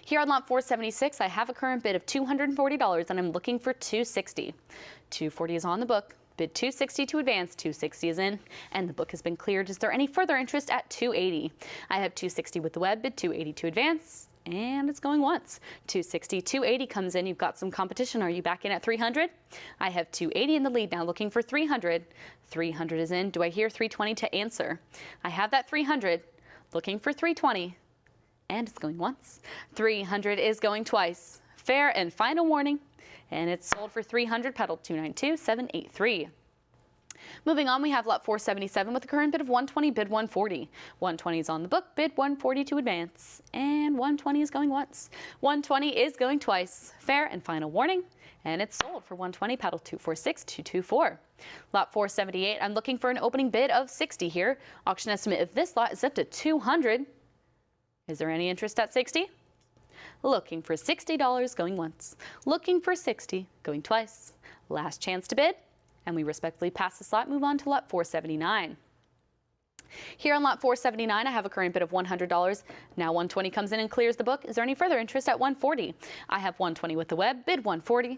[SPEAKER 6] Here on lot 476, I have a current bid of $240, and I'm looking for 260. 240 is on the book. Bid 260 to advance, 260 is in, and the book has been cleared. Is there any further interest at 280? I have 260 with the web, bid 280 to advance, and it's going once. 260, 280 comes in. You've got some competition. Are you back in at 300? I have 280 in the lead now, looking for 300. 300 is in. Do I hear 320 to answer? I have that 300, looking for 320, and it's going once. 300 is going twice. Fair and final warning. And it's sold for 300, pedal 292783. Moving on, we have lot 477 with a current bid of 120, bid 140. 120 is on the book, bid 140 to advance, and 120 is going once. 120 is going twice. Fair and final warning, and it's sold for 120, pedal 246224. Lot 478, I'm looking for an opening bid of 60 here. Auction estimate of this lot is up to 200. Is there any interest at 60? Looking for $60 going once. Looking for 60 going twice. Last chance to bid, and we respectfully pass the slot, move on to lot 479. Here on lot 479, I have a current bid of $100. Now 120 comes in and clears the book. Is there any further interest at 140? I have 120 with the web, bid 140.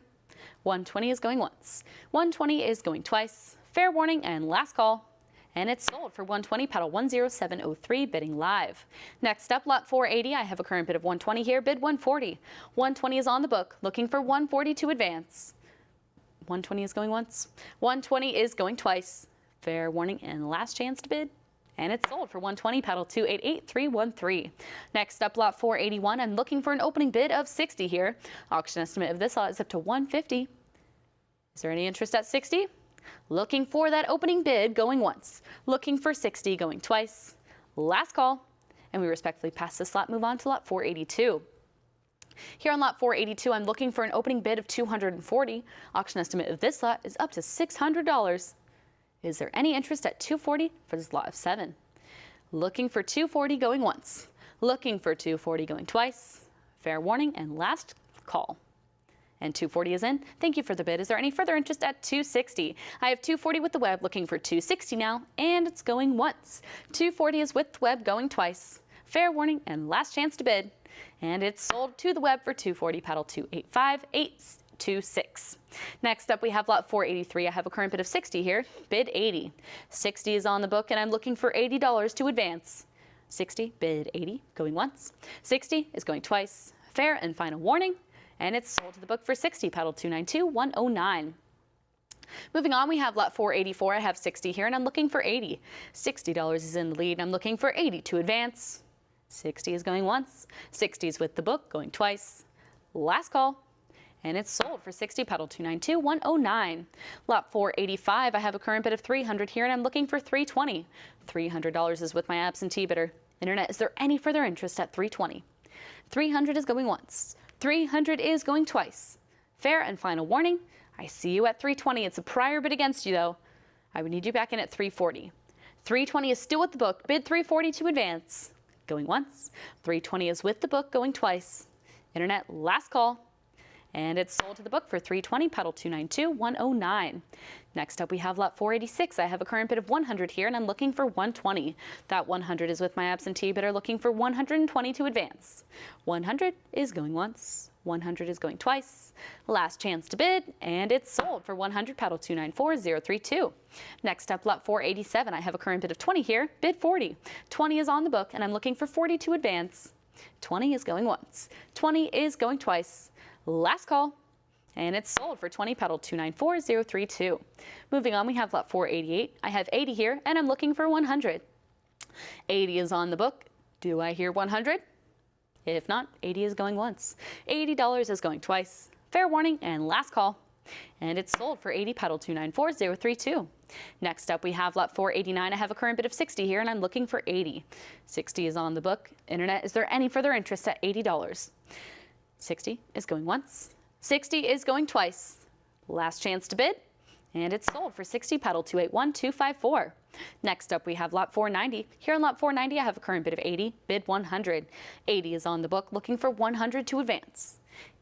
[SPEAKER 6] 120 is going once. 120 is going twice. Fair warning and last call. And it's sold for 120, pedal 10703, bidding live. Next up, lot 480, I have a current bid of 120 here, bid 140. 120 is on the book, looking for 140 to advance. 120 is going once. 120 is going twice. Fair warning and last chance to bid. And it's sold for 120, pedal 288313. Next up, lot 481, I'm looking for an opening bid of 60 here. Auction estimate of this lot is up to 150. Is there any interest at 60? Looking for that opening bid going once. Looking for 60 going twice. Last call. And we respectfully pass this lot, move on to lot 482. Here on lot 482, I'm looking for an opening bid of 240. Auction estimate of this lot is up to $600. Is there any interest at 240 for this lot of 7? Looking for 240 going once. Looking for 240 going twice. Fair warning and last call. And 240 is in. Thank you for the bid. Is there any further interest at 260? I have 240 with the web, looking for 260 now, and it's going once. 240 is with the web, going twice. Fair warning and last chance to bid. And it's sold to the web for 240, paddle 285826. Next up, we have lot 483. I have a current bid of 60 here, bid 80. 60 is on the book, and I'm looking for $80 to advance. 60, bid 80, going once. 60 is going twice. Fair and final warning. And it's sold to the book for 60, paddle 292109. Moving on, we have lot 484. I have 60 here, and I'm looking for 80. $60 is in the lead. I'm looking for 80 to advance. 60 is going once. 60 is with the book, going twice. Last call. And it's sold for 60, paddle 292109. Lot 485, I have a current bid of 300 here, and I'm looking for 320. $300 is with my absentee bidder. Internet, is there any further interest at 320? 300 is going once. 300 is going twice. Fair and final warning. I see you at 320. It's a prior bid against you, though. I would need you back in at 340. 320 is still with the book. Bid 340 to advance. Going once. 320 is with the book, going twice. Internet, last call. And it's sold to the book for 320, pedal 292109. Next up, we have lot 486. I have a current bid of 100 here, and I'm looking for 120. That 100 is with my absentee bidder, looking for 120 to advance. 100 is going once. 100 is going twice. Last chance to bid, and it's sold for 100, pedal 294032. Next up, lot 487. I have a current bid of 20 here, bid 40. 20 is on the book, and I'm looking for 40 to advance. 20 is going once. 20 is going twice. Last call, and it's sold for 20, pedal 294032. Moving on, we have lot 488. I have 80 here, and I'm looking for 100. 80 is on the book. Do I hear 100? If not, 80 is going once. $80 is going twice. Fair warning and last call. And it's sold for 80, paddle 294032. Next up, we have lot 489. I have a current bid of 60 here, and I'm looking for 80. 60 is on the book. Internet, is there any further interest at $80? 60 is going once. 60 is going twice. Last chance to bid, and it's sold for 60, paddle 281254. Next up, we have lot 490. Here on lot 490, I have a current bid of 80, bid 100. 80 is on the book, looking for 100 to advance.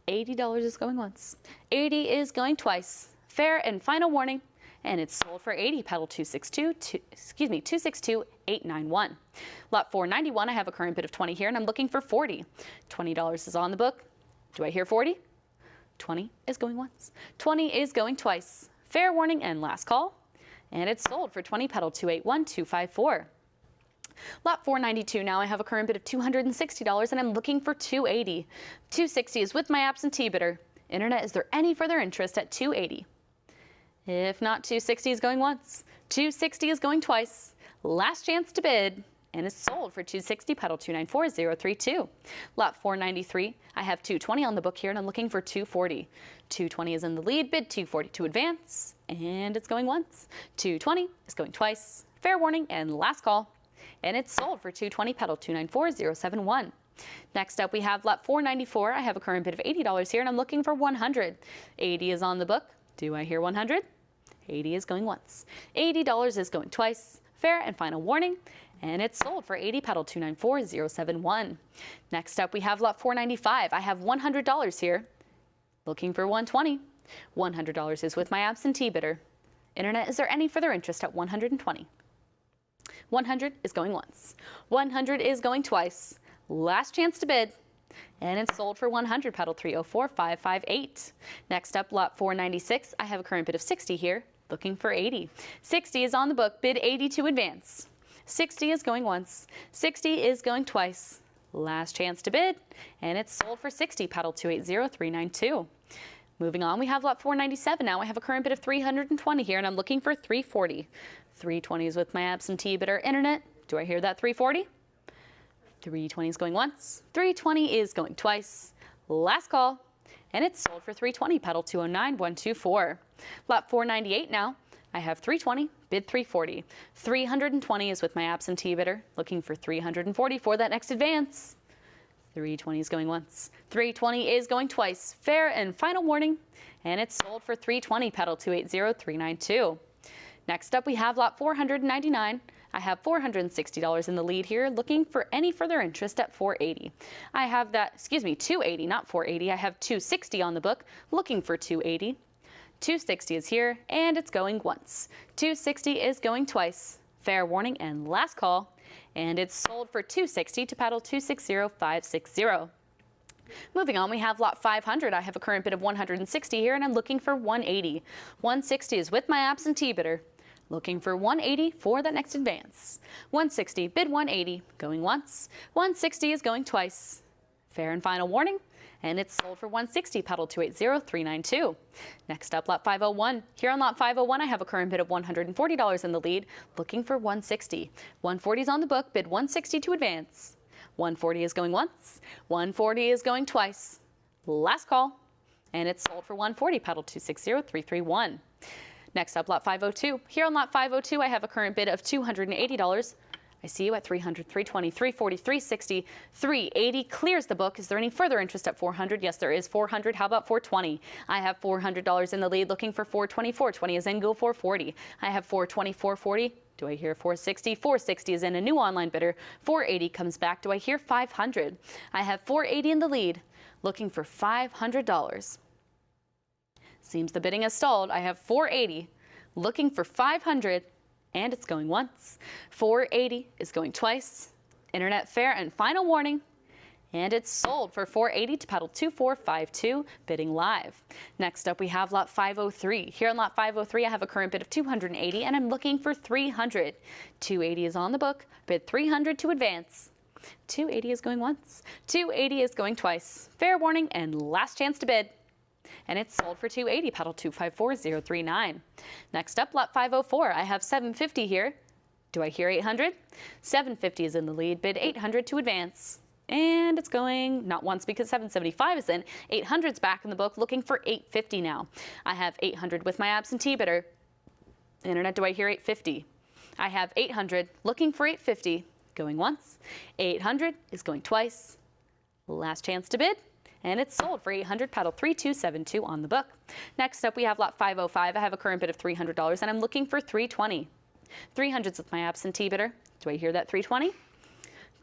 [SPEAKER 6] $80 is going once. 80 is going twice. Fair and final warning, and it's sold for 80, paddle 262891. Lot 491, I have a current bid of 20 here, and I'm looking for 40. $20 is on the book. Do I hear 40? 20 is going once. 20 is going twice. Fair warning and last call, and it's sold for 20, paddle 281254. Lot 492, now I have a current bid of $260, and I'm looking for 280. 260 is with my absentee bidder. Internet, is there any further interest at 280? If not, 260 is going once. 260 is going twice. Last chance to bid, and it's sold for 260, paddle 294032. Lot 493, I have 220 on the book here, and I'm looking for 240. 220 is in the lead, bid 240 to advance, and it's going once. 220 is going twice. Fair warning and last call, and it's sold for 220, paddle 294071. Next up, we have lot 494. I have a current bid of $80 here, and I'm looking for 100. 80 is on the book. Do I hear 100? 80 is going once. $80 is going twice. Fair and final warning, and it's sold for 80, paddle 294071. Next up, we have lot 495. I have $100 here, looking for 120. $100 is with my absentee bidder. Internet, is there any further interest at 120? 100 is going once. 100 is going twice. Last chance to bid, and it's sold for 100, paddle 304558. Next up, lot 496. I have a current bid of 60 here, looking for 80. 60 is on the book, bid 80 to advance. 60 is going once. 60 is going twice. Last chance to bid, and it's sold for 60, paddle 280392. Moving on, we have lot 497. Now I have a current bid of 320 here, and I'm looking for 340. 320 is with my absentee bidder. Internet, do I hear that 340? 320 is going once. 320 is going twice. Last call, and it's sold for 320, paddle 209124. Lot 498 now. I have 320, bid 340. 320 is with my absentee bidder, looking for 340 for that next advance. 320 is going once. 320 is going twice. Fair and final warning, and it's sold for 320, paddle 280392. Next up, we have lot 499. I have $460 in the lead here, looking for any further interest at 480. I have that, 280, not 480. I have 260 on the book, looking for 280. 260 is here, and it's going once. 260 is going twice. Fair warning and last call, and it's sold for 260 to paddle 260560. Moving on, we have lot 500. I have a current bid of 160 here, and I'm looking for 180. 160 is with my absentee bidder, looking for 180 for that next advance. 160, bid 180, going once. 160 is going twice. Fair and final warning, and it's sold for 160, paddle 280392. Next up, lot 501. Here on lot 501, I have a current bid of $140 in the lead, looking for 160. 140 is on the book, bid 160 to advance. 140 is going once. 140 is going twice. Last call, and it's sold for 140, paddle 260331. Next up, lot 502. Here on lot 502, I have a current bid of $280. I see you at 300, 320, 340, 360, 380. Clears the book. Is there any further interest at 400? Yes, there is. 400. How about 420? I have $400 in the lead, looking for 420. 420 is in, go 440. I have 420, 440. Do I hear 460? 460 is in, a new online bidder. 480 comes back. Do I hear 500? I have 480 in the lead, looking for $500. Seems the bidding has stalled. I have 480, looking for 500, and it's going once. 480 is going twice. Internet fair and final warning, and it's sold for 480 to paddle 2452, bidding live. Next up, we have lot 503. Here on lot 503, I have a current bid of 280, and I'm looking for 300. 280 is on the book, bid 300 to advance. 280 is going once. 280 is going twice. Fair warning and last chance to bid, and it's sold for 280, paddle 254039. Next up, lot 504. I have 750 here. Do I hear 800? 750 is in the lead, bid 800 to advance. And it's going not once because 775 is in. 800's back in the book, looking for 850 now. I have 800 with my absentee bidder. Internet, do I hear 850? I have 800 looking for 850, going once. 800 is going twice. Last chance to bid, and it's sold for 800, paddle 3272 on the book. Next up, we have lot 505. I have a current bid of $300, and I'm looking for 320. 300's with my absentee bidder. Do I hear that 320?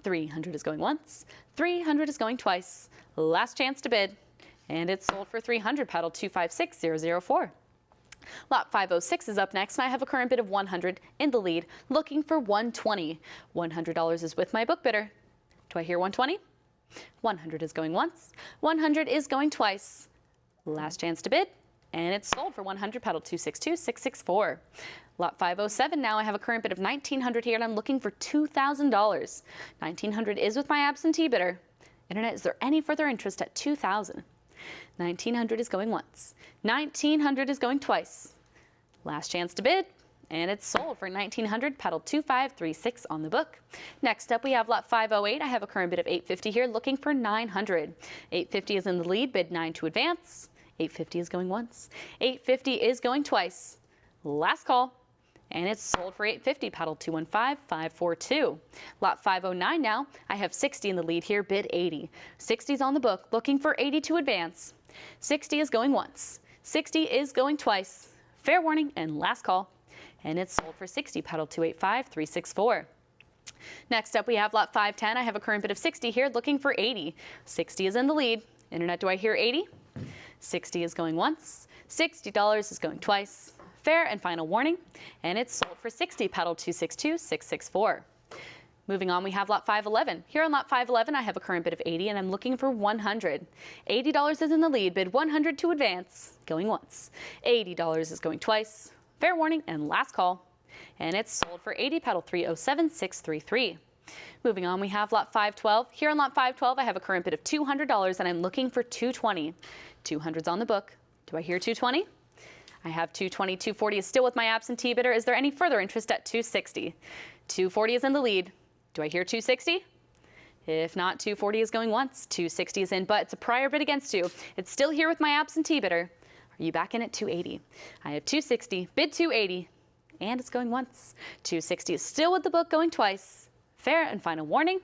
[SPEAKER 6] 300 is going once. 300 is going twice. Last chance to bid, and it's sold for 300, paddle 256004. Lot 506 is up next, and I have a current bid of 100 in the lead, looking for 120. $100 is with my book bidder. Do I hear 120? 100 is going once. 100 is going twice. Last chance to bid, and it's sold for 100, paddle 262664. Lot 507 now, I have a current bid of 1900 here, and I'm looking for $2,000. 1900 is with my absentee bidder. Internet, is there any further interest at 2,000? 1900 is going once. 1900 is going twice. Last chance to bid, and it's sold for 1900, paddle 2536 on the book. Next up, we have lot 508. I have a current bid of 850 here, looking for 900. 850 is in the lead, bid 9 to advance. 850 is going once. 850 is going twice. Last call, and it's sold for 850, paddle 215542. Lot 509 now, I have 60 in the lead here, bid 80. 60's on the book, looking for 80 to advance. 60 is going once. 60 is going twice. Fair warning and last call, and it's sold for 60, paddle 285364. Next up, we have lot 510. I have a current bid of 60 here, looking for 80. 60 is in the lead. Internet, do I hear 80? 60 is going once. $60 is going twice. Fair and final warning, and it's sold for 60, paddle 262664. Moving on, we have lot 511. Here on lot 511, I have a current bid of 80, and I'm looking for 100. $80 is in the lead, bid 100 to advance, going once. $80 is going twice. Fair warning and last call, and it's sold for 80, paddle 307633. Moving on, we have lot 512. Here on lot 512, I have a current bid of $200, and I'm looking for 220. 200's on the book. Do I hear 220? I have 220. 240 is still with my absentee bidder. Is there any further interest at 260? 240 is in the lead. Do I hear 260? If not, 240 is going once. 260 is in, but it's a prior bid against you. It's still here with my absentee bidder. Are you back in at 280? I have 260, bid 280, and it's going once. 260 is still with the book, going twice. Fair and final warning,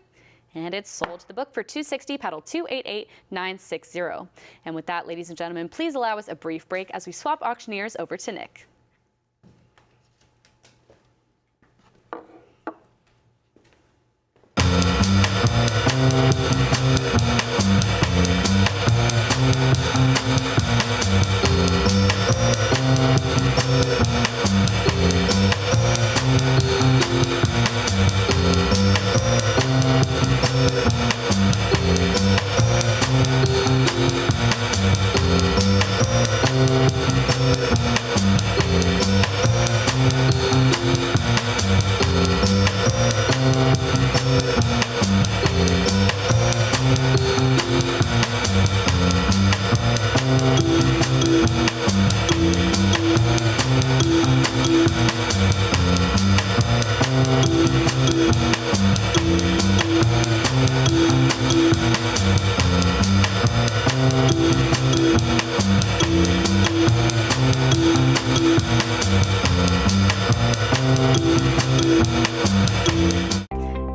[SPEAKER 6] and it's sold to the book for 260, paddle 288960. And with that, ladies and gentlemen, please allow us a brief break as we swap auctioneers over to Nick.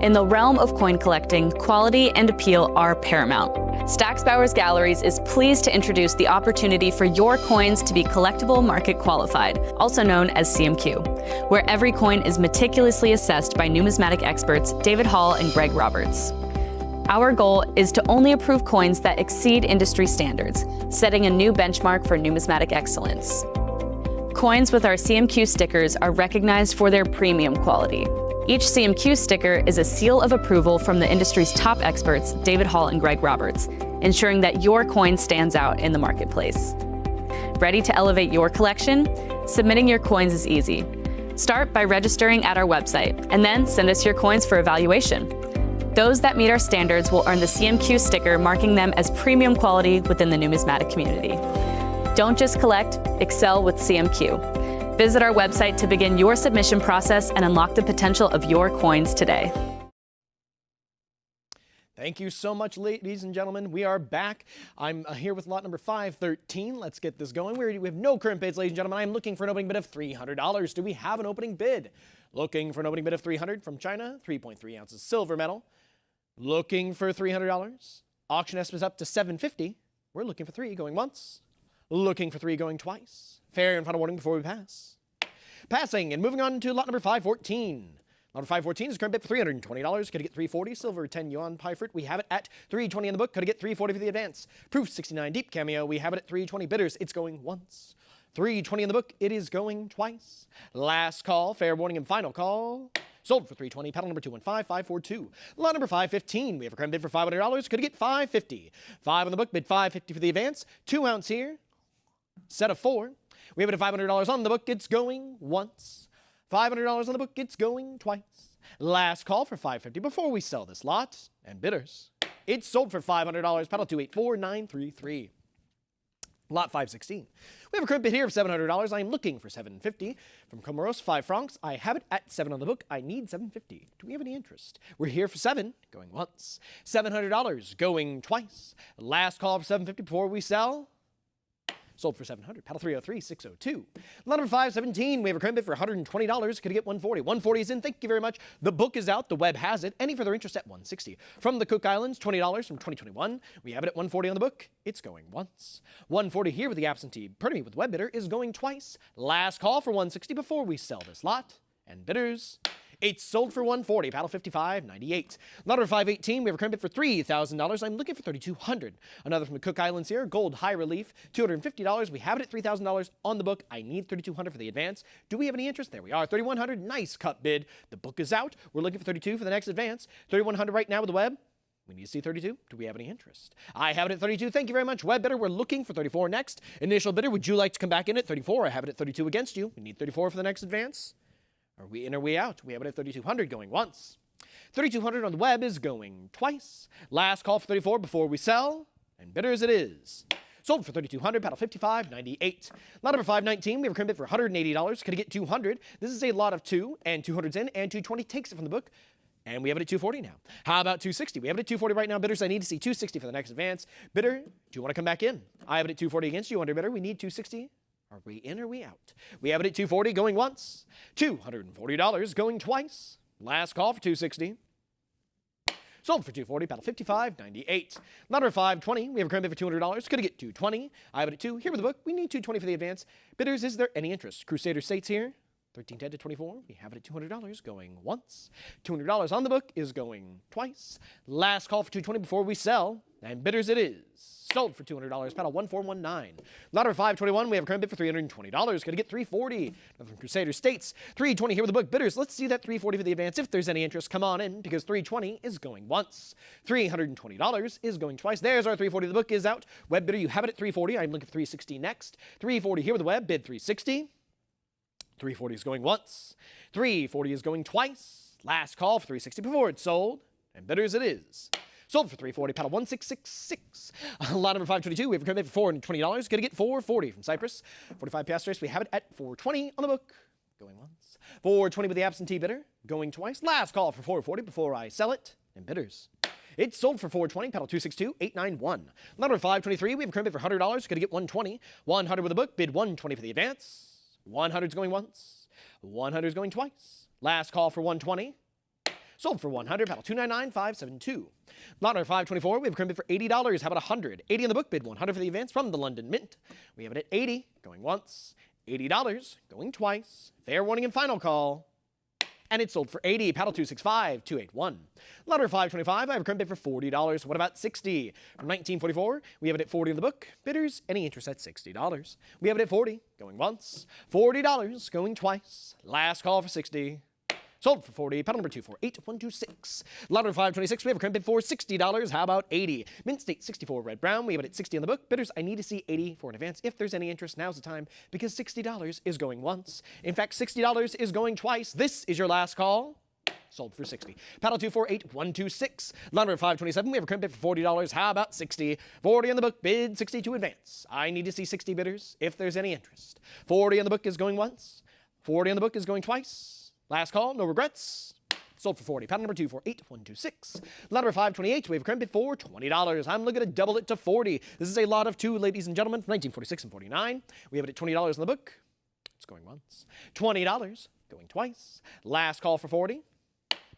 [SPEAKER 6] In the realm of coin collecting, quality and appeal are paramount. Stack's Bowers Galleries is pleased to introduce the opportunity for your coins to be collectible market qualified, also known as CMQ, where every coin is meticulously assessed by numismatic experts David Hall and Greg Roberts. Our goal is to only approve coins that exceed industry standards, setting a new benchmark for numismatic excellence. Coins with our CMQ stickers are recognized for their premium quality. Each CMQ sticker is a seal of approval from the industry's top experts, David Hall and Greg Roberts, ensuring that your coin stands out in the marketplace. Ready to elevate your collection? Submitting your coins is easy. Start by registering at our website, and then send us your coins for evaluation. Those that meet our standards will earn the CMQ sticker, marking them as premium quality within the numismatic community. Don't just collect, excel with CMQ. Visit our website to begin your submission process and unlock the potential of your coins today.
[SPEAKER 7] Thank you so much, ladies and gentlemen. We are back. I'm here with lot number 513. Let's get this going. We have no current bids, ladies and gentlemen. I'm looking for an opening bid of $300. Do we have an opening bid? Looking for an opening bid of $300 from China, 3.3 ounces silver medal. Looking for $300. Auction estimate up to $750. We're looking for 3 going once. Looking for 3 going twice. Fair and final warning before we pass. Passing and moving on to lot number 514. Lot 514 is current bid for $320. Could get $340. Silver 10 yuan pie fruit. We have it at $320 in the book. Could get $340 for the advance. Proof 69 deep cameo. We have it at $320. Bidders. It's going once. $320 in the book. It is going twice. Last call. Fair warning and final call. Sold for $320. Paddle number 215542. Lot number 515. We have a current bid for $500. Could get $550. 5 on the book. Bid $550 for the advance. 2 ounce here. Set of 4. We have it at $500 on the book. It's going once. $500 on the book. It's going twice. Last call for $550 before we sell this lot. And bidders. It's sold for $500. Paddle 284933. Lot 516. We have a current bid here of $700. I am looking for $750. From Comoros, 5 francs. I have it at 7 on the book. I need $750. Do we have any interest? We're here for 7, going once. $700, going twice. Last call for $750 before we sell. Sold for $700. Paddle 303602. Lot number 517. We have a current bid for $120. Could get $140. $140 is in. Thank you very much. The book is out. The web has it. Any further interest at $160. From the Cook Islands, $20 from 2021. We have it at $140 on the book. It's going once. $140 here with the absentee. Pardon me, with the web bidder is going twice. Last call for $160 before we sell this lot. And bidders. It's sold for $140. Paddle 5598. Lot number 518. We have a current bid for $3,000. I'm looking for $3,200. Another from the Cook Islands here. Gold high relief. $250. We have it at $3,000 on the book. I need $3,200 for the advance. Do we have any interest? There we are. $3,100. Nice cut bid. The book is out. We're looking for $32 for the next advance. $3,100 right now with the web. We need to see 32. Do we have any interest? I have it at 32. Thank you very much. Web bidder, we're looking for 34 next. Initial bidder, would you like to come back in at 34? I have it at 32 against you. We need 34 for the next advance. Are we in or we out? We have it at 3,200 going once. 3,200 on the web is going twice. Last call for 34 before we sell. And bidders it is. Sold for $3,200. Paddle 5598. Lot number 519. We have a current bid for $180. Could it get $200? This is a lot of 2, and 200's in, and 220 takes it from the book. And we have it at $240 now. How about $260? We have it at $240 right now. Bidders, I need to see $260 for the next advance. Bidder, do you want to come back in? I have it at $240 against you. Underbidder, we need $260. Are we in or we out? We have it at $240 going once. $240 going twice. Last call for $260. Sold for $240. Paddle 5598. Lot number 520. We have a current bid for $200. Could get $220. I have it at 2. Here with the book. We need $220 for the advance. Bidders, is there any interest? Crusader States here. 1310 to 24. We have it at $200 going once. $200 on the book is going twice. Last call for $220 before we sell. And bidders it is. Sold for $200. Paddle 1419. Lot number 521. We have a current bid for $320. Going to get $340. Another from Crusader States. $320 here with the book. Bidders, let's see that $340 for the advance. If there's any interest, come on in, because $320 is going once. $320 is going twice. There's our $340. The book is out. Web bidder, you have it at $340. I'm looking for $360 next. $340 here with the web. Bid $360. $340 is going once. $340 is going twice. Last call for $360 before it's sold. And bidders it is. Sold for $340. Paddle 1666. Lot number 522. We have a current bid for $420. Going to get $440 from Cyprus. 45 piastres. We have it at $420 on the book. Going once. $420 with the absentee bidder. Going twice. Last call for $440 before I sell it. And bidders. It's sold for $420. Paddle 262891. Lot number 523. We have a current bid for $100. Going to get $120. $100 with the book. Bid $120 for the advance. 100 is going once. 100 is going twice. Last call for $120. Sold for $100. Paddle 299572. Lot number 524. We have a current bid for $80. How about $100? $80 in the book. Bid $100 for the advance from the London Mint. We have it at $80. Going once. $80. Going twice. Fair warning and final call. And it's sold for $80. Paddle 265281. Lot number 525. I have a current bid for $40. What about $60? From 1944. We have it at $40 in the book. Bidders, any interest at $60. We have it at $40. Going once. $40. Going twice. Last call for $60. Sold for $40. Paddle number 248126. Lot number 526. We have a current bid for $60. How about $80? Mint State 64 red brown. We have it at $60 on the book. Bidders, I need to see $80 for an advance. If there's any interest, now's the time, because $60 is going once. In fact, $60 is going twice. This is your last call. Sold for $60. Paddle 248126. Lot number 527. We have a current bid for $40. How about $60? $40 on the book. Bid $60 to advance. I need to see $60 bidders if there's any interest. $40 on the book is going once. $40 on the book is going twice. Last call, no regrets. Sold for 40. Paddle number 248126. Lot number 528. We have a current bid for $20. I'm looking to double it to 40. This is a lot of 2, ladies and gentlemen, from 1946 and 49. We have it at $20 in the book. It's going once. $20 going twice. Last call for 40.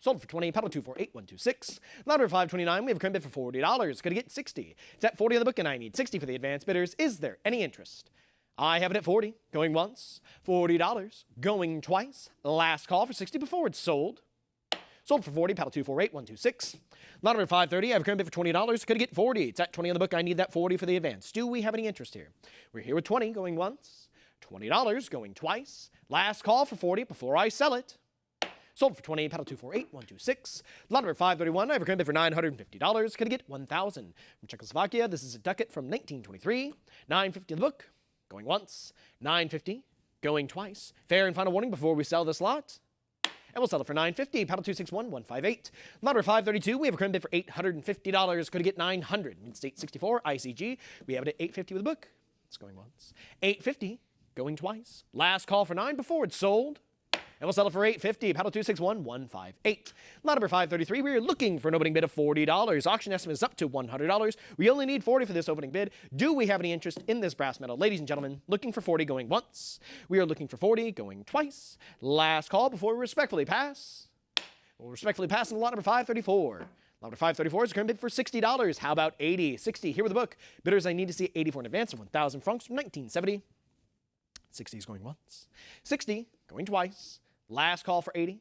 [SPEAKER 7] Sold for 20. Paddle 248126. Lot number 529. We have a current bid for $40. Could get 60. It's at 40 in the book, and I need 60 for the advanced bidders. Is there any interest? I have it at 40. Going once. $40 going twice. Last call for 60 before it's sold. Sold for 40, paddle 248126. Lot number 530, I have a current bid for $20. Could get 40. It's at 20 on the book. I need that 40 for the advance. Do we have any interest here? We're here with 20 going once, $20 going twice. Last call for 40 before I sell it. Sold for 20, paddle 248126. Lot number 531, I have a current bid for $950. Could get 1,000. From Czechoslovakia, this is a ducat from 1923. $950 in the book. Going once, $950. Going twice. Fair and final warning before we sell this lot. And we'll sell it for $950. Paddle 261158. Lot number 532. We have a current bid for $850. Could get 900. Mid-state 64 ICG. We have it at $850 with the book. It's going once. $850. Going twice. Last call for 9 before it's sold. And we'll sell it for $850. Paddle 261158. Lot number 533. We are looking for an opening bid of $40. Auction estimate is up to $100. We only need 40 for this opening bid. Do we have any interest in this brass metal? Ladies and gentlemen, looking for 40 going once. We are looking for 40 going twice. Last call before we respectfully pass. We'll respectfully pass on lot number 534. Lot number 534 is a current bid for $60. How about 80? 60 here with the book. Bidders, I need to see 80 for an advance of 1,000 francs from 1970. 60 is going once. 60 going twice. Last call for 80.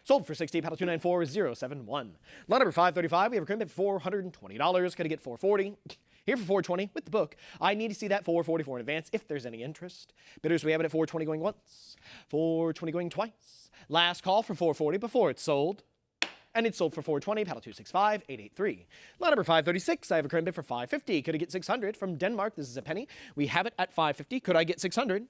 [SPEAKER 7] Sold for 60, paddle 294071. Lot number 535, we have a current bid for $420. Could get 440. Here for 420 with the book. I need to see that 444 in advance if there's any interest. Bidders, we have it at 420 going once, 420 going twice. Last call for 440 before it's sold. And it's sold for 420, paddle 265883. Lot number 536, I have a current bid for 550. Could I get 600 from Denmark? This is a penny. We have it at 550. Could I get 600?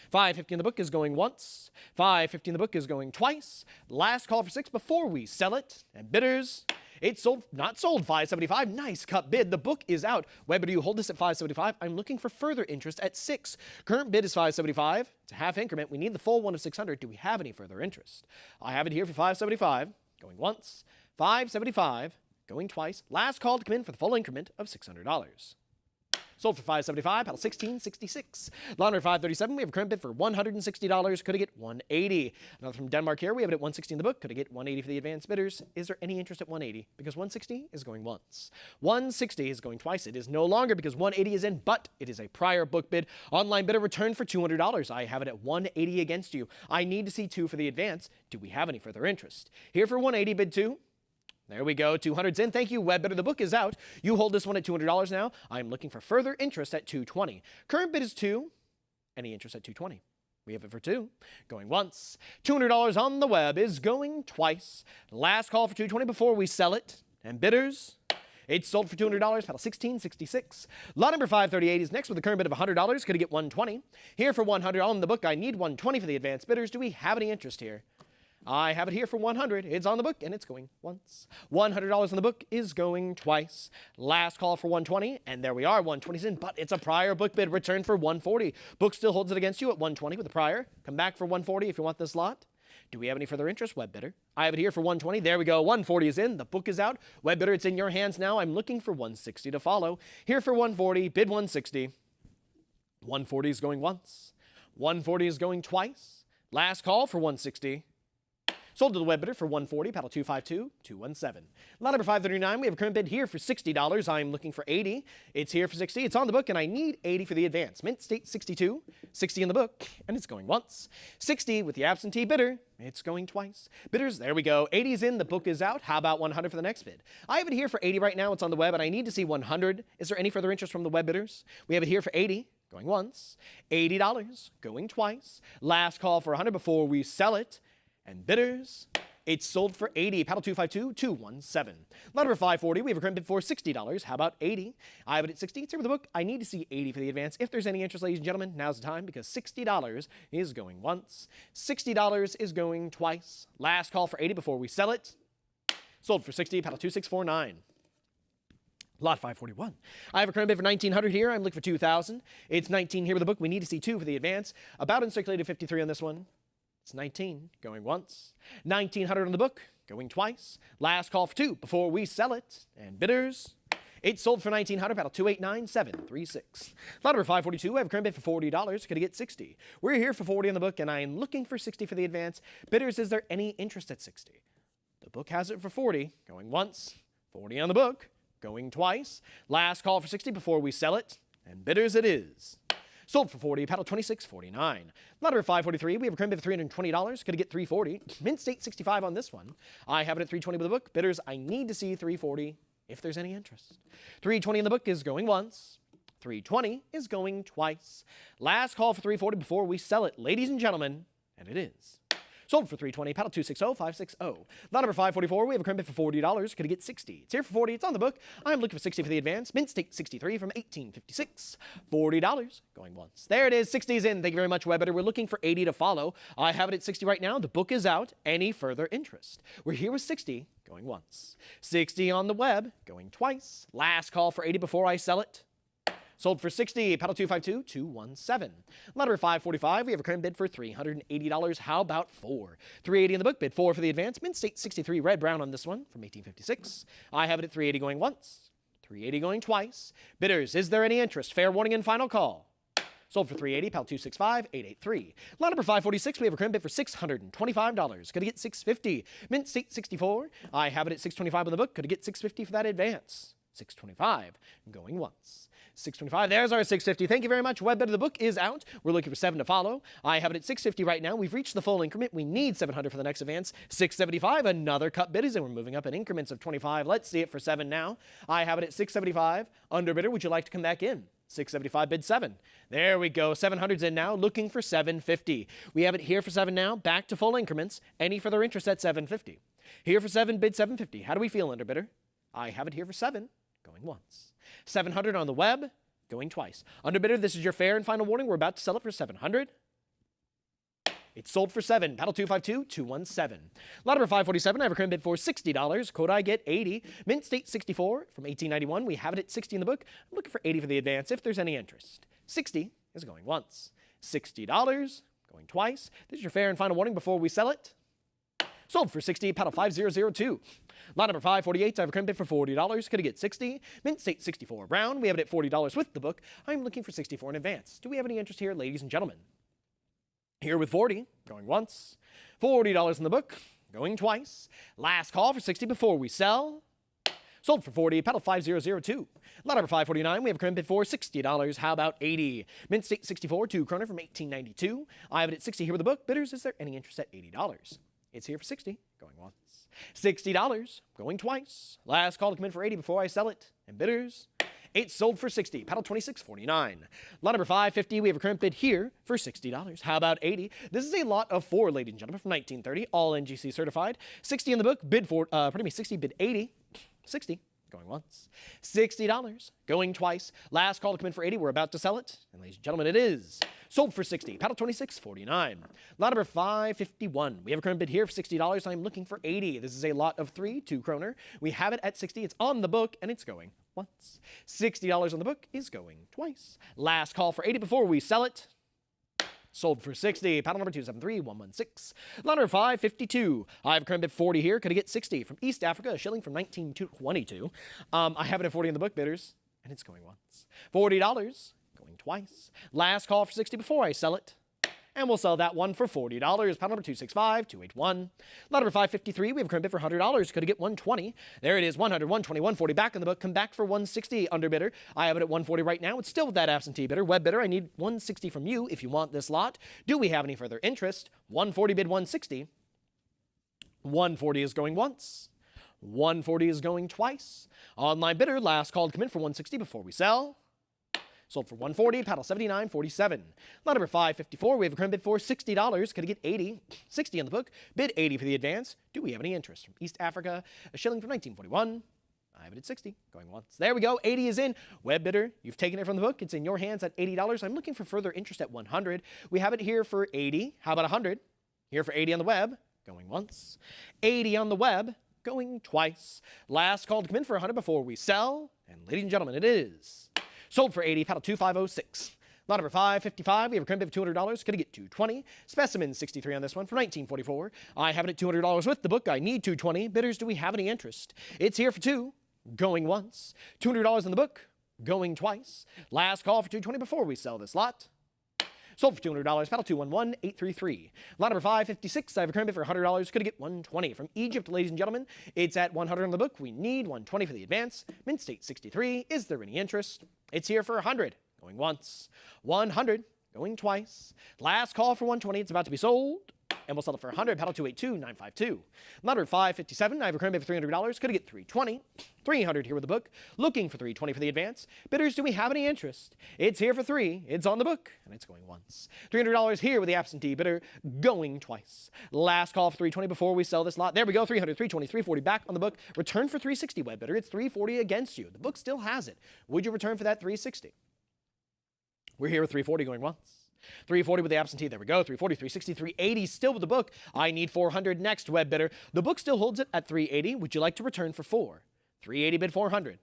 [SPEAKER 7] 550 in the book is going once. 550 in the book is going twice. Last call for 6 before we sell it. And bidders, it's sold, not sold, 575. Nice cut bid. The book is out. Weber, do you hold this at 575? I'm looking for further interest at 6. Current bid is 575. It's a half increment. We need the full one of 600. Do we have any further interest? I have it here for 575. Going once. 575. Going twice. Last call to come in for the full increment of $600. Sold for $575, paddle 1666. Lot number 537, we have a current bid for $160. Could I get 180? Another from Denmark here, we have it at 160 in the book. Could I get 180 for the advanced bidders? Is there any interest at 180? Because 160 is going once. 160 is going twice. It is no longer because 180 is in, but it is a prior book bid. Online bidder returned for $200. I have it at 180 against you. I need to see 2 for the advance. Do we have any further interest? Here for 180, bid 2. There we go, 200's in. Thank you, Web Bidder. The book is out. You hold this one at $200 now. I'm looking for further interest at 220. Current bid is 2. Any interest at 220? We have it for 2. Going once. $200 on the web is going twice. Last call for 220 before we sell it. And bidders, it's sold for $200, paddle 1666. Lot number 538 is next with a current bid of $100. Could I get 120? Here for 100 on the book. I need 120 for the advanced bidders. Do we have any interest here? I have it here for 100. It's on the book, and it's going once. $100 on the book is going twice. Last call for 120, and there we are. 120's in, but it's a prior book bid. Return for 140. Book still holds it against you at 120 with the prior. Come back for 140 if you want this lot. Do we have any further interest? Web Bidder. I have it here for 120. There we go. 140 is in. The book is out. Web Bidder, it's in your hands now. I'm looking for 160 to follow. Here for 140. Bid 160. 140 is going once. 140 is going twice. Last call for 160. Sold to the web bidder for 140, paddle 252-217. Lot number 539, we have a current bid here for $60. I'm looking for 80. It's here for 60. It's on the book, and I need 80 for the advance. Mint state 62, 60 in the book, and it's going once. 60 with the absentee bidder. It's going twice. Bidders, there we go. 80 is in, the book is out. How about 100 for the next bid? I have it here for 80 right now. It's on the web, and I need to see 100. Is there any further interest from the web bidders? We have it here for 80. Going once. $80. Going twice. Last call for 100 before we sell it. And bidders, it's sold for 80. Paddle 252-217. Lot number 540, we have a current bid for $60. How about 80? I have it at 60. It's here with the book. I need to see 80 for the advance. If there's any interest, ladies and gentlemen, now's the time because $60 is going once. $60 is going twice. Last call for 80 before we sell it. Sold for 60. Paddle 2649. Lot 541. I have a current bid for $1,900 here. I'm looking for $2,000. It's 19 here with the book. We need to see 2 for the advance. About uncirculated 53 on this one. It's 19, going once. 1900 on the book, going twice. Last call for 2 before we sell it. And bidders, it's sold for 1900, paddle 289736. Lot number 542, I have a current bid for $40. Could I get 60? We're here for 40 on the book, and I am looking for 60 for the advance. Bidders, is there any interest at 60? The book has it for 40, going once. 40 on the book, going twice. Last call for 60 before we sell it. And bidders, it is sold for 40, paddle 2649. Lot number 543, we have a current bid for $320. Could I get 340? Mint state 65 on this one. I have it at 320 with the book. Bidders, I need to see 340 if there's any interest. 320 in the book is going once. 320 is going twice. Last call for 340 before we sell it, ladies and gentlemen, and it is sold for 320, paddle 260560. Lot number 544, we have a current bid for $40. Could I get 60? It's here for 40, it's on the book. I'm looking for 60 for the advance. Mint state 63 from 1856. $40, going once. There it is, 60 is in. Thank you very much, Webbiter. We're looking for 80 to follow. I have it at 60 right now. The book is out. Any further interest? We're here with 60, going once. 60 on the web, going twice. Last call for 80 before I sell it. Sold for 60, paddle 252-217. Lot number 545, we have a current bid for $380. How about 4? 380 in the book, bid 4 for the advance. Mint state 63, red brown on this one from 1856. I have it at 380 going once, 380 going twice. Bidders, is there any interest? Fair warning and final call. Sold for 380, pal 265-883. Lot number 546, we have a current bid for $625. Could I get 650? Mint state 64. I have it at 625 on the book. Could I get 650 for that advance? 625, going once. 625, there's our 650. Thank you very much, Webbiter. The book is out. We're looking for 7 to follow. I have it at 650 right now. We've reached the full increment. We need 700 for the next advance. 675, another cut bid is in. We're moving up in increments of 25. Let's see it for 7 now. I have it at 675. Underbidder, would you like to come back in? 675, bid 7. There we go. 700's in now, looking for 750. We have it here for 7 now, back to full increments. Any further interest at 750? Here for 7, bid 750. How do we feel, Underbidder? I have it here for 7, going once. 700 on the web, going twice. Underbidder, this is your fair and final warning. We're about to sell it for 700. It's sold for 7. Paddle 252-217. Lot number 547, I have a current bid for $60. Could I get 80? Mint state 64 from 1891. We have it at 60 in the book. I'm looking for 80 for the advance if there's any interest. 60 is going once. $60 going twice. This is your fair and final warning before we sell it. Sold for 60, paddle 5002. Lot number 548, I have a current bid for $40. Could I get 60? Mint state 64 brown. We have it at $40 with the book. I'm looking for 64 in advance. Do we have any interest here, ladies and gentlemen? Here with 40, going once. $40 in the book, going twice. Last call for 60 before we sell. Sold for 40, paddle 5002. Lot number 549, we have a current bid for $60. How about 80? Mint state 64, 2 kroner from 1892. I have it at 60 here with the book. Bidders, is there any interest at $80? It's here for 60, going once. $60, going twice. Last call to come in for 80 before I sell it. And bidders, it's sold for 60. Paddle 2649. Lot number 550, we have a current bid here for $60. How about 80? This is a lot of 4, ladies and gentlemen, from 1930, all NGC certified. 60 in the book, bid for, 60, bid 80. 60, going once. $60, going twice. Last call to come in for 80. We're about to sell it. And ladies and gentlemen, it is sold for 60. Paddle 2649. Lot number 551. We have a current bid here for $60. I'm looking for 80. This is a lot of 3, 2 kroner. We have it at 60. It's on the book, and it's going once. $60 on the book is going twice. Last call for 80 before we sell it. Sold for 60. Paddle number 273116. Lot number 552. I have a current bid 40 here. Could I get 60? From East Africa, a shilling from 1922. I have it at 40 in the book, bidders, and it's going once. $40, going twice. Last call for 60 before I sell it. And we'll sell that one for $40. Paddle number 265281. Lot number 553, we have a current bid for $100. Could I get 120? There it is, 100, 120, 140. Back in the book, come back for 160, underbidder. I have it at 140 right now. It's still with that absentee bidder. Web bidder, I need 160 from you if you want this lot. Do we have any further interest? 140 bid 160. 140 is going once. 140 is going twice. Online bidder, last call to come in for 160 before we sell. Sold for 140, paddle 7947. Lot number 554, we have a current bid for $60. Could I get 80? 60 in the book. Bid 80 for the advance. Do we have any interest? From East Africa, a shilling from 1941. I have it at 60, going once. There we go, 80 is in. Web bidder, you've taken it from the book. It's in your hands at $80. I'm looking for further interest at 100. We have it here for 80. How about 100? Here for 80 on the web, going once. 80 on the web, going twice. Last call to come in for 100 before we sell. And ladies and gentlemen, it is sold for 80, paddle 2506. Lot Lot number 555, we have a current bid for $200. Could I get $220? Specimen 63 on this one from 1944. I have it at $200 with the book. I need $220. Bidders, do we have any interest? It's here for $2, going once. $200 in the book, going twice. Last call for $220 before we sell this lot. Sold for $200. Paddle 211833. Lot number 556. I have a current bid for $100. Could I get $120 from Egypt, ladies and gentlemen? It's at $100 on the book. We need $120 for the advance. Mint State 63. Is there any interest? It's here for $100. Going once. $100. Going twice. Last call for $120. It's about to be sold. And we'll sell it for $100. Paddle 282952. Lot number 557. I have a current bid for $300. Could I get $320? $300 here with the book. Looking for $320 for the advance. Bidders, do we have any interest? It's here for $3. It's on the book, and it's going once. $300 here with the absentee bidder, going twice. Last call for $320 before we sell this lot. There we go. $300, $320, $340 back on the book. Return for $360, web bidder. It's $340 against you. The book still has it. Would you return for that $360? We're here with $340 going once. $340 with the absentee. There we go. $340, $360, $380 still with the book. I need $400 next, web bidder. The book still holds it at $380. Would you like to return for $4? $380 bid $400.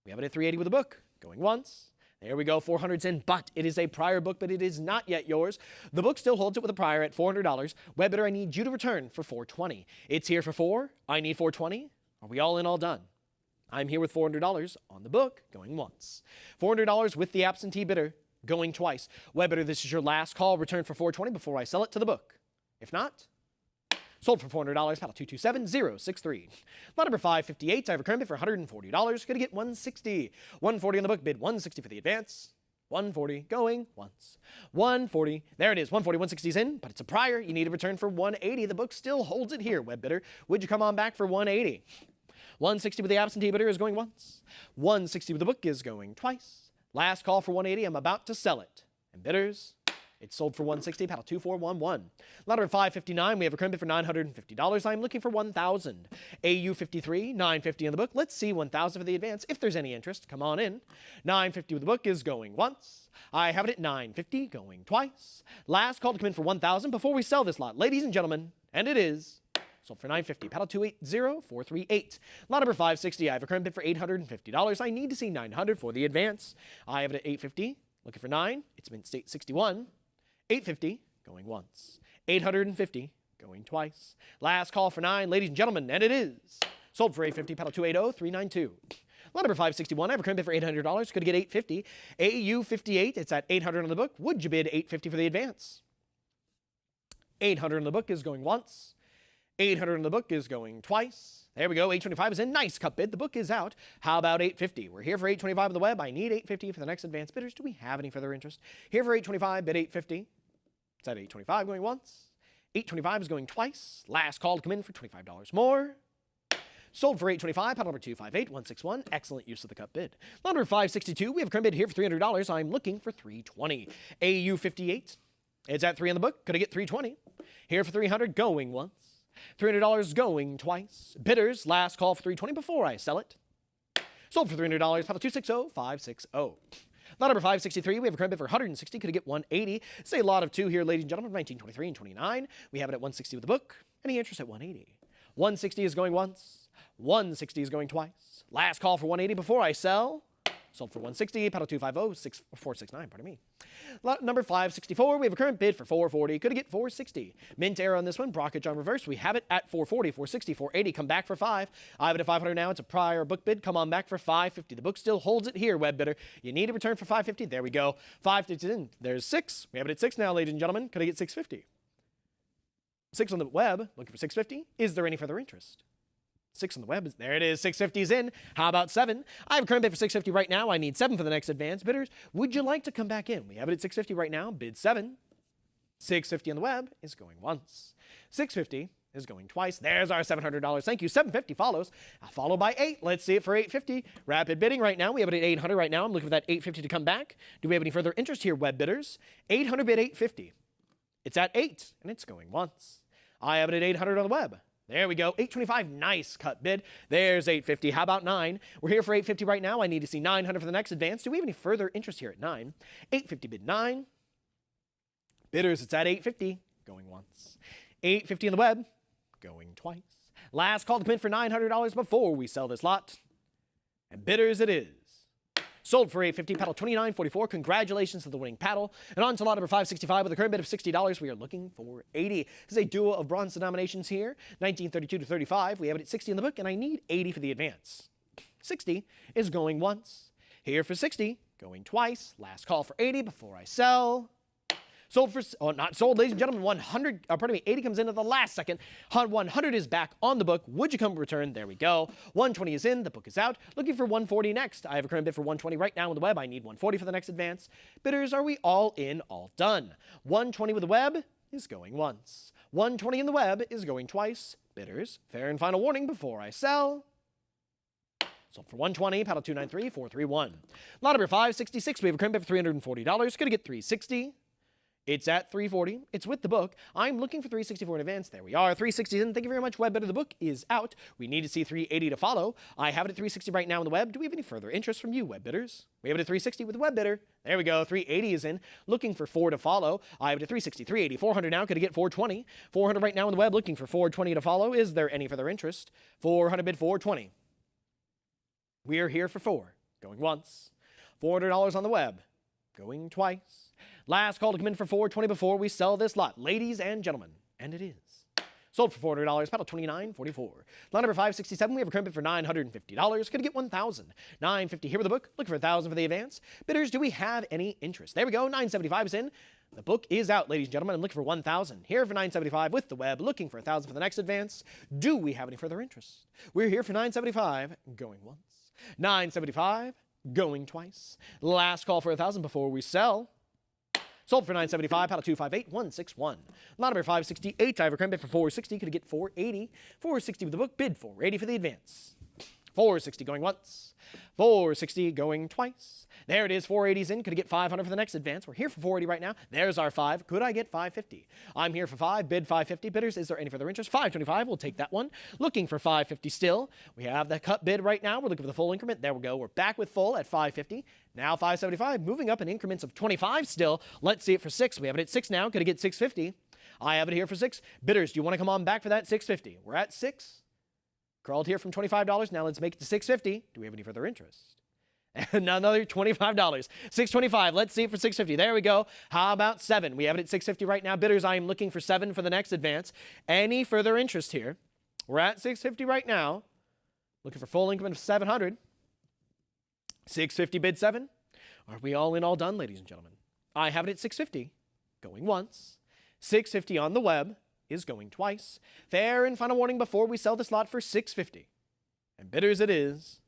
[SPEAKER 7] We have it at $380 with the book. Going once. There we go. $400's in, but it is a prior book, but it is not yet yours. The book still holds it with a prior at $400. Web bidder, I need you to return for $420. It's here for $4. I need $420. Are we all in, all done? I'm here with $400 on the book, going once. $400 with the absentee bidder, going twice. Web bidder, this is your last call. Return for $420 before I sell it to the book. If not, sold for $400. Paddle 227063. Lot number 558. I have a current bid for $140. Gonna get $160. $140 on the book. Bid $160 for the advance. $140 going once. $140. There it is. $140. $160's in, but it's a prior. You need to return for $180. The book still holds it here, web bidder. Would you come on back for $180? $160 with the absentee bidder is going once. $160 with the book is going twice. Last call for $180. I'm about to sell it. And bidders, it's sold for $160. Paddle 2411. Lot number 559. We have a current bid for $950. I'm looking for $1,000. AU 53. $950 on the book. Let's see $1,000 for the advance. If there's any interest, come on in. $950 with the book is going once. I have it at $950 going twice. Last call to come in for $1,000 before we sell this lot, ladies and gentlemen, and it is sold for $950. Paddle 280438. Lot number 560. I have a current bid for $850. I need to see $900 for the advance. I have it at $850. Looking for $9. It's Mint State 61. $850 going once. $850 going twice. Last call for $9, ladies and gentlemen, and it is sold for $850. Paddle 280392. Lot number 561. I have a current bid for $800. Could get $850. AU 58. It's at $800 on the book. Would you bid $850 for the advance? $800 on the book is going once. $800 on the book is going twice. There we go. $825 is in. Nice cut bid. The book is out. How about $850? We're here for $825 on the web. I need $850 for the next advance. Bidders, do we have any further interest? Here for $825. Bid $850. It's at $825 going once. $825 is going twice. Last call to come in for $25 more. Sold for $825. Paddle number 258161. Excellent use of the cut bid. Lot number 562. We have a current bid here for $300. I'm looking for $320. AU 58. It's at $3 on the book. Could I get $320? Here for $300 going once. $300 going twice. Bidders, last call for $320 before I sell it. Sold for $300. Paddle 260560. Lot number 563. We have a current bid for $160. Could I get $180? Say a lot of two here, ladies and gentlemen, 1923 and 29. We have it at $160 with the book. Any interest at $180? $160 is going once. $160 is going twice. Last call for $180 before I sell. Sold for $160. Paddle 250-6469. Pardon me. Lot number 564. We have a current bid for $440. Could I get $460? Mint error on this one. Brockage on reverse. We have it at $440, $460, $480. Come back for $5. I have it at $500 now. It's a prior book bid. Come on back for $550. The book still holds it here, web bidder. You need to return for $550. There we go. $550 in. There's $6. We have it at $6 now, ladies and gentlemen. Could I get $650? $6 on the web. Looking for $650. Is there any further interest? $6 on the web. There it is. $650's in. How about $7? I have a current bid for $650 right now. I need $7 for the next advance. Bidders, would you like to come back in? We have it at $650 right now. Bid $7. $650 on the web is going once. $650 is going twice. There's our $700. Thank you. $750 follows. Followed by $8. Let's see it for $850. Rapid bidding right now. We have it at $800 right now. I'm looking for that $850 to come back. Do we have any further interest here, web bidders? $800 bid $850. It's at $8, and it's going once. I have it at $800 on the web. There we go. $825. Nice cut bid. There's $850. How about $9? We're here for $850 right now. I need to see $900 for the next advance. Do we have any further interest here at $9? $850 bid $9. Bidders, it's at $850. Going once. $850 on the web. Going twice. Last call to come in for $900 before we sell this lot. And bidders it is. Sold for $8.50, paddle 29.44. Congratulations to the winning paddle. And on to lot number 565 with a current bid of $60. We are looking for 80. This is a duo of bronze denominations here, 1932 to 35. We have it at 60 in the book, and I need 80 for the advance. 60 is going once. Here for 60, going twice. Last call for 80 before I sell. Sold for, oh, not sold, ladies and gentlemen. 80 comes in at the last second. 100 is back on the book. Would you come return? There we go. 120 is in. The book is out. Looking for 140 next. I have a current bid for 120 right now on the web. I need 140 for the next advance. Bidders, are we all in, all done? 120 with the web is going once. 120 in the web is going twice. Bidders, fair and final warning before I sell. Sold for 120, paddle 293, 431. Lot number 566. We have a current bid for $340. Going to get 360. It's at 340. It's with the book. I'm looking for 364 in advance. There we are. 360 in. Thank you very much, web bidder. The book is out. We need to see 380 to follow. I have it at 360 right now on the web. Do we have any further interest from you, web bidders? We have it at 360 with the web bidder. There we go. 380 is in. Looking for 4 to follow. I have it at 360, 380, 400 now. Could I get 420? 400 right now on the web. Looking for 420 to follow. Is there any further interest? 400 bid 420. We are here for 4. Going once. $400 on the web. Going twice. Last call to come in for 420 before we sell this lot, ladies and gentlemen, and it is. Sold for $400, paddle 29.44. Lot number 567, we have a current bid for $950. Could get 1,000. $950 here with the book. Looking for 1,000 for the advance. Bidders, do we have any interest? There we go. $975 is in. The book is out, ladies and gentlemen. I'm looking for 1,000. Here for $975 with the web. Looking for 1,000 for the next advance. Do we have any further interest? We're here for $975, going once. $975, going twice. Last call for 1,000 before we sell. Sold for $975, paddle 258, 161. Lot number 568, I have a current bid for $460. Could I get $480? $460 with the book, bid $480 for the advance. $460 going once. $460 going twice. There it is, $480's in. Could I get $500 for the next advance? We're here for $480 right now. There's our 5. Could I get $550? I'm here for 5, bid $550. Bidders, is there any further interest? $525, we'll take that one. Looking for $550 still. We have the cut bid right now. We're looking for the full increment. There we go. We're back with full at $550. Now $575, moving up in increments of 25 still. Let's see it for 6. We have it at 6 now. Could I get $650? I have it here for 6. Bidders, do you want to come on back for that $650? We're at 6. Crawled here from $25. Now let's make it to $650. Do we have any further interest? And another $25. $625. Let's see it for $650. There we go. How about 7? We have it at $650 right now. Bidders, I am looking for 7 for the next advance. Any further interest here? We're at $650 right now. Looking for full increment of $700. $650 bid 7. Are we all in, all done, ladies and gentlemen? I have it at $650. Going once. $650 on the web is going twice. Fair and final warning before we sell this lot for $650. And bidders it is.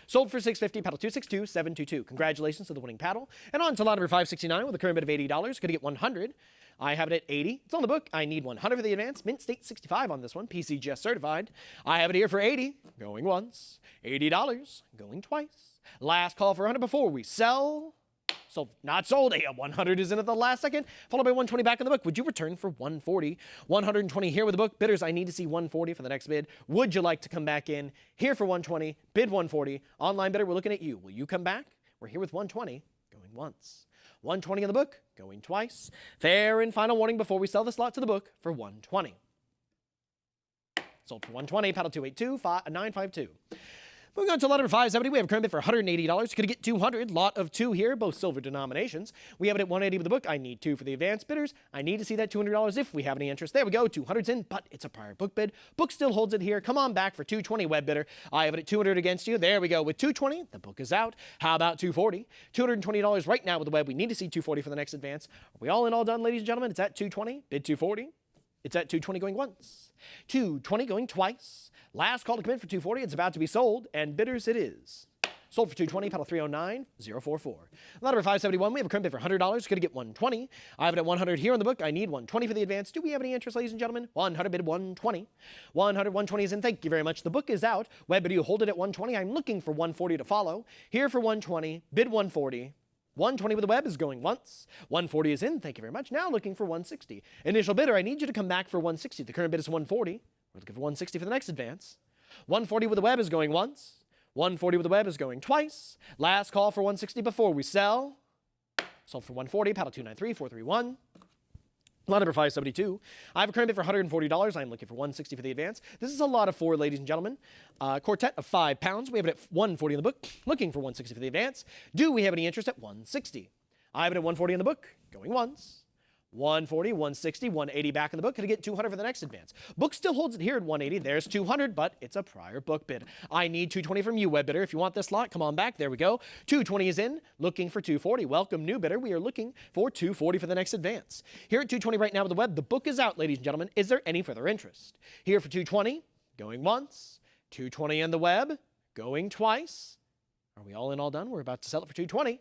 [SPEAKER 7] Sold for $650, paddle 262, 722. Congratulations to the winning paddle. And on to lot number 569 with a current bid of $80. Going to get 100. I have it at 80. It's on the book. I need 100 for the advance. Mint State 65 on this one. PCGS certified. I have it here for 80. Going once. $80. Going twice. Last call for 100 before we sell. Sold, not sold. 100 is in at the last second, followed by 120 back in the book. Would you return for 140? 120 here with the book. Bidders, I need to see 140 for the next bid. Would you like to come back in? Here for 120, bid 140. Online bidder, we're looking at you. Will you come back? We're here with 120, going once. 120 in the book, going twice. Fair and final warning before we sell this lot to the book for 120. Sold for 120, paddle 282, 952. Moving on to lot number 570, we have a current bid for $180. Could I get 200? Lot of 2 here, both silver denominations. We have it at 180 with the book. I need 2 for the advance. Bidders, I need to see that $200 if we have any interest. There we go, 200's in, but it's a prior book bid. Book still holds it here. Come on back for 220, web bidder. I have it at 200 against you. There we go. With 220, the book is out. How about 240? $220 right now with the web. We need to see 240 for the next advance. Are we all in, all done, ladies and gentlemen? It's at 220, bid 240. It's at 220 going once. 220 going twice. Last call to come in for 240. It's about to be sold, and bidders it is. Sold for 220, paddle 309, 044. Lot number 571, we have a current bid for $100. Going to get 120. I have it at 100 here on the book. I need 120 for the advance. Do we have any interest, ladies and gentlemen? 100 bid 120. 100, 120 is in. Thank you very much. The book is out. Web bid, you hold it at 120. I'm looking for 140 to follow. Here for 120, bid 140. 120 with the web is going once. 140 is in. Thank you very much. Now looking for 160. Initial bidder, I need you to come back for 160. The current bid is 140. We're looking for 160 for the next advance. 140 with the web is going once. 140 with the web is going twice. Last call for 160 before we sell. Sold for 140, paddle 293, 431. Lot number 572. I have a current bid for $140. I'm looking for $160 for the advance. This is a lot of 4, ladies and gentlemen. Quartet of 5 pounds. We have it at $140 in the book. Looking for $160 for the advance. Do we have any interest at $160? I have it at $140 in the book. Going once. $140, $160, $180 back in the book. Could I get $200 for the next advance? Book still holds it here at $180. There's $200, but it's a prior book bid. I need $220 from you, web bidder. If you want this lot, come on back. There we go. $220 is in. Looking for $240. Welcome, new bidder. We are looking for $240 for the next advance. Here at $220 right now with the web, the book is out, ladies and gentlemen. Is there any further interest? Here for $220, going once. $220 in the web, going twice. Are we all in, all done? We're about to sell it for $220.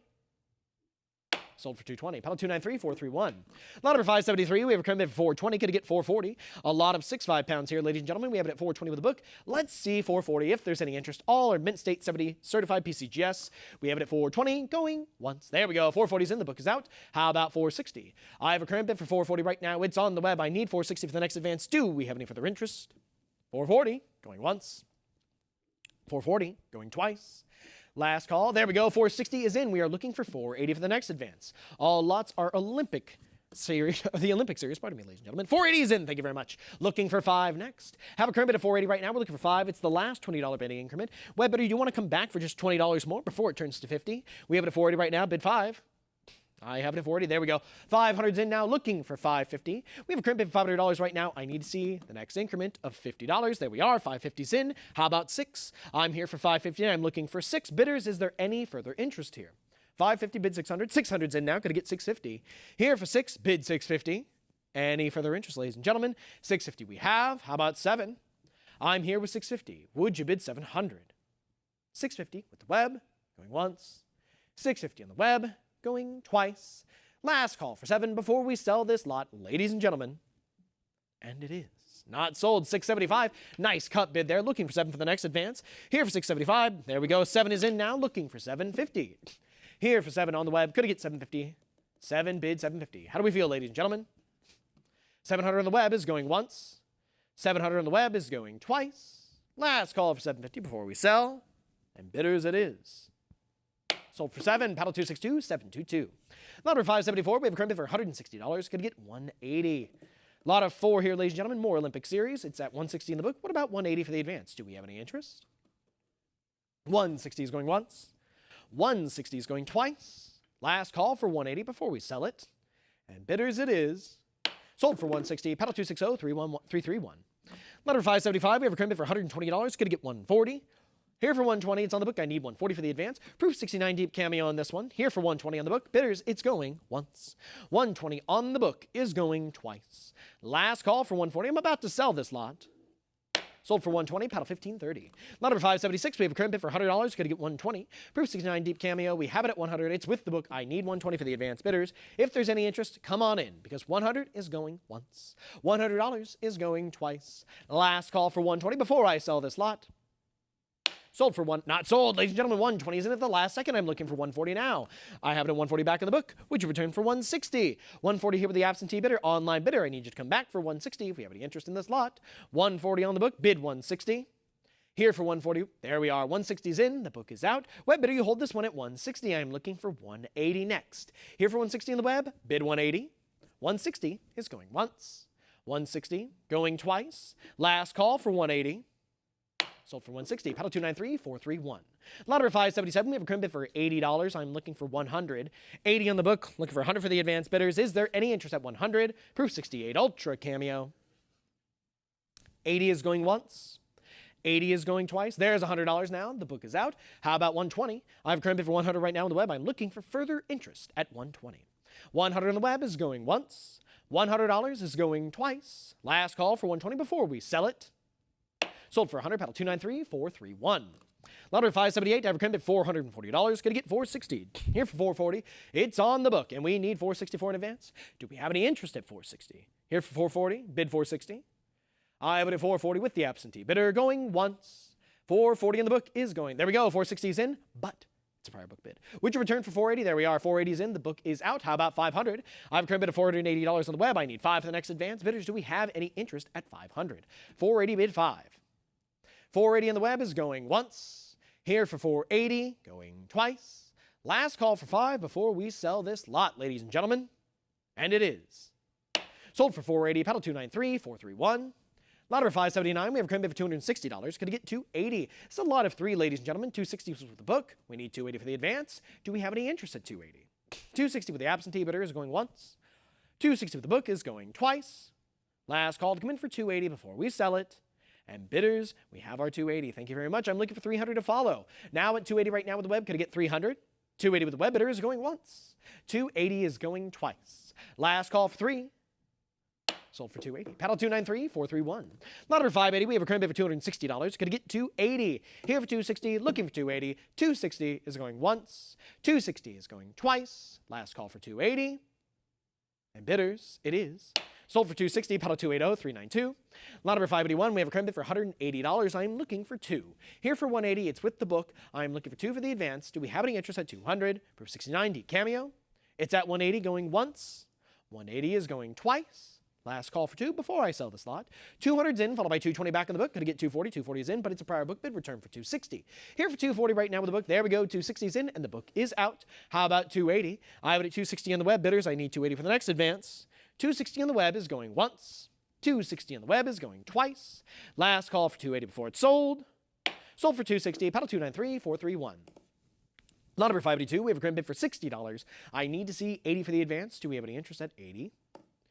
[SPEAKER 7] Sold for $220. Paddle 293, 431. Lot number 573. We have a current bid for $420. Could it get $440? A lot of 6.5 pounds here, ladies and gentlemen. We have it at $420 with the book. Let's see $440 if there's any interest. All are Mint State 70 certified PCGS. We have it at $420. Going once. There we go. $440's in. The book is out. How about $460? I have a current bid for $440 right now. It's on the web. I need $460 for the next advance. Do we have any further interest? $440. Going once. $440. Going twice. Last call. There we go. $460 is in. We are looking for $480 for the next advance. All lots are Olympic series, the Olympic series, pardon me, ladies and gentlemen. $480 is in. Thank you very much. Looking for $5 next. Have a current bid of $480 right now. We're looking for $5. It's the last $20 bidding increment. Web bidder, you want to come back for just $20 more before it turns to $50? We have it at $480 right now. Bid $5. I have it at $480. There we go. 500's in now, looking for $550. We have a current bid for $500 right now. I need to see the next increment of $50. There we are. 550's in. How about 6? I'm here for $550. I'm looking for 6 bidders. Is there any further interest here? 550 bid 600. 600's in now. Could I get 650? Here for 6, bid 650. Any further interest, ladies and gentlemen? 650 we have. How about 7? I'm here with 650. Would you bid 700? 650 with the web. Going once. 650 on the web. Going twice. Last call for 7 before we sell this lot, ladies and gentlemen. And it is not sold. 675. Nice cut bid there. Looking for 7 for the next advance. Here for 675. There we go. 7 is in now. Looking for 750. Here for 7 on the web. Could I get 750? 7 bid 750. How do we feel, ladies and gentlemen? 700 on the web is going once. 700 on the web is going twice. Last call for 750 before we sell. And bidders it is. Sold for 7. Paddle 262, 722. Number 574. We have a current bid for $160. Could get $180. Lot of 4 here, ladies and gentlemen. More Olympic series. It's at $160 in the book. What about $180 for the advance? Do we have any interest? $160 is going once. $160 is going twice. Last call for $180 before we sell it. And bidders it is. Sold for $160. Paddle 260, 331. Number 575. We have a current bid for $120. Could get $140. Here for $120, it's on the book. I need $140 for the advance. Proof 69 deep cameo on this one. Here for $120 on the book. Bidders, it's going once. $120 on the book is going twice. Last call for $140. I'm about to sell this lot. Sold for $120, paddle 1530. Lot number 576, we have a current bid for $100. Could get $120. Proof 69 deep cameo. We have it at $100. It's with the book. I need $120 for the advance. Bidders, if there's any interest, come on in because $100 is going once. $100 is going twice. Last call for $120 before I sell this lot. Sold for not sold, ladies and gentlemen. $120 is in at the last second. I'm looking for $140 now. I have it at $140 back in the book. Would you return for $160? $140 here with the absentee bidder, online bidder. I need you to come back for $160 if we have any interest in this lot. $140 on the book, bid $160. Here for $140. There we are. $160's in. The book is out. Web bidder, you hold this one at $160. I'm looking for $180 next. Here for $160 in the web, bid $180. $160 is going once. $160 going twice. Last call for $180. Sold for $160. Paddle 293, 431. Lot number 577. We have a current bid for $80. I'm looking for $100. $80 on the book. Looking for $100 for the advance bidders. Is there any interest at $100? Proof 68 Ultra Cameo. $80 is going once. $80 is going twice. There's $100 now. The book is out. How about $120? I have a current bid for $100 right now on the web. I'm looking for further interest at $120. $100 on the web is going once. $100 is going twice. Last call for $120 before we sell it. Sold for $100, paddle 293, 431. Lot number 578, I have a current bid $440. Going to get $460. Here for $440. It's on the book, and we need $460 for an advance. Do we have any interest at $460? Here for $440, bid $460. I have it at $440 with the absentee bidder going once. $440 in the book is going. There we go, $460 is in, but it's a prior book bid. Would you return for $480? There we are, $480 is in, the book is out. How about $500? I have a current bid of $480 on the web. I need $5 for the next advance. Bidders, do we have any interest at $500? $480 bid $5. $480 on the web is going once. Here for $480, going twice. Last call for $5 before we sell this lot, ladies and gentlemen. And it is. Sold for 480, paddle 293, 431. Lot number 579, we have a current bid for $260. Could get 280. It's a lot of 3, ladies and gentlemen. 260 was with the book. We need 280 for the advance. Do we have any interest at 280? 260 with the absentee bidder is going once. 260 with the book is going twice. Last call to come in for 280 before we sell it. And bidders, we have our 280. Thank you very much. I'm looking for 300 to follow. Now at 280 right now with the web, could I get 300? 280 with the web bidder is going once. 280 is going twice. Last call for 3. Sold for 280. Paddle 293, 431. Lot number 580, we have a current bid for $260. Could I get 280? Here for 260, looking for 280. 260 is going once. 260 is going twice. Last call for 280. And bidders, it is. Sold for 260, paddle 280, 392. Lot number 581, we have a current bid for $180. I'm looking for 2. Here for 180, it's with the book. I'm looking for 2 for the advance. Do we have any interest at 200? Proof 69, deep cameo. It's at 180 going once. 180 is going twice. Last call for 2 before I sell this lot. 200's in, followed by 220 back in the book. Could I get 240? 240 is in, but it's a prior book bid. Return for 260. Here for 240 right now with the book. There we go. 260 is in, and the book is out. How about 280? I have it at 260 on the web. Bidders, I need 280 for the next advance. 260 on the web is going once. 260 on the web is going twice. Last call for 280 before it's sold. Sold for 260. Paddle 293, 431. Lot number 582, we have a current bid for $60. I need to see 80 for the advance. Do we have any interest at 80?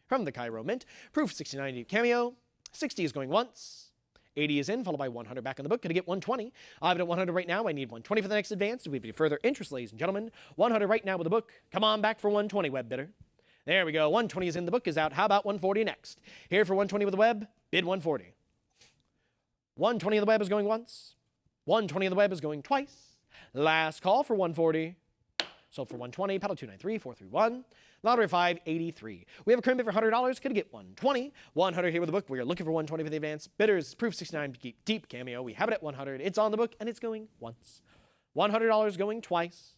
[SPEAKER 7] From the Cairo Mint, proof 69 deep cameo. 60 is going once. 80 is in, followed by 100 back in the book. Could I get 120? I have it at 100 right now. I need 120 for the next advance. Do we have any further interest, ladies and gentlemen? 100 right now with the book. Come on back for 120, web bidder. There we go. 120 is in, the book is out. How about 140 next? Here for 120 with the web, bid 140. 120 on the web is going once. 120 on the web is going twice. Last call for 140. Sold for 120, paddle 293, 431. Lot number 583. We have a current bid for $100. Could I get 120? 100 here with the book. We are looking for 120 for the advance. Bidders, proof 69 deep cameo. We have it at 100. It's on the book, and it's going once. $100 going twice.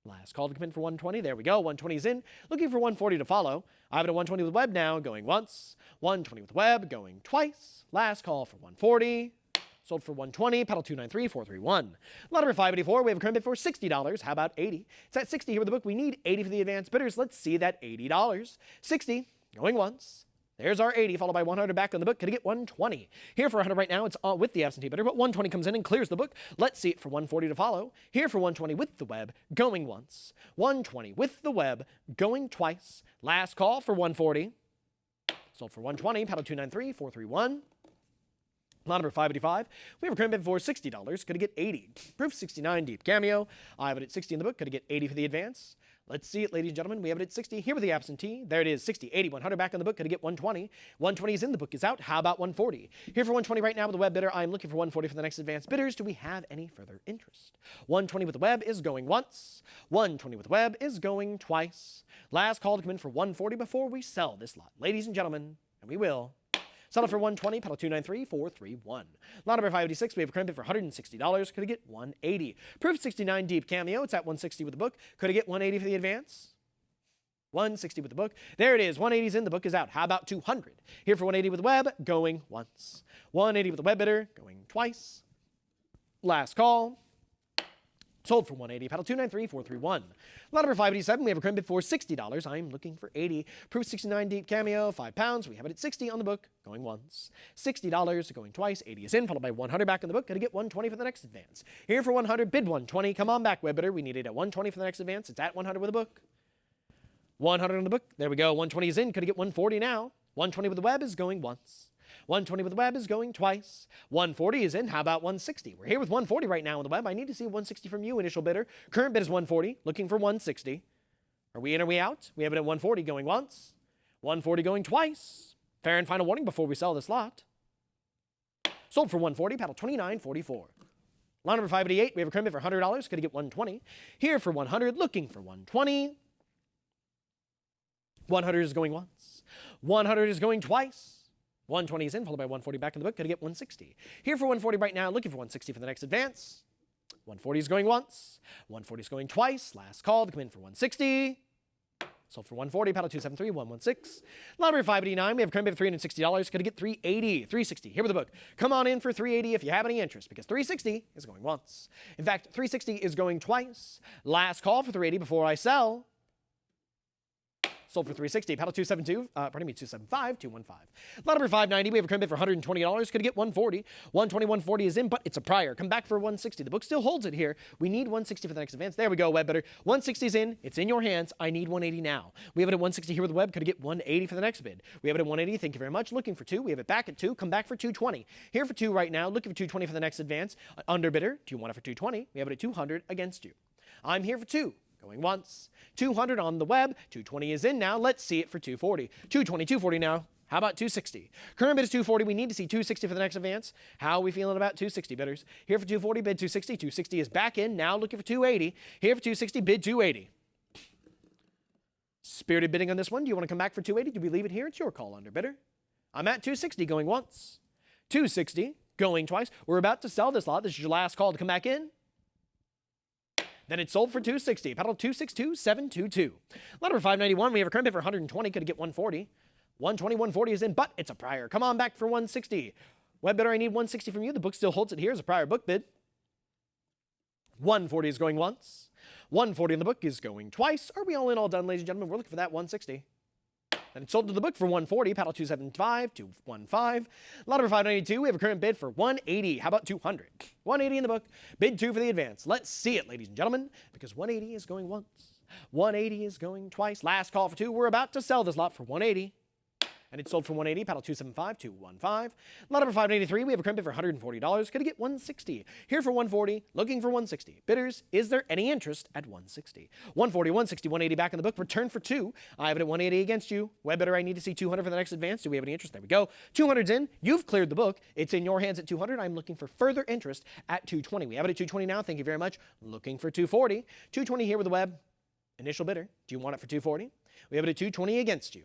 [SPEAKER 7] Last call to come in for 120. There we go. 120 is in. Looking for 140 to follow. I have it at 120 with the web now, going once. 120 with the web, going twice. Last call for 140. Sold for 120, paddle 293, 431. Lot number 584, we have a current bid for $60. How about 80? It's at 60 here with the book. We need 80 for the advance. Bidders, let's see that $80. 60, going once. There's our 80, followed by 100 back on the book. Could I get 120? Here for 100 right now, it's with the absentee bidder, but 120 comes in and clears the book. Let's see it for 140 to follow. Here for 120 with the web, going once. 120 with the web, going twice. Last call for 140. Sold for 120, paddle 293, 431. Lot number 585, we have a current bid for $60. Could I get 80? Proof 69 deep cameo. I have it at 60 in the book. Could I get 80 for the advance? Let's see it, ladies and gentlemen. We have it at 60. Here with the absentee. There it is, 60, 80, 100 back on the book. Could I get 120? 120 is in, the book is out. How about 140? Here for 120 right now with the web bidder. I'm looking for 140 for the next advance. Bidders, do we have any further interest? 120 with the web is going once. 120 with the web is going twice. Last call to come in for 140 before we sell this lot. Ladies and gentlemen, and we will. Sell it for 120, paddle 293, 431. Lot number 586, we have a current bid for $160. Could I get 180? Proof 69 deep cameo. It's at 160 with the book. Could I get 180 for the advance? 160 with the book. There it is. 180's in, the book is out. How about 200? Here for 180 with the web, going once. 180 with the web bidder, going twice. Last call. Sold for 180, paddle 293, 431. Lot number 587, we have a current bid for $60. I'm looking for 80. Proof 69 deep cameo, £5. We have it at 60 on the book, going once. $60, going twice. 80 is in, followed by 100 back on the book. Gotta get 120 for the next advance. Here for 100, bid 120. Come on back, web bidder. We need it at 120 for the next advance. It's at 100 with the book. 100 on the book. There we go. 120 is in. Could I get 140 now? 120 with the web is going once. 120 with the web is going twice. 140 is in. How about 160? We're here with 140 right now on the web. I need to see 160 from you, initial bidder. Current bid is 140. Looking for 160. Are we in or we out? We have it at 140 going once. 140 going twice. Fair and final warning before we sell this lot. Sold for 140. Paddle 2944. Lot number 588. We have a current bid for $100. Could I get 120? Here for 100. Looking for 120. 100 is going once. 100 is going twice. 120 is in, followed by 140 back in the book. Could I get 160? Here for 140 right now, looking for 160 for the next advance. 140 is going once. 140 is going twice. Last call to come in for 160. Sold for 140, paddle 273, 116. Lot number 589, we have a current bid for $360. Could I get 380? 360, here with the book. Come on in for 380 if you have any interest, because 360 is going once. In fact, 360 is going twice. Last call for 380 before I sell. Sold for 360. Paddle 275, 215. Lot number 590, we have a current bid for $120. Could get 140. 120, 140 is in, but it's a prior. Come back for 160. The book still holds it here. We need 160 for the next advance. There we go, web bidder. 160 is in. It's in your hands. I need 180 now. We have it at 160 here with the web. Could get 180 for the next bid. We have it at 180. Thank you very much. Looking for 2. We have it back at 2. Come back for 220. Here for 2 right now. Looking for 220 for the next advance. Under bidder. Do you want it for 220? We have it at 200 against you. I'm here for 2. Going once. 200 on the web. 220 is in now. Let's see it for 240. 220, 240 now. How about 260? Current bid is 240. We need to see 260 for the next advance. How are we feeling about 260 bidders? Here for 240, bid 260. 260 is back in. Now looking for 280. Here for 260, bid 280. Spirited bidding on this one. Do you want to come back for 280? Do we leave it here? It's your call, under bidder. I'm at 260 going once. 260 going twice. We're about to sell this lot. This is your last call to come back in. Then it's sold for 260. Paddle 262, 722. Lot number 591, we have a current bid for 120. Could get 140. 120, 140 is in, but it's a prior. Come on back for 160. Web bidder, I need 160 from you. The book still holds it here as a prior book bid. 140 is going once. 140 in the book is going twice. Are we all in, all done, ladies and gentlemen? We're looking for that 160. Then it's sold to the book for 140. Paddle 275, 215. Lot number 592, we have a current bid for 180. How about 200? 180 in the book. Bid 2 for the advance. Let's see it, ladies and gentlemen, because 180 is going once. 180 is going twice. Last call for 2. We're about to sell this lot for 180. And it's sold for 180. Paddle 275, 215. Lot number 583, we have a current bid for $140. Could get 160. Here for 140, looking for 160. Bidders, is there any interest at 160? 140, 160, 180 back in the book. Return for 2. I have it at 180 against you. Web bidder, I need to see 200 for the next advance. Do we have any interest? There we go. 200's in. You've cleared the book. It's in your hands at 200. I'm looking for further interest at 220. We have it at 220 now. Thank you very much. Looking for 240. 220 here with the web. Initial bidder. Do you want it for 240? We have it at 220 against you.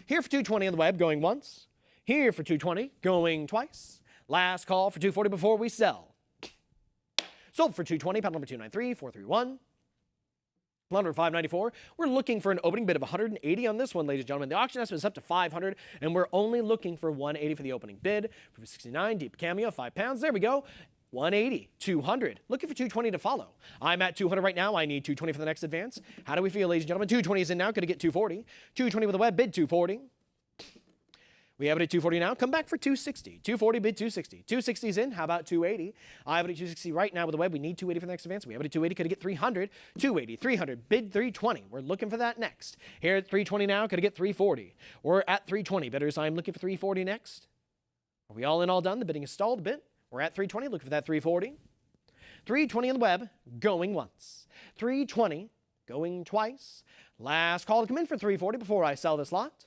[SPEAKER 7] Here for 220 on the web, going once. Here for 220, going twice. Last call for 240 before we sell. Sold for 220, paddle number 293, 431. Lot number 594. We're looking for an opening bid of 180 on this one, ladies and gentlemen. The auction estimate is up to 500, and we're only looking for 180 for the opening bid. For 69, deep cameo, 5 pounds. There we go. 180, 200. Looking for 220 to follow. I'm at 200 right now. I need 220 for the next advance. How do we feel, ladies and gentlemen? 220 is in now. Could it get 240? 220 with the web, bid 240. We have it at 240 now. Come back for 260. 240, bid 260. 260 is in. How about 280? I have it at 260 right now with the web. We need 280 for the next advance. We have it at 280. Could it get 300? 280, 300, bid 320. We're looking for that next. Here at 320 now. Could it get 340? We're at 320. Bidders, I'm looking for 340 next. Are we all in, all done? The bidding is stalled a bit. We're at 320, looking for that 340. 320 on the web, going once. 320, going twice. Last call to come in for 340 before I sell this lot.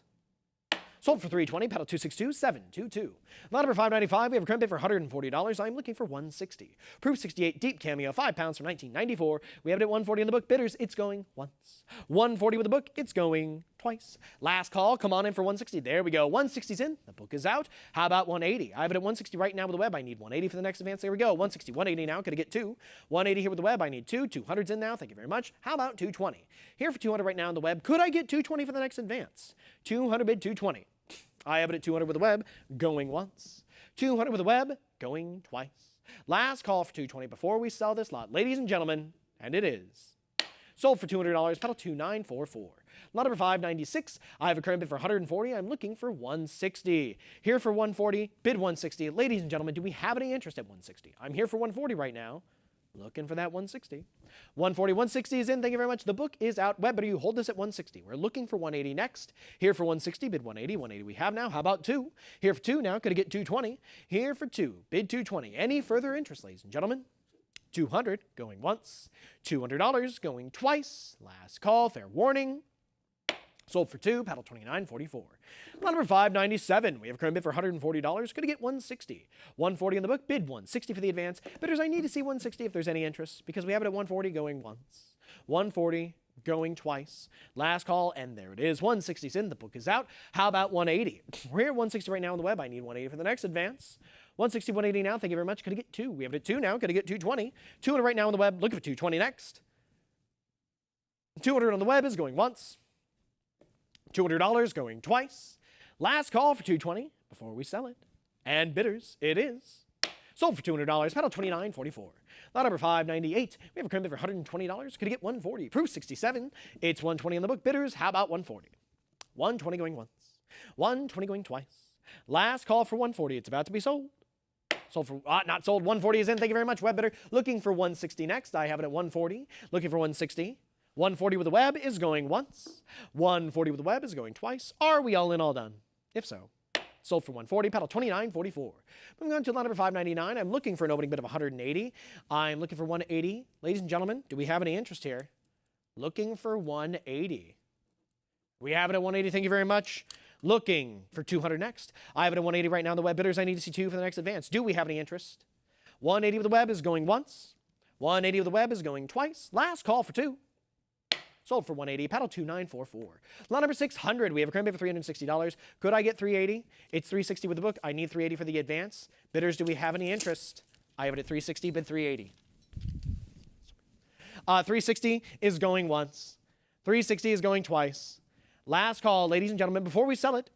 [SPEAKER 7] Sold for 320, paddle 262, 722. Lot number 595, we have a current bid for $140. I'm looking for 160. Proof 68, deep cameo, 5 pounds from 1994. We have it at 140 in the book. Bidders, it's going once. 140 with the book, it's going twice. Last call, come on in for 160. There we go. 160's in, the book is out. How about 180? I have it at 160 right now with the web. I need 180 for the next advance. There we go. 160, 180 now. Could I get 2? 180 here with the web. I need 2. 200's in now. Thank you very much. How about 220? Here for 200 right now on the web. Could I get 220 for the next advance? 200 bid 220. I have it at 200 with the web, going once. 200 with the web, going twice. Last call for 220 before we sell this lot. Ladies and gentlemen, and it is sold for $200, paddle 2944. Lot number 596, I have a current bid for 140. I'm looking for 160. Here for 140, bid 160. Ladies and gentlemen, do we have any interest at 160? I'm here for 140 right now. Looking for that 160. 140, 160 is in. Thank you very much. The book is out. Web, better you hold this at 160. We're looking for 180 next. Here for 160, bid 180. 180 we have now. How about 2? Here for 2 now. Could I get 220? Here for 2, bid 220. Any further interest, ladies and gentlemen? 200 going once. $200 going twice. Last call, fair warning. Sold for 2, paddle 2944. Lot number 597, we have a current bid for $140. Could I get 160? 140 in the book, bid 160 for the advance. Bidders, I need to see 160 if there's any interest, because we have it at 140 going once. 140 going twice. Last call, and there it is. 160's in, the book is out. How about 180? We're here at 160 right now on the web. I need 180 for the next advance. 160, 180 now. Thank you very much. Could I get 2? We have it at 2 now. Could I get 220? 200 right now on the web. Looking for 220 next. 200 on the web is going once. $200 going twice. Last call for 220 before we sell it. And bidders, it is sold for $200, paddle 2944. Lot number 598, we have a current bid for $120. Could I get 140? Proof 67. It's 120 on the book. Bidders, how about 140? 120 going once. 120 going twice. Last call for 140. It's about to be sold. Sold for, not sold. 140 is in. Thank you very much, web bidder. Looking for 160 next. I have it at 140. Looking for 160. 140 with the web is going once. 140 with the web is going twice. Are we all in, all done? If so, sold for 140, paddle 29.44. Moving on to lot number 599. I'm looking for an opening bid of 180. I'm looking for 180. Ladies and gentlemen, do we have any interest here? Looking for 180. We have it at 180. Thank you very much. Looking for 200 next. I have it at 180 right now. The web bidders, I need to see 2 for the next advance. Do we have any interest? 180 with the web is going once. 180 with the web is going twice. Last call for 2. Sold for 180. Paddle 2944. Lot number 600. We have a current bid for $360. Could I get 380? It's 360 with the book. I need 380 for the advance. Bidders, do we have any interest? I have it at 360. Bid 380. 360 is going once. 360 is going twice. Last call, ladies and gentlemen, before we sell it,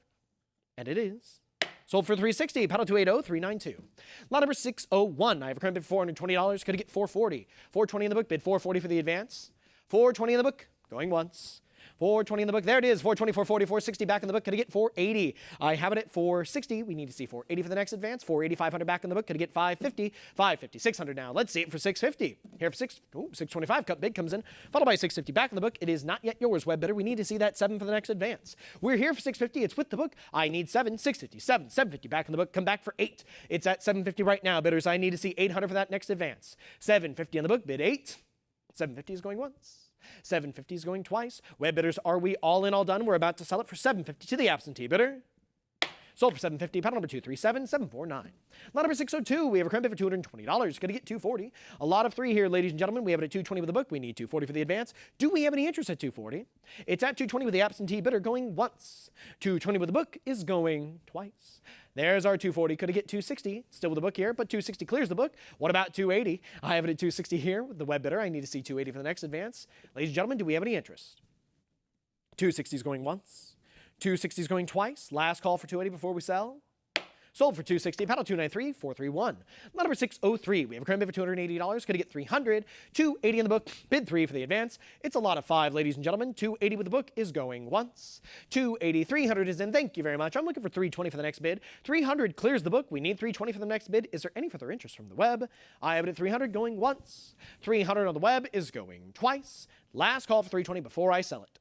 [SPEAKER 7] and it is, sold for 360, paddle 280, 392. Lot number 601, I have a current bid for $420, could I get 440? 420 in the book, bid 440 for the advance. 420 in the book, going once. 420 in the book, there it is, 420, 440, 460 back in the book, could I get 480? I have it at 460, we need to see 480 for the next advance, 480, 500 back in the book, could I get 550? 550, 600 now, let's see it for 650. Here for 625, cut bid comes in, followed by 650 back in the book. It is not yet yours, web bidder, we need to see that 7 for the next advance. We're here for 650, it's with the book, I need 7, 650, 7, 750 back in the book, come back for 8. It's at 750 right now, bidders, I need to see 800 for that next advance. 750 in the book, bid 8, 750 is going once. 750 is going twice. Web bidders, are we all in, all done? We're about to sell it for 750 to the absentee bidder. Sold for 750, paddle number 237, 749. Lot number 602, we have a current bid for $220. Going to get 240. A lot of 3 here, ladies and gentlemen. We have it at 220 with the book. We need 240 for the advance. Do we have any interest at 240? It's at 220 with the absentee bidder going once. 220 with the book is going twice. There's our 240. Could I get 260? Still with the book here, but 260 clears the book. What about 280? I have it at 260 here with the web bidder. I need to see 280 for the next advance. Ladies and gentlemen, do we have any interest? 260 is going once. 260 is going twice. Last call for 280 before we sell. Sold for 260. Paddle 293, 431. Lot number 603. We have a current bid for $280. Could I get 300? 280 in the book. Bid 3 for the advance. It's a lot of 5, ladies and gentlemen. 280 with the book is going once. 280, 300 is in. Thank you very much. I'm looking for 320 for the next bid. 300 clears the book. We need 320 for the next bid. Is there any further interest from the web? I have it at 300 going once. 300 on the web is going twice. Last call for 320 before I sell it.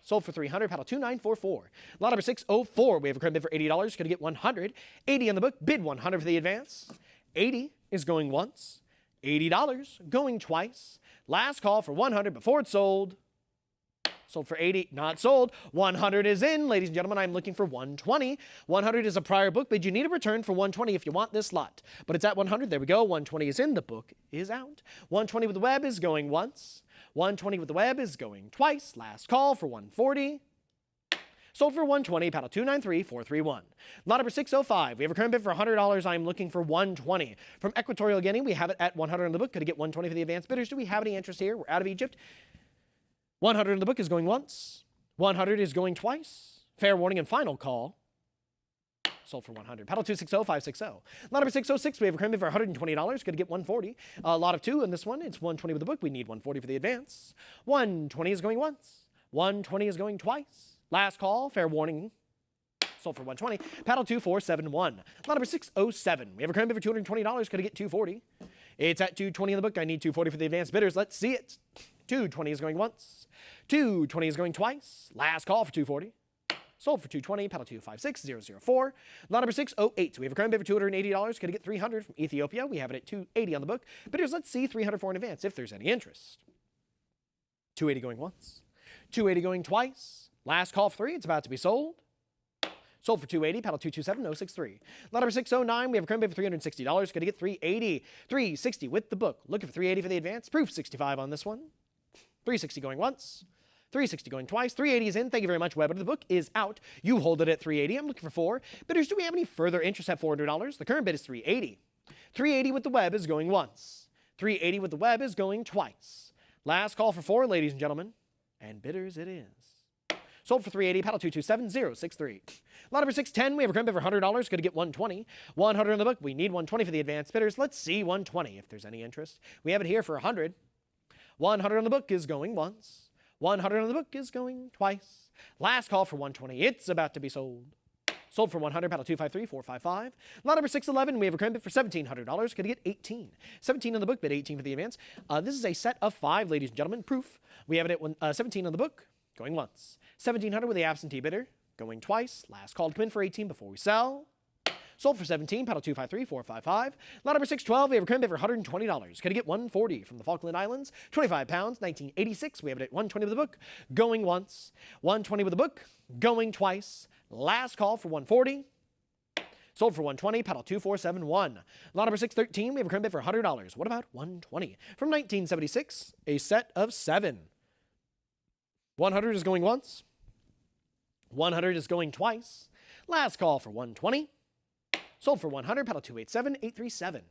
[SPEAKER 7] Sold for 300, paddle 2944. Lot number 604, we have a current bid for $80. Going to get 100. 80 on the book, bid 100 for the advance. 80 is going once. $80 going twice. Last call for 100 before it's sold. Sold for 80, not sold. 100 is in, ladies and gentlemen. I'm looking for 120. 100 is a prior book bid. You need a return for 120 if you want this lot. But it's at 100. There we go. 120 is in. The book is out. 120 with the web is going once. 120 with the web is going twice. Last call for 140. Sold for 120, paddle 293, 431. Lot number 605, we have a current bid for $100. I'm looking for 120. From Equatorial Guinea, we have it at 100 in the book. Could I get 120 for the advanced bidders? Do we have any interest here? We're out of Egypt. 100 in the book is going once. 100 is going twice. Fair warning and final call. Sold for 100. Paddle 260, 560. Lot number 606, we have a current bid for $120. Could I get 140? A lot of 2 in this one. It's 120 with the book. We need 140 for the advance. 120 is going once. 120 is going twice. Last call, fair warning. Sold for 120. Paddle 2471. Lot number 607. We have a current bid for $220. Could I get 240? It's at 220 in the book. I need 240 for the advanced bidders. Let's see it. 220 is going once. 220 is going twice. Last call for 240. Sold for 220, paddle 256004. Lot number 608. We have a current bid for $280. Could I get 300 from Ethiopia? We have it at 280 on the book. Bidders, let's see 300 for in advance if there's any interest. 280 going once. 280 going twice. Last call for 3. It's about to be sold. Sold for 280, paddle 227063. Lot number 609, we have a current bid for $360. Could I get 380? 360 with the book. Looking for 380 for the advance. Proof 65 on this one. 360 going once. 360 going twice. 380 is in. Thank you very much, Weber. The book is out. You hold it at 380. I'm looking for 4. Bidders, do we have any further interest at $400? The current bid is 380. 380 with the web is going once. 380 with the web is going twice. Last call for 4, ladies and gentlemen. And bidders it is. Sold for 380, paddle 227063. Lot number 610, we have a current bid for $100. Going to get 120. 100 in the book. We need 120 for the advanced bidders. Let's see 120 if there's any interest. We have it here for 100. 100 on the book is going once. 100 on the book is going twice. Last call for 120. It's about to be sold. Sold for 100, paddle 253, 455. Lot number 611, we have a current bid for $1,700. Could get 18. 17 on the book, bid 18 for the advance. This is a set of 5, ladies and gentlemen. Proof. We have it at 17 on the book, going once. 1,700 with the absentee bidder, going twice. Last call to come in for 18 before we sell. Sold for 17, paddle 253, 455. Lot number 612, we have a current bid for $120. Could get 140 from the Falkland Islands. 25 pounds, 1986. We have it at 120 with the book, going once. 120 with the book, going twice. Last call for 140. Sold for 120, paddle 2471. Lot number 613, we have a current bid for $100. What about 120? From 1976, a set of 7. 100 is going once. 100 is going twice. Last call for 120. Sold for 100, paddle 287, 837.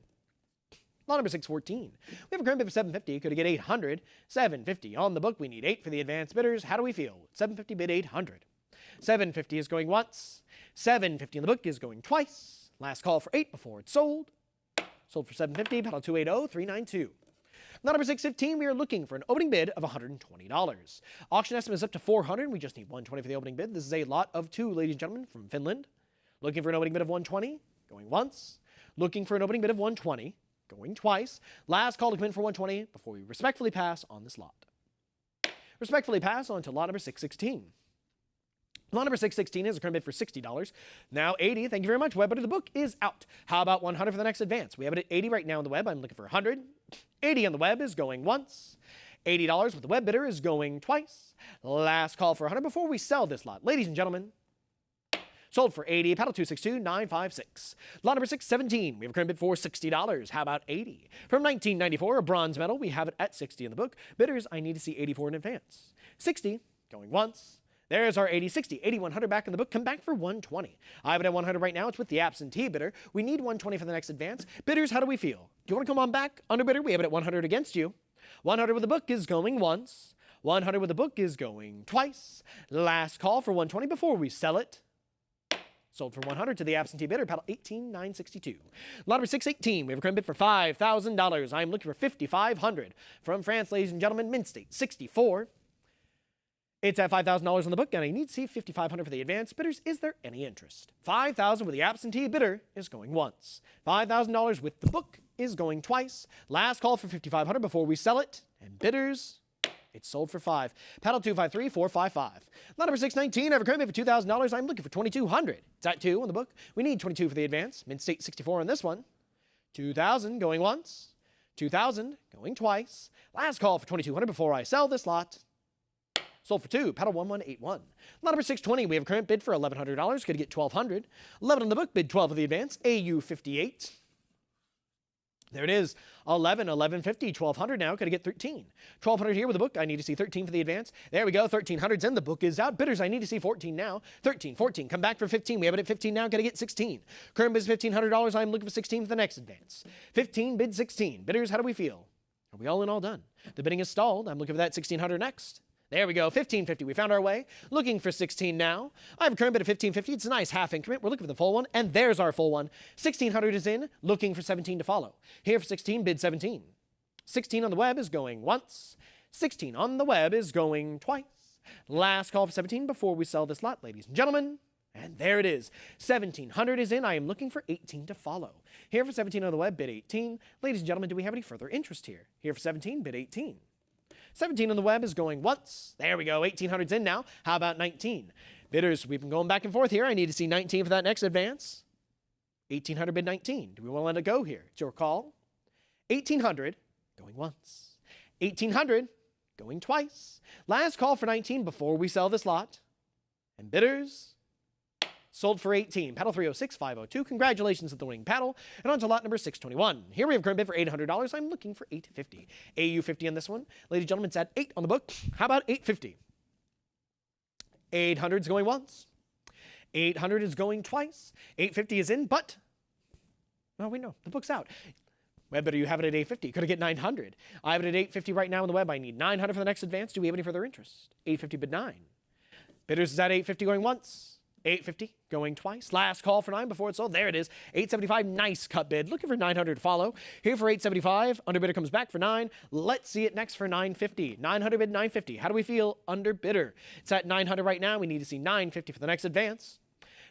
[SPEAKER 7] Lot number 614. We have a current bid for 750. Could get 800. 750 on the book. We need 8 for the advanced bidders. How do we feel? 750 bid 800. 750 is going once. 750 on the book is going twice. Last call for 8 before it's sold. Sold for 750, paddle 280, 392. Lot number 615, we are looking for an opening bid of $120. Auction estimate is up to 400. We just need 120 for the opening bid. This is a lot of 2, ladies and gentlemen, from Finland. Looking for an opening bid of 120, going once. Looking for an opening bid of 120, going twice. Last call to come in for 120 before we respectfully pass on this lot. Respectfully pass on to lot number 616. Lot number 616 is a current bid for $60. Now 80. Thank you very much, web bidder. The book is out. How about 100 for the next advance? We have it at 80 right now on the web. I'm looking for 100. 80 on the web is going once. $80 with the web bidder is going twice. Last call for 100 before we sell this lot. Ladies and gentlemen, sold for 80, paddle 262, 956. Lot number 617, we have a current bid for $60. How about 80? From 1994, a bronze medal, we have it at 60 in the book. Bidders, I need to see 84 in advance. 60, going once. There's our 80, 60, 80, 100 back in the book. Come back for 120. I have it at 100 right now. It's with the absentee bidder. We need 120 for the next advance. Bidders, how do we feel? Do you want to come on back? Underbidder, we have it at 100 against you. 100 with the book is going once. 100 with the book is going twice. Last call for 120 before we sell it. Sold for 100 to the absentee bidder, paddle 18,962. Lot number 618, we have a current bid for $5,000. I'm looking for $5,500. From France, ladies and gentlemen, Mint State 64. It's at $5,000 on the book, and I need to see $5,500 for the advanced bidders. Is there any interest? $5,000 with the absentee bidder is going once. $5,000 with the book is going twice. Last call for $5,500 before we sell it. And bidders, it's sold for 5. Paddle 253, 455. Lot number 619, I have a current bid for $2,000. I'm looking for $2,200. It's at 2 on the book. We need 22 for the advance. Mint State 64 on this one. 2,000 going once. 2,000 going twice. Last call for $2,200 before I sell this lot. Sold for 2, paddle 1181. Lot number 620, we have a current bid for $1,100. Could get $1,200. 11 on the book, bid 12 for the advance. AU 58. There it is. 11, 1150, 1,200 now. Could get 13. 1,200 here with the book. I need to see 13 for the advance. There we go. 1,300's in. The book is out. Bidders, I need to see 14 now. 13, 14. Come back for 15. We have it at 15 now. Got to get 16. Current bid is $1,500. I'm looking for 16 for the next advance. 15, bid 16. Bidders, how do we feel? Are we all in, all done? The bidding is stalled. I'm looking for that 1,600 next. There we go, 1550. We found our way. Looking for 16 now. I have a current bid of 1550. It's a nice half increment. We're looking for the full one, and there's our full one. 1600 is in, looking for 17 to follow. Here for 16, bid 17. 16 on the web is going once. 16 on the web is going twice. Last call for 17 before we sell this lot, ladies and gentlemen. And there it is. 1,700 is in. I am looking for 18 to follow. Here for 17 on the web, bid 18. Ladies and gentlemen, do we have any further interest here? Here for 17, bid 18. 17 on the web is going once. There we go. 1,800's in now. How about 19? Bidders, we've been going back and forth here. I need to see 19 for that next advance. 1,800 bid 19. Do we want to let it go here? It's your call. 1,800 going once. 1,800 going twice. Last call for 19 before we sell this lot. And bidders, sold for 18. Paddle 306, 502. Congratulations at the winning paddle. And on to lot number 621. Here we have current bid for $800. I'm looking for $850. AU 50 on this one. Ladies and gentlemen, it's at 8 on the book. How about $850? 800's going once. 800 is going twice. 850 is in, but no, wait, no, the book's out. Web bidder, you have it at 850. Could I get 900? I have it at 850 right now on the web. I need 900 for the next advance. Do we have any further interest? 850 bid 9. Bidders is at 850 going once. 850 going twice. Last call for 9 before it's sold. There it is. 875, nice cut bid. Looking for 900 to follow. Here for 875. Underbidder comes back for 9. Let's see it next for 950. 900 bid 950. How do we feel underbidder? It's at 900 right now. We need to see 950 for the next advance.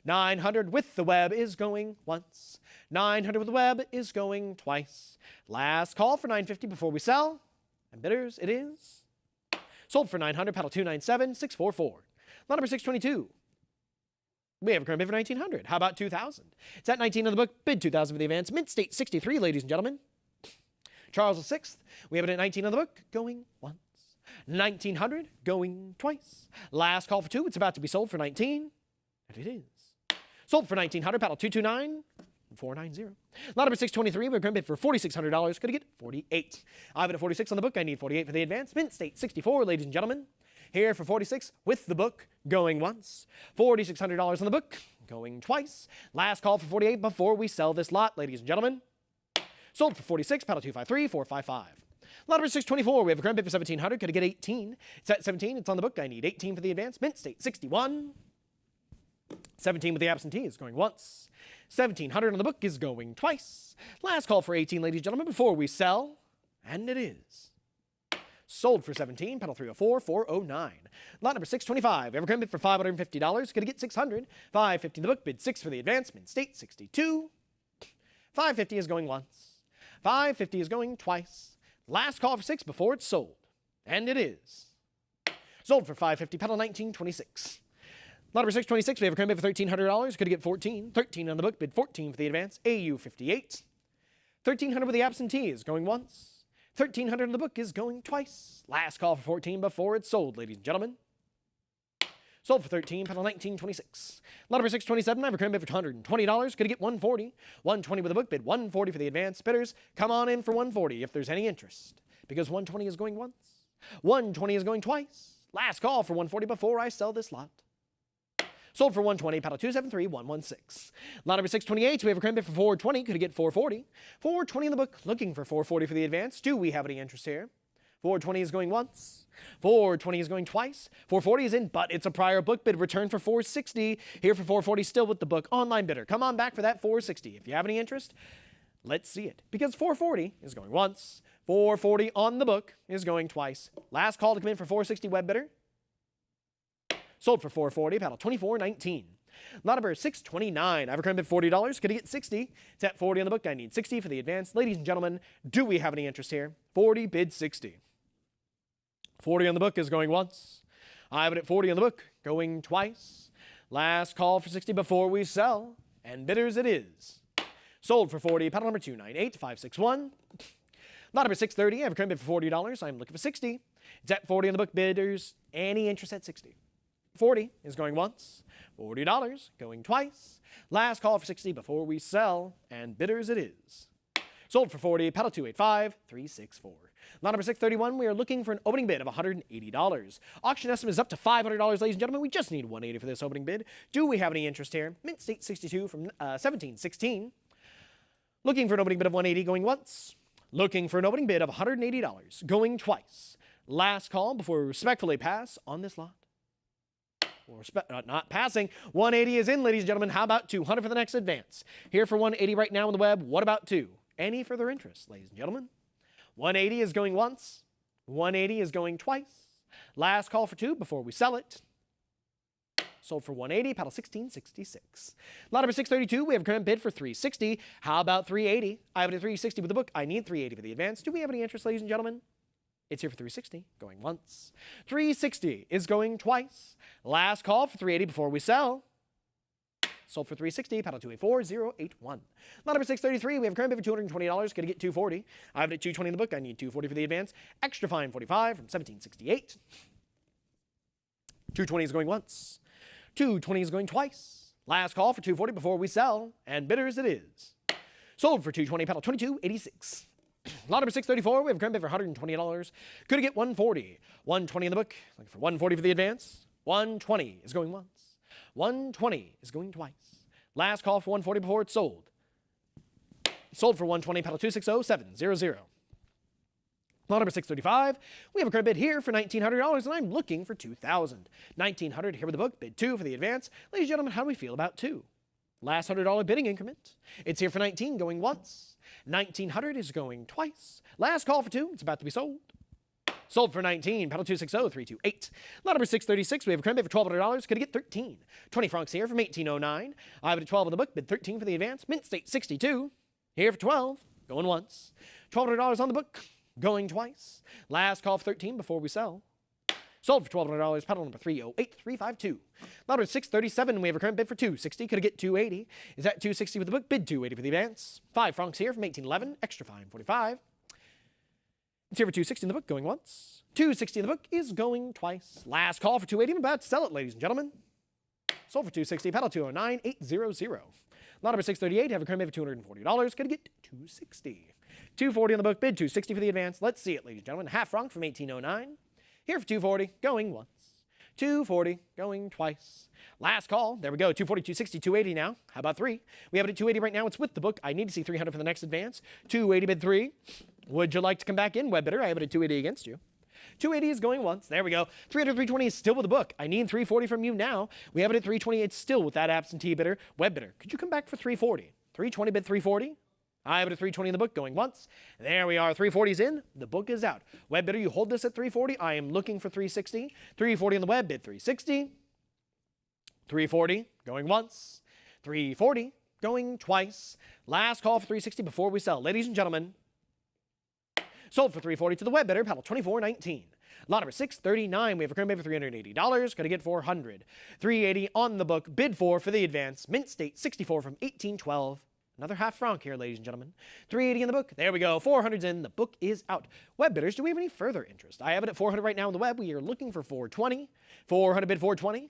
[SPEAKER 7] 900 with the web is going once. 900 with the web is going twice. Last call for 950 before we sell. And bidders, it is sold for 900, paddle 297, 644. Lot number 622. We have a current bid for 1900. How about 2000? It's at 19 on the book, bid 2000 for the advance. Mint State 63, ladies and gentlemen. Charles VI. We have it at 19 on the book, going once. 1900, going twice. Last call for 2. It's about to be sold for 19. And it is sold for 1900, paddle 229. 490. Lot number 623, we're going to bid for $4,600. Could I get 48? I have it at 46 on the book. I need 48 for the advance. Mint State 64, ladies and gentlemen. Here for 46 with the book, going once. $4,600 on the book, going twice. Last call for 48 before we sell this lot, ladies and gentlemen. Sold for 46, paddle 253, 455. Lot number 624, we have a current bid for 1700. Could I get 18? It's at 17. It's on the book. I need 18 for the advance. Mint State 61. 17 with the absentee is going once. 1700 on the book is going twice. Last call for 18, ladies and gentlemen, before we sell. And it is sold for 17, pedal 304, 409. Lot number 625, we have a current bid for $550. Gonna get 600. 550 in the book, bid 6 for the advancement. State 62. 550 is going once. 550 is going twice. Last call for 6 before it's sold. And it is sold for 550, pedal 1926. Lot number 626, we have a current bid for $1,300. Could get 14. 13 on the book, bid 14 for the advance. AU 58. 1,300 with the absentee is going once. 1,300 on the book is going twice. Last call for 14 before it's sold, ladies and gentlemen. Sold for 13, pedal 1926. Lot number 627, I have a current bid for $220. Could get 140. 120 with the book, bid 140 for the advance. Bidders, come on in for 140 if there's any interest. Because 120 is going once. 120 is going twice. Last call for 140 before I sell this lot. Sold for 120, paddle 273, 116. Lot number 628, we have a current bid for 420. Could get 440. 420 in the book, looking for 440 for the advance. Do we have any interest here? 420 is going once. 420 is going twice. 440 is in, but it's a prior book bid. Return for 460. Here for 440, still with the book. Online bidder, come on back for that 460. If you have any interest, let's see it. Because 440 is going once. 440 on the book is going twice. Last call to come in for 460, web bidder. Sold for 440, paddle 2419. Lot number 629. I have a current bid $40. Could I get 60? It's at 40 on the book. I need 60 for the advance. Ladies and gentlemen, do we have any interest here? 40, bid 60. 40 on the book is going once. I have it at 40 on the book, going twice. Last call for 60 before we sell. And bidders it is. Sold for 40, paddle number 298561. Lot number 630. I have a current bid for $40. I'm looking for 60. It's at 40 on the book. Bidders, any interest at 60? 40 is going once. $40 going twice. Last call for 60 before we sell. And bidders it is. Sold for 40, paddle 285, 364. Lot number 631, we are looking for an opening bid of $180. Auction estimate is up to $500, ladies and gentlemen. We just need 180 for this opening bid. Do we have any interest here? Mint State 62 from 1716. Looking for an opening bid of 180 going once. Looking for an opening bid of $180 going twice. Last call before we respectfully pass on this lot. Not passing. 180 is in, ladies and gentlemen. How about 200 for the next advance? Here for 180 right now on the web. What about 2? Any further interest, ladies and gentlemen? 180 is going once. 180 is going twice. Last call for 2 before we sell it. Sold for 180, paddle 1666. Lot number 632, we have a current bid for 360. How about 380? I have it at 360 with the book. I need 380 for the advance. Do we have any interest, ladies and gentlemen? It's here for 360, going once. 360 is going twice. Last call for 380 before we sell. Sold for 360, paddle 284081. Lot number 633, we have a current bid for $220. Gonna get 240. I have it at 220 in the book. I need 240 for the advance. Extra fine 45 from 1768. 220 is going once. 220 is going twice. Last call for 240 before we sell. And bidders it is. Sold for 220, paddle 2286. Lot number 634, we have a current bid for $120. Could get 140. 120 in the book. Looking for 140 for the advance. 120 is going once. 120 is going twice. Last call for 140 before it's sold. Sold for 120, paddle 260700. Lot number 635, we have a current bid here for $1,900, and I'm looking for $2,000. $1,900 here with the book, bid 2 for the advance. Ladies and gentlemen, how do we feel about 2? Last $100 bidding increment. It's here for 19, going once. 1,900 is going twice. Last call for 2, it's about to be sold. Sold for 19, paddle 260, 328. Lot number 636, we have a current bid for $1,200, gonna get 13. 20 francs here from 1809. I have it at 12 on the book, bid 13 for the advance. Mint state 62, here for 12, going once. $1,200 on the book, going twice. Last call for 13 before we sell. Sold for $1,200, paddle number 308, 352. Lot number 637, we have a current bid for 260, could get 280. Is that 260 with the book, bid 280 for the advance. 5 francs here from 1811, extra fine 45. It's here for 260 in the book, going once. 260 in the book is going twice. Last call for 280, I'm about to sell it, ladies and gentlemen. Sold for 260, paddle 209, 800. Lot number 638, have a current bid for $240, gonna get 260. 240 on the book, bid 260 for the advance. Let's see it, ladies and gentlemen. Half franc from 1809. Here for 240, going once. 240, going twice. Last call, there we go, 240, 260, 280 now. How about 3? We have it at 280 right now, it's with the book. I need to see 300 for the next advance. 280 bid 3. Would you like to come back in, web bidder? I have it at 280 against you. 280 is going once. There we go. 300, 320 is still with the book. I need 340 from you now. We have it at 320. It's still with that absentee bidder. Web bidder, could you come back for 340? 320 bid 340. I have it at 320 in the book, going once. There we are. 340's in. The book is out. Web bidder, you hold this at 340. I am looking for 360. 340 on the web, bid 360. 340, going once. 340, going twice. Last call for 360 before we sell. Ladies and gentlemen, sold for 340 to the web bidder, paddle 2419. Lot number 639, we have a current bid for $380, gonna get 400. 380 on the book, bid 4 for the advance. Mint state 64 from 1812. Another half franc here, ladies and gentlemen. 380 in the book. There we go. 400's in. The book is out. Web bidders, do we have any further interest? I have it at 400 right now on the web. We are looking for 420. 400 bid 420.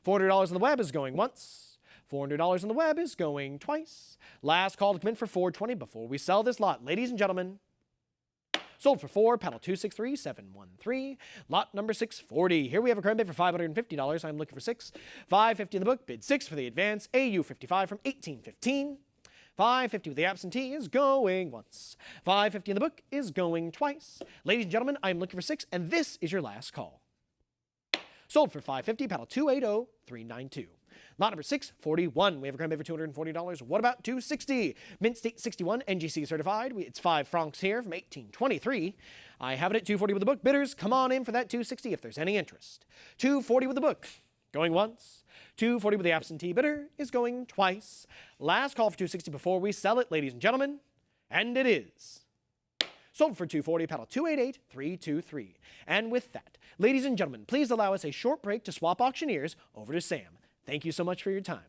[SPEAKER 7] $400 on the web is going once. $400 on the web is going twice. Last call to come in for 420 before we sell this lot. Ladies and gentlemen, sold for 4, paddle 263, 713. Lot number 640. Here we have a current bid for $550. I'm looking for 6. 550 in the book. Bid 6 for the advance. AU 55 from 1815. 550 with the absentee is going once. 550 in the book is going twice. Ladies and gentlemen, I'm looking for 6, and this is your last call. Sold for 550, paddle 280, 392. Lot number 641, we have a current bid for $240. What about 260? Mint state 61, NGC certified. It's 5 francs here from 1823. I have it at 240 with the book. Bidders, come on in for that 260 if there's any interest. 240 with the book, going once. 240 with the absentee bidder is going twice. Last call for 260 before we sell it, ladies and gentlemen. And it is sold for 240, paddle 288, 323. And with that, ladies and gentlemen, please allow us a short break to swap auctioneers over to Sam. Thank you so much for your time.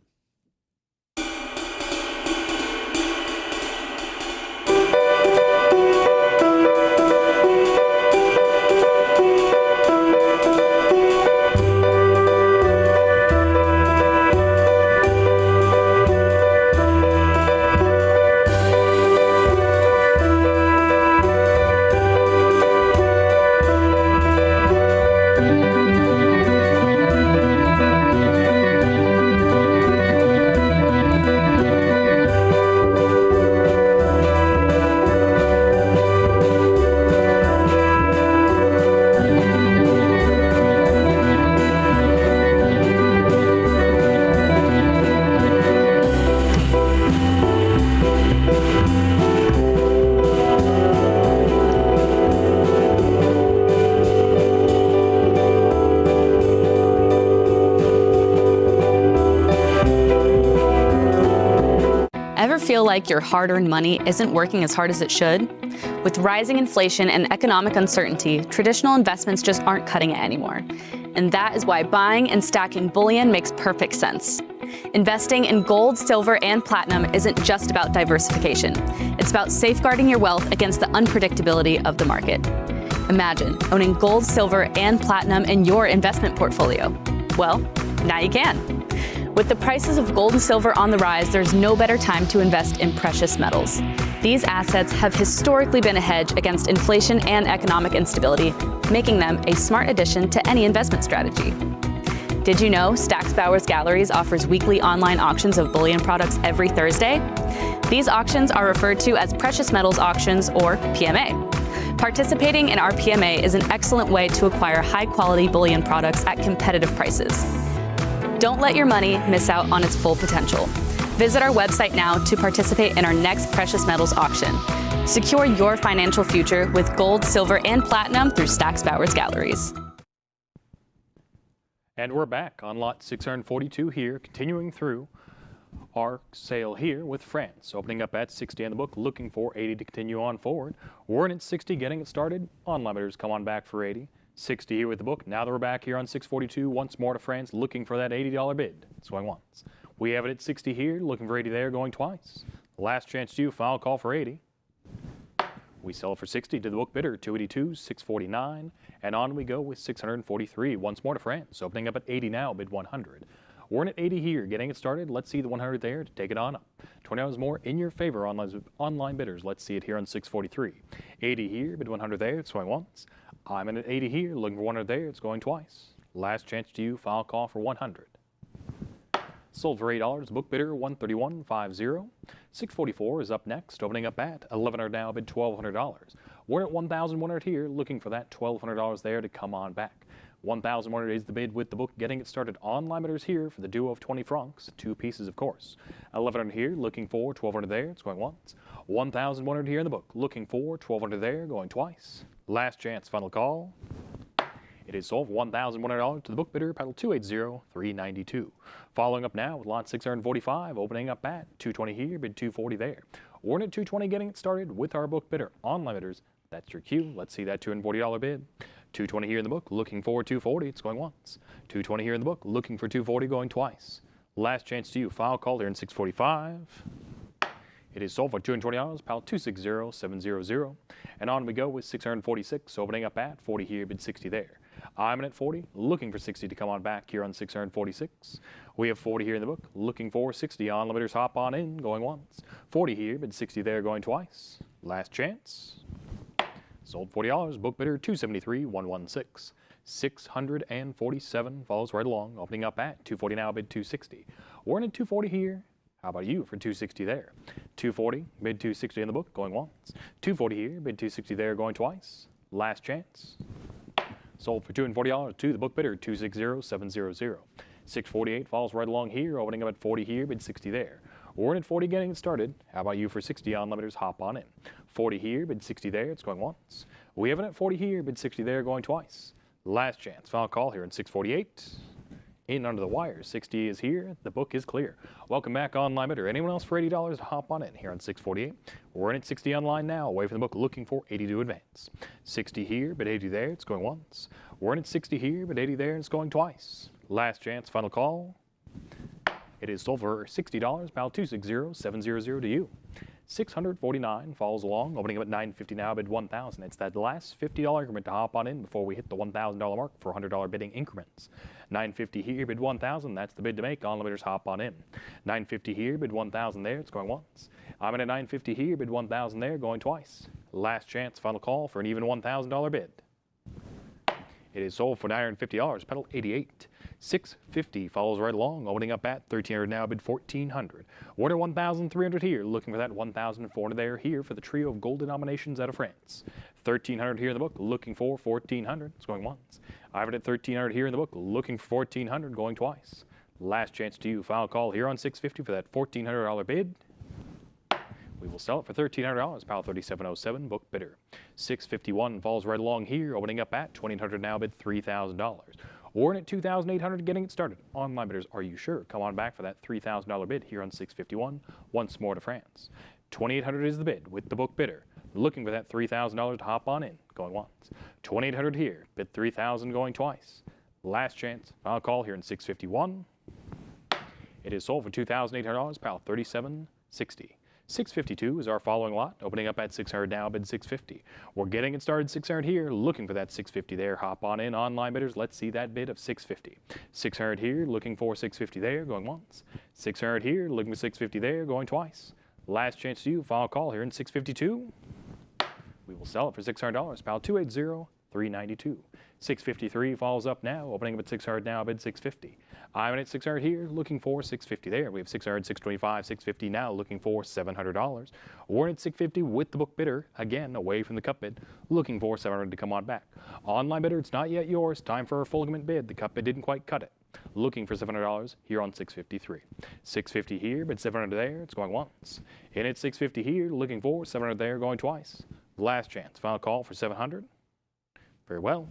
[SPEAKER 6] Ever feel like your hard-earned money isn't working as hard as it should? With rising inflation and economic uncertainty, traditional investments just aren't cutting it anymore. And that is why buying and stacking bullion makes perfect sense. Investing in gold, silver, and platinum isn't just about diversification. It's about safeguarding your wealth against the unpredictability of the market. Imagine owning gold, silver, and platinum in your investment portfolio. Well, now you can. With the prices of gold and silver on the rise, there's no better time to invest in precious metals. These assets have historically been a hedge against inflation and economic instability, making them a smart addition to any investment strategy. Did you know Stack's Bowers Galleries offers weekly online auctions of bullion products every Thursday? These auctions are referred to as precious metals auctions, or PMA. Participating in our PMA is an excellent way to acquire high-quality bullion products at competitive prices. Don't let your money miss out on its full potential. Visit our website now to participate in our next precious metals auction. Secure your financial future with gold, silver, and platinum through Stack's Bowers Galleries.
[SPEAKER 2] And we're back on lot 642 here, continuing through our sale here with France, opening up at 60 on the book, looking for 80 to continue on forward. We're in at 60, getting it started. Online bidders come on back for 80. 60 here with the book. Now that we're back here on 642, once more to France, looking for that $80 bid. Swing once. We have it at 60 here, looking for 80 there, going twice. Last chance to you, final call for 80. We sell it for 60 to the book bidder, 282, 649, and on we go with 643. Once more to France, opening up at 80 now, bid 100. We're in at 80 here, getting it started. Let's see the 100 there to take it on up. 20 hours more in your favor, online bidders. Let's see it here on 643. 80 here, bid 100 there, it's going once. I'm in at 80 here, looking for 100 there, it's going twice. Last chance to you, final call for 100. Sold for $8, book bidder 131.50. 644 is up next, opening up at 1100 now, bid $1,200. We're at 1,100 here, looking for that $1,200 there to come on back. 1,100 is the bid with the book, getting it started. Online bidders here for the duo of 20 francs, 2 pieces of course. 1,100 here, looking for 1,200 there, it's going once. 1,100 here in the book, looking for 1,200 there, going twice. Last chance, final call. It is sold for $1,100 to the book bidder, paddle 280-392. Following up now with lot 645, opening up at 220 here, bid 240 there. We're in at 220, getting it started with our book bidder. Online bidders, that's your cue. Let's see that $240 bid. 220 here in the book, looking for 240, it's going once. 220 here in the book, looking for 240, going twice. Last chance to you, final call here in 645. It is sold for $220, pal 260700. And on we go with 646, opening up at 40 here, bid 60 there. I'm in at 40, looking for 60 to come on back here on 646. We have 40 here in the book, looking for 60. On limiters, hop on in, going once. 40 here, bid 60 there, going twice. Last chance. Sold $40, book bidder 273.116. 647 follows right along, opening up at 240 now, bid 260. We're in at 240 here. How about you for 260 there? 240, bid 260 in the book, going once. 240 here, bid 260 there, going twice. Last chance. Sold for $240 to the book bidder, 260,700. 648 falls right along here, opening up at 40 here, bid 60 there. We're in at 40, getting it started. How about you for 60 on limiters? Hop on in. 40 here, bid 60 there, it's going once. We have it at 40 here, bid 60 there, going twice. Last chance, final call here in 648. In under the wire, 60 is here, the book is clear. Welcome back online bidder. Anyone else for $80 to hop on in here on 648? We're in at 60 online now, away from the book, looking for 80 to advance. 60 here, but 80 there, it's going once. We're in at 60 here, but 80 there, and it's going twice. Last chance, final call. It is sold for $60, pal 260,700 to you. 649 follows along, opening up at $950 now, bid 1,000. It's that last $50 increment to hop on in before we hit the $1,000 mark for $100 bidding increments. $950 here, bid 1,000. That's the bid to make. On limiters, hop on in. $950 here, bid 1,000 there. It's going once. I'm in at $950 here, bid 1,000 there, going twice. Last chance, final call for an even $1,000 bid. It is sold for $950, pedal 88. 650 follows right along, opening up at 1,300 now, bid 1,400. Order 1,300 here, looking for that 1,400 there here for the trio of gold denominations out of France. 1,300 here in the book, looking for 1,400. It's going once. I have it at 1,300 here in the book, looking for 1,400, going twice. Last chance to you, final call here on 650 for that $1,400 bid. We will sell it for $1,300, pal 3707, book bidder. 651 falls right along here, opening up at 2,800 now, bid $3,000. Or in at 2,800, getting it started. Online bidders, are you sure? Come on back for that $3,000 bid here on 651. Once more to France. 2,800 is the bid with the book bidder. Looking for that $3,000 to hop on in, going once. 2,800 here, bid 3,000, going twice. Last chance, final call here in 651. It is sold for $2,800, pal 3760. 652 is our following lot, opening up at 600 now, bid 650. We're getting it started 600 here, looking for that 650 there. Hop on in, online bidders. Let's see that bid of 650. 600 here, looking for 650 there, going once. 600 here, looking for 650 there, going twice. Last chance to you, final call here in 652. We will sell it for $600, pal 280-392. 653 falls up now, opening up at 600 now, bid 650. I'm in at 600 here, looking for 650 there. We have 600, 625, 650 now, looking for $700. We're in at 650 with the book bidder, again, away from the cup bid, looking for 700 to come on back. Online bidder, it's not yet yours. Time for a full commitment bid. The cup bid didn't quite cut it. Looking for $700 here on 653. 650 here, but 700 there, it's going once. In at 650 here, looking for 700 there, going twice. Last chance, final call for 700. Very well.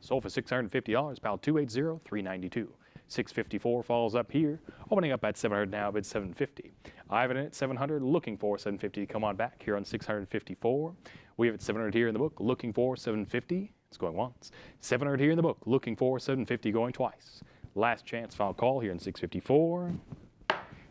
[SPEAKER 2] Sold for $650, pal 280, 392. 654 falls up here, opening up at 700 now, bid 750. Ivan at 700, looking for 750 to come on back here on 654. We have it 700 here in the book, looking for 750. It's going once. 700 here in the book, looking for 750, going twice. Last chance, final call here in 654.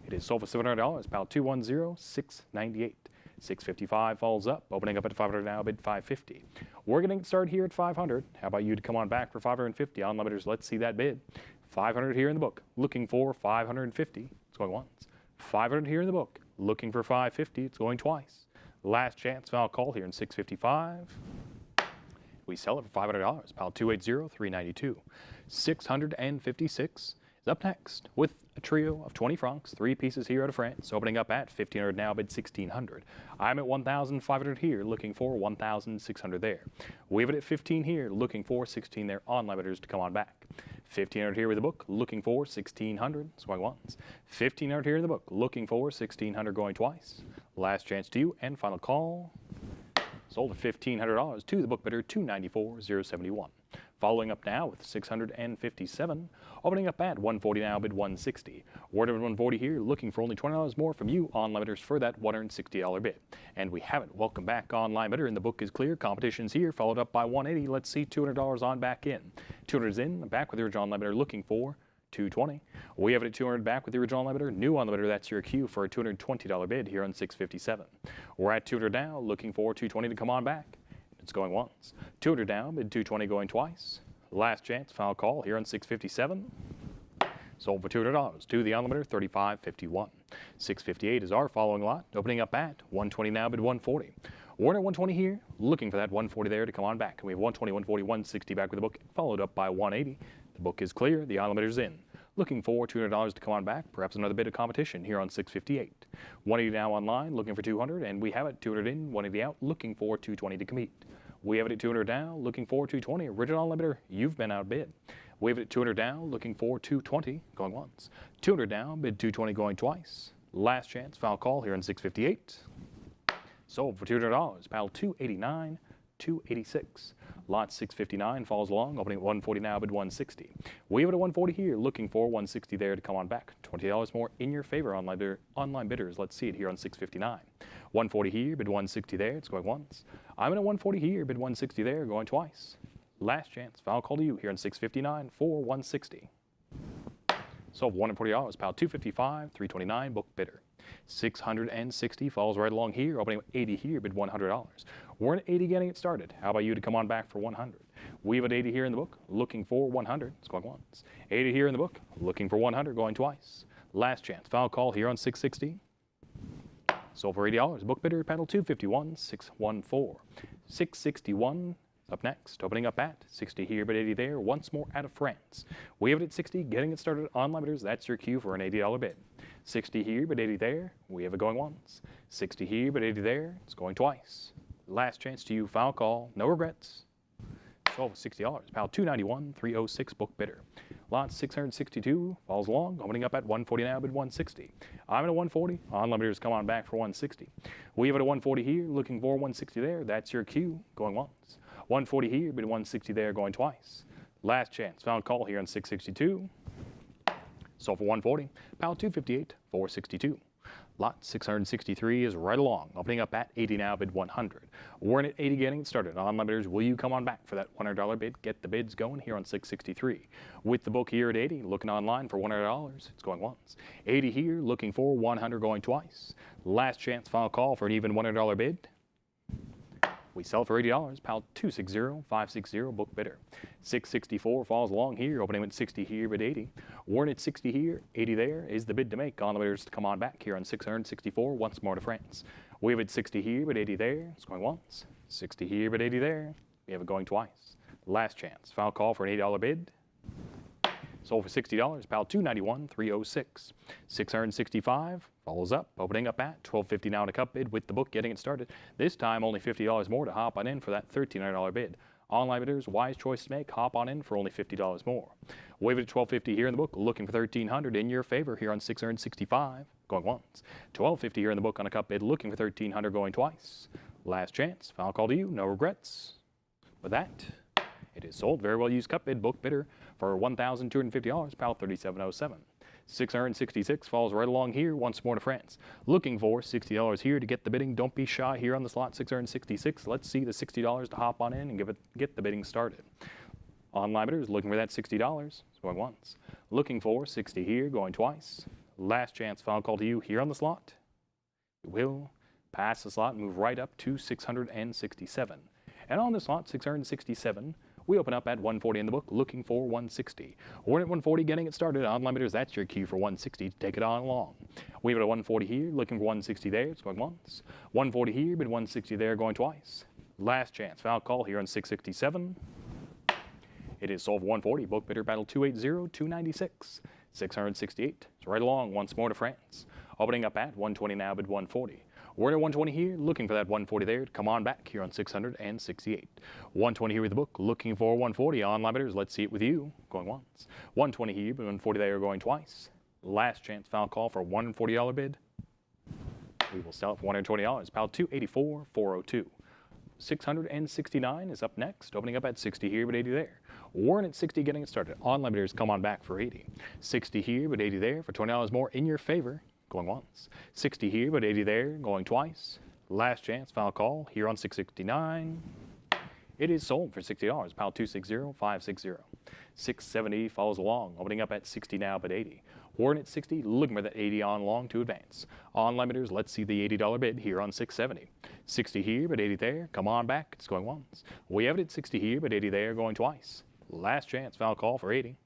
[SPEAKER 2] It is sold for $700, pal 210, 698. 655 falls up, opening up at 500 now, bid 550. We're getting started here at 500. How about you to come on back for 550? On limiters, let's see that bid. 500 here in the book, looking for 550. It's going once. 500 here in the book, looking for 550. It's going twice. Last chance, final call here in 655. We sell it for $500, pal 280, 392. 656 is up next with a trio of 20 francs, 3 pieces here out of France, opening up at 1,500 now, bid 1,600. I'm at 1,500 here, looking for 1,600 there. We have it at 15 here, looking for 16 there on limiters to come on back. 1,500 here with the book, looking for 1,600, it's going once. 1,500 here in the book, looking for 1,600, going twice. Last chance to you and final call. Sold at $1,500 to the book bidder, 294,071. Following up now with 657, opening up at 140 now, bid 160. Word of 140 here, looking for only $20 more from you on limiters for that $160 bid. And we have it. Welcome back, online bidder, and the book is clear. Competition's here, followed up by 180. Let's see $200 on back in. 200 is in, back with the original limiter, looking for 220. We have it at 200 back with the original limiter. New on limiter, that's your cue for a $220 bid here on 657. We're at 200 now, looking for 220 to come on back. It's going once. 200 down, bid 220 going twice. Last chance, final call here on 657. Sold for $200 to the on limiter, 35.51. 658 is our following lot, opening up at 120 now, bid 140. We're at 120 here, looking for that 140 there to come on back. And we have 120, 140, 160 back with the book, followed up by 180. The book is clear, the on limiter's in. Looking for $200 to come on back, perhaps another bit of competition here on 658. 180 now online, looking for 200, and we have it 200 in, 180 out, looking for 220 to compete. We have it at 200 down, looking for 220. Original limiter, you've been outbid. We have it at 200 down, looking for 220, going once. 200 down, bid 220 going twice. Last chance, final call here on 658. Sold for $200, pal 289, 286. Lot 659 falls along, opening at 140 now, bid 160. We have it at 140 here, looking for 160 there to come on back. $20 more in your favor, online bidders. Let's see it here on 659. 140 here, bid 160 there, it's going once. I'm in at 140 here, bid 160 there, going twice. Last chance, final call to you here on 659 for 160. Sold for $140, pal 255, 329, book bidder. 660 falls right along here, opening at 80 here, bid $100. We're at 80 getting it started. How about you to come on back for 100? We have at 80 here in the book, looking for 100. It's going once. 80 here in the book, looking for 100, going twice. Last chance, final call here on 660. Sold for $80. Book bidder, panel 251, 614. 661 up next, opening up at 60 here, but 80 there. Once more out of France. We have it at 60, getting it started on limiters. That's your cue for an $80 bid. 60 here, but 80 there. We have it going once. 60 here, but 80 there. It's going twice. Last chance to you, final call. No regrets. Sold for $60. Pal 291, 306, book bidder. Lot 662 falls along, opening up at 140 now, bid 160. I'm at 140. On limiters, come on back for 160. We have it at 140 here, looking for 160 there. That's your cue, going once. 140 here, bid 160 there, going twice. Last chance, final call here on 662. Sold for 140. Pal 258, 462. Lot 663 is right along, opening up at 80 now, bid 100. We're in at 80 getting it started. On limiters, will you come on back for that $100 bid? Get the bids going here on 663. With the book here at 80, looking online for $100. It's going once. 80 here, looking for 100, going twice. Last chance, final call for an even $100 bid. We sell for $80, pal 260, 560, book bidder. 664 falls along here, opening at 60 here, bid 80. We're at 60 here, 80 there is the bid to make. On the bidders to come on back here on 664, once more to France. We have it 60 here, but 80 there. It's going once. 60 here, but 80 there. We have it going twice. Last chance. Final call for an $80 bid. Sold for $60, pal 291, 306. 665 follows up, opening up at 12.50 now in a cup bid with the book getting it started. This time only $50 more to hop on in for that $1,300 bid. Online bidders, wise choice to make, hop on in for only $50 more. Wave it at 12.50 here in the book, looking for 1,300 in your favor here on 665, going once. 12.50 here in the book on a cup bid, looking for 1,300 going twice. Last chance, final call to you, no regrets. With that, it is sold. Very well used cup bid, book bidder for $1,250, pal 3707. 666 falls right along here once more to France. Looking for $60 here to get the bidding. Don't be shy here on the slot 666. Let's see the $60 to hop on in and get the bidding started. Online bidders looking for that $60, going once. Looking for 60 here, going twice. Last chance, final call to you here on the slot. You will pass the slot and move right up to 667. And on the slot 667, we open up at 140 in the book, looking for 160. We're at 140, getting it started. Online bidders, that's your cue for 160 to take it on along. We have it at 140 here, looking for 160 there. It's going once. 140 here, but 160 there, going twice. Last chance, foul call here on 667. It is sold for 140. Book bidder battle 280, 296. 668. It's right along once more to France. Opening up at 120 now, bid 140. We're at 120 here, looking for that 140 there to come on back here on 668. 120 here with the book, looking for 140. Online bidders, let's see it with you. Going once. 120 here, but 140 there, going twice. Last chance, foul call for $140 bid. We will sell it for $120. Pal 284, 402. 669 is up next, opening up at 60 here, but 80 there. Warren at 60, getting it started. Online bidders, come on back for 80. 60 here, but 80 there for $20 more in your favor. Going once. 60 here, but 80 there, going twice. Last chance, final call here on 669. It is sold for $60. Pal 260, 560. 670 follows along, opening up at 60 now, but 80. Warren at 60, looking for that 80 on long to advance. Online bidders, let's see the $80 bid here on 670. 60 here, but 80 there. Come on back. It's going once. We have it at 60 here, but 80 there, going twice. Last chance, final call for 80.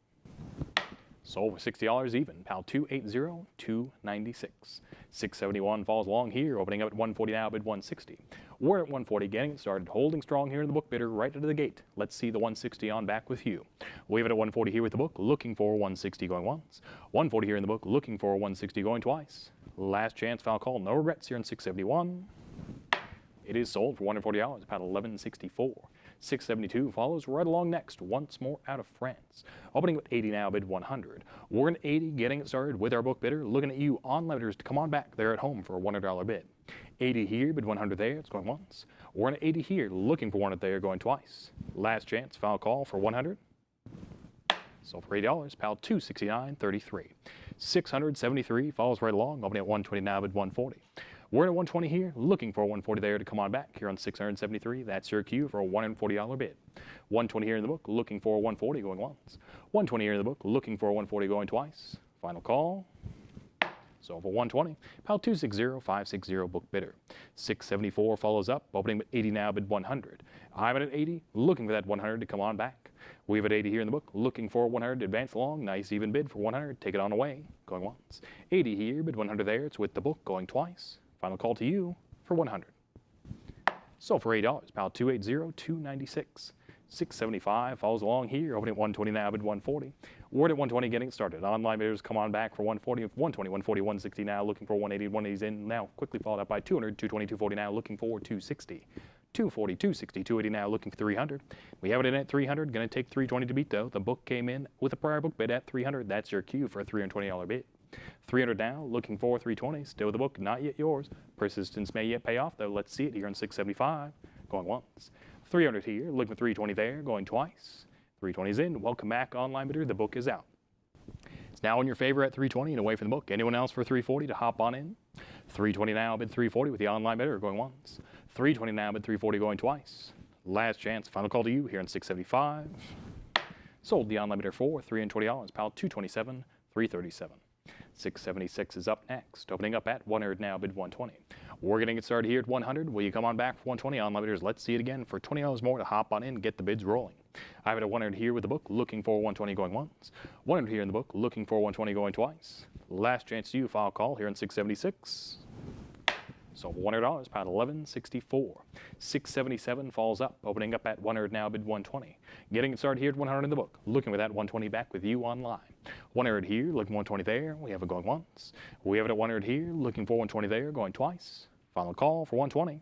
[SPEAKER 2] Sold for $60 even. Pal 280, 296. 671 falls along here, opening up at 140 now, bid 160. We're at 140, getting it started, holding strong here in the book bidder right out of the gate. Let's see the 160 on back with you. We have it at 140 here with the book, looking for 160 going once. 140 here in the book, looking for 160 going twice. Last chance, foul call, no regrets here in 671. It is sold for $140, about $11.64. 672 follows right along next, once more out of France. Opening with 80 now, bid 100. We're at 80, getting it started with our book bidder, looking at you online bidders to come on back. They're at home for a $100 bid. 80 here, bid 100 there, it's going once. We're at 80 here, looking for 100 there, going twice. Last chance, foul call for 100. Sold for $80, pal 269.33. 673 falls right along, opening at 120 now, bid 140. We're at 120 here, looking for 140 there to come on back here on 673. That's your cue for a $140 bid. 120 here in the book, looking for 140 going once. 120 here in the book, looking for 140 going twice. Final call. So for 120, pal 260, 560 book bidder. 674 follows up, opening with 80 now, bid 100. I'm at 80, looking for that 100 to come on back. We have at 80 here in the book, looking for 100 to advance along. Nice even bid for 100, take it on away, going once. 80 here, bid 100 there, it's with the book, going twice. Final call to you for 100. Sold for $8, pal 280, 296. 675 follows along here, opening at 120 now, bid 140. We're at 120, getting started. Online bidders come on back for 140, 120, 140, 160 now, looking for 180, 180's in now, quickly followed up by 200, 220, 240 now, looking for 260. 240, 260, 280 now, looking for 300. We have it in at 300, going to take 320 to beat though. The book came in with a prior book bid at 300. That's your cue for a $320 bid. 300 now, looking for 320, still with the book, not yet yours. Persistence may yet pay off though. Let's see it here on 675, going once. 300 here, looking for 320 there, going twice. 320's in, welcome back online bidder, the book is out. It's now in your favor at 320 and away from the book. Anyone else for 340 to hop on in? 320 now, bid 340 with the online bidder going once. 320 now, bid 340 going twice. Last chance, final call to you here on 675. Sold the online bidder for $320, pal 227, 337. 676 is up next, opening up at 100 now, bid 120. We're going to get started here at 100. Will you come on back for 120 online bidders? Let's see it again for $20 more to hop on in and get the bids rolling. I have it at 100 here with the book, looking for 120 going once. 100 here in the book, looking for 120 going twice. Last chance to you, file call here on 676. So $100, pound 1164. 677 falls up, opening up at 100 now, bid 120. Getting it started here at 100 in the book, looking for that 120 back with you online. 100 here, looking 120 there. We have it going once. We have it at 100 here, looking for 120 there, going twice. Final call for 120.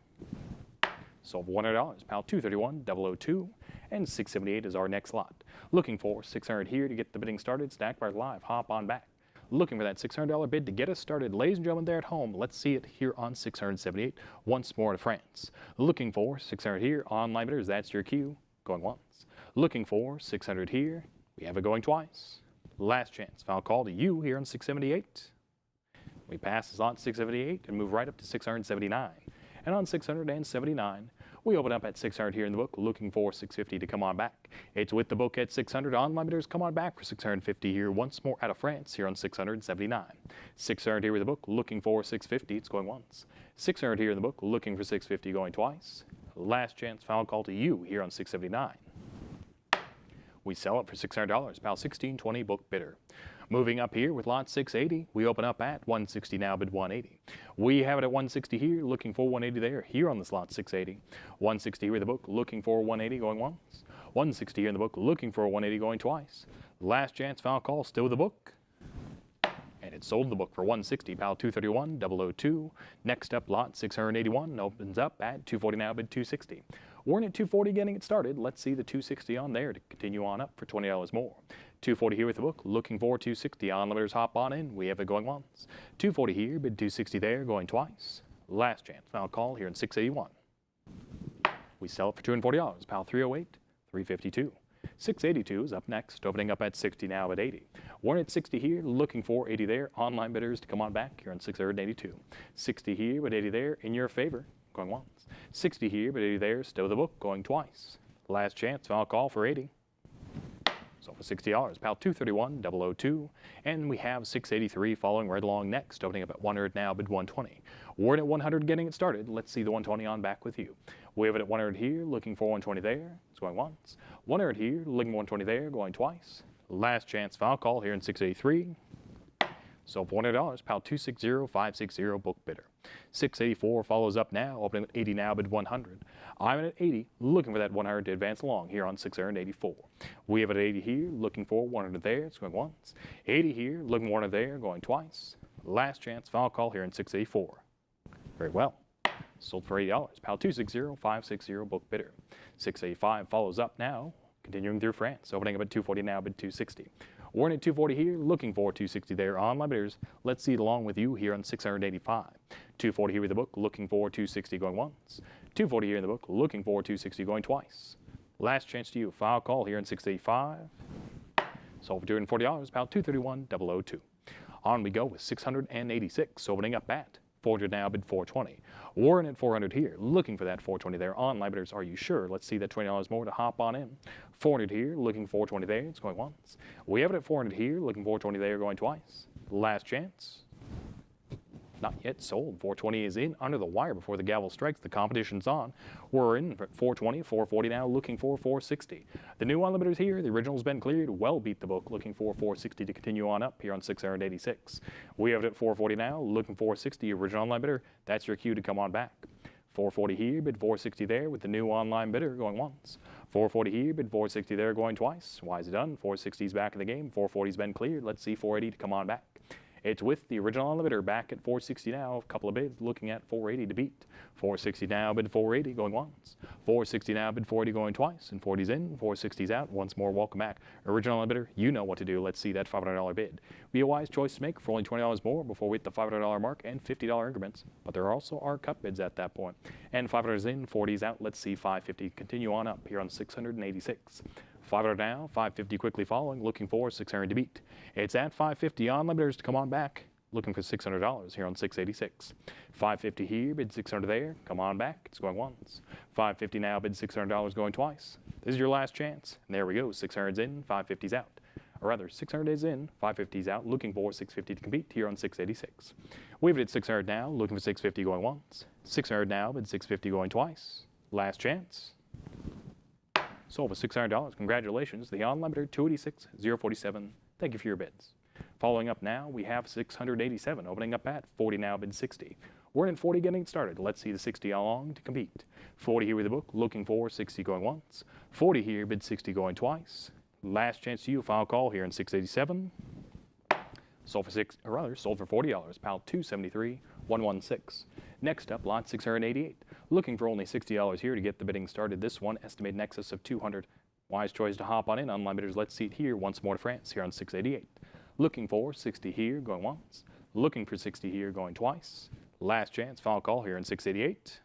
[SPEAKER 2] Sold for $100, pal 231,002, and 678 is our next lot. Looking for 600 here to get the bidding started. Stack Bars Live, hop on back. Looking for that $600 bid to get us started. Ladies and gentlemen there at home, let's see it here on 678, once more to France. Looking for 600 here, online bidders, that's your cue, going once. Looking for 600 here, we have it going twice. Last chance, final call to you here on 678. We pass this on 678 and move right up to 679. And on 679, we open up at 600 here in the book, looking for 650 to come on back. It's with the book at 600. Online bidders, come on back for 650 here, once more out of France here on 679. 600 here with the book, looking for 650. It's going once. 600 here in the book, looking for 650, going twice. Last chance, final call to you here on 679. We sell it for $600, pal 1620 book bidder. Moving up here with lot 680, we open up at 160 now, bid 180. We have it at 160 here, looking for 180 there, here on this lot 680. 160 here in the book, looking for 180, going once. 160 here in the book, looking for 180, going twice. Last chance, final call, still with the book. And it sold the book for 160, pal 231,002. Next up, lot 681 opens up at 240 now, bid 260. We're in at 240 getting it started. Let's see the 260 on there to continue on up for $20 more. 240 here with the book, looking for 260. Onlimiters hop on in, we have it going once. 240 here, bid 260 there, going twice. Last chance, final call here in 681. We sell it for $240, pal 308, 352. 682 is up next, opening up at 60 now at 80. We're at 60 here, looking for 80 there. Online bidders to come on back here on 682. 60 here, but 80 there, in your favor, going once. 60 here, but 80 there, still the book, going twice. Last chance, final call for 80. So for $60, pal 231,002, and we have 683 following right along next, opening up at 100 now, bid 120. We're at 100 getting it started. Let's see the 120 on back with you. We have it at 100 here, looking for 120 there. It's going once. 100 here, looking for 120 there, going twice. Last chance, final call here in 683. So for $100, pal 260560 book bidder. 684 follows up now, opening at 80 now, bid 100. I'm at 80, looking for that 100 to advance along here on 684. We have it at 80 here, looking for 100 there, it's going once. 80 here, looking for 100 there, going twice. Last chance, final call here in 684. Very well. Sold for $80, pal 260560 book bidder. 685 follows up now, continuing through France, opening up at 240 now, bid 260. We're in at 240 here, looking for 260 there. Online bidders, let's see it along with you here on 685. 240 here with the book, looking for 260 going once. 240 here in the book, looking for 260 going twice. Last chance to you, final call here in 685. Sold for $240, pal 231,002. On we go with 686, opening up at 400 now, bid 420. We're in at 400 here, looking for that 420 there. Online bidders, are you sure? Let's see that $20 more to hop on in. 400 here, looking for 420 there, it's going once. We have it at 400 here, looking for 420 there, going twice. Last chance. Not yet sold. 420 is in under the wire before the gavel strikes. The competition's on. We're in at 420, 440 now, looking for 460. The new unlimiters here, the original's been cleared, well beat the book, looking for 460 to continue on up here on 686. We have it at 440 now, looking for 460. Original online bidder, that's your cue to come on back. 440 here, bid 460 there with the new online bidder going once. 440 here, bid 460 there going twice. Why is it done? 460's back in the game. 440's been cleared. Let's see 480 to come on back. It's with the original unlimited back at 460 now. A couple of bids looking at 480 to beat. 460 now, bid 480 going once. 460 now, bid 480 going twice. And 40's in, 460's out. Once more, welcome back. Original unlimited, you know what to do. Let's see that $500 bid. Be a wise choice to make for only $20 more before we hit the $500 mark and $50 increments. But there also are cut bids at that point. And 500's in, 40's out. Let's see 550 continue on up here on 686. 500 now, 550 quickly following, looking for 600 to beat. It's at 550 on limiters to come on back, looking for $600 here on 686. 550 here, bid 600 there, come on back, it's going once. 550 now, bid $600 going twice. This is your last chance, and there we go, 600's in, 550's out. Or rather, 600 is in, 550's out, looking for 650 to compete here on 686. We've hit 600 now, looking for 650 going once. 600 now, bid 650 going twice. Last chance. Sold for $600. Congratulations. The unlimited 286,047. Thank you for your bids. Following up now, we have 687, opening up at 40 now, bid 60. We're in 40 getting started. Let's see the 60 along to compete. 40 here with the book, looking for 60 going once. 40 here, bid 60 going twice. Last chance to you, final call here in 687. Sold for sold for $40. Pal 273, 116. Next up, lot 688. Looking for only $60 here to get the bidding started. This one estimated in excess of 200. Wise choice to hop on in. Online bidders, let's see it here once more to France here on 688. Looking for 60 here, going once. Looking for 60 here, going twice. Last chance, final call here in 688.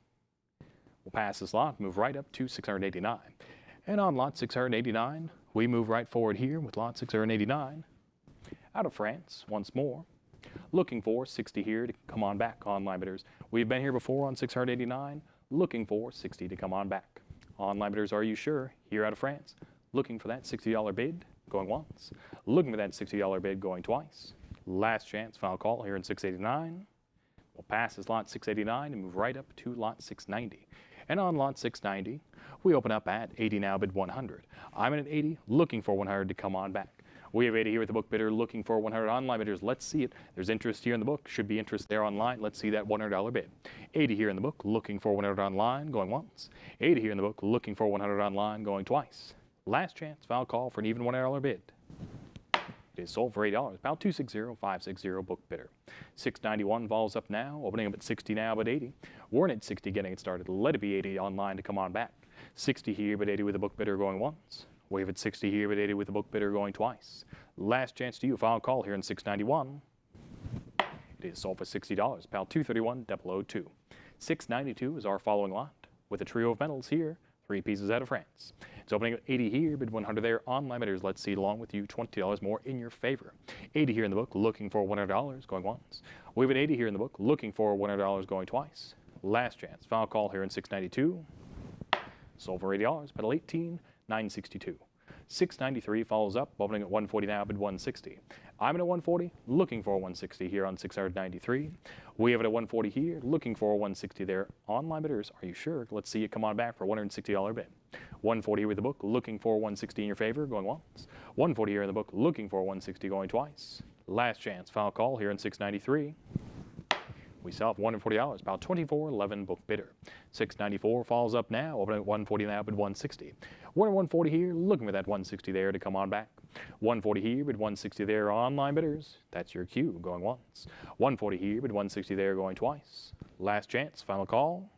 [SPEAKER 2] We'll pass this lot, move right up to 689. And on lot 689, we move right forward here with lot 689. Out of France, once more. Looking for 60 here to come on back, online bidders. We've been here before on 689. Looking for 60 to come on back. Online bidders, are you sure? Here out of France. Looking for that $60 bid, going once. Looking for that $60 bid, going twice. Last chance, final call here in 689. We'll pass this lot 689 and move right up to lot 690. And on lot 690, we open up at 80 now, bid 100. I'm in at 80, looking for 100 to come on back. We have 80 here with the book bidder looking for 100 online bidders. Let's see it. There's interest here in the book. Should be interest there online. Let's see that $100 bid. 80 here in the book looking for 100 online, going once. 80 here in the book looking for 100 online, going twice. Last chance, final call for an even $100 bid. It is sold for $8. About 260560 book bidder. 691 falls up now, opening up at 60 now, but 80. We're in at 60 getting it started. Let it be 80 online to come on back. 60 here, but 80 with the book bidder going once. Wave at 60 here, but 80 with the book bidder going twice. Last chance to you, final call here in 691. It is sold for $60, pal 231-002. 692 is our following lot, with a trio of metals here, 3 pieces out of France. It's opening at 80 here, bid 100 there, online bidders. Let's see it along with you, $20 more in your favor. 80 here in the book, looking for $100, going once. Wave at 80 here in the book, looking for $100, going twice. Last chance, final call here in 692. Sold for $80, pedal 18. 962. 693 follows up, opening at 140 now, bid 160. I'm at 140, looking for 160 here on 693. We have it at 140 here, looking for 160 there. Online bidders, are you sure? Let's see it come on back for $160 bid. 140 with the book, looking for 160 in your favor, going once. 140 here in the book, looking for 160, going twice. Last chance, final call here in 693. We sell for $140, about 24.11 book bidder. 694 falls up now, opening at 140 now, bid 160. We're at 140 here, looking for that 160 there to come on back. 140 here, bid 160 there, online bidders. That's your cue, going once. 140 here, bid 160 there, going twice. Last chance, final call.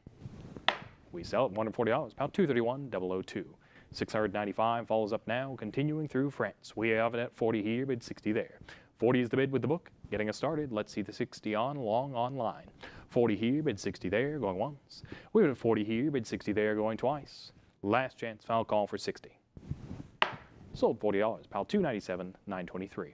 [SPEAKER 2] We sell at $140, about 231.002. 695 follows up now, continuing through France. We have it at 40 here, bid 60 there. 40 is the bid with the book, getting us started. Let's see the 60 on, long online. 40 here, bid 60 there, going once. We have 40 here, bid 60 there, going twice. Last chance, final call for 60. Sold $40, pal 297.923.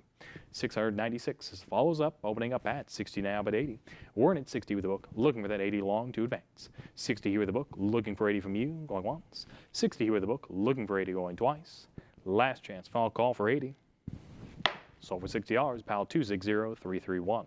[SPEAKER 2] 696 follows up, opening up at 60 now, but 80. We're in at 60 with the book, looking for that 80 long to advance. 60 here with the book, looking for 80 from you, going once. 60 here with the book, looking for 80, going twice. Last chance, final call for 80. Sold for $60, pal 260331.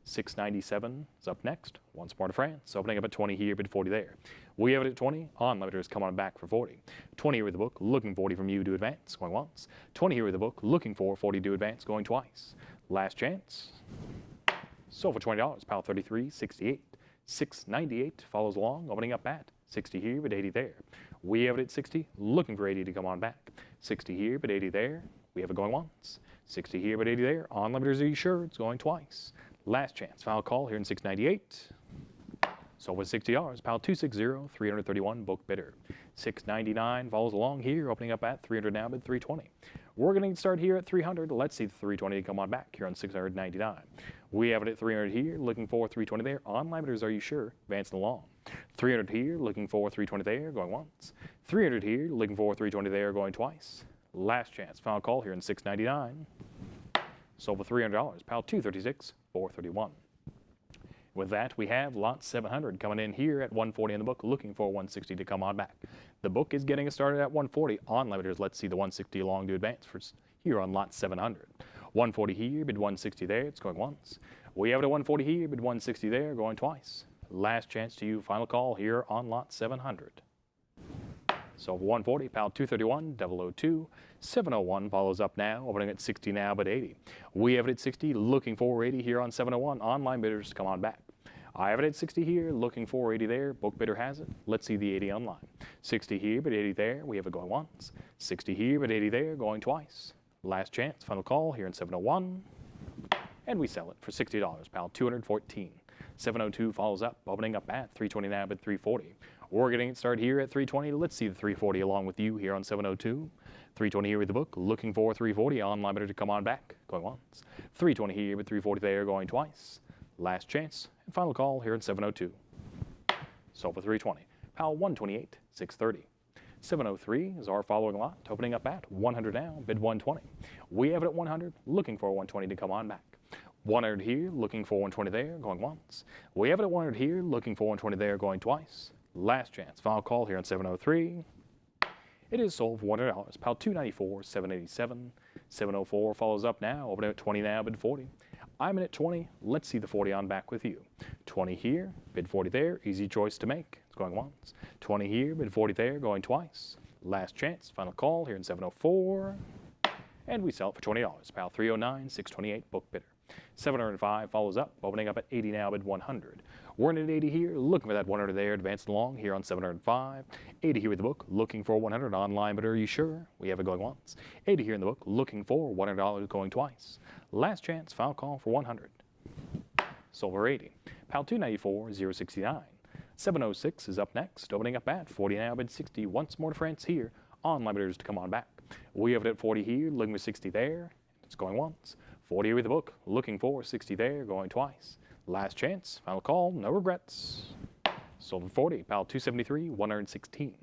[SPEAKER 2] 697 is up next. Once more to France, opening up at 20 here, bid 40 there. We have it at 20. On limiters come on back for 40. 20 here with the book, looking 40 from you to advance, going once. 20 here with the book, looking for 40 to advance, going twice. Last chance. Sold for $20, pal 3368. 698 follows along, opening up at 60 here, but 80 there. We have it at 60, looking for 80 to come on back. 60 here, but 80 there. We have it going once. 60 here, but 80 there. On limiters, are you sure? It's going twice. Last chance, final call here in 698. Sold with $60, pal 260-331, book bidder. 699 follows along here, opening up at 300 now, bid 320. We're going to start here at 300. Let's see the 320 come on back here on 699. We have it at 300 here, looking for 320 there. On limiters, are you sure? Advancing along. 300 here, looking for 320 there, going once. 300 here, looking for 320 there, going twice. Last chance, final call here in 699. Sold for $300, pal 236-431. With that, we have lot 700 coming in here at 140 in the book, looking for 160 to come on back. The book is getting us started at 140. On limiters, let's see the 160 long to advance for here on lot 700. 140 here, bid 160 there, it's going once. We have it at 140 here, bid 160 there, going twice. Last chance to you, final call here on lot 700. So 140, pal 231-002. 701 follows up now, opening at 60 now, but 80. We have it at 60, looking for 80 here on 701. Online bidders, come on back. I have it at 60 here, looking for 80 there. Book bidder has it. Let's see the 80 online. 60 here, but 80 there. We have it going once. 60 here, but 80 there, going twice. Last chance, final call here in 701. And we sell it for $60, pal, 214. 702 follows up, opening up at 320 now, but 340. We're getting it started here at 320. Let's see the 340 along with you here on 702. 320 here with the book, looking for 340. Online bidder to come on back, going once. 320 here, but 340 there, going twice. Last chance and final call here at 702. Sold for 320. Pal, 128, 630. 703 is our following lot, opening up at 100 now, bid 120. We have it at 100, looking for 120 to come on back. 100 here, looking for 120 there, going once. We have it at 100 here, looking for 120 there, going twice. Last chance, final call here on 703. It is sold for $100, pal, 294, 787. 704 follows up now, opening at 20 now, bid 40. I'm in at 20. Let's see the 40 on back with you. 20 here, bid 40 there, easy choice to make. It's going once. 20 here, bid 40 there, going twice. Last chance, final call here in 704. And we sell it for $20, pal, 309, 628, book bidder. 705 follows up, opening up at 80 now, bid 100. We're in at 80 here, looking for that 100 there, advancing along here on 705. 80 here with the book, looking for 100 online, but are you sure? We have it going once. 80 here in the book, looking for $100 going twice. Last chance, final call for 100. Sold for 80. Pal, 294, 069. 706 is up next, opening up at 40 now, bid 60. Once more to France here, online bidders to come on back. We have it at 40 here, looking for 60 there. It's going once. 40 here with the book, looking for 60 there, going twice. Last chance, final call, no regrets. Sold for 40, pal, 273, 116.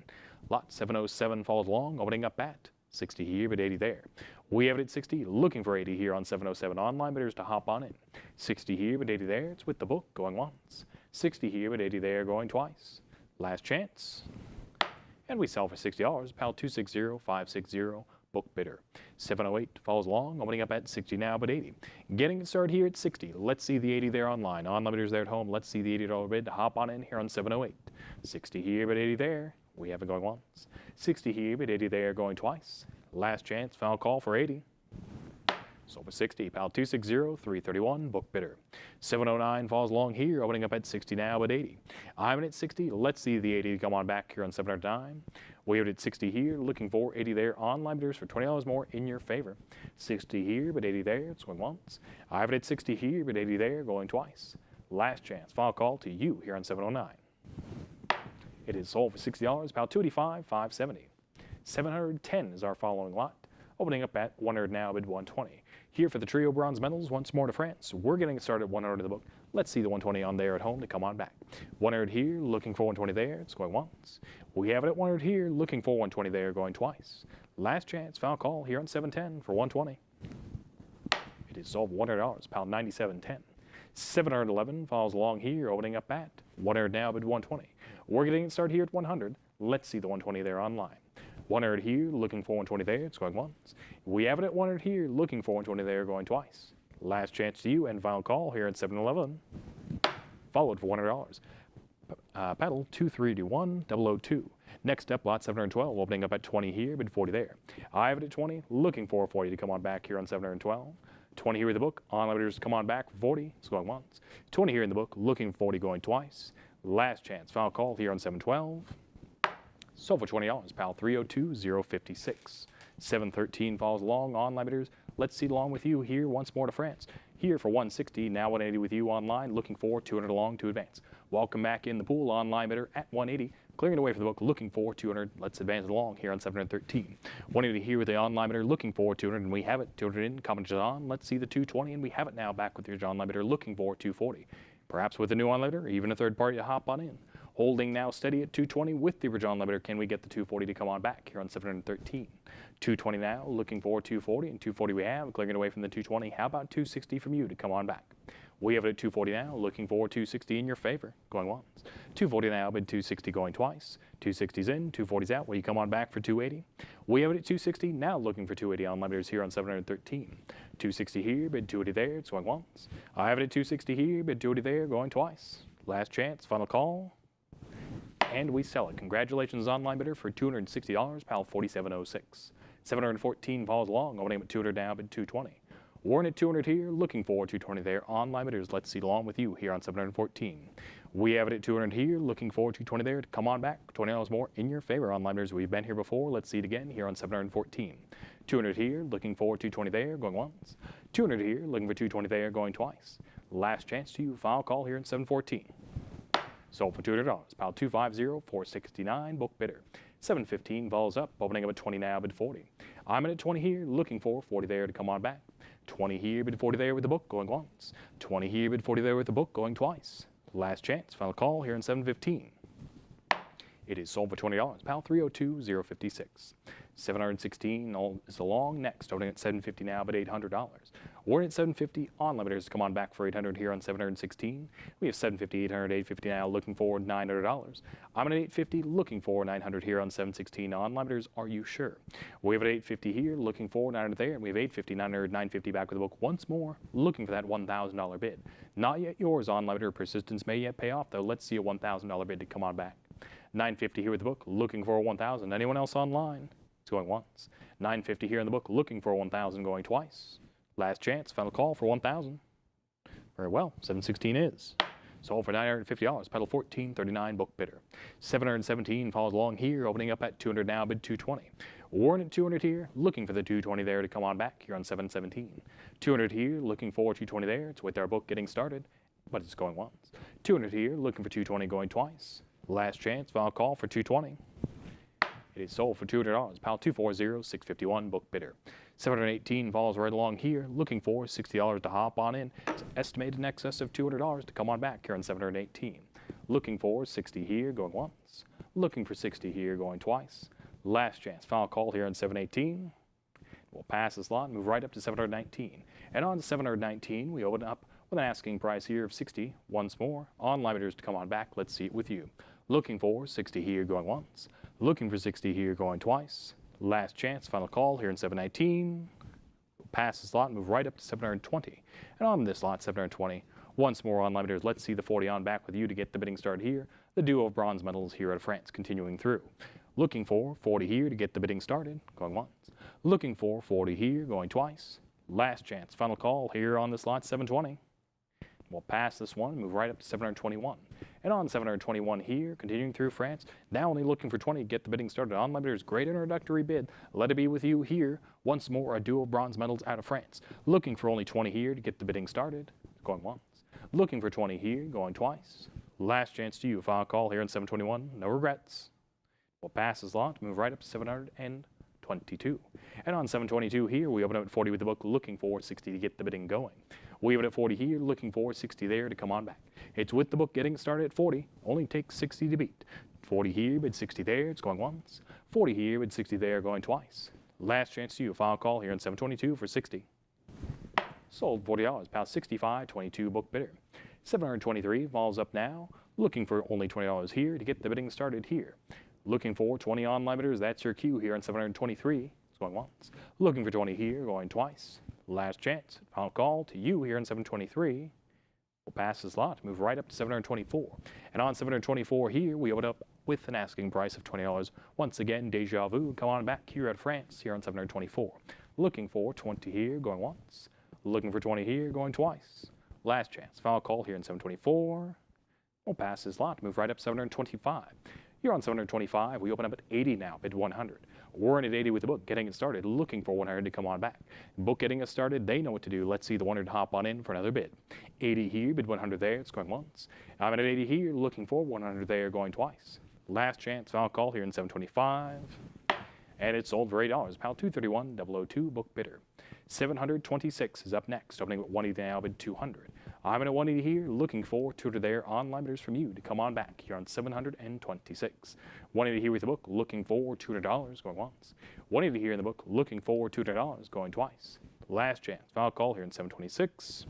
[SPEAKER 2] Lot 707 follows along, opening up at 60 here, but 80 there. We have it at 60, looking for 80 here on 707. Online bidders to hop on in. 60 here, but 80 there, it's with the book, going once. 60 here, but 80 there, going twice. Last chance. And we sell for $60, pal, 260, 560. Book bidder. 708 follows along, opening up at 60 now, but 80. Getting it started here at 60. Let's see the 80 there online. Online bidders there at home, let's see the $80 bid to hop on in here on 708. 60 here, but 80 there. We have it going once. 60 here, but 80 there, going twice. Last chance, final call for 80. Sold for 60, pal, 260, 331, book bidder. 709 falls along here, opening up at 60 now, but 80. I'm in at 60. Let's see the 80 come on back here on 709. We have it at 60 here, looking for 80 there. Online bidders for $20 more in your favor. 60 here, but 80 there. It's going once. I have it at 60 here, but 80 there, going twice. Last chance, final call to you here on 709. It is sold for $60, pal, 285, 570. 710 is our following lot, opening up at 100 now, bid 120. Here for the trio bronze medals, once more to France. We're getting it started at 100 of the book. Let's see the 120 on there at home to come on back. 100 here, looking for 120 there. It's going once. We have it at 100 here, looking for 120 there, going twice. Last chance, final call here on 710 for 120. It is sold for $100, pal, 97.10. 711 follows along here, opening up at 100 now, bid 120. We're getting it started here at 100. Let's see the 120 there online. 100 here, looking for 120 there, it's going once. We have it at 100 here, looking for 120 there, going twice. Last chance to you and final call here at 711. Followed for $100. Paddle 2321 002. Next up, lot 712, opening up at 20 here, bid 40 there. I have it at 20, looking for 40 to come on back here on 712. 20 here in the book, online bidders come on back for 40, it's going once. 20 here in the book, looking for 40, going twice. Last chance, final call here on 712. Sold for $20, pal, 302 056. 713 follows along, online bidders. Let's see along with you here once more to France. Here for 160, now 180 with you online, looking for 200 along to advance. Welcome back in the pool, online bidder at 180. Clearing away for the book, looking for 200. Let's advance along here on 713. 180 here with the online bidder, looking for 200, and we have it. 200 in, coming to on. Let's see the 220, and we have it now back with your online bidder, looking for 240. Perhaps with a new online bidder, even a third party to hop on in. Holding now steady at 220 with the original online bidder. Can we get the 240 to come on back here on 713? 220 now, looking for 240, and 240 we have. Clearing away from the 220. How about 260 from you to come on back? We have it at 240 now, looking for 260 in your favor, going once. 240 now, bid 260 going twice. 260's in, 240's out. Will you come on back for 280? We have it at 260, now looking for 280 on bidders here on 713. 260 here, bid 280 there, it's going once. I have it at 260 here, bid 280 there, going twice. Last chance, final call. And we sell it. Congratulations, online bidder, for $260, pal, 4706. 714 falls along, opening at 200 now, bid 220. Warren at 200 here, looking for 220 there. On line bidders, let's see it along with you here on 714. We have it at 200 here, looking for 220 there. Come on back, $20 more in your favor on line bidders. We've been here before. Let's see it again here on 714. 200 here, looking for 220 there, going once. 200 here, looking for 220 there, going twice. Last chance to you, final call here in 714. Sold for $200, pile 250, 469, book bidder. 715 falls up, opening up at 20 now, bid 40. I'm in at 20 here, looking for 40 there to come on back. 20 here, bid 40 there with the book, going once. 20 here, bid 40 there with the book, going twice. Last chance, final call here in 715. It is sold for $20, pile 302, 056. 716 is along next, opening at 750 now, but $800. We're at 750 on limiters. Come on back for 800 here on 716. We have 750, 800, 850 now, looking for $900. I'm at 850, looking for 900 here on 716 on limiters. Are you sure? We have at 850 here, looking for 900 there, and we have 850, 900, 950 back with the book once more, looking for that $1,000 bid. Not yet yours on limiter. Persistence may yet pay off, though. Let's see a $1,000 bid to come on back. 950 here with the book, looking for a 1,000. Anyone else online? It's going once. 950 here in the book, looking for a 1,000, going twice. Last chance, final call for 1,000. Very well, 716 is. Sold for $950, pedal 1439, book bidder. 717 follows along here, opening up at 200 now, bid 220. Warren at 200 here, looking for the 220 there to come on back here on 717. 200 here, looking for 220 there. It's with our book getting started, but it's going once. 200 here, looking for 220, going twice. Last chance, final call for 220. It is sold for $200, pile 240, 651, book bidder. 718 falls right along here, looking for $60 to hop on in. It's estimated in excess of $200 to come on back here on 718. Looking for 60 here, going once. Looking for 60 here, going twice. Last chance, final call here on 718. We'll pass this lot and move right up to 719. And on to 719, we open up with an asking price here of 60 once more. On limiters to come on back, let's see it with you. Looking for 60 here, going once. Looking for 60 here, going twice. Last chance, final call here in 719. We'll pass this lot and move right up to 720. And on this lot, 720. Once more on limiters, let's see the 40 on back with you to get the bidding started here. The duo of bronze medals here out of France continuing through. Looking for 40 here to get the bidding started, going once. Looking for 40 here, going twice. Last chance, final call here on this lot, 720. We'll pass this one and move right up to 721. And on 721 here, continuing through France, now only looking for 20 to get the bidding started. On limiters, great introductory bid. Let it be with you here. Once more, a duo of bronze medals out of France. Looking for only 20 here to get the bidding started, going once. Looking for 20 here, going twice. Last chance to you, final call here on 721. No regrets. We'll pass this lot to move right up to 722. And on 722 here, we open up at 40 with the book, looking for 60 to get the bidding going. We have it at 40 here, looking for 60 there to come on back. It's with the book getting started at 40, only takes 60 to beat. 40 here, bid 60 there, it's going once. 40 here, bid 60 there, going twice. Last chance to you, final call here on 722 for 60. Sold $40, pal 65.22, book bidder. 723 falls up now, looking for only $20 here to get the bidding started here. Looking for 20 on limiters, that's your cue here on 723. It's going once. Looking for 20 here, going twice. Last chance, final call to you here on 723. We'll pass this lot, move right up to 724. And on 724 here, we open up with an asking price of $20. Once again, deja vu, come on back here at France here on 724. Looking for 20 here, going once. Looking for 20 here, going twice. Last chance, final call here on 724. We'll pass this lot, move right up to 725. Here on 725, we open up at 80 now, bid 100. We're in at 80 with the book, getting it started, looking for 100 to come on back. Book getting us started, they know what to do. Let's see the 100 hop on in for another bid. 80 here, bid 100 there, it's going once. I'm at 80 here, looking for 100 there, going twice. Last chance, final call here in 725. And it's sold for $8, pal 231, 002, book bidder. 726 is up next, opening at 180 now, bid 200. I'm in at 180 here, looking for 200 there on limiters from you to come on back here on 726. 180 here with the book, looking for $200, going once. 180 here in the book, looking for $200, going twice. Last chance, final call here in 726.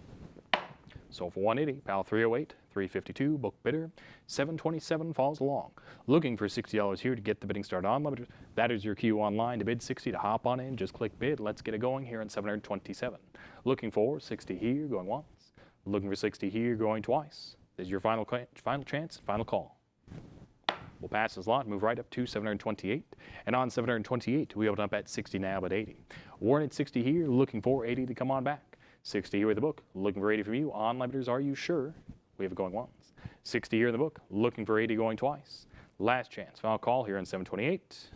[SPEAKER 2] Sold for 180, pal 308, 352, book bidder. 727 falls along. Looking for $60 here to get the bidding started on limiters. That is your cue online to bid 60 to hop on in. Just click bid. Let's get it going here on 727. Looking for 60 here, going once. Looking for 60 here, going twice. This is your final chance, final call. We'll pass this lot, move right up to 728. And on 728, we open up at 60 now, but 80. Warren at 60 here, looking for 80 to come on back. 60 here with the book. Looking for 80 from you. Online bidders, are you sure? We have it going once. 60 here in the book. Looking for 80 going twice. Last chance. Final call here on 728.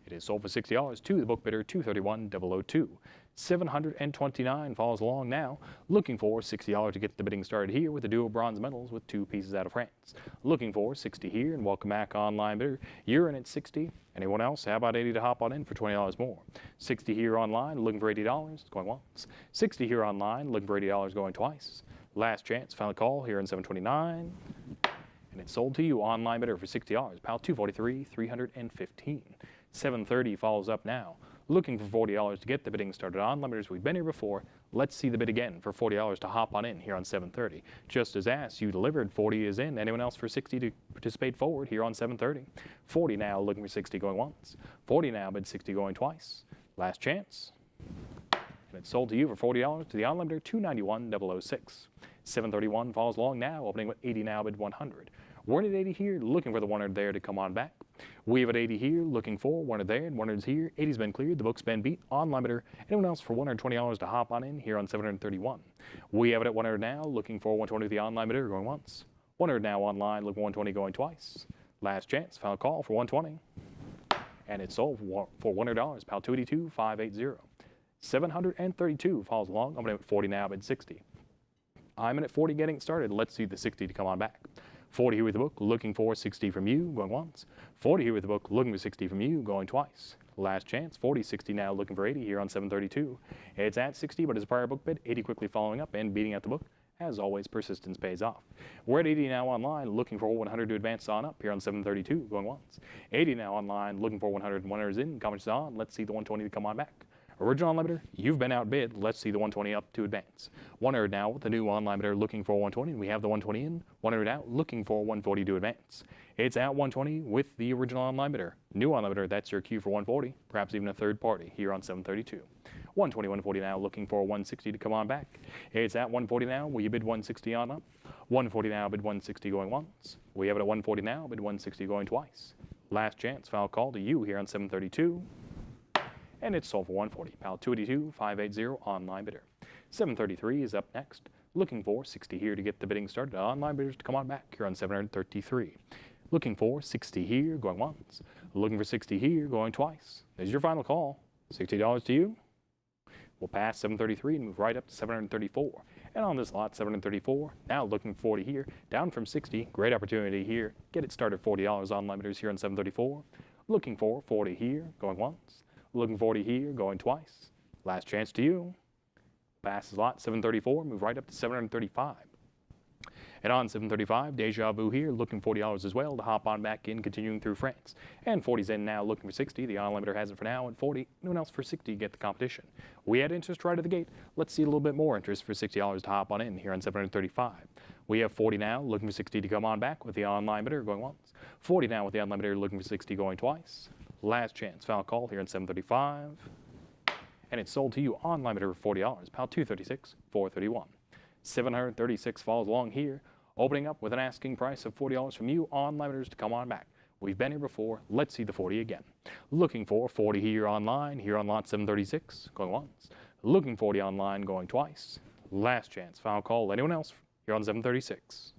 [SPEAKER 2] It is sold for $60 to the book bidder 231,002. 729 follows along now, looking for $60 to get the bidding started here with the duo bronze medals with 2 pieces out of France. Looking for 60 here, and welcome back online bidder. You're in at 60. Anyone else? How about 80 to hop on in for $20 more? 60 here online, looking for $80, going once. 60 here online, looking for $80, going twice. Last chance, final call here in 729. And it's sold to you online bidder for $60. Pal 243, 315. 730 follows up now. Looking for $40 to get the bidding started on. Limiters, we've been here before. Let's see the bid again for $40 to hop on in here on 730. Just as asked, you delivered. 40 is in. Anyone else for 60 to participate forward here on 730? 40 now, looking for 60 going once. 40 now, bid 60 going twice. Last chance. And it's sold to you for $40 to the on-limiter 291,006. 731 falls along now, opening with 80 now, bid 100. We're at 80 here, looking for the 100 there to come on back. We have at 80 here, looking for 100 there, and 100's here. 80's been cleared, the book's been beat. On limiter, anyone else for $120 to hop on in here on 731. We have it at 100 now, looking for 120 the on limiter, going once. 100 now online, looking for 120 going twice. Last chance, final call for 120. And it's sold for $100, pal 282, 580. 732 falls along, I'm at 40 now, bid 60. I'm in at 40 getting started. Let's see the 60 to come on back. 40 here with the book, looking for 60 from you, going once. 40 here with the book, looking for 60 from you, going twice. Last chance, 40, 60 now, looking for 80 here on 732. It's at 60, but it's a prior book bid, 80 quickly following up and beating out the book. As always, persistence pays off. We're at 80 now online, looking for 100 to advance on up here on 732, going once. 80 now online, looking for 100, and 100 is in, comments on. Let's see the 120 to come on back. Original on-limiter, you've been outbid. Let's see the 120 up to advance. 100 now with the new on-limiter looking for 120. We have the 120 in. 100 out, looking for 140 to advance. It's at 120 with the original on-limiter. New on-limiter, that's your cue for 140, perhaps even a third party here on 732. 120, 140 now, looking for 160 to come on back. It's at 140 now. Will you bid 160 on up? 140 now, bid 160 going once. We have it at 140 now, bid 160 going twice. Last chance, final call to you here on 732. And it's sold for 140. Pal 282, 580 online bidder. 733 is up next. Looking for 60 here to get the bidding started. Online bidders to come on back here on 733. Looking for 60 here, going once. Looking for 60 here, going twice. There's your final call. $60 to you. We'll pass 733 and move right up to 734. And on this lot, 734, now looking for 40 here, down from 60. Great opportunity here. Get it started $40 online bidders here on 734. Looking for 40 here, going once. Looking 40 here, going twice. Last chance to you. Passes lot 734, move right up to 735. And on 735, Deja Vu here, looking $40 as well to hop on back in, continuing through France. And 40's in now, looking for 60. The on-limiter has it for now at 40. No one else for 60 get the competition. We had interest right at the gate. Let's see a little bit more interest for $60 to hop on in here on 735. We have 40 now, looking for 60 to come on back with the on-limiter going once. 40 now with the on-limiter looking for 60 going twice. Last chance, final call here on 735. And it's sold to you on limiter for $40, pal 236, 431. 736 falls along here, opening up with an asking price of $40 from you on limiters to come on back. We've been here before, let's see the 40 again. Looking for 40 here online, here on lot 736, going once. Looking 40 online, going twice. Last chance, final call, anyone else here on 736.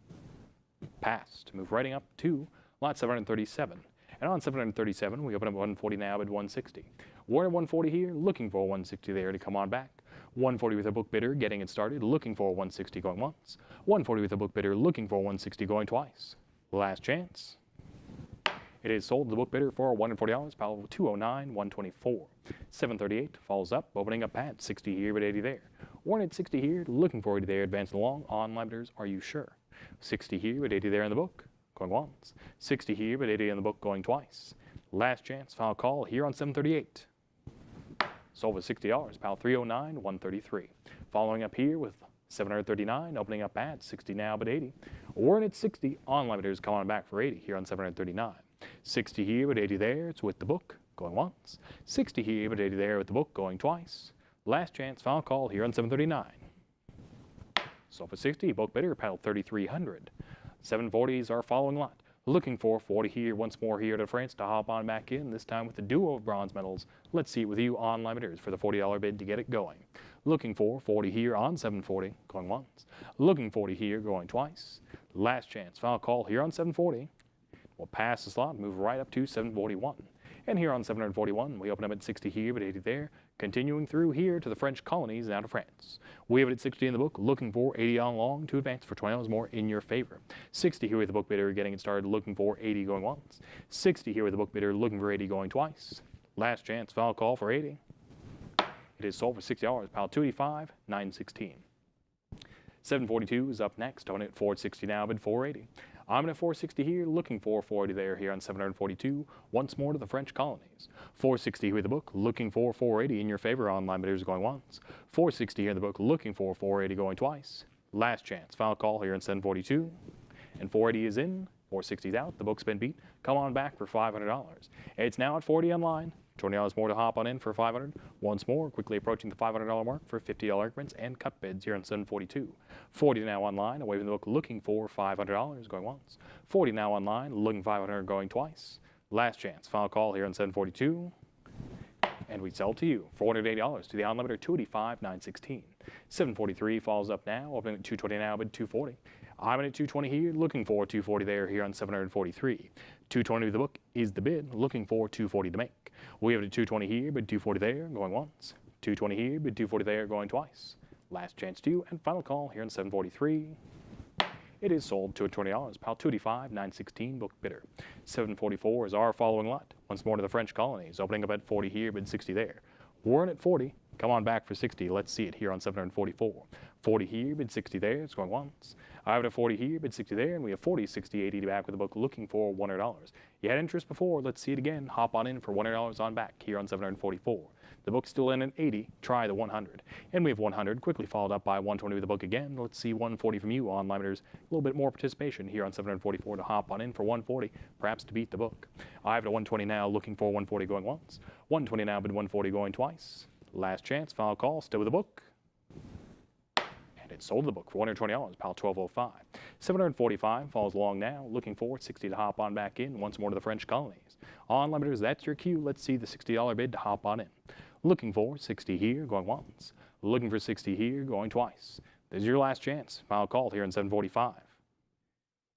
[SPEAKER 2] Passed, move right up to lot 737. And on 737, we open up 140 now at 160. We're at 140 here, looking for 160 there to come on back. 140 with a book bidder, getting it started, looking for 160 going once. 140 with a book bidder, looking for 160 going twice. Last chance. It is sold to the book bidder for $140, pal 209, 124. 738 falls up, opening up at 60 here but 80 there. We're at 60 here, looking for 80 there, advancing along. On limiters, are you sure? 60 here but 80 there in the book. Going once. 60 here, but 80 in the book going twice. Last chance, final call here on 738. Sold for $60, pal 309, 133. Following up here with 739, opening up at 60 now, but 80. We're at 60, on limiters coming back for 80 here on 739. 60 here, but 80 there, it's with the book, going once. 60 here, but 80 there with the book, going twice. Last chance, final call here on 739. Sold for 60, book bidder, pal 3,300. 740s are following lot. Looking for 40 here, once more here to France to hop on back in, this time with the duo of bronze medals. Let's see it with you on limiters for the $40 bid to get it going. Looking for 40 here on 740, going once. Looking 40 here, going twice. Last chance, final call here on 740. We'll pass the slot, move right up to 741. And here on 741, we open up at 60 here, but 80 there. Continuing through here to the French colonies and out of France. We have it at 60 in the book, looking for 80 on long to advance for $20 more in your favor. 60 here with the book bidder, getting it started, looking for 80 going once. 60 here with the book bidder, looking for 80 going twice. Last chance, final call for 80. It is sold for $60, pile 285, 916. 742 is up next, opening at 460 now, bid 480. I'm at 460 here, looking for 480 there here on 742, once more to the French colonies. 460 here with the book, looking for 480 in your favor, online bidders going once. 460 here in the book, looking for 480 going twice. Last chance, final call here on 742. And 480 is in, 460 is out, the book's been beat. Come on back for $500. It's now at 40 online. $20 more to hop on in for $500. Once more, quickly approaching the $500 mark for $50 increments and cut bids here on 742. 40 now online, away from the book, looking for $500, going once. 40 now online, looking $500, going twice. Last chance, final call here on 742. And we sell to you $480 to the on limiter, 285, 916. 743 falls up now, opening at 220 now, bid 240. I'm in at 220 here, looking for 240 there here on 743. 220 with the book is the bid, looking for 240 to make. We have it at 220 here, bid 240 there, going once. 220 here, bid 240 there, going twice. Last chance to, and final call here on 743. It is sold to $20, pile 285, 916, book bidder. 744 is our following lot. Once more to the French colonies, opening up at 40 here, bid 60 there. We're in at 40. Come on back for 60. Let's see it here on 744. 40 here, bid 60 there. It's going once. I have it at 40 here, bid 60 there, and we have 40, 60, 80 back with the book, looking for $100. You had interest before. Let's see it again. Hop on in for $100 on back here on 744. The book's still in at 80. Try the 100. And we have 100, quickly followed up by 120 with the book again. Let's see 140 from you on limiters. A little bit more participation here on 744 to hop on in for 140, perhaps to beat the book. I have it at 120 now, looking for 140 going once. 120 now, bid 140 going twice. Last chance, final call, still with the book. And it's sold the book for $120, pile 1205. 745 falls along now, looking for 60 to hop on back in, once more to the French colonies. On limiters, that's your cue. Let's see the $60 bid to hop on in. Looking for 60 here, going once. Looking for 60 here, going twice. This is your last chance. Final call here in 745.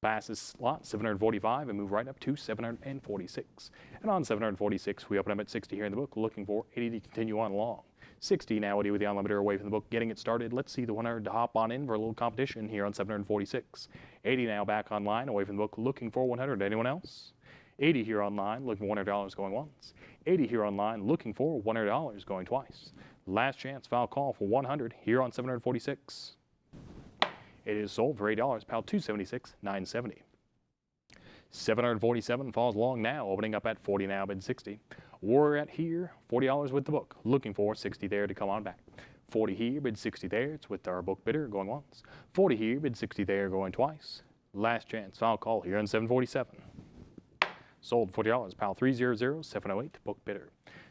[SPEAKER 2] Pass this slot, 745, and move right up to 746. And on 746, we open up at 60 here in the book, looking for 80 to continue on along. 60 now with the on-limiter away from the book, getting it started. Let's see the 100 to hop on in for a little competition here on 746. 80 now back online, away from the book, looking for 100. Anyone else? 80 here online, looking for $100 going once. 80 here online, looking for $100 going twice. Last chance, foul call for 100 here on 746. It is sold for $8, pile 276, 970. 747 falls along now, opening up at 40 now, bid 60. We're at here, $40 with the book, looking for 60 there to come on back. 40 here, bid 60 there, it's with our book bidder going once. 40 here, bid 60 there, going twice. Last chance, foul call here on 747. Sold $40, pile 300, 708, book bidder.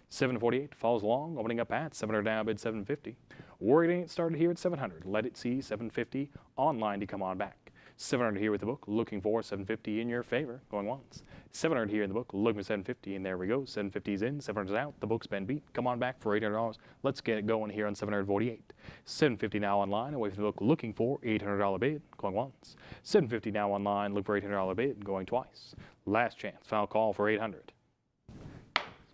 [SPEAKER 2] 748 falls along, opening up at 700 now, bid 750. We're getting it started here at 700. Let it see 750 online to come on back. 700 here with the book, looking for 750 in your favor, going once. 700 here in the book, looking for 750, and there we go. 750 is in, 700 is out. The book's been beat. Come on back for $800. Let's get it going here on 748. 750 now online, away from the book, looking for $800 bid, going once. 750 now online, look for $800 bid, going twice. Last chance, final call for 800.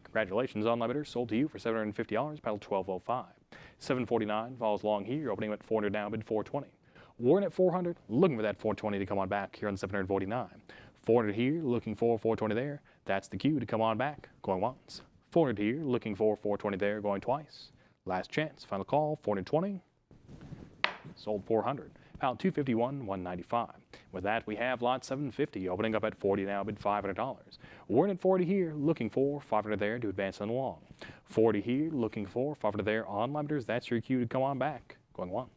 [SPEAKER 2] Congratulations on limiters, sold to you for $750, paddle 1205. 749 falls along here, opening at 400 now, bid 420. We're in at 400, looking for that 420 to come on back here on 749. 400 here, looking for 420 there. That's the cue to come on back, going once. 400 here, looking for 420 there, going twice. Last chance, final call, 420. Sold 400. Pound 251, 195. With that, we have lot 750, opening up at 40 now, bid $500. We're in at 40 here, looking for 500 there to advance on along. 40 here, looking for 500 there on limiters. That's your cue to come on back, going once.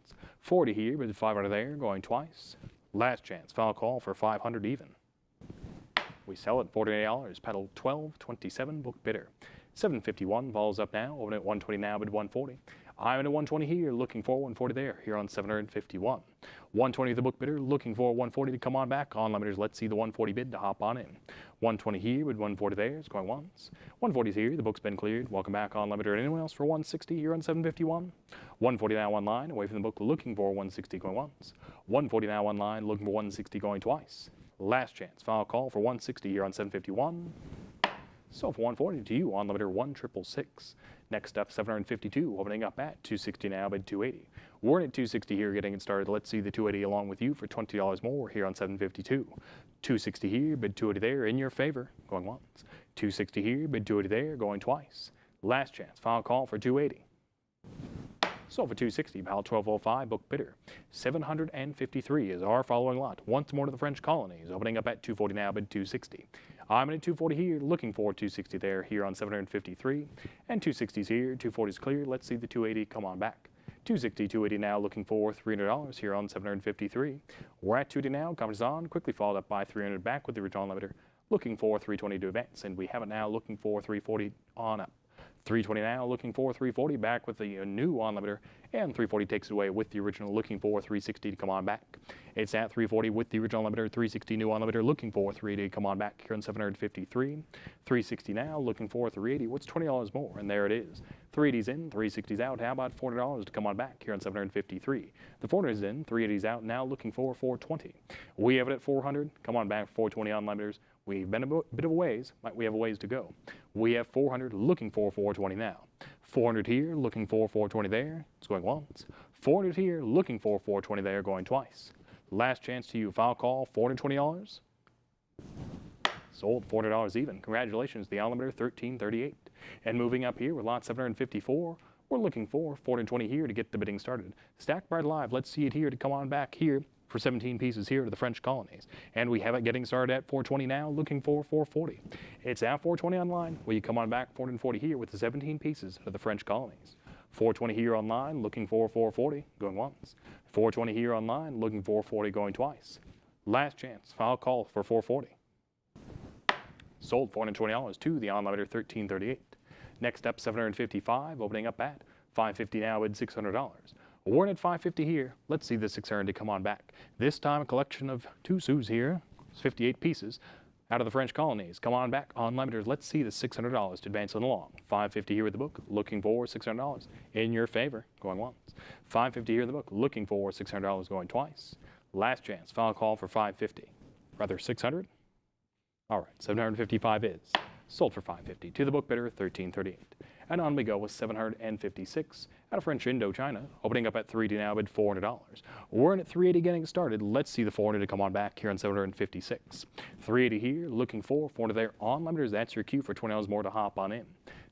[SPEAKER 2] 40 here, bid 500 there, going twice. Last chance, final call for 500 even. We sell at $48, pedal 1227, book bidder. 751 falls up now, open at 120 now, bid 140. I'm at 120 here, looking for 140 there, here on 751. 120 the book bidder, looking for 140 to come on back. On limiters, let's see the 140 bid to hop on in. 120 here with 140 there, it's going once. 140's here, the book's been cleared. Welcome back on limiter. Anyone else for 160 here on 751? 140 now online, away from the book, looking for 160 going once. 140 now online, looking for 160 going twice. Last chance, final call for 160 here on 751. So for 140 to you on limiter 1666. Next up 752, opening up at 260 now, bid 280. We're in at 260 here, getting it started. Let's see the 280 along with you for $20 more here on 752. 260 here, bid 280 there, in your favor, going once. 260 here, bid 280 there, going twice. Last chance, final call for 280. So for 260, pal 1205, book bidder. 753 is our following lot. Once more to the French colonies, opening up at 240 now, bid 260. I'm in at 240 here, looking for 260 there, here on 753. And 260's here, 240's clear. Let's see the 280 come on back. 260, 280 now, looking for $300 here on 753. We're at 280 now, confidence on, quickly followed up by 300 back with the original limiter, looking for 320 to advance, and we have it now looking for 340 on up. 320 now, looking for 340 back with the new on limiter, and 340 takes it away with the original, looking for 360 to come on back. It's at 340 with the original limiter, 360 new on limiter, looking for 380 to come on back here on 753. 360 now, looking for 380. What's $20 more? And there it is. 380's in, 360's out. How about $400 to come on back here on 753? The 400's in, 380's out. Now looking for 420. We have it at 400. Come on back, 420 on limiters. We've been a bit of a ways. We have a ways to go. We have 400, looking for 420 now. 400 here, looking for 420 there. It's going once. 400 here, looking for 420 there, going twice. Last chance to you. Final call, $420. Sold, $400 even. Congratulations, the on limiter, 1338. And moving up here, we're lot 754. We're looking for 420 here to get the bidding started. Stack Bride Live, let's see it here to come on back here for 17 pieces here to the French colonies. And we have it getting started at 420 now, looking for 440. It's at 420 online. Will you come on back 440 here with the 17 pieces to the French colonies? 420 here online, looking for 440, going once. 420 here online, looking for 440, going twice. Last chance, final call for 440. Sold, $420 to the on limiter, 1338. Next up, 755, opening up at 550 now with $600. We're in at 550 here. Let's see the 600 to come on back. This time a collection of two sous here. It's 58 pieces out of the French colonies. Come on back on limiters. Let's see the $600 to advance it along. 550 here with the book, looking for $600 in your favor, going once. 550 here in the book, looking for $600 going twice. Last chance, final call for 550. Rather 600? All right, 755 is sold for 550 to the book bidder, 1338. And on we go with 756 out of French Indochina, opening up at 380 now, bid $400. We're in at 380 getting started. Let's see the 400 to come on back here on 756. 380 here, looking for 400 there on limiters. That's your cue for $20 more to hop on in.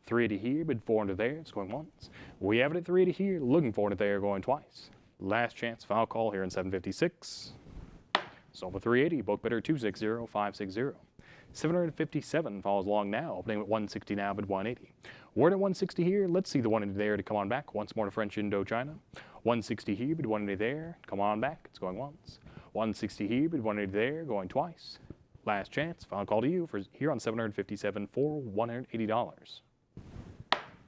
[SPEAKER 2] 380 here, bid 400 there. It's going once. We have it at 380 here, looking 400 there, going twice. Last chance, final call here in 756. Sold for 380, book bidder 260560. 757 follows along now, opening at 160 now, bid 180. We're at 160 here. Let's see the 180 there to come on back. Once more to French Indochina. 160 here, bid 180 there. Come on back. It's going once. 160 here, bid 180 there. Going twice. Last chance. Final call to you for here on 757 for $180.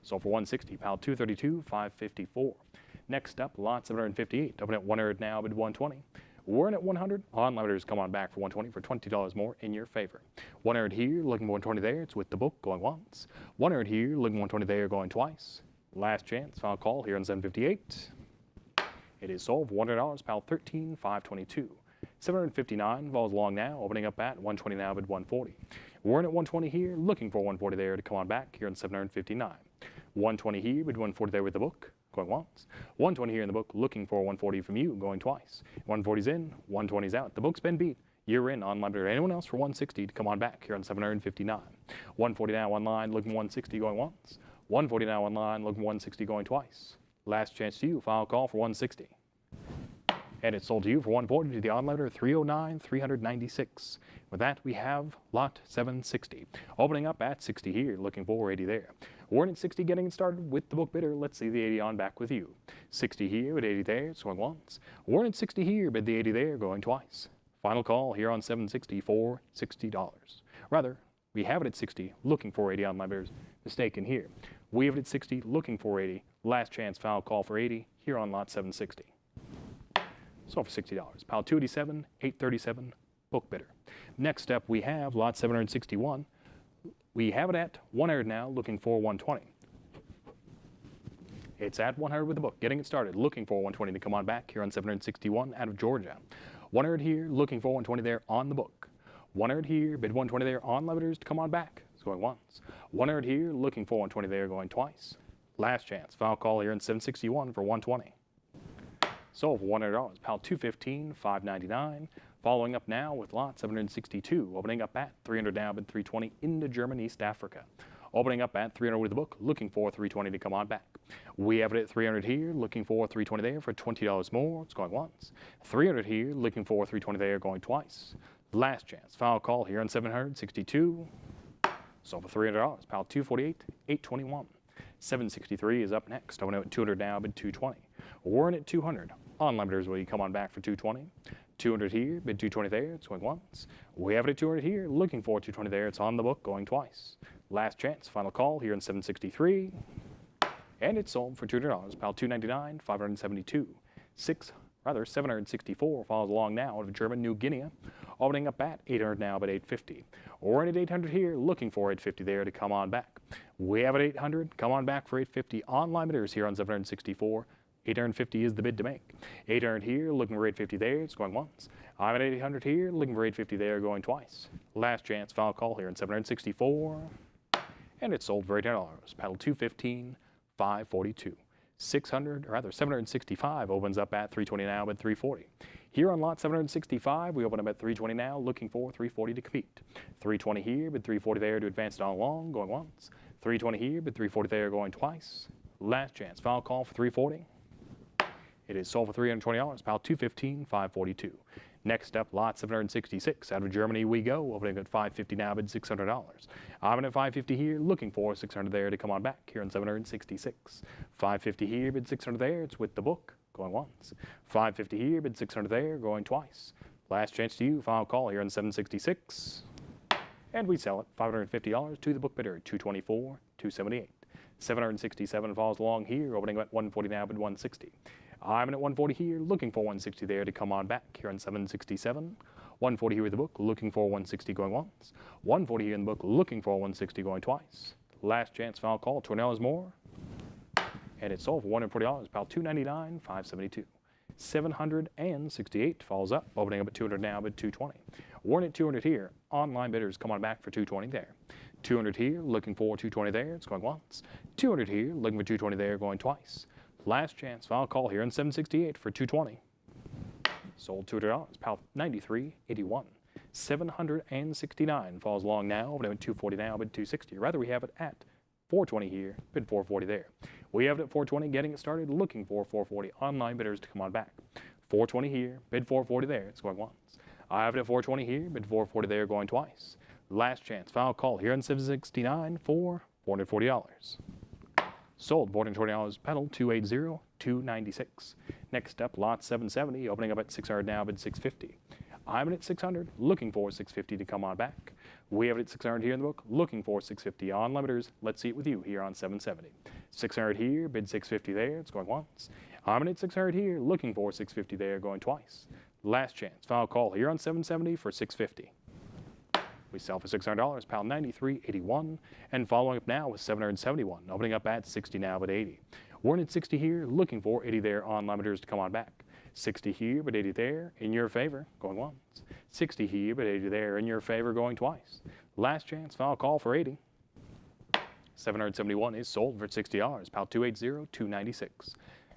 [SPEAKER 2] Sold for 160. Pal 232, 554. Next up, lot 758. Open at 100 now, bid 120. We're in at 100. On limiters come on back for 120 for $20 more in your favor. 100 here, looking 120 there. It's with the book going once. 100 here, looking 120 there, going twice. Last chance, final call here on 758. It is sold for $100, pal 13,522. 759 falls along now, opening up at 120 now, bid 140. We're in at 120 here, looking for 140 there to come on back here on 759. 120 here, bid 140 there with the book. Going once. 120 here in the book, looking for 140 from you, going twice. 140's in, 120's out. The book's been beat. You're in on limiter. Anyone else for 160 to come on back here on 759. 140 now online, looking 160, going once. 140 now online, looking 160, going twice. Last chance to you, final call for 160. And it's sold to you for 140 to the on limiter, 309, 396. With that, we have lot 760. Opening up at 60 here, looking for 80 there. We're in at 60 getting it started with the book bidder. Let's see the 80 on back with you. 60 here with 80 there, it's going once. We're in at 60 here, bid the 80 there, going twice. Final call here on 760 for $60. Rather, we have it at 60, looking for 80 on limiters. Mistaken here. We have it at 60, looking for 80. Last chance, final call for 80 here on lot 760. Sold for $60. Pile 287, 837, book bidder. Next up, we have lot 761. We have it at 100 now, looking for 120. It's at 100 with the book, getting it started, looking for 120 to come on back here on 761 out of Georgia. 100 here, looking for 120 there on the book. 100 here, bid 120 there on limiters to come on back. It's going once. 100 here, looking for 120 there, going twice. Last chance, final call here in 761 for 120. Sold for $100, pile 215, 599. Following up now with lot 762, opening up at 300 now, bid 320 into German, East Africa. Opening up at 300 with the book, looking for 320 to come on back. We have it at 300 here, looking for 320 there for $20 more. It's going once. 300 here, looking for 320 there, going twice. Last chance, final call here on 762. Sold for $300, pile 248, 821. 763 is up next. Opening at 200 now, bid 220. We're in at 200. On limiters, will you come on back for 220? 200 here, bid 220 there, it's going once. We have it at 200 here, looking for 220 there, it's on the book, going twice. Last chance, final call here in 763. And it's sold for $200, pile 299, 572. 764 follows along now out of German, New Guinea. Opening up at 800 now, but 850. We're in at 800 here, looking for 850 there to come on back. We have it 800, come on back for 850 on limiters here on 764. 850 is the bid to make. 800 here, looking for 850 there, it's going once. I'm at 800 here, looking for 850 there, going twice. Last chance, final call here in 764. And it's sold for $800. Paddle 215, 542. 765 opens up at 320 now, but 340. Here on lot 765, we open up at 320 now, looking for 340 to compete. 320 here, but 340 there to advance it on along, going once. 320 here, but 340 there, going twice. Last chance, final call for 340. It is sold for $320, pile 215, 542. Next up, lot 766. Out of Germany we go, opening at 550 now, bid $600. I'm at 550 here, looking for 600 there to come on back here on 766. 550 here, bid 600 there, it's with the book, going once. 550 here, bid 600 there, going twice. Last chance to you, final call here on 766. And we sell it $550 to the book bidder, 224, 278. 767 falls along here, opening at 140 now, bid 160. I'm at 140 here, looking for 160 there to come on back here on 767. 140 here with the book, looking for 160 going once. 140 here in the book, looking for 160 going twice. Last chance, final call, $20 more. And it's sold for $140, pile 299, 572. 768 falls up, opening up at 200 now, bid 220. We're at 200 here. Online bidders come on back for 220 there. 200 here, looking for 220 there, it's going once. 200 here, looking for 220 there, going twice. Last chance, final call here on 768 for 220. Sold $200, pile 93.81. 769 falls along now, but at 240 now, bid 260. Rather, we have it at 420 here, bid 440 there. We have it at 420, getting it started, looking for 440 online bidders to come on back. 420 here, bid 440 there, it's going once. I have it at 420 here, bid 440 there, going twice. Last chance, final call here on 769 for $440. Sold $420, pedal 280, 296. Next up, lot 770, opening up at 600 now, bid 650. I'm at 600, looking for 650 to come on back. We have it at 600 here in the book, looking for 650 on limiters. Let's see it with you here on 770. 600 here, bid 650 there, it's going once. I'm at 600 here, looking for 650 there, going twice. Last chance, final call here on 770 for 650. We sell for $600, pile 93.81, and following up now with 771, opening up at 60 now, but 80. We're in at 60 here, looking for 80 there on limiters to come on back. 60 here, but 80 there, in your favor, going once. 60 here, but 80 there, in your favor, going twice. Last chance, final call for 80. 771 is sold for $60, pile 280, 296.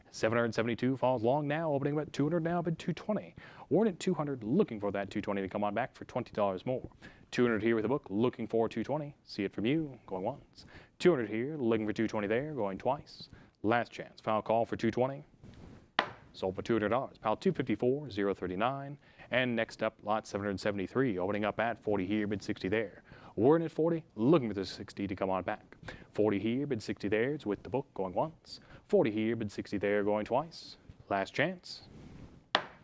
[SPEAKER 2] 772 falls long now, opening at 200 now, bid 220. We're in at 200, looking for that 220 to come on back for $20 more. 200 here with a book, looking for 220. See it from you, going once. 200 here, looking for 220 there, going twice. Last chance, final call for 220. Sold for $200, pile 254, 039. And next up, lot 773, opening up at 40 here, bid 60 there. We're in at 40, looking for the 60 to come on back. 40 here, bid 60 there, it's with the book, going once. 40 here, bid 60 there, going twice. Last chance.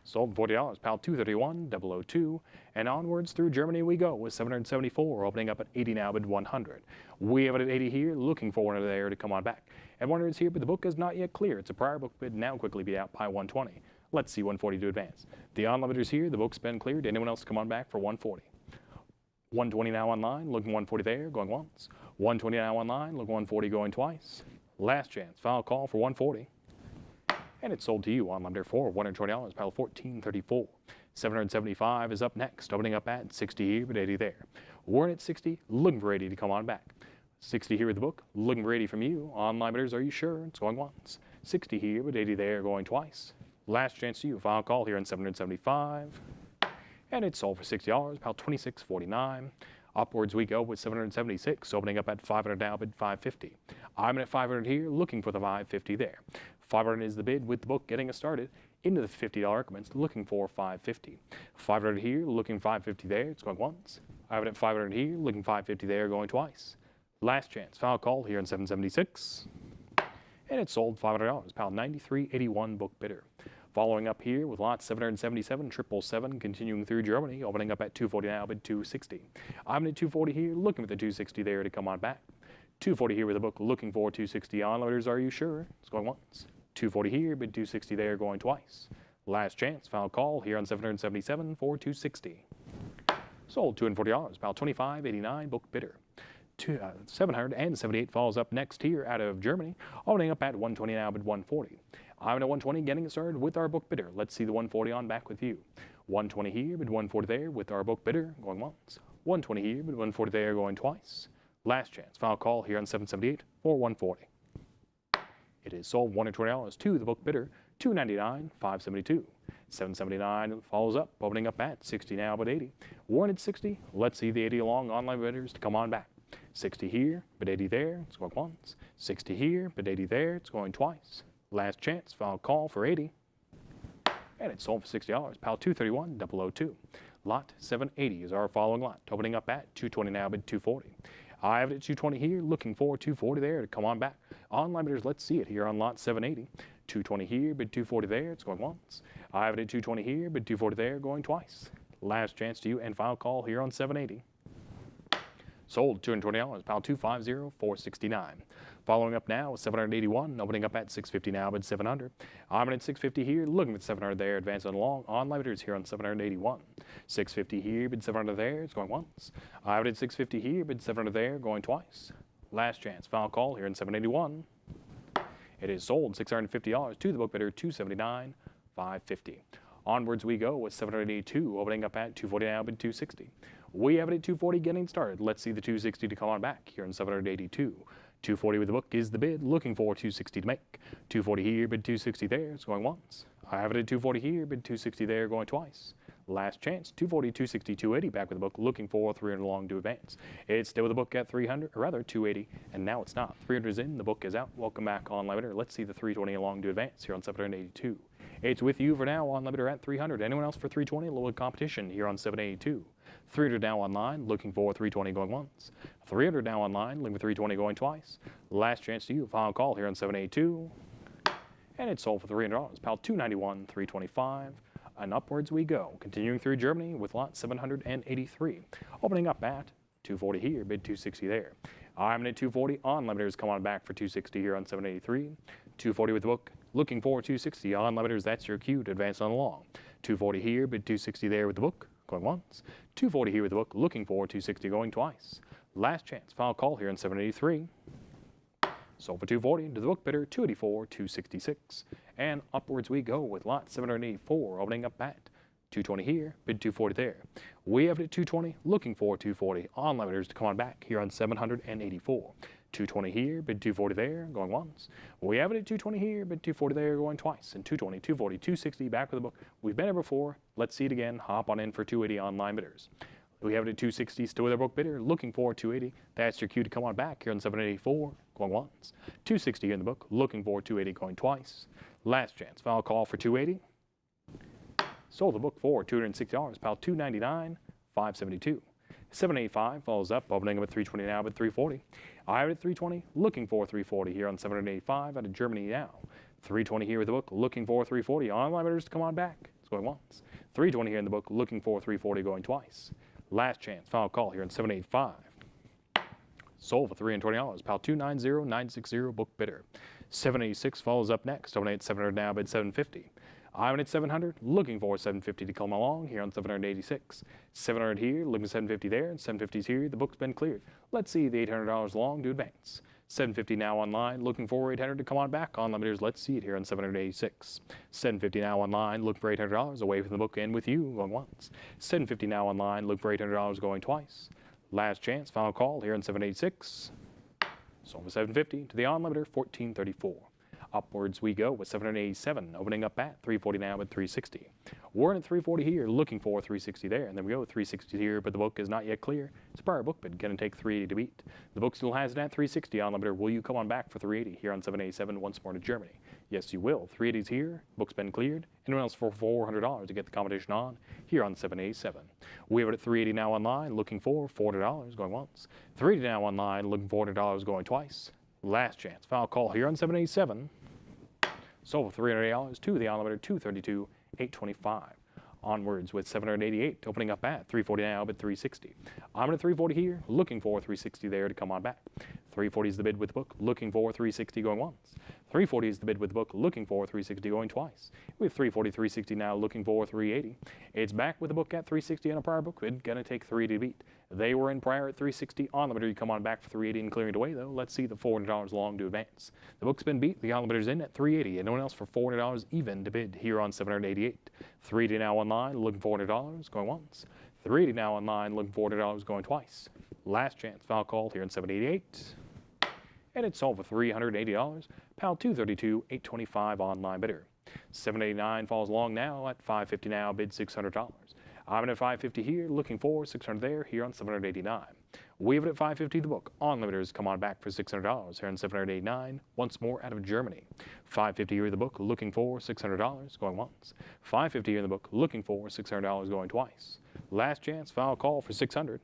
[SPEAKER 2] Sold for $40, pile 231, 002, and onwards through Germany we go with 774, opening up at 80 now, bid 100. We have it at 80 here, looking for one there to come on back. And 100 is here, but the book is not yet clear. It's a prior book bid, now quickly beat out by 120. Let's see 140 to advance. The on-limiters here, the book's been cleared. Anyone else come on back for 140? 120 now online, looking 140 there, going once. 120 now online, looking 140 going twice. Last chance, final call for 140. And it's sold to you on limiter for $120, pile 1434. 775 is up next, opening up at 60 here, but 80 there. We're at 60, looking for 80 to come on back. 60 here with the book, looking for 80 from you. On limiters, are you sure? It's going once. 60 here, but 80 there, going twice. Last chance to you, final call here on 775. And it's sold for $60, about $26.49. Upwards we go with 776, opening up at 500 now, bid 550. I'm at 500 here, looking for the 550 there. 500 is the bid with the book getting us started into the $50 increments, looking for 550. 500 here, looking 550 there, it's going once. I have it at 500 here, looking 550 there, going twice. Last chance, final call here on 776. And it's sold $500, pound 93.81 book bidder. Following up here with lot 777, 777, continuing through Germany, opening up at 240 now, bid 260. I'm at 240 here, looking for the 260 there to come on back. 240 here with the book, looking for 260 on-loaders, are you sure? It's going once. 240 here, bid 260 there, going twice. Last chance, final call here on 777 for 260. Sold $240, about $25.89 book bidder. 778 falls up next here out of Germany, opening up at 120 now, bid 140. I'm at 120, getting it started with our book bidder. Let's see the 140 on back with you. 120 here, bid 140 there with our book bidder, going once. 120 here, bid 140 there, going twice. Last chance, final call here on 778 for 140. It is sold $120 to the book bidder, $299, 572. 779 follows up, opening up at 60 now, but 80. Warren at 60. Let's see the 80 along online bidders to come on back. 60 here, but 80 there, it's going once. 60 here, but 80 there, it's going twice. Last chance, final call for 80. And it's sold for $60, pile 231-002. Lot 780 is our following lot, opening up at 220 now, bid 240. I have it at 220 here, looking for 240 there to come on back. Online bidders, let's see it here on lot 780. 220 here, bid 240 there, it's going once. I have it at 220 here, bid 240 there, going twice. Last chance to you and final call here on 780. Sold $220, pile 250-469. Following up now, 781, opening up at 650 now, bid 700. I'm at 650 here, looking at 700 there, advancing along. On bidders here on 781. 650 here, bid 700 there, it's going once. I have it at 650 here, bid 700 there, going twice. Last chance, final call here in 781. It is sold $650 to the book bidder, 279, 550. Onwards we go with 782, opening up at 240 now, bid 260. We have it at 240 getting started. Let's see the 260 to come on back here in 782. 240 with the book is the bid, looking for 260 to make. 240 here, bid 260 there, it's going once. I have it at 240 here, bid 260 there, going twice. Last chance, 240, 260, 280, back with the book, looking for 300 long to advance. It's still with the book at 300, or rather 280, and now it's not. 300 is in, the book is out. Welcome back on limiter. Let's see the 320 long to advance here on 782. It's with you for now on limiter at 300. Anyone else for 320? A little competition here on 782. 300 now online, looking for 320 going once. 300 now online, looking for 320 going twice. Last chance to you, final call here on 782. And it's sold for $300, pile 291, 325. And upwards we go, continuing through Germany with lot 783. Opening up at 240 here, bid 260 there. I'm at 240, on limiters come on back for 260 here on 783. 240 with the book, looking for 260 on limiters, that's your cue to advance on along. 240 here, bid 260 there with the book, going once. 240 here with the book, looking for 260 going twice. Last chance, final call here on 783. Sold for 240 to the book bidder, 284, 266. And upwards we go with lot 784, opening up at 220 here, bid 240 there. We have it at 220, looking for 240. On limiters to come on back here on 784. 220 here, bid 240 there, going once. We have it at 220 here, bid 240 there, going twice. And 220, 240, 260, back with the book. We've been here before. Let's see it again. Hop on in for 280 online bidders. We have it at 260, still with our book bidder, looking for 280. That's your cue to come on back here on 784, going once. 260 here in the book, looking for 280, going twice. Last chance, final call for 280. Sold the book for $260, pile 299, 572. 785 follows up, opening up at 320 now, but 340. I have it at 320, looking for 340 here on 785 out of Germany now. 320 here with the book, looking for 340. Online bidders to come on back. It's going once. 320 here in the book, looking for 340, going twice. Last chance, final call here on 785. Sold for $320, pile 290, 960, book bidder. 786 follows up next, opening at 700 now, bid 750. I'm in at 700, looking for 750 to come along here on 786. 700 here, looking for 750 there, and 750's here. The book's been cleared. Let's see the $800 long to advance. 750 now online, looking for 800 to come on back. On limiters, let's see it here on 786. 750 now online, looking for $800 away from the book and with you going once. 750 now online, looking for $800 going twice. Last chance, final call here on 786. Sold for 750 to the on limiter, 1434. Upwards we go with 787, opening up at 340 now at 360. We're in at 340 here, looking for 360 there, and then we go with 360 here, but the book is not yet clear. It's a prior book bid, going to take 380 to beat. The book still has it at 360 on limiter. Will you come on back for 380 here on 787 once more to Germany? Yes, you will. 380's here, book's been cleared. Anyone else for $400 to get the competition on here on 787. We have it at 380 now online, looking for $400 going once. 380 now online, looking for $400 going twice. Last chance, final call here on 787. Sold for $380 to the on limiter, 232, 825. Onwards with 788, opening up at 340 now, but 360. I'm at 340 here, looking for 360 there to come on back. 340 is the bid with the book, looking for 360 going once. 340 is the bid with the book, looking for 360 going twice. We have 340, 360 now, looking for 380. It's back with the book at 360 on a prior book bid, gonna take 380 to beat. They were in prior at 360 on limiter. You come on back for 380 and clearing it away though. Let's see the $400 long to advance. The book's been beat. The on limiter's in at 380 and no one else for $400 even to bid here on 788. 380 now online, looking for $400 going once. 380 now online, looking for $400 going twice. Last chance, foul call here on 788. And it's sold for $380. Pal 232, 825 online bidder. 789 falls along now at 550 now, bid $600. I'm in at 550 here, looking for 600 there, here on 789. We have it at 550 the book. On limiters, come on back for $600 here on 789. Once more out of Germany. 550 here the book, looking for $600 going once. 550 here in the book, looking for $600 going twice. Last chance, final call for 600.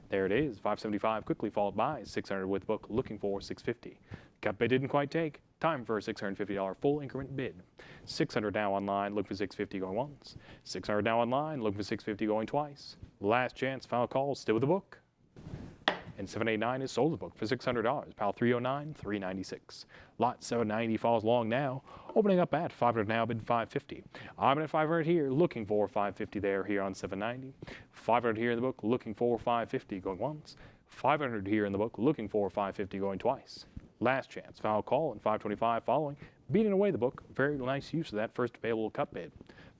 [SPEAKER 2] There it is, 575 quickly followed by 600 with the book, looking for 650. Cut bid didn't quite take. Time for a $650 full increment bid. 600 now online, look for 650 going once. 600 now online, look for 650 going twice. Last chance, final call, still with the book. And 789 is sold the book for $600. Pal 309, 396. Lot 790 falls long now, opening up at 500 now, bid 550. I'm at 500 here, looking for 550 there, here on 790. 500 here in the book, looking for 550 going once. 500 here in the book, looking for 550 going twice. Last chance, foul call, and 525 following, beating away the book. Very nice use of that first available cut bid.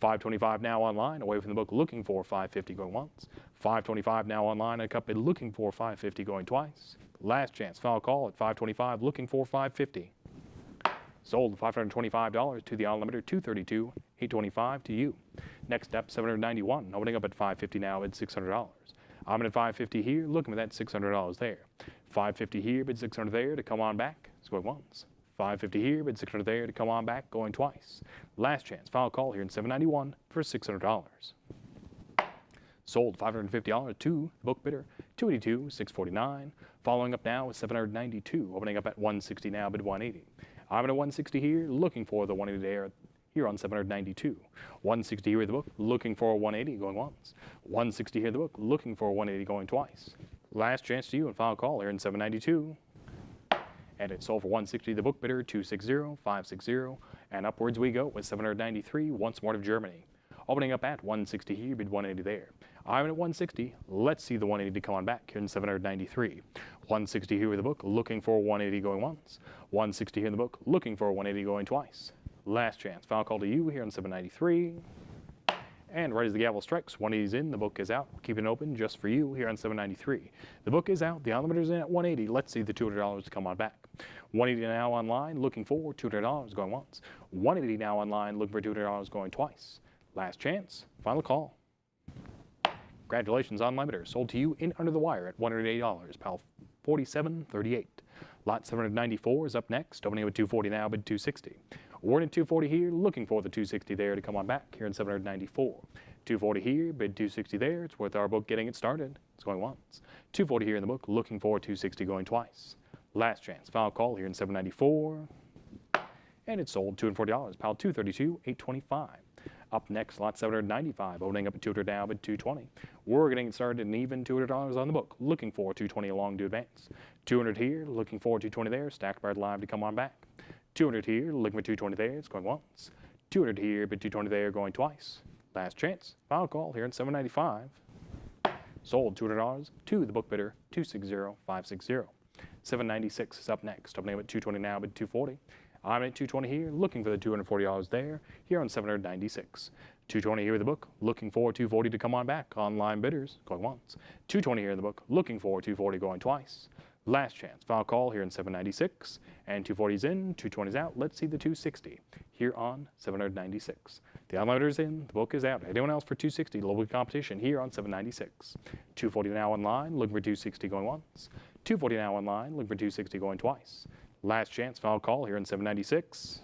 [SPEAKER 2] 525 now online, away from the book, looking for 550 going once. 525 now online, a cut bid looking for 550 going twice. Last chance, foul call at 525, looking for 550. Sold $525 to the on limiter, 232, 825 to you. Next up, 791, opening up at 550 now at $600. I'm at 550 here, looking for that $600 there. 550 here, bid 600 there to come on back. It's going once. 550 here, bid 600 there to come on back, going twice. Last chance, final call here in 791 for $600. Sold $550 to the book bidder, 282, 649. Following up now with 792, opening up at 160 now, bid 180. I'm at 160 here, looking for the 180 there here on 792. 160 here in the book, looking for a 180 going once. 160 here in the book, looking for a 180 going twice. Last chance to you and final call here in 792. And it's sold for 160 the book bidder, 260, 560, and upwards we go with 793 once more to Germany. Opening up at 160 here, bid 180 there. I'm at 160. Let's see the 180 to come on back here in 793. 160 here with the book, looking for a 180 going once. 160 here in the book, looking for a 180 going twice. Last chance, final call to you here on 793. And right as the gavel strikes, 180's in, the book is out. Keeping it open just for you here on 793. The book is out, the on limiter's in at 180. Let's see the $200 to come on back. 180 now online, looking for $200 going once. 180 now online, looking for $200 going twice. Last chance, final call. Congratulations on limiter, sold to you in under the wire at $180, pal 47.38. Lot 794 is up next, opening with 240 now, bid 260. We're in at 240 here, looking for the 260 there to come on back here in 794. 240 here, bid 260 there. It's worth our book getting it started. It's going once. 240 here in the book, looking for 260 going twice. Last chance, final call here in 794. And it's sold $240, pal 232, 825. Up next, lot 795, opening up at 200 now, bid 220. We're getting it started and even $200 on the book, looking for 220 along to advance. 200 here, looking for 220 there, stacked bar live to come on back. 200 here, looking for 220 there, it's going once. 200 here, bid 220 there, going twice. Last chance, final call here at 795. Sold $200 to the book bidder 260560. 796 is up next. Opening up at 220 now, bid 240. I'm at 220 here, looking for the $240 there, here on 796. 220 here in the book, looking for 240 to come on back. Online bidders, going once. 220 here in the book, looking for 240 going twice. Last chance, final call here in 796. And 240's in, 220's out. Let's see the 260 here on 796. The unlimiters in, the book is out. Anyone else for 260, local competition here on 796. 240 now online, looking for 260 going once. 240 now online, looking for 260 going twice. Last chance, final call here in 796.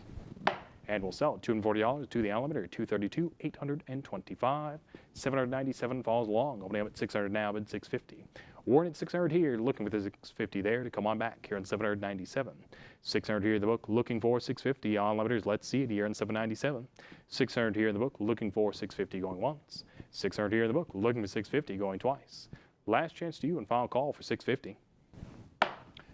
[SPEAKER 2] And we'll sell $240 to the unlimiter, 232, 825. 797 falls long, opening up at 600 now, bid 650. Warren at 600 here, looking for the 650 there to come on back here on 797. 600 here in the book, looking for 650 on limiters. Let's see it here on 797. 600 here in the book, looking for 650 going once. 600 here in the book, looking for 650 going twice. Last chance to you and final call for 650.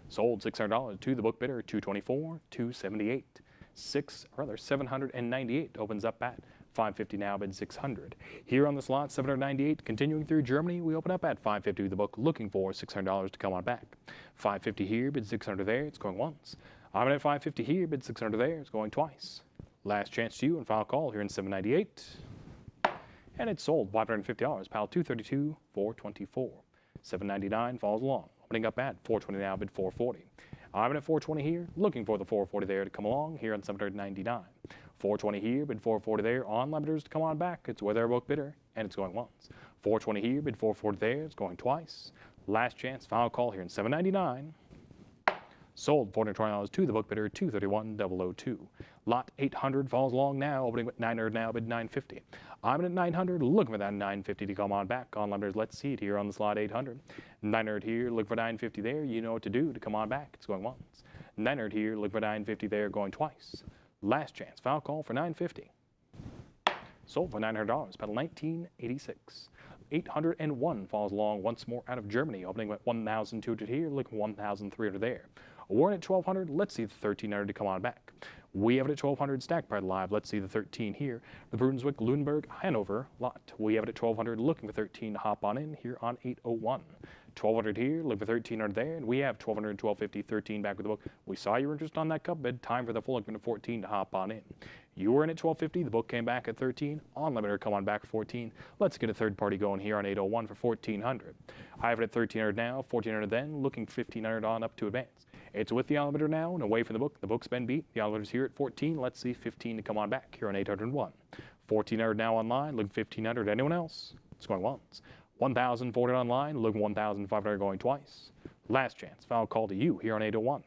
[SPEAKER 2] Sold $600 to the book bidder, 224, 278. 798 opens up at 550 now, bid 600. Here on the slot, 798, continuing through Germany, we open up at 550 with the book, looking for $600 to come on back. 550 here, bid 600 there, it's going once. I'm at 550 here, bid 600 there, it's going twice. Last chance to you and final call here in 798. And it's sold $550, pal 232, 424. 799 falls along, opening up at 420 now, bid 440. I'm at 420 here, looking for the 440 there to come along here on 799. 420 here, bid 440 there, on limiters to come on back. It's with our book bidder, and it's going once. 420 here, bid 440 there, it's going twice. Last chance, final call here in 799. Sold $420 to the book bidder, 231,002. Lot 800 falls along now, opening with 900 now, bid 950. I'm at 900, looking for that 950 to come on back. On limiters, let's see it here on the slot 800. 900 here, looking for 950 there. You know what to do to come on back. It's going once. 900 here, looking for 950 there, going twice. Last chance, final call for 950. Sold for $900, pedal 1986. 801 falls along once more out of Germany, opening at 1,200 here, looking 1,300 there. Warren at 1,200, let's see the 1,300 to come on back. We have it at 1,200, stack price live, let's see the 13 here. The Brunswick, Lüneburg, Hanover lot. We have it at 1,200, looking for 13 to hop on in here on 801. 1,200 here, looking for 1,300 there, and we have 1,200, 1,250, 13 back with the book. We saw your interest on that cup bid, time for the full increment of 14 to hop on in. You were in at 1,250, the book came back at 13, on limiter come on back for 14. Let's get a third party going here on 801 for 1,400. I have it at 1,300 now, 1,400 then, looking 1,500 on up to advance. It's with the limiter now and away from the book. The book's been beat. The limiter's here at 14. Let's see 15 to come on back here on 801. 1,400 now online, looking 1,500. Anyone else? It's going once. 1,040 online, looking 1,500 going twice. Last chance, final call to you here on 801.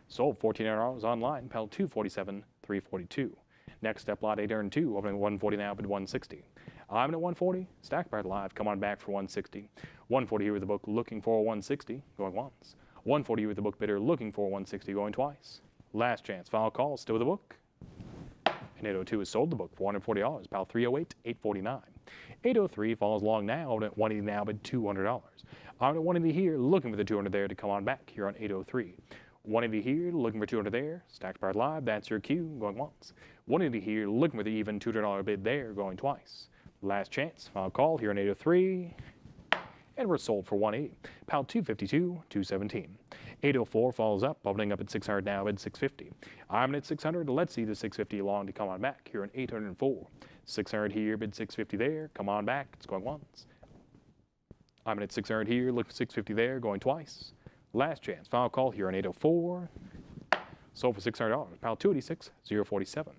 [SPEAKER 2] Sold $1,400 online, pedal 247, 342. Next step, lot 802, opening 140 now, bid 160. I'm at 140, stack price live, come on back for 160. 140 here with the book, looking for 160, going once. 140 with the book bidder, looking for 160, going twice. Last chance, final call, still with the book. And 802 has sold the book for $140, pal 308, 849. 803 falls along now, at 180 now, bid $200. I'm at 180 here, looking for the 200 there to come on back here on 803. 180 here, looking for 200 there, stacked price live, that's your cue, going once. 180 here, looking for the even $200 bid there, going twice. Last chance, final call here on 803. And we're sold for 180. Pound 252, 217. 804 follows up, opening up at 600 now, bid 650. I'm at 600. Let's see the 650 long to come on back here in 804. 600 here, bid 650 there. Come on back. It's going once. I'm at 600 here. Look for 650 there, going twice. Last chance. Final call here in 804. Sold for $600. Pound 286, 047.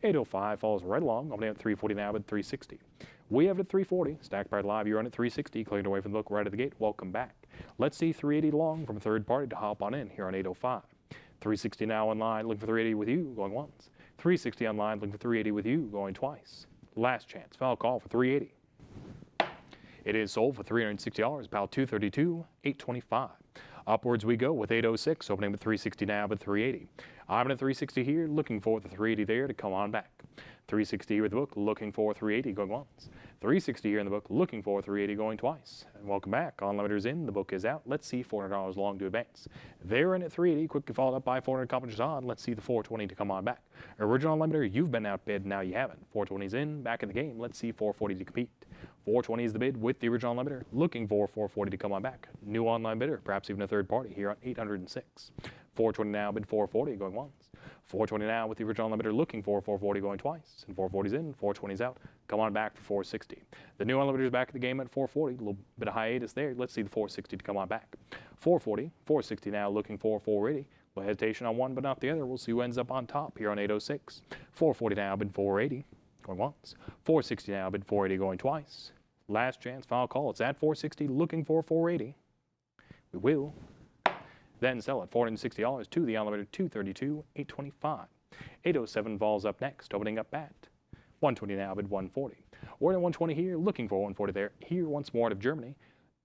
[SPEAKER 2] 805 falls right along, opening at 340 now, bid 360. We have it at 340. Stack price live, you're on at 360. Cleared away from the book right at the gate. Welcome back. Let's see 380 long from a third party to hop on in here on 805. 360 now online, looking for 380 with you, going once. 360 online, looking for 380 with you, going twice. Last chance, final call for 380. It is sold for $360, about 232, 825. Upwards we go with 806, opening at 360 now, but 380. I'm at 360 here, looking for the 380 there to come on back. 360 here with the book, looking for 380, going once. 360 here in the book, looking for 380 going twice. And welcome back. On limiters in, the book is out. Let's see $400 long to advance. They're in at 380, quickly followed up by 400 competitions on. Let's see the 420 to come on back. Original limiter, you've been outbid, now you haven't. 420's in, back in the game. Let's see 440 to compete. 420 is the bid with the original limiter, looking for 440 to come on back. New online bidder, perhaps even a third party here on 806. 420 now, bid 440 going once. 420 now with the original limiter, looking for 440 going twice. And 440's in, 420's out. Come on back for 460. The new unlimiters back in the game at 440. A little bit of hiatus there. Let's see the 460 to come on back. 440, 460 now, looking for 480. A little hesitation on one, but not the other. We'll see who ends up on top here on 806. 440 now, bid 480 going once. 460 now, bid 480 going twice. Last chance, final call. It's at 460, looking for 480. We will then sell at $460 to the unlimited 232, 825. 807 falls up next, opening up at 120 now, bid 140. We're at 120 here, looking for 140 there. Here once more out of Germany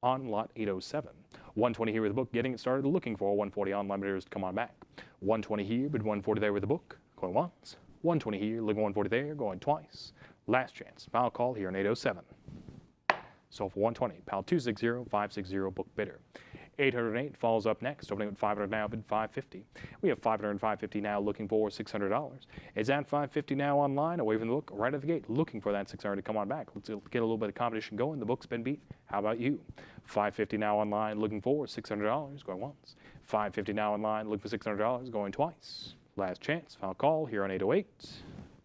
[SPEAKER 2] on lot 807. 120 here with the book, getting it started, looking for 140 on limiters to come on back. 120 here, bid 140 there with the book, going once. 120 here, looking 140 there, going twice. Last chance, final call here on 807. So for 120, pal 260, 560, book bidder. 808 falls up next, opening at 500 now, bid 550. We have 500 and 550 now, looking for $600. It's at 550 now online, away from the book, right at the gate, looking for that 600 to come on back. Let's get a little bit of competition going. The book's been beat. How about you? 550 now online, looking for $600, going once. 550 now online, looking for $600, going twice. Last chance, final call here on 808.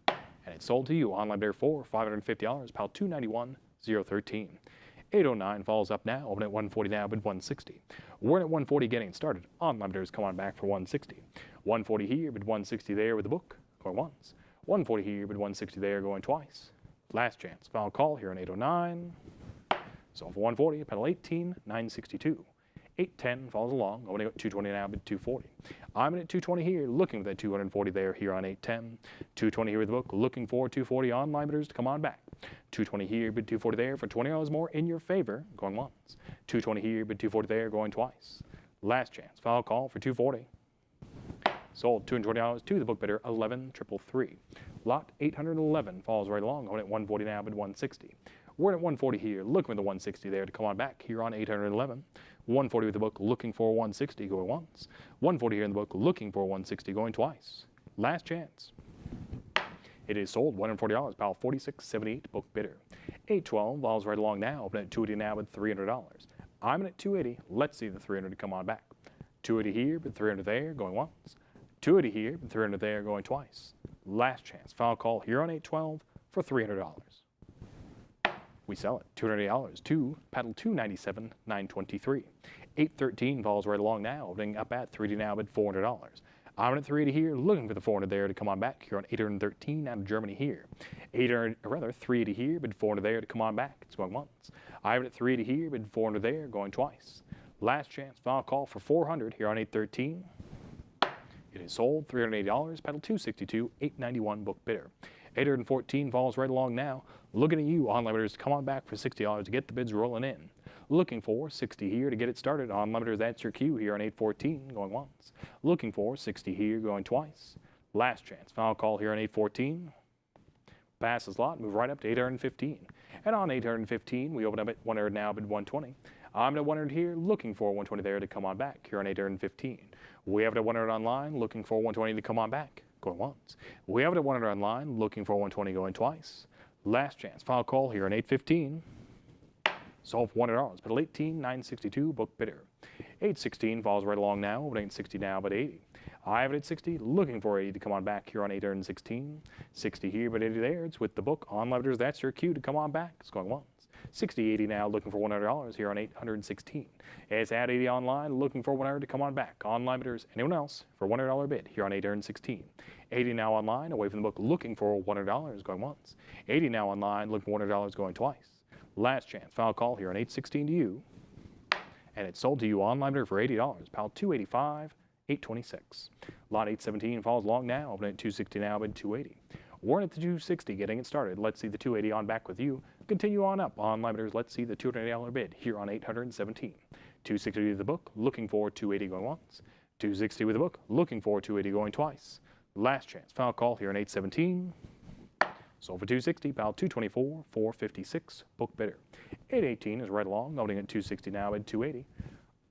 [SPEAKER 2] And it's sold to you, online bidder for $550, pal 291, 013. 809 falls up now, open at 140 now, bid 160. We're at 140 getting started. On limiters, come on back for 160. 140 here, bid 160 there with the book, going once. 140 here, bid 160 there, going twice. Last chance, final call here on 809. So for 140, pedal 18, 962. 810 falls along, opening at 220 now, bid 240. I'm in at 220 here, looking for that 240 there here on 810. 220 here with the book, looking for 240 on limiters to come on back. 220 here, bid 240 there for $20 more in your favor, going once. 220 here, bid 240 there, going twice. Last chance, final call for 240. Sold $220 to the book bidder, 11,333. Lot 811 falls right along, open at 140 now, bid 160. We're at 140 here, looking for the 160 there to come on back here on 811. 140 with the book, looking for 160, going once. 140 here in the book, looking for 160, going twice. Last chance. It is sold $140, pal 4678, book bidder. 812 falls right along now, open at 280 now with $300. I'm in at 280. Let's see the 300 to come on back. 280 here, but 300 there, going once. 280 here, but 300 there, going twice. Last chance, final call here on 812 for $300. We sell it $280 to paddle 297, 923. 813 falls right along now, opening up at 380 now, but $400. I'm at 380 here, looking for the 400 there to come on back here on 813 out of Germany here. 380 here, bid 400 there to come on back. It's going once. I'm at 380 here, bid 400 there, going twice. Last chance, final call for 400 here on 813. It is sold $380, pedal 262, 891, book bidder. 814 falls right along now. Looking at you, on limiters, come on back for $60 to get the bids rolling in. Looking for 60 here to get it started. On limiters, that's your cue here on 814, going once. Looking for 60 here, going twice. Last chance, final call here on 814. Passes lot, move right up to 815. And on 815, we open up at 100 now, bid 120. I'm at 100 here, looking for 120 there to come on back here on 815. We have it at 100 online, looking for 120 to come on back, going once. We have it at 100 online, looking for 120 going twice. Last chance, final call here on 815. Sold for $100, pedal 18, 962, book bidder. 816 falls right along now, opening at 60 now, but 80. I have it at 60, looking for 80 to come on back here on 816. 60 here, but 80 there. It's with the book. On limiters, that's your cue to come on back. It's going once. 60, 80 now, looking for $100 here on 816. It's at 80 online, looking for 100 to come on back. On limiters, anyone else for $100 bid here on 816. 80 now online, away from the book, looking for $100, going once. 80 now online, looking for $100, going twice. Last chance, final call here on 816 to you. And it's sold to you on limiter for $80, pal 285, 826. Lot 817 falls long now, open at 260 now, bid 280. We're at the 260, getting it started. Let's see the 280 on back with you. Continue on up on limiters. Let's see the $280 bid here on 817. 260 with the book, looking for 280 going once. 260 with the book, looking for 280 going twice. Last chance, final call here on 817. Sold for 260, pal 224, 456, book bidder. 818 is right along, opening at 260 now at 280.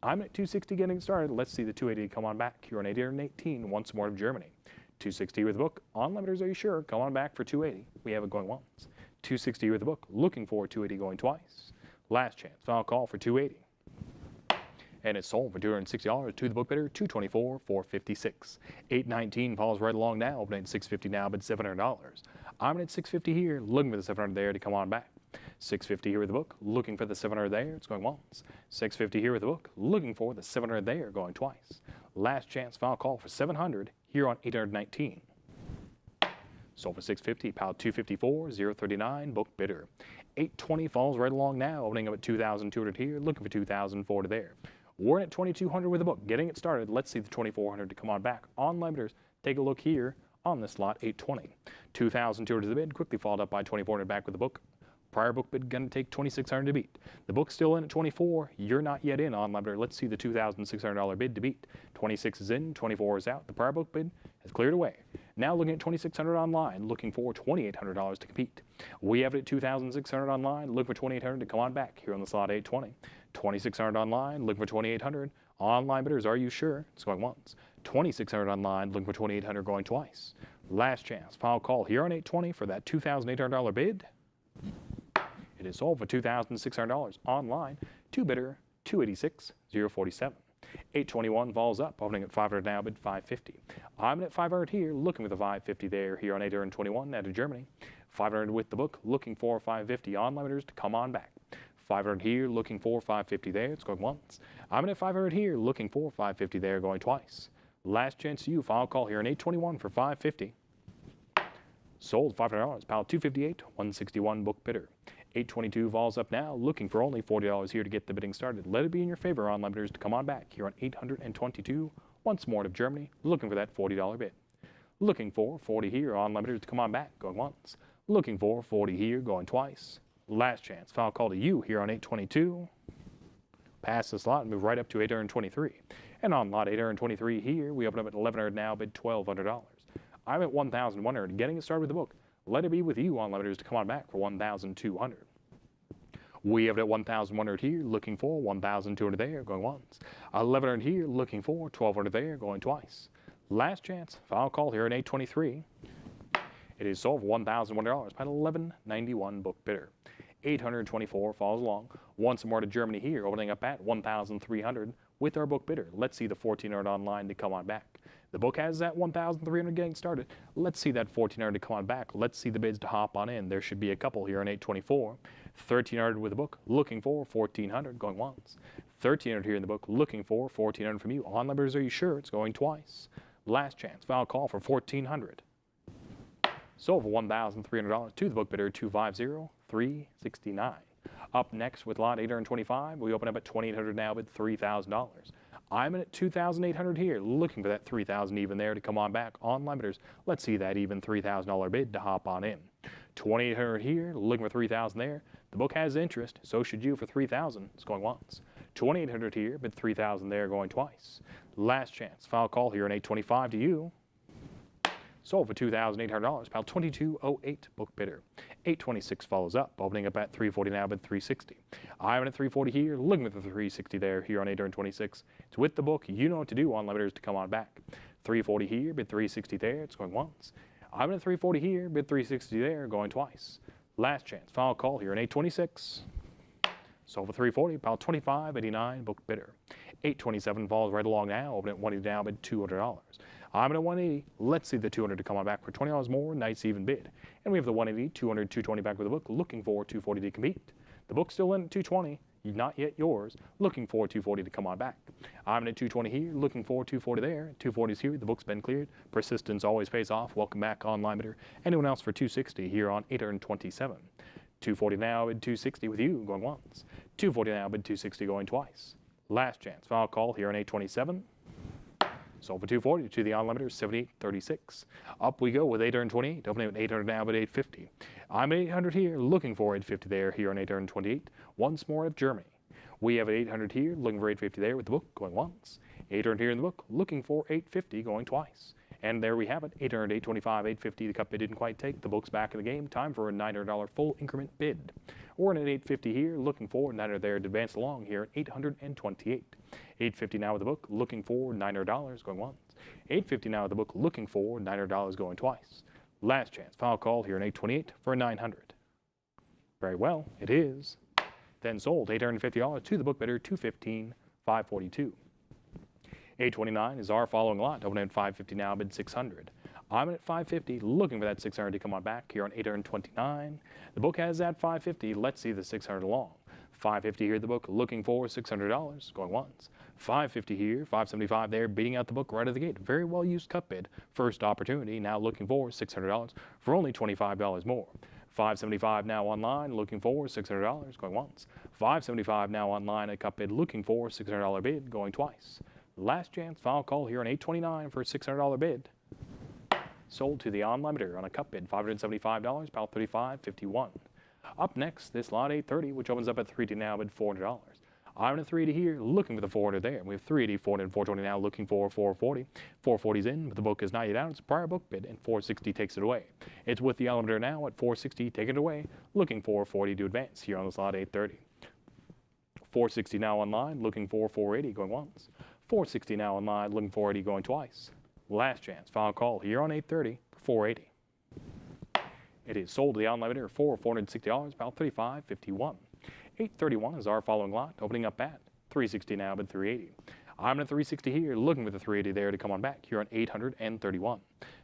[SPEAKER 2] I'm at 260 getting started. Let's see the 280 come on back here on 818, once more of Germany. 260 with the book. On limiters, are you sure? Come on back for 280. We have it going once. 260 with the book. Looking for 280 going twice. Last chance. Final call for 280. And it's sold for $260 to the book bidder, 224, 456. 819 follows right along now, opening at 650 now, but $700. I'm at 650 here, looking for the 700 there to come on back. 650 here with the book, looking for the 700 there, it's going once. 650 here with the book, looking for the 700 there, going twice. Last chance, final call for 700 here on 819. Sold for 650, pal 254, 039, book bidder. 820 falls right along now, opening up at 2,200 here, looking for 2,040 there. We're at 2,200 with the book, getting it started. Let's see the 2,400 to come on back. On limiters, take a look here on this lot, 820. 2,200 to the bid, quickly followed up by 2,400 back with the book. Prior book bid going to take 2,600 to beat. The book's still in at 24. You're not yet in on limiter. Let's see the $2,600 bid to beat. 26 is in, 24 is out. The prior book bid has cleared away. Now looking at 2,600 online, looking for $2,800 to compete. We have it at 2,600 online, looking for 2,800 to come on back here on the slot 820. 2,600 online, looking for 2,800. Online bidders, are you sure? It's going once. 2,600 online, looking for 2,800 going twice. Last chance, final call here on 820 for that $2,800 bid. It is sold for $2,600 online. To bidder, 286, 047. 821 falls up, opening at 500 now, bid 550. I'm at 500 here, looking for the 550 there here on 821 out of Germany. 500 with the book, looking for 550 on limiters to come on back. 500 here, looking for 550 there, it's going once. I'm at 500 here, looking for 550 there, going twice. Last chance to you, final call here on 821 for 550. Sold $500, pal 258, 161 book bidder. 822 falls up now, looking for only $40 here to get the bidding started. Let it be in your favor on limiters to come on back here on 822, once more of Germany, looking for that $40 bid. Looking for 40 here on limiters to come on back, going once. Looking for 40 here, going twice. Last chance, final call to you here on 822. Pass the slot and move right up to 823. And on lot 823 here, we open up at 1,100 now, bid $1,200. I'm at 1,100, getting it started with the book. Let it be with you on limiters to come on back for 1,200. We have it at 1,100 here, looking for 1,200 there, going once. 1,100 here, looking for 1,200 there, going twice. Last chance, final call here at 823. It is sold for $1,100 at 1,191 book bidder. 824 falls along. Once more to Germany here, opening up at 1,300 with our book bidder. Let's see the 1,400 online to come on back. The book has that 1,300 getting started. Let's see that 1,400 to come on back. Let's see the bids to hop on in. There should be a couple here on 824. 1,300 with the book, looking for 1,400, going once. 1,300 here in the book, looking for 1,400 from you. On limiters, are you sure? It's going twice. Last chance, final call for 1,400. Sold for $1,300 to the book bidder, 250, 369. Up next with lot 825, we open up at 2,800 now with $3,000. I'm at 2,800 here, looking for that 3,000 even there to come on back on limiters. Let's see that even $3,000 bid to hop on in. 2,800 here, looking for 3,000 there. The book has interest, so should you for 3,000. It's going once. 2,800 here, bid 3,000 there, going twice. Last chance, final call here in 825 to you. Sold for $2,800, pal 2208 book bidder. 826 follows up, opening up at 340 now, bid 360. I'm at 340 here, looking at the 360 there here on 826. It's with the book, you know what to do on limiters to come on back. 340 here, bid 360 there, it's going once. I'm at 340 here, bid 360 there, going twice. Last chance, final call here in 826. Sold for 340, pal 2589 book bidder. 827 falls right along now, open at 180 now, bid $200. I'm at 180. Let's see the 200 to come on back for $20 more. Nice even bid. And we have the 180, 200, 220 back with the book, looking for 240 to compete. The book's still in at 220, not yet yours, looking for 240 to come on back. I'm at 220 here, looking for 240 there. 240 is here. The book's been cleared. Persistence always pays off. Welcome back on Limiter. Anyone else for 260 here on 827. 240 now, bid 260 with you going once. 240 now, bid 260 going twice. Last chance, final call here on 827. Sold for 240 to the on-limiter, 7836. Up we go with 828, opening at 800 now, but 850. I'm at 800 here, looking for 850 there here on 828. Once more of Germany. We have at 800 here, looking for 850 there with the book going once. 800 here in the book, looking for 850 going twice. And there we have it, 800, 825, 850. The cup bid didn't quite take. The book's back in the game. Time for a $900 full increment bid. We're in at 850 here, looking for 900 there to advance along here at 828. 850 now with the book, looking for $900 going once. 850 now with the book, looking for $900 going twice. Last chance, final call here in 828 for 900. Very well, it is. Then sold, $850 to the book bidder, 215, 542. 829 is our following lot, opening at 550 now, bid 600. I'm in at 550, looking for that 600 to come on back here on 829. The book has that 550. Let's see the 600 along. 550 here, the book, looking for $600, going once. 550 here, 575 there, beating out the book right at the gate. Very well used cup bid. First opportunity, now looking for $600 for only $25 more. 575 now online, looking for $600, going once. 575 now online at cup bid, looking for $600 bid, going twice. Last chance, final call here on 829 for a $600 bid. Sold to the online bidder on a cup bid, $575, about $35.51. Up next, this lot 830, which opens up at 380 now, bid $400. I'm in a 380 here, looking for the 400 there. We have 380, 400, 420 now, looking for 440. 440's in, but the book is not yet out. It's a prior book bid, and 460 takes it away. It's with the online bidder now at 460, taking it away, looking for 40 to advance here on this lot 830. 460 now online, looking for 480, going once. 460 now online, looking for 80, going twice. Last chance, final call here on 830 for 480. It is sold to the online bidder for $460, about $35.51. 831 is our following lot, opening up at 360 now, but 380. I'm at 360 here, looking for the 380 there to come on back here on 831.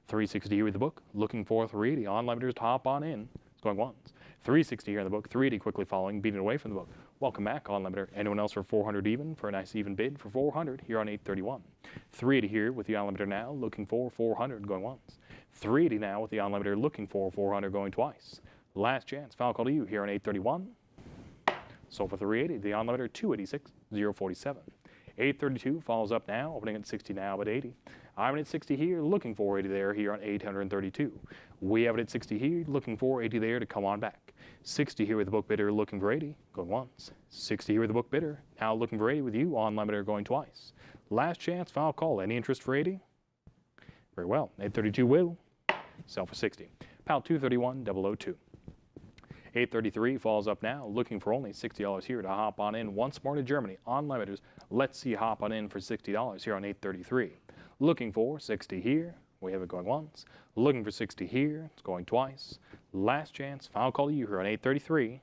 [SPEAKER 2] 360 here with the book, looking for 380. Online bidders to hop on in. It's going once. 360 here in the book, 380 quickly following, beating away from the book. Welcome back, online bidder. Anyone else for 400 even for a nice even bid for 400 here on 831. 380 here with the online bidder now, looking for 400 going once. 380 now with the online bidder looking for 400 going twice. Last chance, final call to you here on 831. Sold for 380, the online bidder 286, 047. 832 follows up now, opening at 60 now, but 80. I'm at 60 here, looking for 80 there here on 832. We have it at 60 here, looking for 80 there to come on back. 60 here with the book bidder looking for 80, going once. 60 here with the book bidder, now looking for 80 with you, online bidder going twice. Last chance, final call, any interest for 80? Very well, 832 will sell for 60. Pal 231, 002. 833 falls up now, looking for only $60 here to hop on in once more to Germany. Online bidders, let's see hop on in for $60 here on 833. Looking for 60 here, we have it going once. Looking for 60 here, it's going twice. Last chance, final call to you here on 833.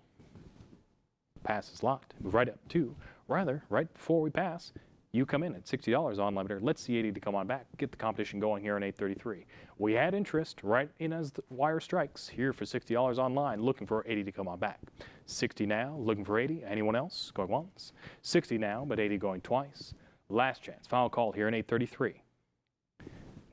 [SPEAKER 2] Pass is locked, move right up to, right before we pass, you come in at $60 online bidder. Let's see 80 to come on back. Get the competition going here on 833. We had interest right in as the wire strikes here for $60 online, looking for 80 to come on back. 60 now, looking for 80. Anyone else? Going once. 60 now, but 80 going twice. Last chance, final call here in 833.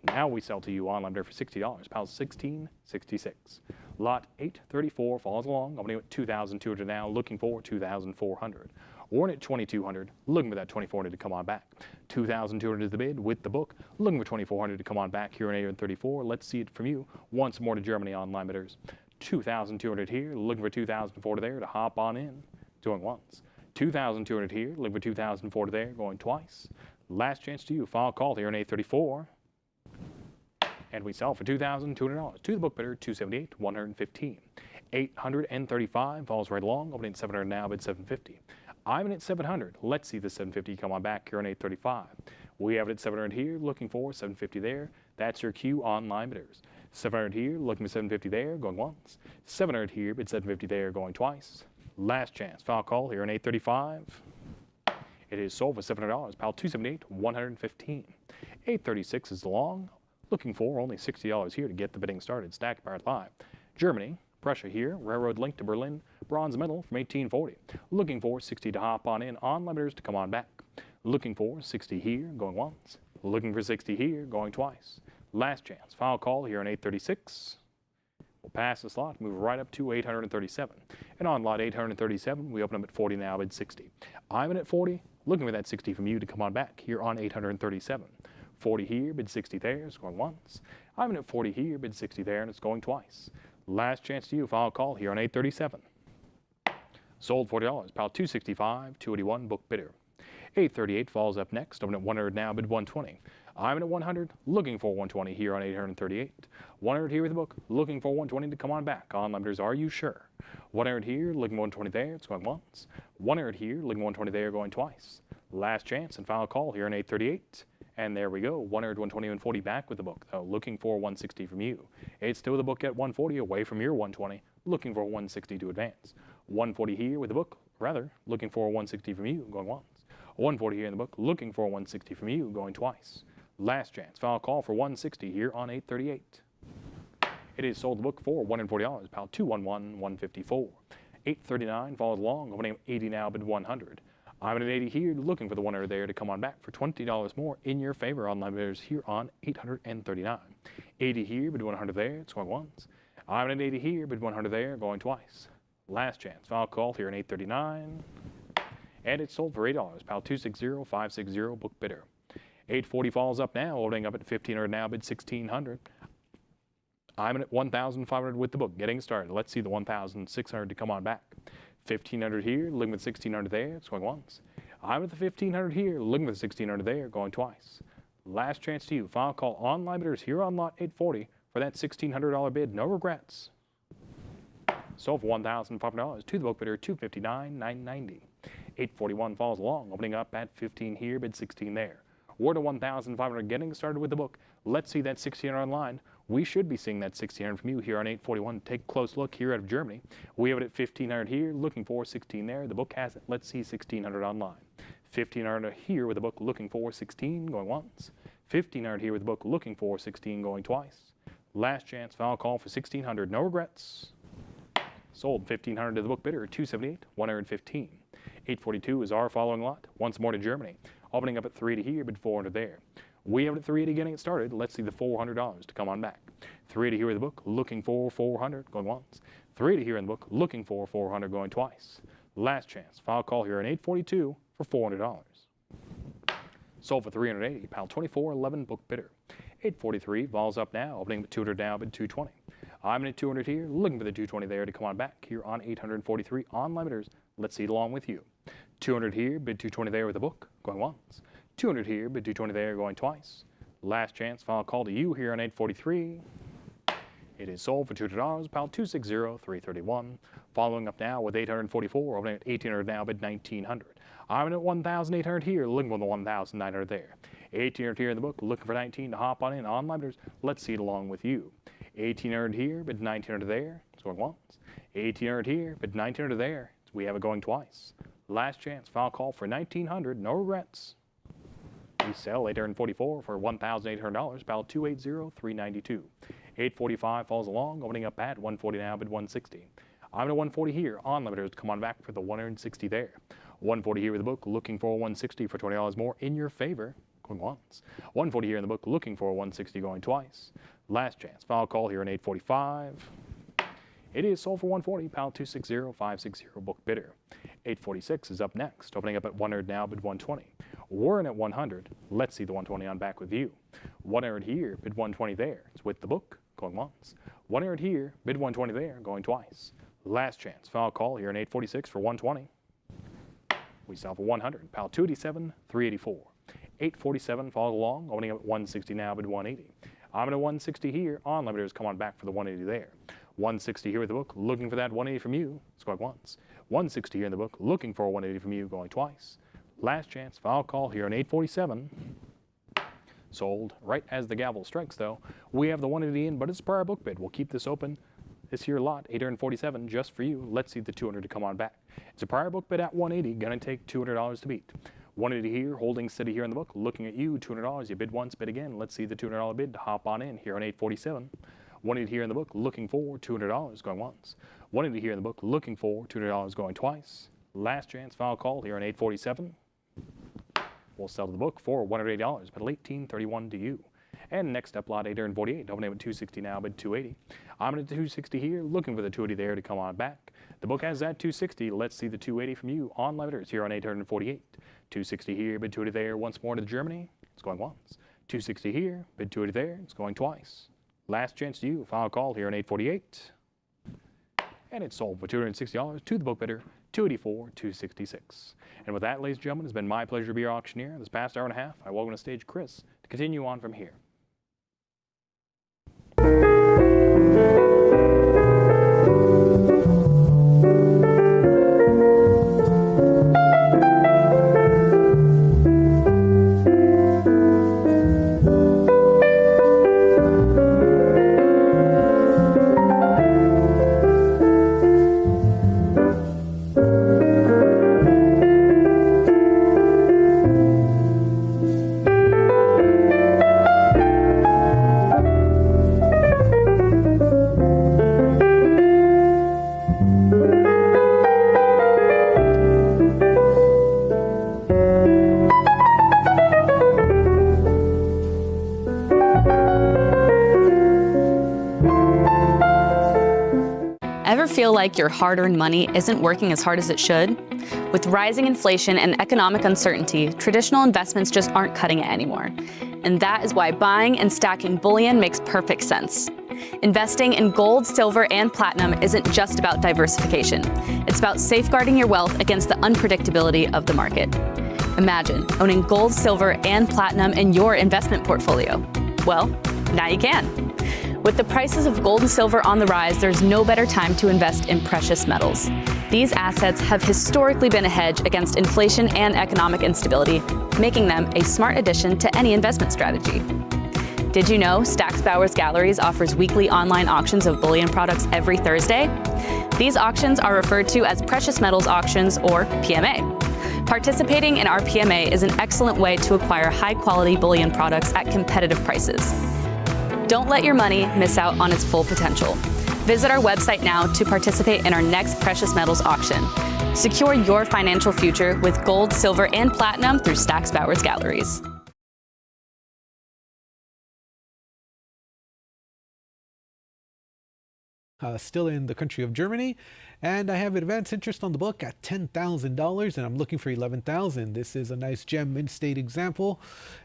[SPEAKER 2] Now we sell to you online bidder for $60. Pals 1666. Lot 834 falls along, opening at 2,200 now, looking for 2,400. Warren at 2,200, looking for that 2,400 to come on back. 2,200 is the bid with the book, looking for 2,400 to come on back here in 834. Let's see it from you once more to Germany online bidders. 2,200 here, looking for 2,400 there to hop on in, going once. 2,200 here, looking for 2,400 there, going twice. Last chance to you, final call here in 834. And we sell for $2,200 to the book bidder, 278, 115. 835 falls right along, opening at 700 now, bid 750. I'm in at 700. Let's see the 750 come on back here on 835. We have it at 700 here, looking for 750 there. That's your cue online bidders. 700 here, looking for 750 there, going once. 700 here, bid 750 there, going twice. Last chance, final call here on 835. It is sold for $700, pal 278, 115. 836 is the long, looking for only $60 here to get the bidding started. Stack Barrett Live. Germany, Prussia here, railroad link to Berlin, bronze medal from 1840. Looking for 60 to hop on in, online bidders to come on back. Looking for 60 here, going once. Looking for 60 here, going twice. Last chance, final call here on 836. We'll pass the slot, move right up to 837. And on lot 837, we open up at 40 now, bid 60. I'm in at 40, looking for that 60 from you to come on back here on 837. 40 here, bid 60 there, it's going once. I'm in at 40 here, bid 60 there, and it's going twice. Last chance to you, final call here on 837. Sold $40, pal 265, 281, book bidder. 838 falls up next, open at 100 now, bid 120. I'm in at 100, looking for 120 here on 838. 100 here with the book, looking for 120 to come on back. On limiters, are you sure? 100 here, looking 120 there, it's going once. 100 here, looking 120 there, going twice. Last chance and final call here on 838. And there we go, 100, 120, and 40 back with the book, though, looking for 160 from you. It's still the book at 140, away from your 120, looking for 160 to advance. 140 here with the book, rather, looking for 160 from you, going once. 140 here in the book, looking for 160 from you, going twice. Last chance, final call for 160 here on 838. It is sold the book for $140, pal 211, 154. 839 follows along, opening up 80 now, bid 100. I'm at 80 here, looking for the 100 there to come on back for $20 more in your favor on limiters here on 839. 80 here, bid 100 there, it's going once. I'm at 80 here, bid 100 there, going twice. Last chance, final call here in 839. And it's sold for $8, pal 260, 560, book bidder. 840 falls up now, opening up at 1500 now, bid 1600. I'm at 1,500 with the book, getting started. Let's see the 1,600 to come on back. 1,500 here, looking with 1,600 there, it's going once. I'm at the 1,500 here, looking with 1,600 there, going twice. Last chance to you. Final call on limiters here on lot 840 for that $1,600 bid. No regrets. Sold for $1,500 to the book bidder, $259,990. 841 falls along, opening up at 15 here, bid 16 there. We're to 1,500 getting started with the book. Let's see that 1,600 online. We should be seeing that 1,600 from you here on 841. Take a close look here out of Germany. We have it at 1,500 here, looking for 16 there. The book has it. Let's see 1,600 online. 1,500 here with the book, looking for 16, going once. 1,500 here with the book, looking for 16, going twice. Last chance, final call for 1,600. No regrets. Sold 1,500 to the book bidder, 278, 115. 842 is our following lot. Once more to Germany. Opening up at 380 here, bid 400 there. We have it at 380 getting it started. Let's see the $400 to come on back. 380 here in the book, looking for 400, going once. 380 here in the book, looking for 400, going twice. Last chance, final call here in 842 for $400. Sold for 380, pal 2411, book bidder. 843 falls up now, opening at 200 now, bid 220. I'm in at 200 here, looking for the 220 there to come on back here on 843 on limiters. Let's see it along with you. 200 here, bid 220 there with the book, going once. 200 here, bid 220 there, going twice. Last chance, final call to you here on 843. It is sold for $200, pal 260, 331. Following up now with 844, opening at 1,800 now, bid 1,900. I'm in at 1,800 here, looking for the 1,900 there. 1,800 here in the book, looking for 19 to hop on in on limiters. Let's see it along with you. 1,800 here, bid 1,900 there, it's going once. 1,800 here, bid 1,900 there, we have it going twice. Last chance, final call for 1,900, no regrets. We sell 844 for $1,800, pal 280, 392. 845 falls along, opening up at 140 now, bid 160. I'm at 140 here, on limiters, come on back for the 160 there. 140 here with the book, looking for 160 for $20 more in your favor, going once. 140 here in the book, looking for 160, going twice. Last chance, final call here in 845. It is sold for 140, pal 260, 560, book bidder. 846 is up next, opening up at 100 now, bid 120. We're in at 100. Let's see the 120 on back with you. 100 here, bid 120 there. It's with the book, going once. 100 here, bid 120 there, going twice. Last chance, final call here in 846 for 120. We sell for 100, pal 287, 384. 847 follows along, opening up at 160 now, bid 180. I'm at a 160 here, on limiters, come on back for the 180 there. 160 here with the book, looking for that 180 from you, it's going once. 160 here in the book, looking for a 180 from you, going twice. Last chance, final call here in 847. Sold right as the gavel strikes, though. We have the 180 in, but it's a prior book bid. We'll keep this open. This here lot, 847, just for you. Let's see the 200 to come on back. It's a prior book bid at 180, gonna take $200 to beat. 180 here, holding steady here in the book, looking at you, $200. You bid once, bid again. Let's see the $200 bid to hop on in here on 847. 180 here in the book, looking for $200, going once. 180 here in the book, looking for $200, going twice. Last chance, final call here on 847. We'll sell to the book for $180, but $1,831 to you. And next up, lot 848, opening at 260 now, bid 280. I'm at 260 here, looking for the 280 there to come on back. The book has that 260. Let's see the 280 from you on limiters here on 848. 260 here, bid 280 there. Once more to Germany, it's going once. 260 here, bid 280 there. It's going twice. Last chance to you, final call here on 848. And it's sold for $260 to the book bidder, $284, $266. And with that, ladies and gentlemen, it's been my pleasure to be your auctioneer. This past hour and a half, I welcome to stage Chris to to continue on from here.
[SPEAKER 6] Ever feel like your hard-earned money isn't working as hard as it should? With rising inflation and economic uncertainty, traditional investments just aren't cutting it anymore. And that is why buying and stacking bullion makes perfect sense. Investing in gold, silver, and platinum isn't just about diversification. It's about safeguarding your wealth against the unpredictability of the market. Imagine owning gold, silver, and platinum in your investment portfolio. Well, now you can. With the prices of gold and silver on the rise, there's no better time to invest in precious metals. These assets have historically been a hedge against inflation and economic instability, making them a smart addition to any investment strategy. Did you know Stack's Bowers Galleries offers weekly online auctions of bullion products every Thursday? These auctions are referred to as precious metals auctions, or PMA. Participating in our PMA is an excellent way to acquire high-quality bullion products at competitive prices. Don't let your money miss out on its full potential. Visit our website now to participate in our next precious metals auction. Secure your financial future with gold, silver, and platinum through Stack's Bowers Galleries.
[SPEAKER 1] Still in the country of Germany, and I have advanced interest on the book at $10,000, and I'm looking for $11,000. This is a nice gem mint state example,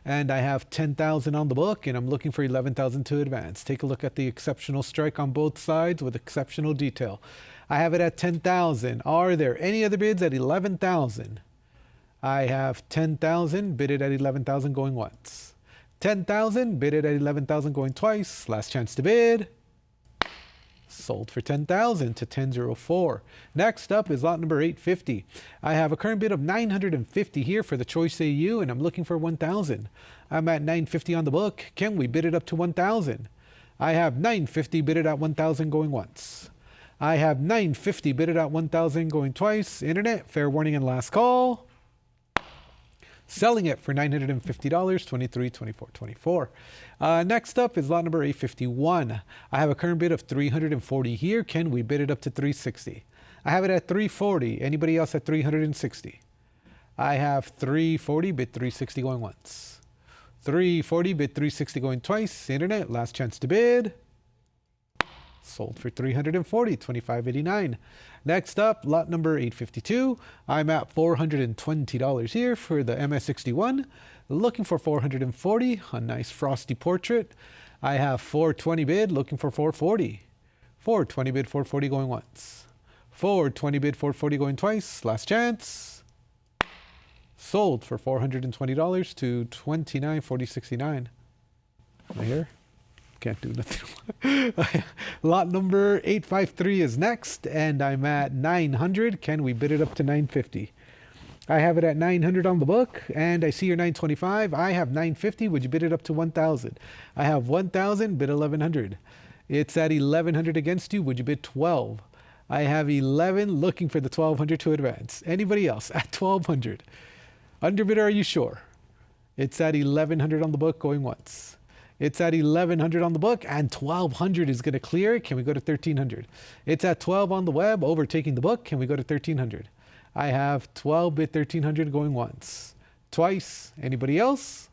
[SPEAKER 1] and I have $10,000 on the book, and I'm looking for $11,000 to advance. Take a look at the exceptional strike on both sides with exceptional detail. I have it at $10,000. Are there any other bids at $11,000? I have $10,000 bidded at $11,000 going once. $10,000 bidded at $11,000 going twice. Last chance to bid. Sold for $10,000 to 1004. Next up is lot number 850. I have a current bid of $950 here for the Choice AU, and I'm looking for $1,000. I'm at $950 on the book. Can we bid it up to $1,000? I have $950 bidded at $1,000 going once. I have $950 bidded at $1,000 going twice. Internet, fair warning and last call. Selling it for $950, 23, 24, 24. Next up is lot number 851. I have a current bid of 340 here. Can we bid it up to 360? I have it at 340. Anybody else at 360? I have 340, bid 360 going once. 340, bid 360 going twice. Internet, last chance to bid. Sold for $340, 25.89. Next up, lot number 852. I'm at $420 here for the MS61. Looking for $440, a nice frosty portrait. I have $420 bid, looking for $440. $420 bid, $440 going once. $420 bid, $440 going twice. Last chance. Sold for $420 to $29.40.69. Right here. Can't do nothing. Lot number 853 is next, and I'm at 900. Can we bid it up to 950? I have it at 900 on the book, and I see your 925. I have 950. Would you bid it up to 1,000? I have 1,000. Bid 1,100. It's at 1,100 against you. Would you bid 12? I have 11. Looking for the 1,200 to advance. Anybody else at 1,200? Underbidder, are you sure? It's at 1,100 on the book, going once. It's at 1,100 on the book, and 1,200 is going to clear it. Can we go to 1,300? It's at 12 on the web, overtaking the book. Can we go to 1,300? I have 12 bid 1,300 going once. Twice. Anybody else?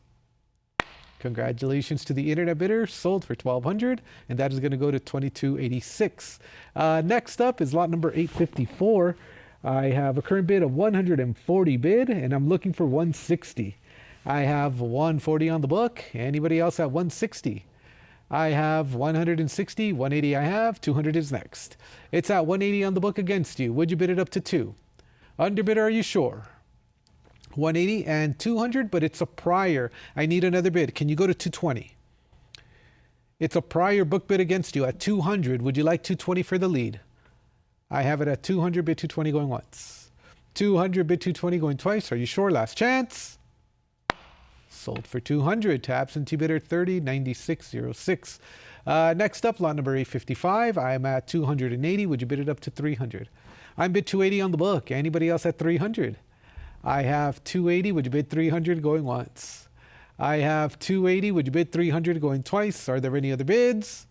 [SPEAKER 1] Congratulations to the internet bidder. Sold for 1,200, and that is going to go to 22.86. Next up is lot number 854. I have a current bid of 140 bid, and I'm looking for 160. I have 140 on the book. Anybody else at 160? I have 160, 180 I have, 200 is next. It's at 180 on the book against you. Would you bid it up to 2? Underbidder, are you sure? 180 and 200, but it's a prior. I need another bid. Can you go to 220? It's a prior book bid against you at 200. Would you like 220 for the lead? I have it at 200, bid 220 going once. 200, bid 220 going twice. Are you sure? Last chance. Sold for 200 to absentee bidder 309606. Next up, lot number 855. I'm at 280. Would you bid it up to 300? I'm bid 280 on the book. Anybody else at 300? I have 280. Would you bid 300 going once? I have 280. Would you bid 300 going twice? Are there any other bids?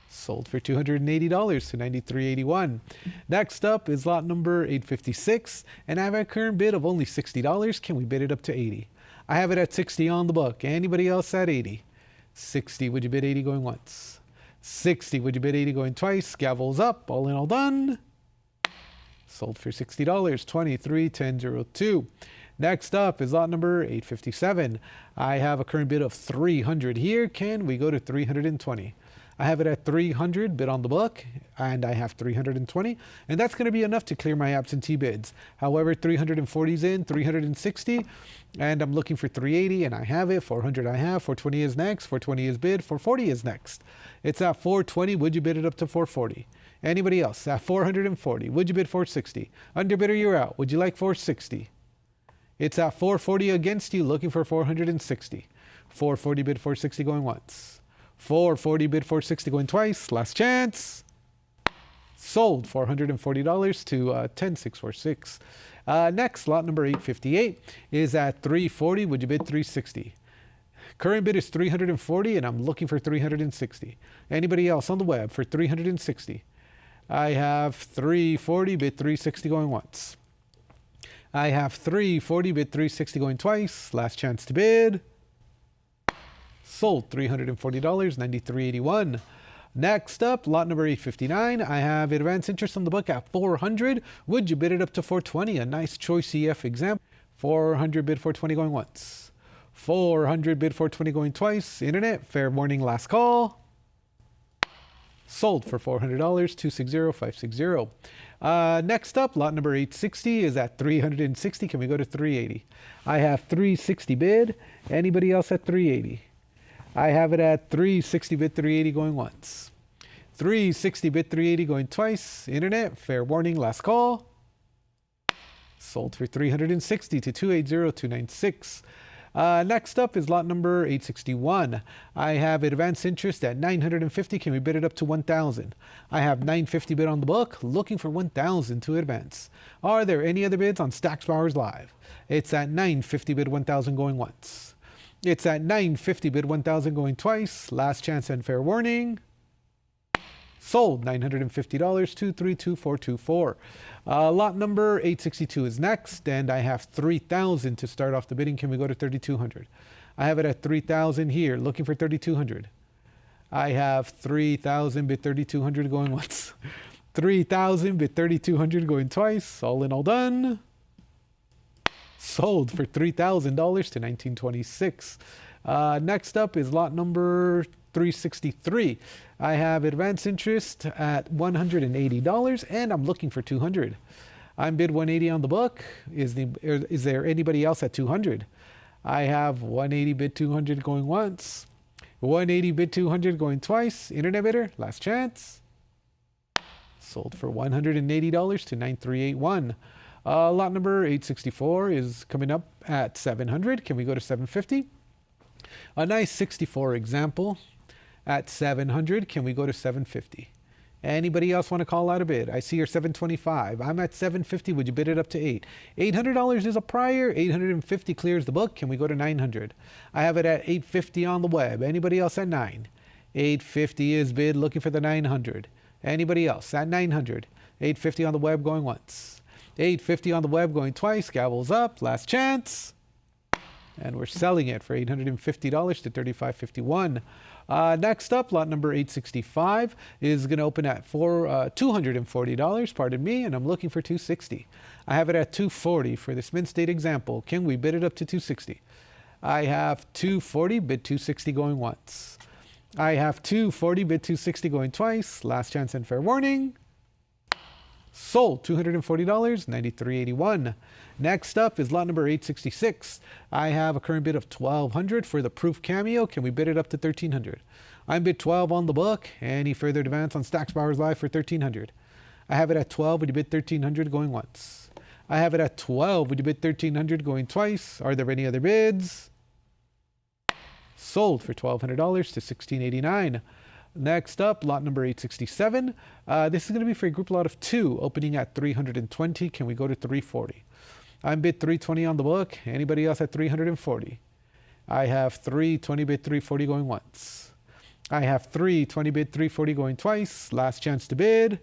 [SPEAKER 1] Sold for $280 to $93.81. Next up is lot number 856, and I have a current bid of only $60. Can we bid it up to 80? I have it at 60 on the book. Anybody else at 80? 60. Would you bid 80 going once? 60. Would you bid 80 going twice? Gavel's up. All in, all done. Sold for $60. 23.1002. Next up is lot number 857. I have a current bid of 300 here. Can we go to 320? I have it at 300 bid on the book, and I have 320, and that's going to be enough to clear my absentee bids. However, 340 is in, 360, and I'm looking for 380, and I have it. 400 I have, 420 is next, 420 is bid, 440 is next. It's at 420. Would you bid it up to 440? Anybody else at 440? Would you bid 460? Underbidder, you're out. Would you like 460? It's at 440 against you, looking for 460. 440 bid 460 going once. 440 bid 460 going twice. Last chance. Sold $440 to 10646. Next, lot number 858 is at 340. Would you bid 360? Current bid is 340, and I'm looking for 360. Anybody else on the web for 360? I have 340 bid 360 going once. I have 340 bid 360 going twice. Last chance to bid. Sold $340, $93.81. Next up, lot number 859. I have advanced interest on the book at 400. Would you bid it up to 420? A nice choice EF example. 400 bid 420 going once. 400 bid 420 going twice. Internet, fair warning, last call. Sold for $400, 260560. Next up, lot number 860 is at 360. Can we go to 380? I have 360 bid. Anybody else at 380? I have it at 360 bid 380 going once. 360 bid 380 going twice. Internet, fair warning, last call. Sold for 360 to 280296. Next up is lot number 861. I have advanced interest at 950. Can we bid it up to 1,000? I have 950 bid on the book, looking for 1,000 to advance. Are there any other bids on Stacks Bowers Live? It's at 950 bid 1,000 going once. It's at 950 bid 1,000 going twice. Last chance and fair warning. Sold $950 to 32424. Lot number 862 is next, and I have 3,000 to start off the bidding. Can we go to 3,200? I have it at 3,000 here, looking for 3,200. I have 3,000 bid 3,200 going once. 3,000 bid 3,200 going twice. All in, all done. Sold for $3,000 to 1926. Next up is lot number 363. I have advanced interest at $180, and I'm looking for 200. I'm bid 180 on the book. Is there anybody else at 200? I have 180 bid 200 going once. 180 bid 200 going twice. Internet bidder, last chance. Sold for $180 to 9381. Lot number 864 is coming up at 700. Can we go to 750? A nice 64 example at 700. Can we go to 750? Anybody else want to call out a bid? I see you're 725. I'm at 750. Would you bid it up to 8? $800 is a prior. 850 clears the book. Can we go to 900? I have it at 850 on the web. Anybody else at 9? 850 is bid, looking for the 900. Anybody else at 900? 850 on the web going once. 850 on the web going twice. Gavel's up. Last chance. And we're selling it for $850 to $35.51. Next up, lot number 865 is going to open at $240, pardon me, and I'm looking for 260. I have it at 240 for this Mint State example. Can we bid it up to 260? I have 240, bid 260 going once. I have 240, bid 260 going twice. Last chance and fair warning. Sold $240, 93.81. Next up is lot number 866. I have a current bid of $1,200 for the proof cameo. Can we bid it up to $1,300? I'm bid 12 on the book. Any further advance on Stacks Bowers Live for $1,300? I have it at 12. Would you bid $1,300 going once? I have it at 12. Would you bid $1,300 going twice? Are there any other bids? Sold for $1,200 to $1,689. Next up, lot number 867. This is going to be for a group lot of 2, opening at $320. Can we go to $340? I'm bid $320 on the book. Anybody else at $340? I have $320 bid $340 going once. I have $320 bid $340 going twice. Last chance to bid.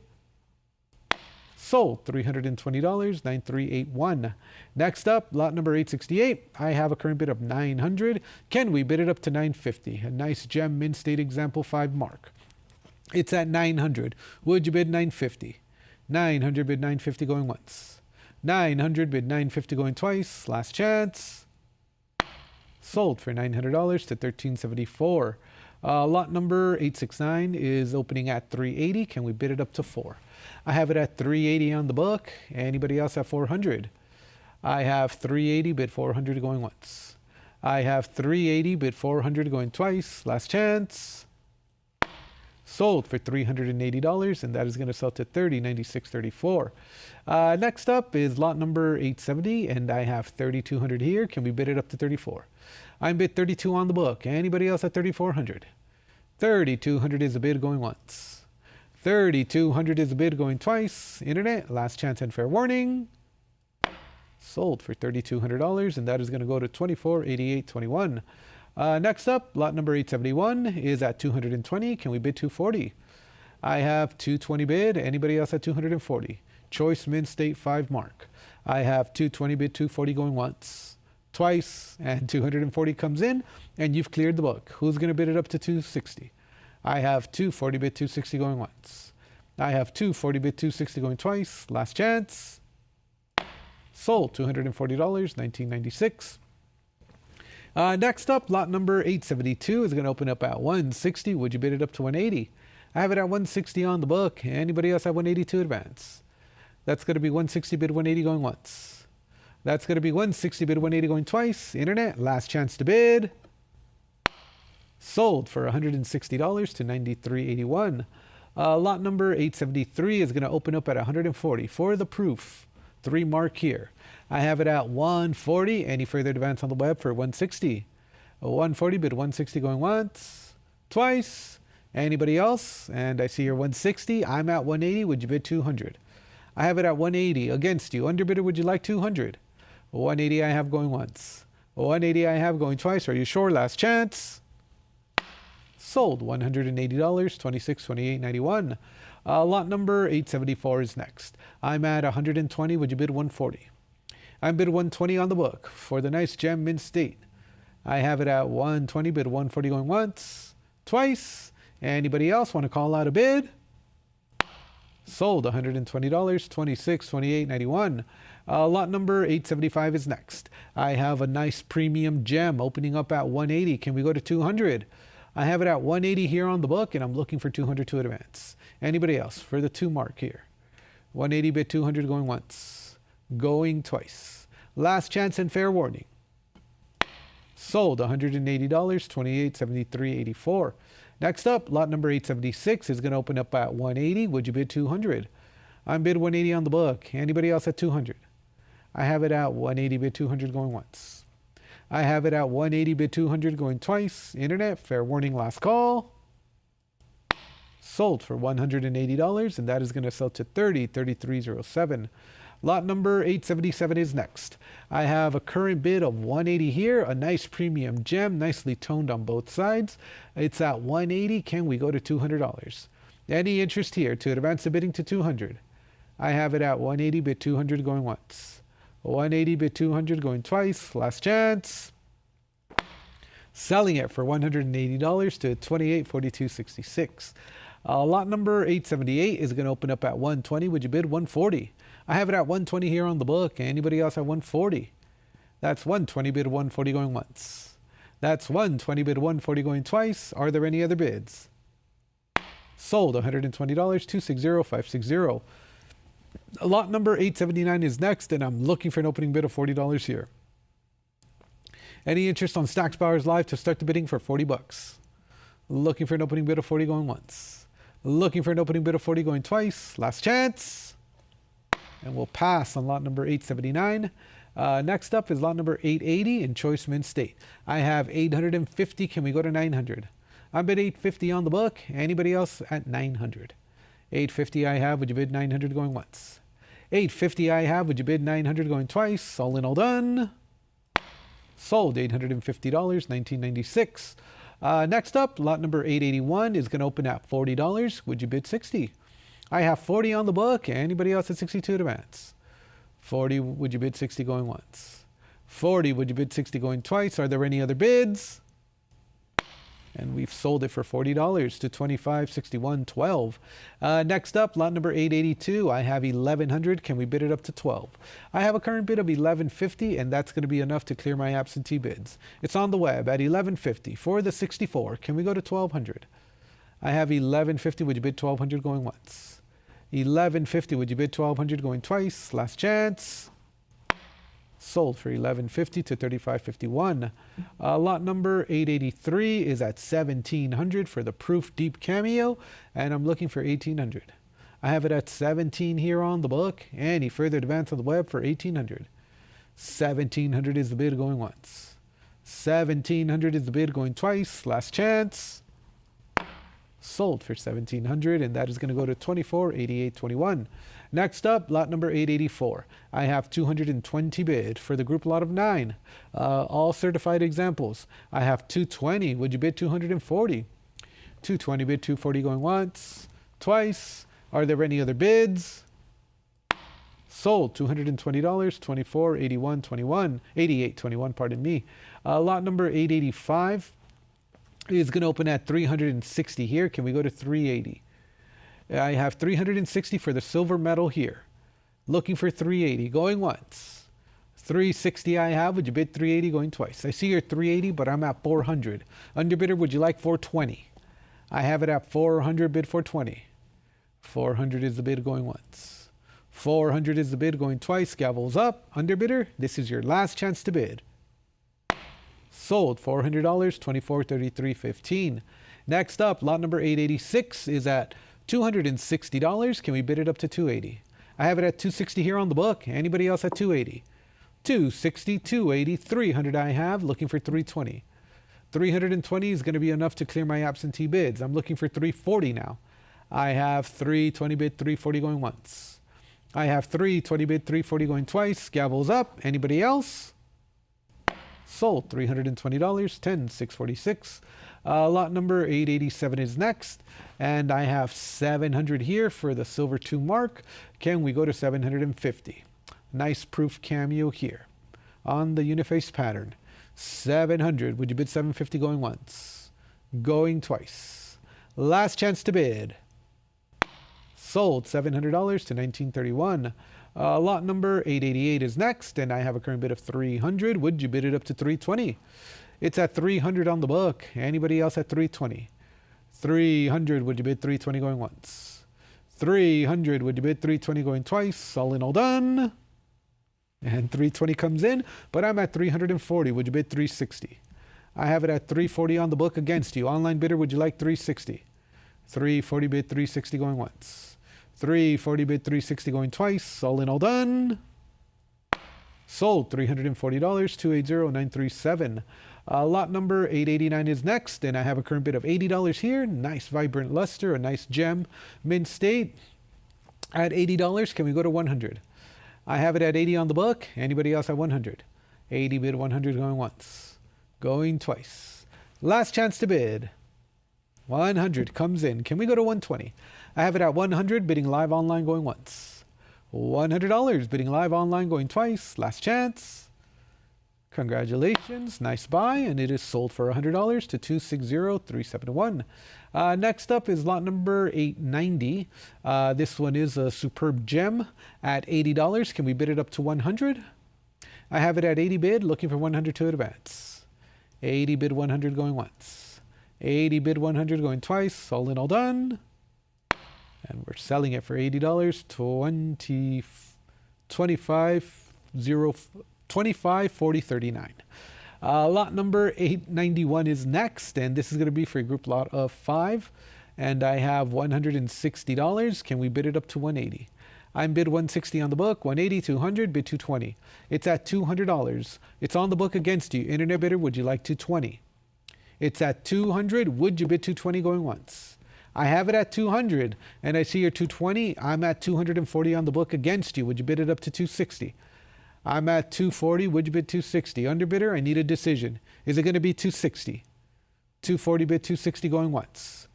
[SPEAKER 1] Sold $320, 9381. Next up, lot number 868. I have a current bid of $900. Can we bid it up to $950? A nice gem mint state example 5 mark. It's at $900. Would you bid $950? $900 bid $950 going once. $900 bid $950 going twice. Last chance. Sold for $900 to $1374. Lot number 869 is opening at $380. Can we bid it up to $4? I have it at $380 on the book. Anybody else at $400? I have $380 bid $400 going once. I have $380 bid $400 going twice. Last chance. Sold for $380, and that is going to sell to $30.96.34. Next up is lot number 870, and I have $3,200 here. Can we bid it up to $34? I'm bid $32 on the book. Anybody else at $3,400? $3,200 is a bid going once. $3,200 is a bid going twice. Internet, last chance and fair warning. Sold for $3,200, and that is going to go to $24.88.21. Next up, lot number 871 is at $220. Can we bid $240? I have $220 bid. Anybody else at $240? Choice mint state 5 mark. I have $220 bid $240 going once, twice, and $240 comes in, and you've cleared the book. Who's going to bid it up to $260? I have $240 bid $260 going once. I have $240 bid $260 going twice. Last chance. Sold $240, $19.96. Next up, lot number 872 is going to open up at $160. Would you bid it up to $180? I have it at $160 on the book. Anybody else at $180 to advance? That's going to be $160 bid $180 going once. That's going to be $160 bid $180 going twice. Internet, last chance to bid. Sold for $160 to $93.81. Lot number 873 is going to open up at $140 for the proof. 3 mark here. I have it at $140. Any further advance on the web for $160? $140 bid $160 going once, twice. Anybody else? And I see you're $160. I'm at $180. Would you bid $200? I have it at $180 against you. Underbidder, would you like $200? $180 I have going once. $180 I have going twice. Are you sure? Last chance. Sold $180, $26.28.91. Lot number 874 is next. I'm at $120. Would you bid $140? I'm bid $120 on the book for the nice gem mint state. I have it at $120. Bid $140 going once, twice. Anybody else want to call out a bid? Sold $120, $26.28.91. Lot number 875 is next. I have a nice premium gem opening up at $180. Can we go to $200? I have it at $180 here on the book, and I'm looking for $200 to advance. Anybody else for the 2 mark here? $180 bid $200 going once, going twice. Last chance and fair warning. Sold $180, $28.73.84. Next up, lot number 876 is going to open up at $180. Would you bid $200? I'm bid $180 on the book. Anybody else at $200? I have it at $180 bid $200 going once. I have it at $180 bid $200 going twice. Internet, fair warning, last call. Sold for $180, and that is going to sell to $30.3307. Lot number 877 is next. I have a current bid of $180 here, a nice premium gem, nicely toned on both sides. It's at $180. Can we go to $200? Any interest here to advance the bidding to $200? I have it at $180 bid $200 going once. $180 bid $200 going twice. Last chance. Selling it for $180 to $28.4266. Lot number 878 is going to open up at $120. Would you bid $140? I have it at $120 here on the book. Anybody else at $140? That's $120 bid $140 going once. That's $120 bid $140 going twice. Are there any other bids? Sold $120, $260,560. Lot number 879 is next, and I'm looking for an opening bid of $40 here. Any interest on Stacks Bowers Live to start the bidding for 40 bucks? Looking for an opening bid of 40 going once. Looking for an opening bid of 40 going twice. Last chance. And we'll pass on lot number 879. Next up is lot number 880 in Choice Mint State. I have 850. Can we go to 900? I'm bid 850 on the book. Anybody else at 900? 850 I have. Would you bid 900 going once? 850 I have. Would you bid 900 going twice? All in, all done. Sold $850, 1996. Next up, lot number 881 is going to open at $40. Would you bid 60? I have 40 on the book. Anybody else at 62 to advance? 40, would you bid 60 going once? 40, would you bid 60 going twice? Are there any other bids? And we've sold it for $40 to $25.61.12. Next up, lot number 882. I have 1100. Can we bid it up to 12? I have a current bid of 1150, and that's going to be enough to clear my absentee bids. It's on the web at 1150 for the 64. Can we go to 1200? I have 1150. Would you bid 1200 going once? 1150. Would you bid 1200 going twice? Last chance. Sold for 1150 to 35.51. Lot number 883 is at 1700 for the Proof Deep Cameo, and I'm looking for 1800. I have it at 17 here on the book. Any further advance on the web for 1800? 1700 is the bid going once. 1700 is the bid going twice. Last chance. Sold for 1700, and that is going to go to 24.88.21. Next up, lot number 884. I have 220 bid for the group lot of 9. All certified examples. I have 220. Would you bid 240? 220 bid 240 going once, twice. Are there any other bids? Sold $220, 24.81.21, 88.21, pardon me. Lot number 885 is going to open at 360 here. Can we go to 380? I have 360 for the silver medal here. Looking for 380 going once. 360 I have. Would you bid 380 going twice? I see you're 380, but I'm at 400. Underbidder, would you like 420? I have it at 400, bid 420. 400 is the bid going once. 400 is the bid going twice. Gavels up. Underbidder, this is your last chance to bid. Sold $400, 24.33.15. Next up, lot number 886 is at $260. Can we bid it up to 280? I have it at 260 here on the book. Anybody else at 280? 260, 280, 300 I have. Looking for 320. 320 is going to be enough to clear my absentee bids. I'm looking for 340 now. I have 320 bid 340 going once. I have 320 bid 340 going twice. Gavels up. Anybody else? Sold $320, 10.646. Lot number 887 is next, and I have 700 here for the silver 2 mark. Can we go to 750? Nice proof cameo here on the uniface pattern. 700. Would you bid 750 going once? Going twice. Last chance to bid. Sold $700 to 1931. Lot number 888 is next, and I have a current bid of 300. Would you bid it up to 320? It's at 300 on the book. Anybody else at 320? 300. Would you bid 320 going once? 300. Would you bid 320 going twice? All in, all done. And 320 comes in, but I'm at 340. Would you bid 360? I have it at 340 on the book against you. Online bidder, would you like 360? 340 bid 360 going once. 340 bid 360 going twice. All in, all done. Sold $340, 280,937. Lot number 889 is next, and I have a current bid of $80 here. Nice vibrant luster, a nice gem, mint state. At $80, can we go to 100? I have it at 80 on the book. Anybody else at 100? 80 bid 100 going once, going twice. Last chance to bid. 100 comes in. Can we go to 120? I have it at 100, bidding live online going once. $100, bidding live online going twice. Last chance. Congratulations, nice buy, and it is sold for $100 to 260,371. Next up is lot number 890. This one is a superb gem at $80. Can we bid it up to 100? I have it at 80 bid, looking for 100 to advance. 80 bid 100 going once. 80 bid 100 going twice. All in, all done. And we're selling it for $80, 25, 40, 39. Lot number 891 is next, and this is going to be for a group lot of 5. And I have $160. Can we bid it up to 180? I'm bid 160 on the book, 180, 200, bid 220. It's at $200. It's on the book against you. Internet bidder, would you like 220? It's at 200. Would you bid 220 going once? I have it at 200, and I see your 220. I'm at 240 on the book against you. Would you bid it up to 260? I'm at 240. Would you bid 260? Underbidder, I need a decision. Is it going to be 260? 240 bid 260 going once.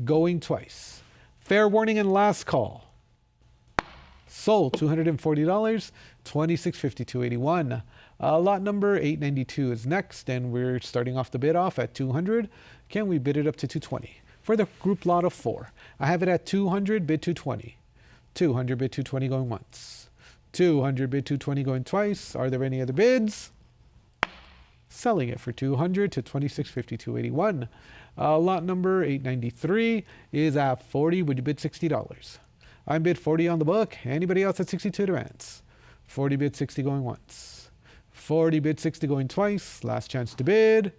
[SPEAKER 1] Going twice. Fair warning and last call. Sold $240, 26.50, 281. Lot number 892 is next, and we're starting off the bid off at 200. Can we bid it up to 220? For the group lot of 4, I have it at 200, bid 220. 200 bid 220 going once. 200 bid 220 going twice. Are there any other bids? Selling it for 200 to 26.50, 281. Lot number 893 is at 40. Would you bid $60? I'm bid 40 on the book. Anybody else at 62 advance? 40 bid 60 going once. 40 bid 60 going twice. Last chance to bid.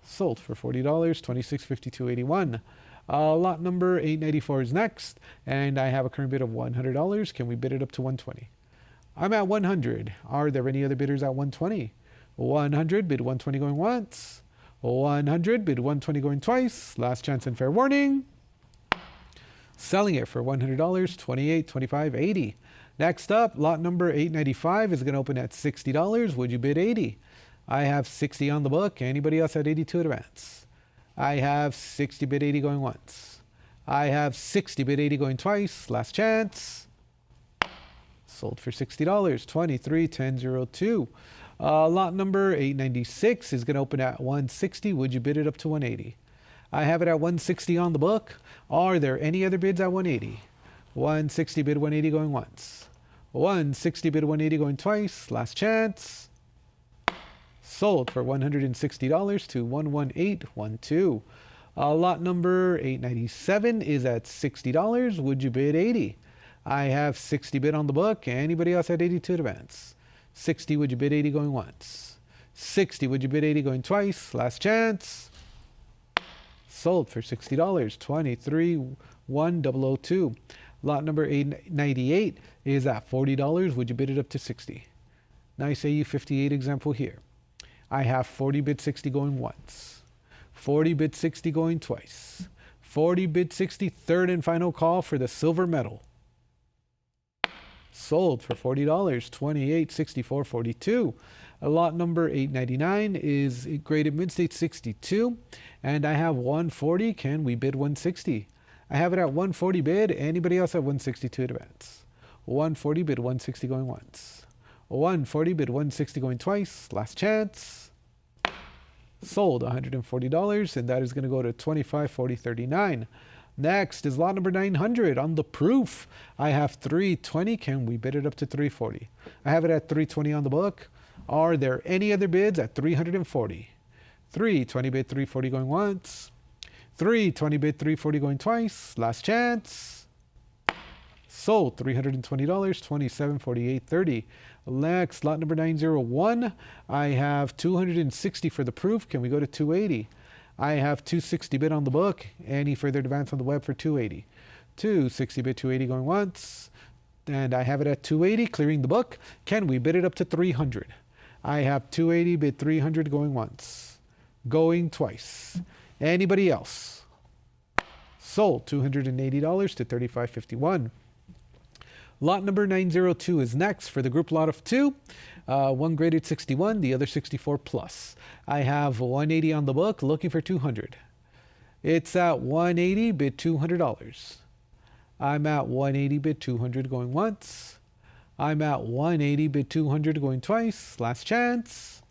[SPEAKER 1] Sold for $40, 26.50, 281. Lot number 894 is next, and I have a current bid of $100. Can we bid it up to 120? I'm at 100. Are there any other bidders at 120? 100 bid 120 going once. 100 bid 120 going twice. Last chance and fair warning. Selling it for $100, 28, 25, 80. Next up, lot number 895 is going to open at $60. Would you bid 80? I have 60 on the book. Anybody else at 82 advance? I have 60 bid 80 going once. I have 60 bid 80 going twice. Last chance. Sold for $60, 23, 10, 02. Lot number 896 is going to open at 160. Would you bid it up to 180? I have it at 160 on the book. Are there any other bids at 180? 160 bid 180 going once. 160 bid 180 going twice. Last chance. Sold for $160 to 11812. Lot number 897 is at $60. Would you bid 80? I have 60 bid on the book. Anybody else at 82 advance? 60, would you bid 80 going once? 60, would you bid 80 going twice? Last chance. Sold for $60, 231002. Lot number 898 is at $40. Would you bid it up to 60? Nice AU58 example here. I have 40 bid 60 going once. 40 bid 60 going twice. 40 bid 60, third and final call for the silver medal. Sold for $40, 28, 64, 42. Lot number 899 is graded mid-state 62, and I have 140. Can we bid 160? I have it at 140 bid. Anybody else at 162 advance? 140 bid 160 going once. 140 bid 160 going twice. Last chance. Sold $140, and that is going to go to 25, 40, 39. Next is lot number 900 on the proof. I have 320. Can we bid it up to 340? I have it at 320 on the book. Are there any other bids at 340? 320 bid 340 going once. 320 bid 340 going twice. Last chance. Sold $320, 27, 48, 30. Next, lot number 901. I have 260 for the proof. Can we go to 280? I have 260 bid on the book. Any further advance on the web for 280? 260 bid 280 going once. And I have it at 280, clearing the book. Can we bid it up to 300? I have 280 bid 300 going once. Going twice. Anybody else? Sold $280 to 35.51. Lot number 902 is next for the group lot of 2. One graded 61, the other 64 plus. I have 180 on the book, looking for 200. It's at 180, bid $200. I'm at 180, bid 200 going once. I'm at 180, bid 200 going twice. Last chance.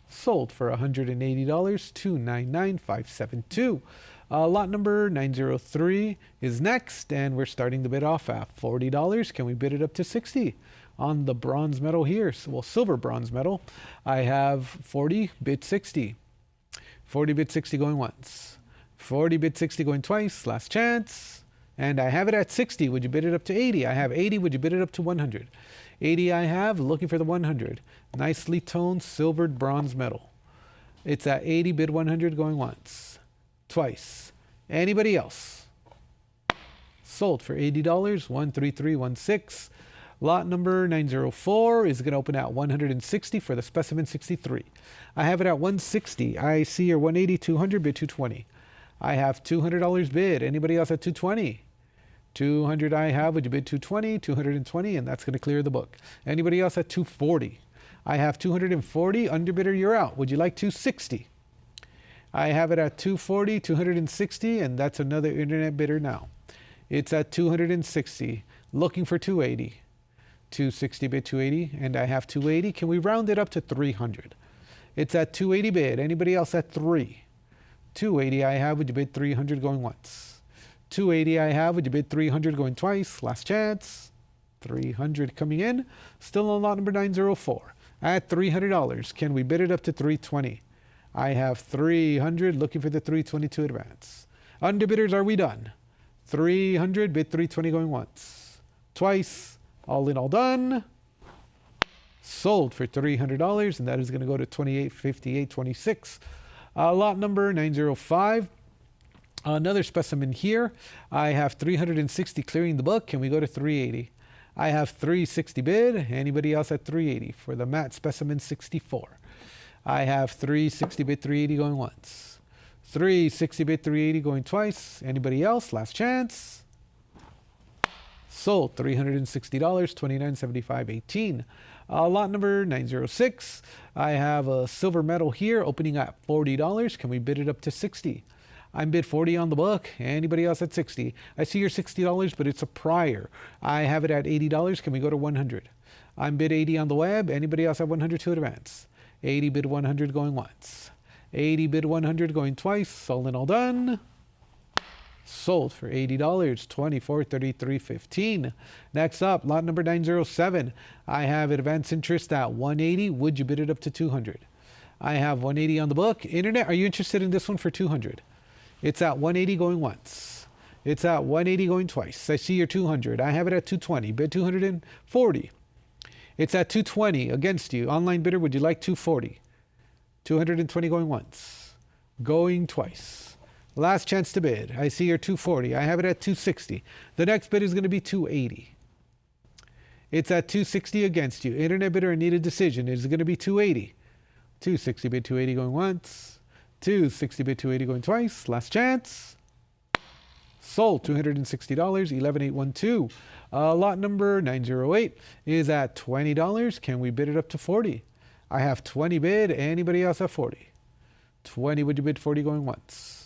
[SPEAKER 1] Sold for $180, 299,572. Lot number 903 is next, and we're starting the bid off at $40. Can we bid it up to 60 on the bronze medal here? Well, silver bronze medal. I have 40, bid 60. 40 bid 60 going once. 40 bid 60 going twice. Last chance. And I have it at 60. Would you bid it up to 80? I have 80. Would you bid it up to 100? 80 I have. Looking for the 100. Nicely toned silvered bronze metal. It's at 80 bid 100 going once. Twice. Anybody else? Sold for $80. 13316. Lot number 904 is going to open at 160 for the specimen 63. I have it at 160. I see your 180, 200, bid 220. I have $200 bid. Anybody else at 220? 200 I have. Would you bid 220? 220, and that's going to clear the book. Anybody else at 240? I have 240. Underbidder, you're out. Would you like 260? I have it at 240, 260, and that's another internet bidder now. It's at 260. Looking for 280. 260 bid 280, and I have 280. Can we round it up to 300? It's at 280 bid. Anybody else at 3? 280 I have. Would you bid 300 going once? 280 I have. Would you bid 300 going twice? Last chance. 300 coming in. Still on lot number 904 at $300. Can we bid it up to 320? I have 300. Looking for the 322 advance. Underbidders, are we done? 300 bid 320 going once. Twice. All in, all done. Sold for $300, and that is going to go to 2858.26. Lot number 905. Another specimen here. I have 360 clearing the book. Can we go to 380? I have 360 bid. Anybody else at 380 for the matte specimen 64? I have 360 bid 380 going once. 360 bid 380 going twice. Anybody else? Last chance. Sold $360, 2975.18. Lot number 906. I have a silver medal here opening at $40. Can we bid it up to 60? I'm bid 40 on the book. Anybody else at 60? I see your $60, but it's a prior. I have it at $80. Can we go to 100? I'm bid 80 on the web. Anybody else at 100 to advance? 80 bid 100 going once. 80 bid 100 going twice. All in, all done. Sold for $80, 2433.15. Next up, lot number 907. I have advanced interest at 180. Would you bid it up to 200? I have 180 on the book. Internet, are you interested in this one for 200? It's at 180 going once. It's at 180 going twice. I see your 200. I have it at 220. Bid 240. It's at 220 against you. Online bidder, would you like 240? 220 going once. Going twice. Last chance to bid. I see your 240. I have it at 260. The next bid is going to be 280. It's at 260 against you. Internet bidder, I need a decision. Is it going to be 280? 260 bid 280 going once. 260 bid 280 going twice. Last chance. Sold $260, 11812. Lot number 908 is at $20. Can we bid it up to 40? I have 20 bid. Anybody else at 40? 20, would you bid 40 going once?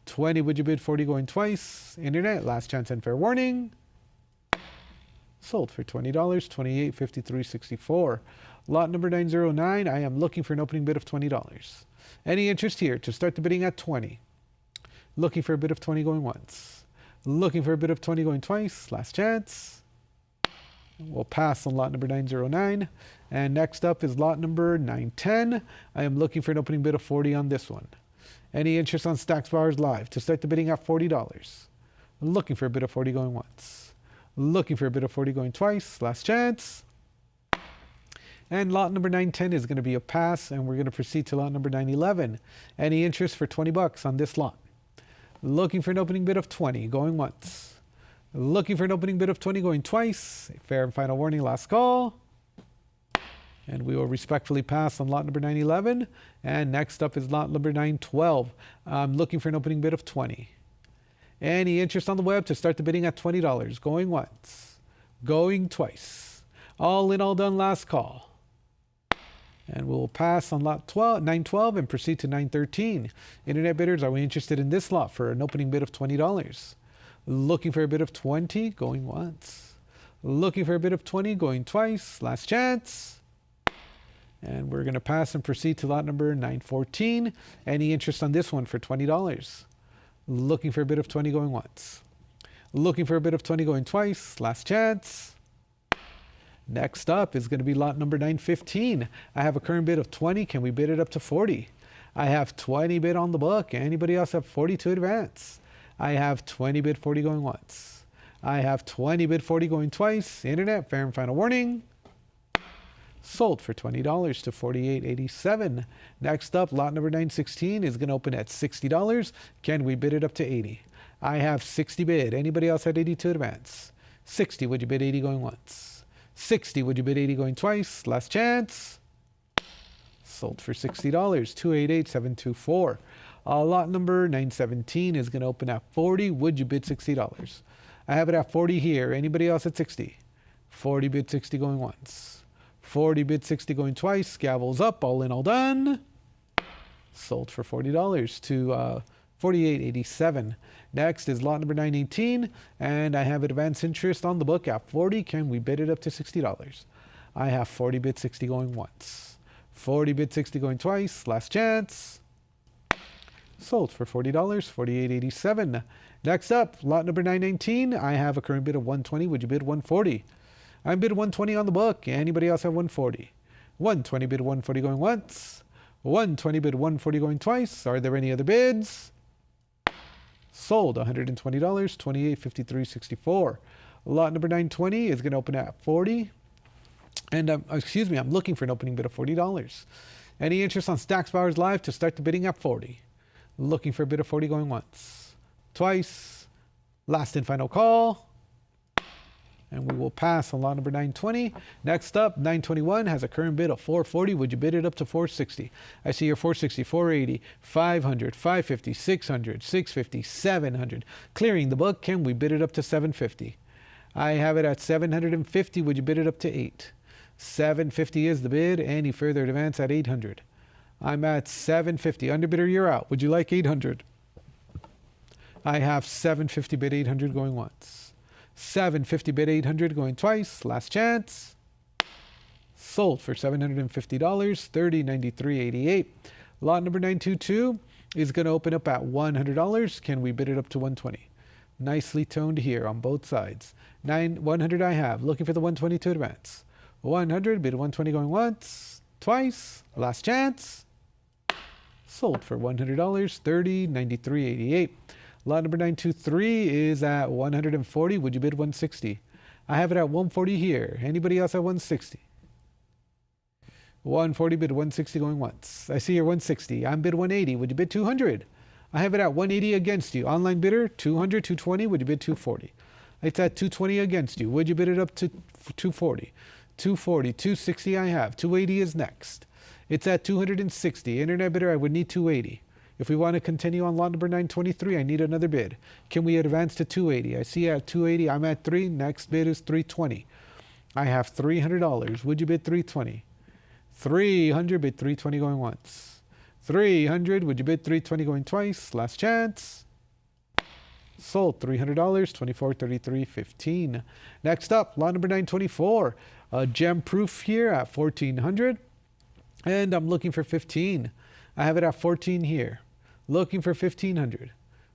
[SPEAKER 1] 20, would you bid 40 going twice? Internet, last chance and fair warning. Sold for $20, 2853.64. Lot number 909, I am looking for an opening bid of $20. Any interest here to start the bidding at 20? Looking for a bid of 20 going once. Looking for a bid of 20 going twice. Last chance. We'll pass on lot number 909. And next up is lot number 910. I am looking for an opening bid of 40 on this one. Any interest on Stacks Bowers Live to start the bidding at $40? Looking for a bid of 40 going once. Looking for a bid of 40 going twice. Last chance. And lot number 910 is going to be a pass, and we're going to proceed to lot number 911. Any interest for $20 on this lot? Looking for an opening bid of 20 going once. Looking for an opening bid of 20 going twice. Fair and final warning, last call. And we will respectfully pass on lot number 911. And next up is lot number 912. I'm looking for an opening bid of 20. Any interest on the web to start the bidding at $20. Going once. Going twice. All in, all done, last call. And we'll pass on lot 912 and proceed to 913. Internet bidders, are we interested in this lot for an opening bid of $20? Looking for a bid of 20, going once. Looking for a bid of 20, going twice. Last chance. And we're going to pass and proceed to lot number 914. Any interest on this one for $20? Looking for a bid of 20 going once. Looking for a bid of 20 going twice. Last chance. Next up is going to be lot number 915. I have a current bid of 20. Can we bid it up to 40? I have 20 bid on the book. Anybody else have 40 to advance? I have 20 bid 40 going once. I have 20 bid 40 going twice. Internet, fair and final warning. Sold for $20 to $48.87. Next up, lot number 916 is going to open at $60. Can we bid it up to 80? I have 60 bid. Anybody else had 80 to advance? 60, would you bid 80 going once? 60, would you bid 80 going twice? Last chance. Sold for $60, $288,724. Lot number 917 is going to open at 40. Would you bid $60? I have it at 40 here. Anybody else at 60? 40 bid 60 going once. 40 bid 60 going twice. Gavels up. All in, all done. Sold for $40 to $48.87. Next is lot number 918, and I have advanced interest on the book at 40. Can we bid it up to $60? I have 40 bid 60 going once. 40 bid 60 going twice. Last chance. Sold for $40, $48.87. Next up, lot number 919. I have a current bid of 120. Would you bid 140? I bid 120 on the book. Anybody else have 140? 120 bid 140 going once. 120 bid 140 going twice. Are there any other bids? Sold $120, $28.53.64. Lot number 920 is going to open at 40. And I'm looking for an opening bid of $40. Any interest on Stacks Bowers Live to start the bidding at 40? Looking for a bid of 40 going once, twice. Last and final call. And we will pass on lot number 920. Next up, 921 has a current bid of 440. Would you bid it up to 460? I see your 460, 480, 500, 550, 600, 650, 700. Clearing the book. Can we bid it up to 750? I have it at 750. Would you bid it up to 8? 750 is the bid. Any further advance at 800? I'm at 750. Underbidder, you're out. Would you like 800? I have 750 bid 800 going once. 750 bid 800 going twice. Last chance. Sold for $750, $30.93.88. Lot number 922 is going to open up at $100. Can we bid it up to 120? Nicely toned here on both sides. 100 I have. Looking for the 120 to advance. 100 bid 120 going once, twice. Last chance. Sold for $100, $30.93.88. Lot number 923 is at 140. Would you bid 160? I have it at 140 here. Anybody else at 160? 140 bid 160 going once. I see your 160. I'm bid 180. Would you bid 200? I have it at 180 against you. Online bidder 200, 220. Would you bid 240? It's at 220 against you. Would you bid it up to 240? 240, 260 I have. 280 is next. It's at 260. Internet bidder, I would need 280. If we want to continue on lot number 923, I need another bid. Can we advance to 280? I see at 280, I'm at 3. Next bid is 320. I have $300. Would you bid 320? 300, bid 320 going once. 300, would you bid 320 going twice? Last chance. Sold $300, $24.33.15. Next up, lot number 924. A gem proof here at 1400. And I'm looking for 15. I have it at 14 here. Looking for 1500.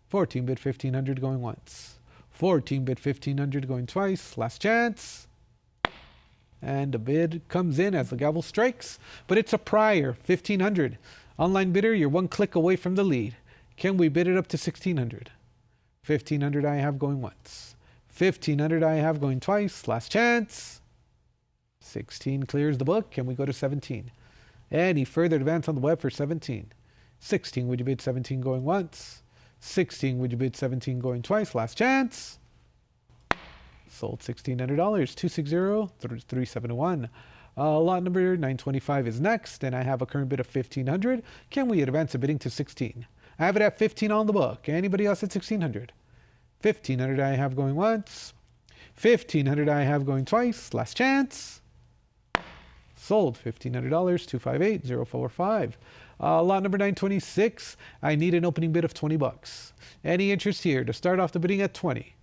[SPEAKER 1] 14 bid 1500 going once. 14 bid 1500 going twice. Last chance. And the bid comes in as the gavel strikes, but it's a prior 1500. Online bidder, you're one click away from the lead. Can we bid it up to 1600? 1500 I have going once. 1500 I have going twice. Last chance. 16 clears the book. Can we go to 17? Any further advance on the web for 17? 16, would you bid 17 going once? 16, would you bid 17 going twice? Last chance. Sold $1,600, $260,371. Lot number 925 is next, and I have a current bid of 1,500. Can we advance a bidding to 16? I have it at 15 on the book. Anybody else at 1,600? 1,500 I have going once. 1,500 I have going twice. Last chance. Sold $1,500, $258,045. Lot number 926. I need an opening bid of $20. Any interest here to start off the bidding at 20?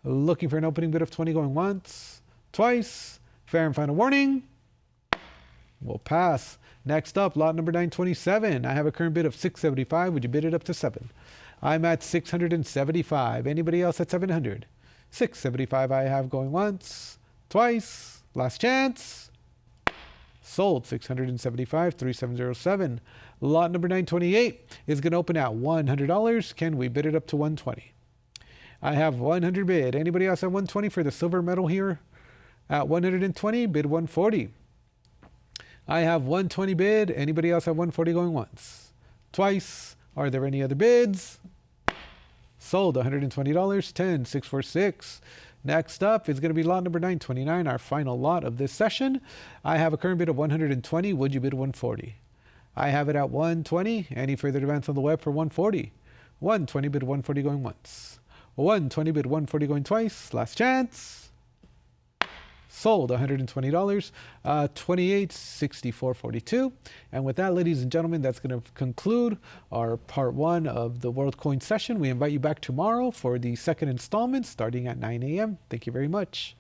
[SPEAKER 1] Looking for an opening bid of 20 going once, twice. Fair and final warning. We'll pass. Next up, lot number 927. I have a current bid of $675. Would you bid it up to 7? I'm at $675. Anybody else at 700? $675 I have going once, twice. Last chance. Sold 675, 3707. Lot number 928 is going to open at $100. Can we bid it up to 120? I have 100 bid. Anybody else at 120 for the silver medal here? At 120, bid 140. I have 120 bid. Anybody else at 140 going once? Twice. Are there any other bids? Sold $120, 10, 646. Next up is going to be lot number 929, our final lot of this session. I have a current bid of 120. Would you bid 140? I have it at 120. Any further demands on the web for 140? 120 bid 140 going once. 120 bid 140 going twice. Last chance. Sold $120, 28, 64, 42. And with that, ladies and gentlemen, that's going to conclude our part 1 of the World Coin session. We invite you back tomorrow for the second installment starting at 9 a.m. Thank you very much.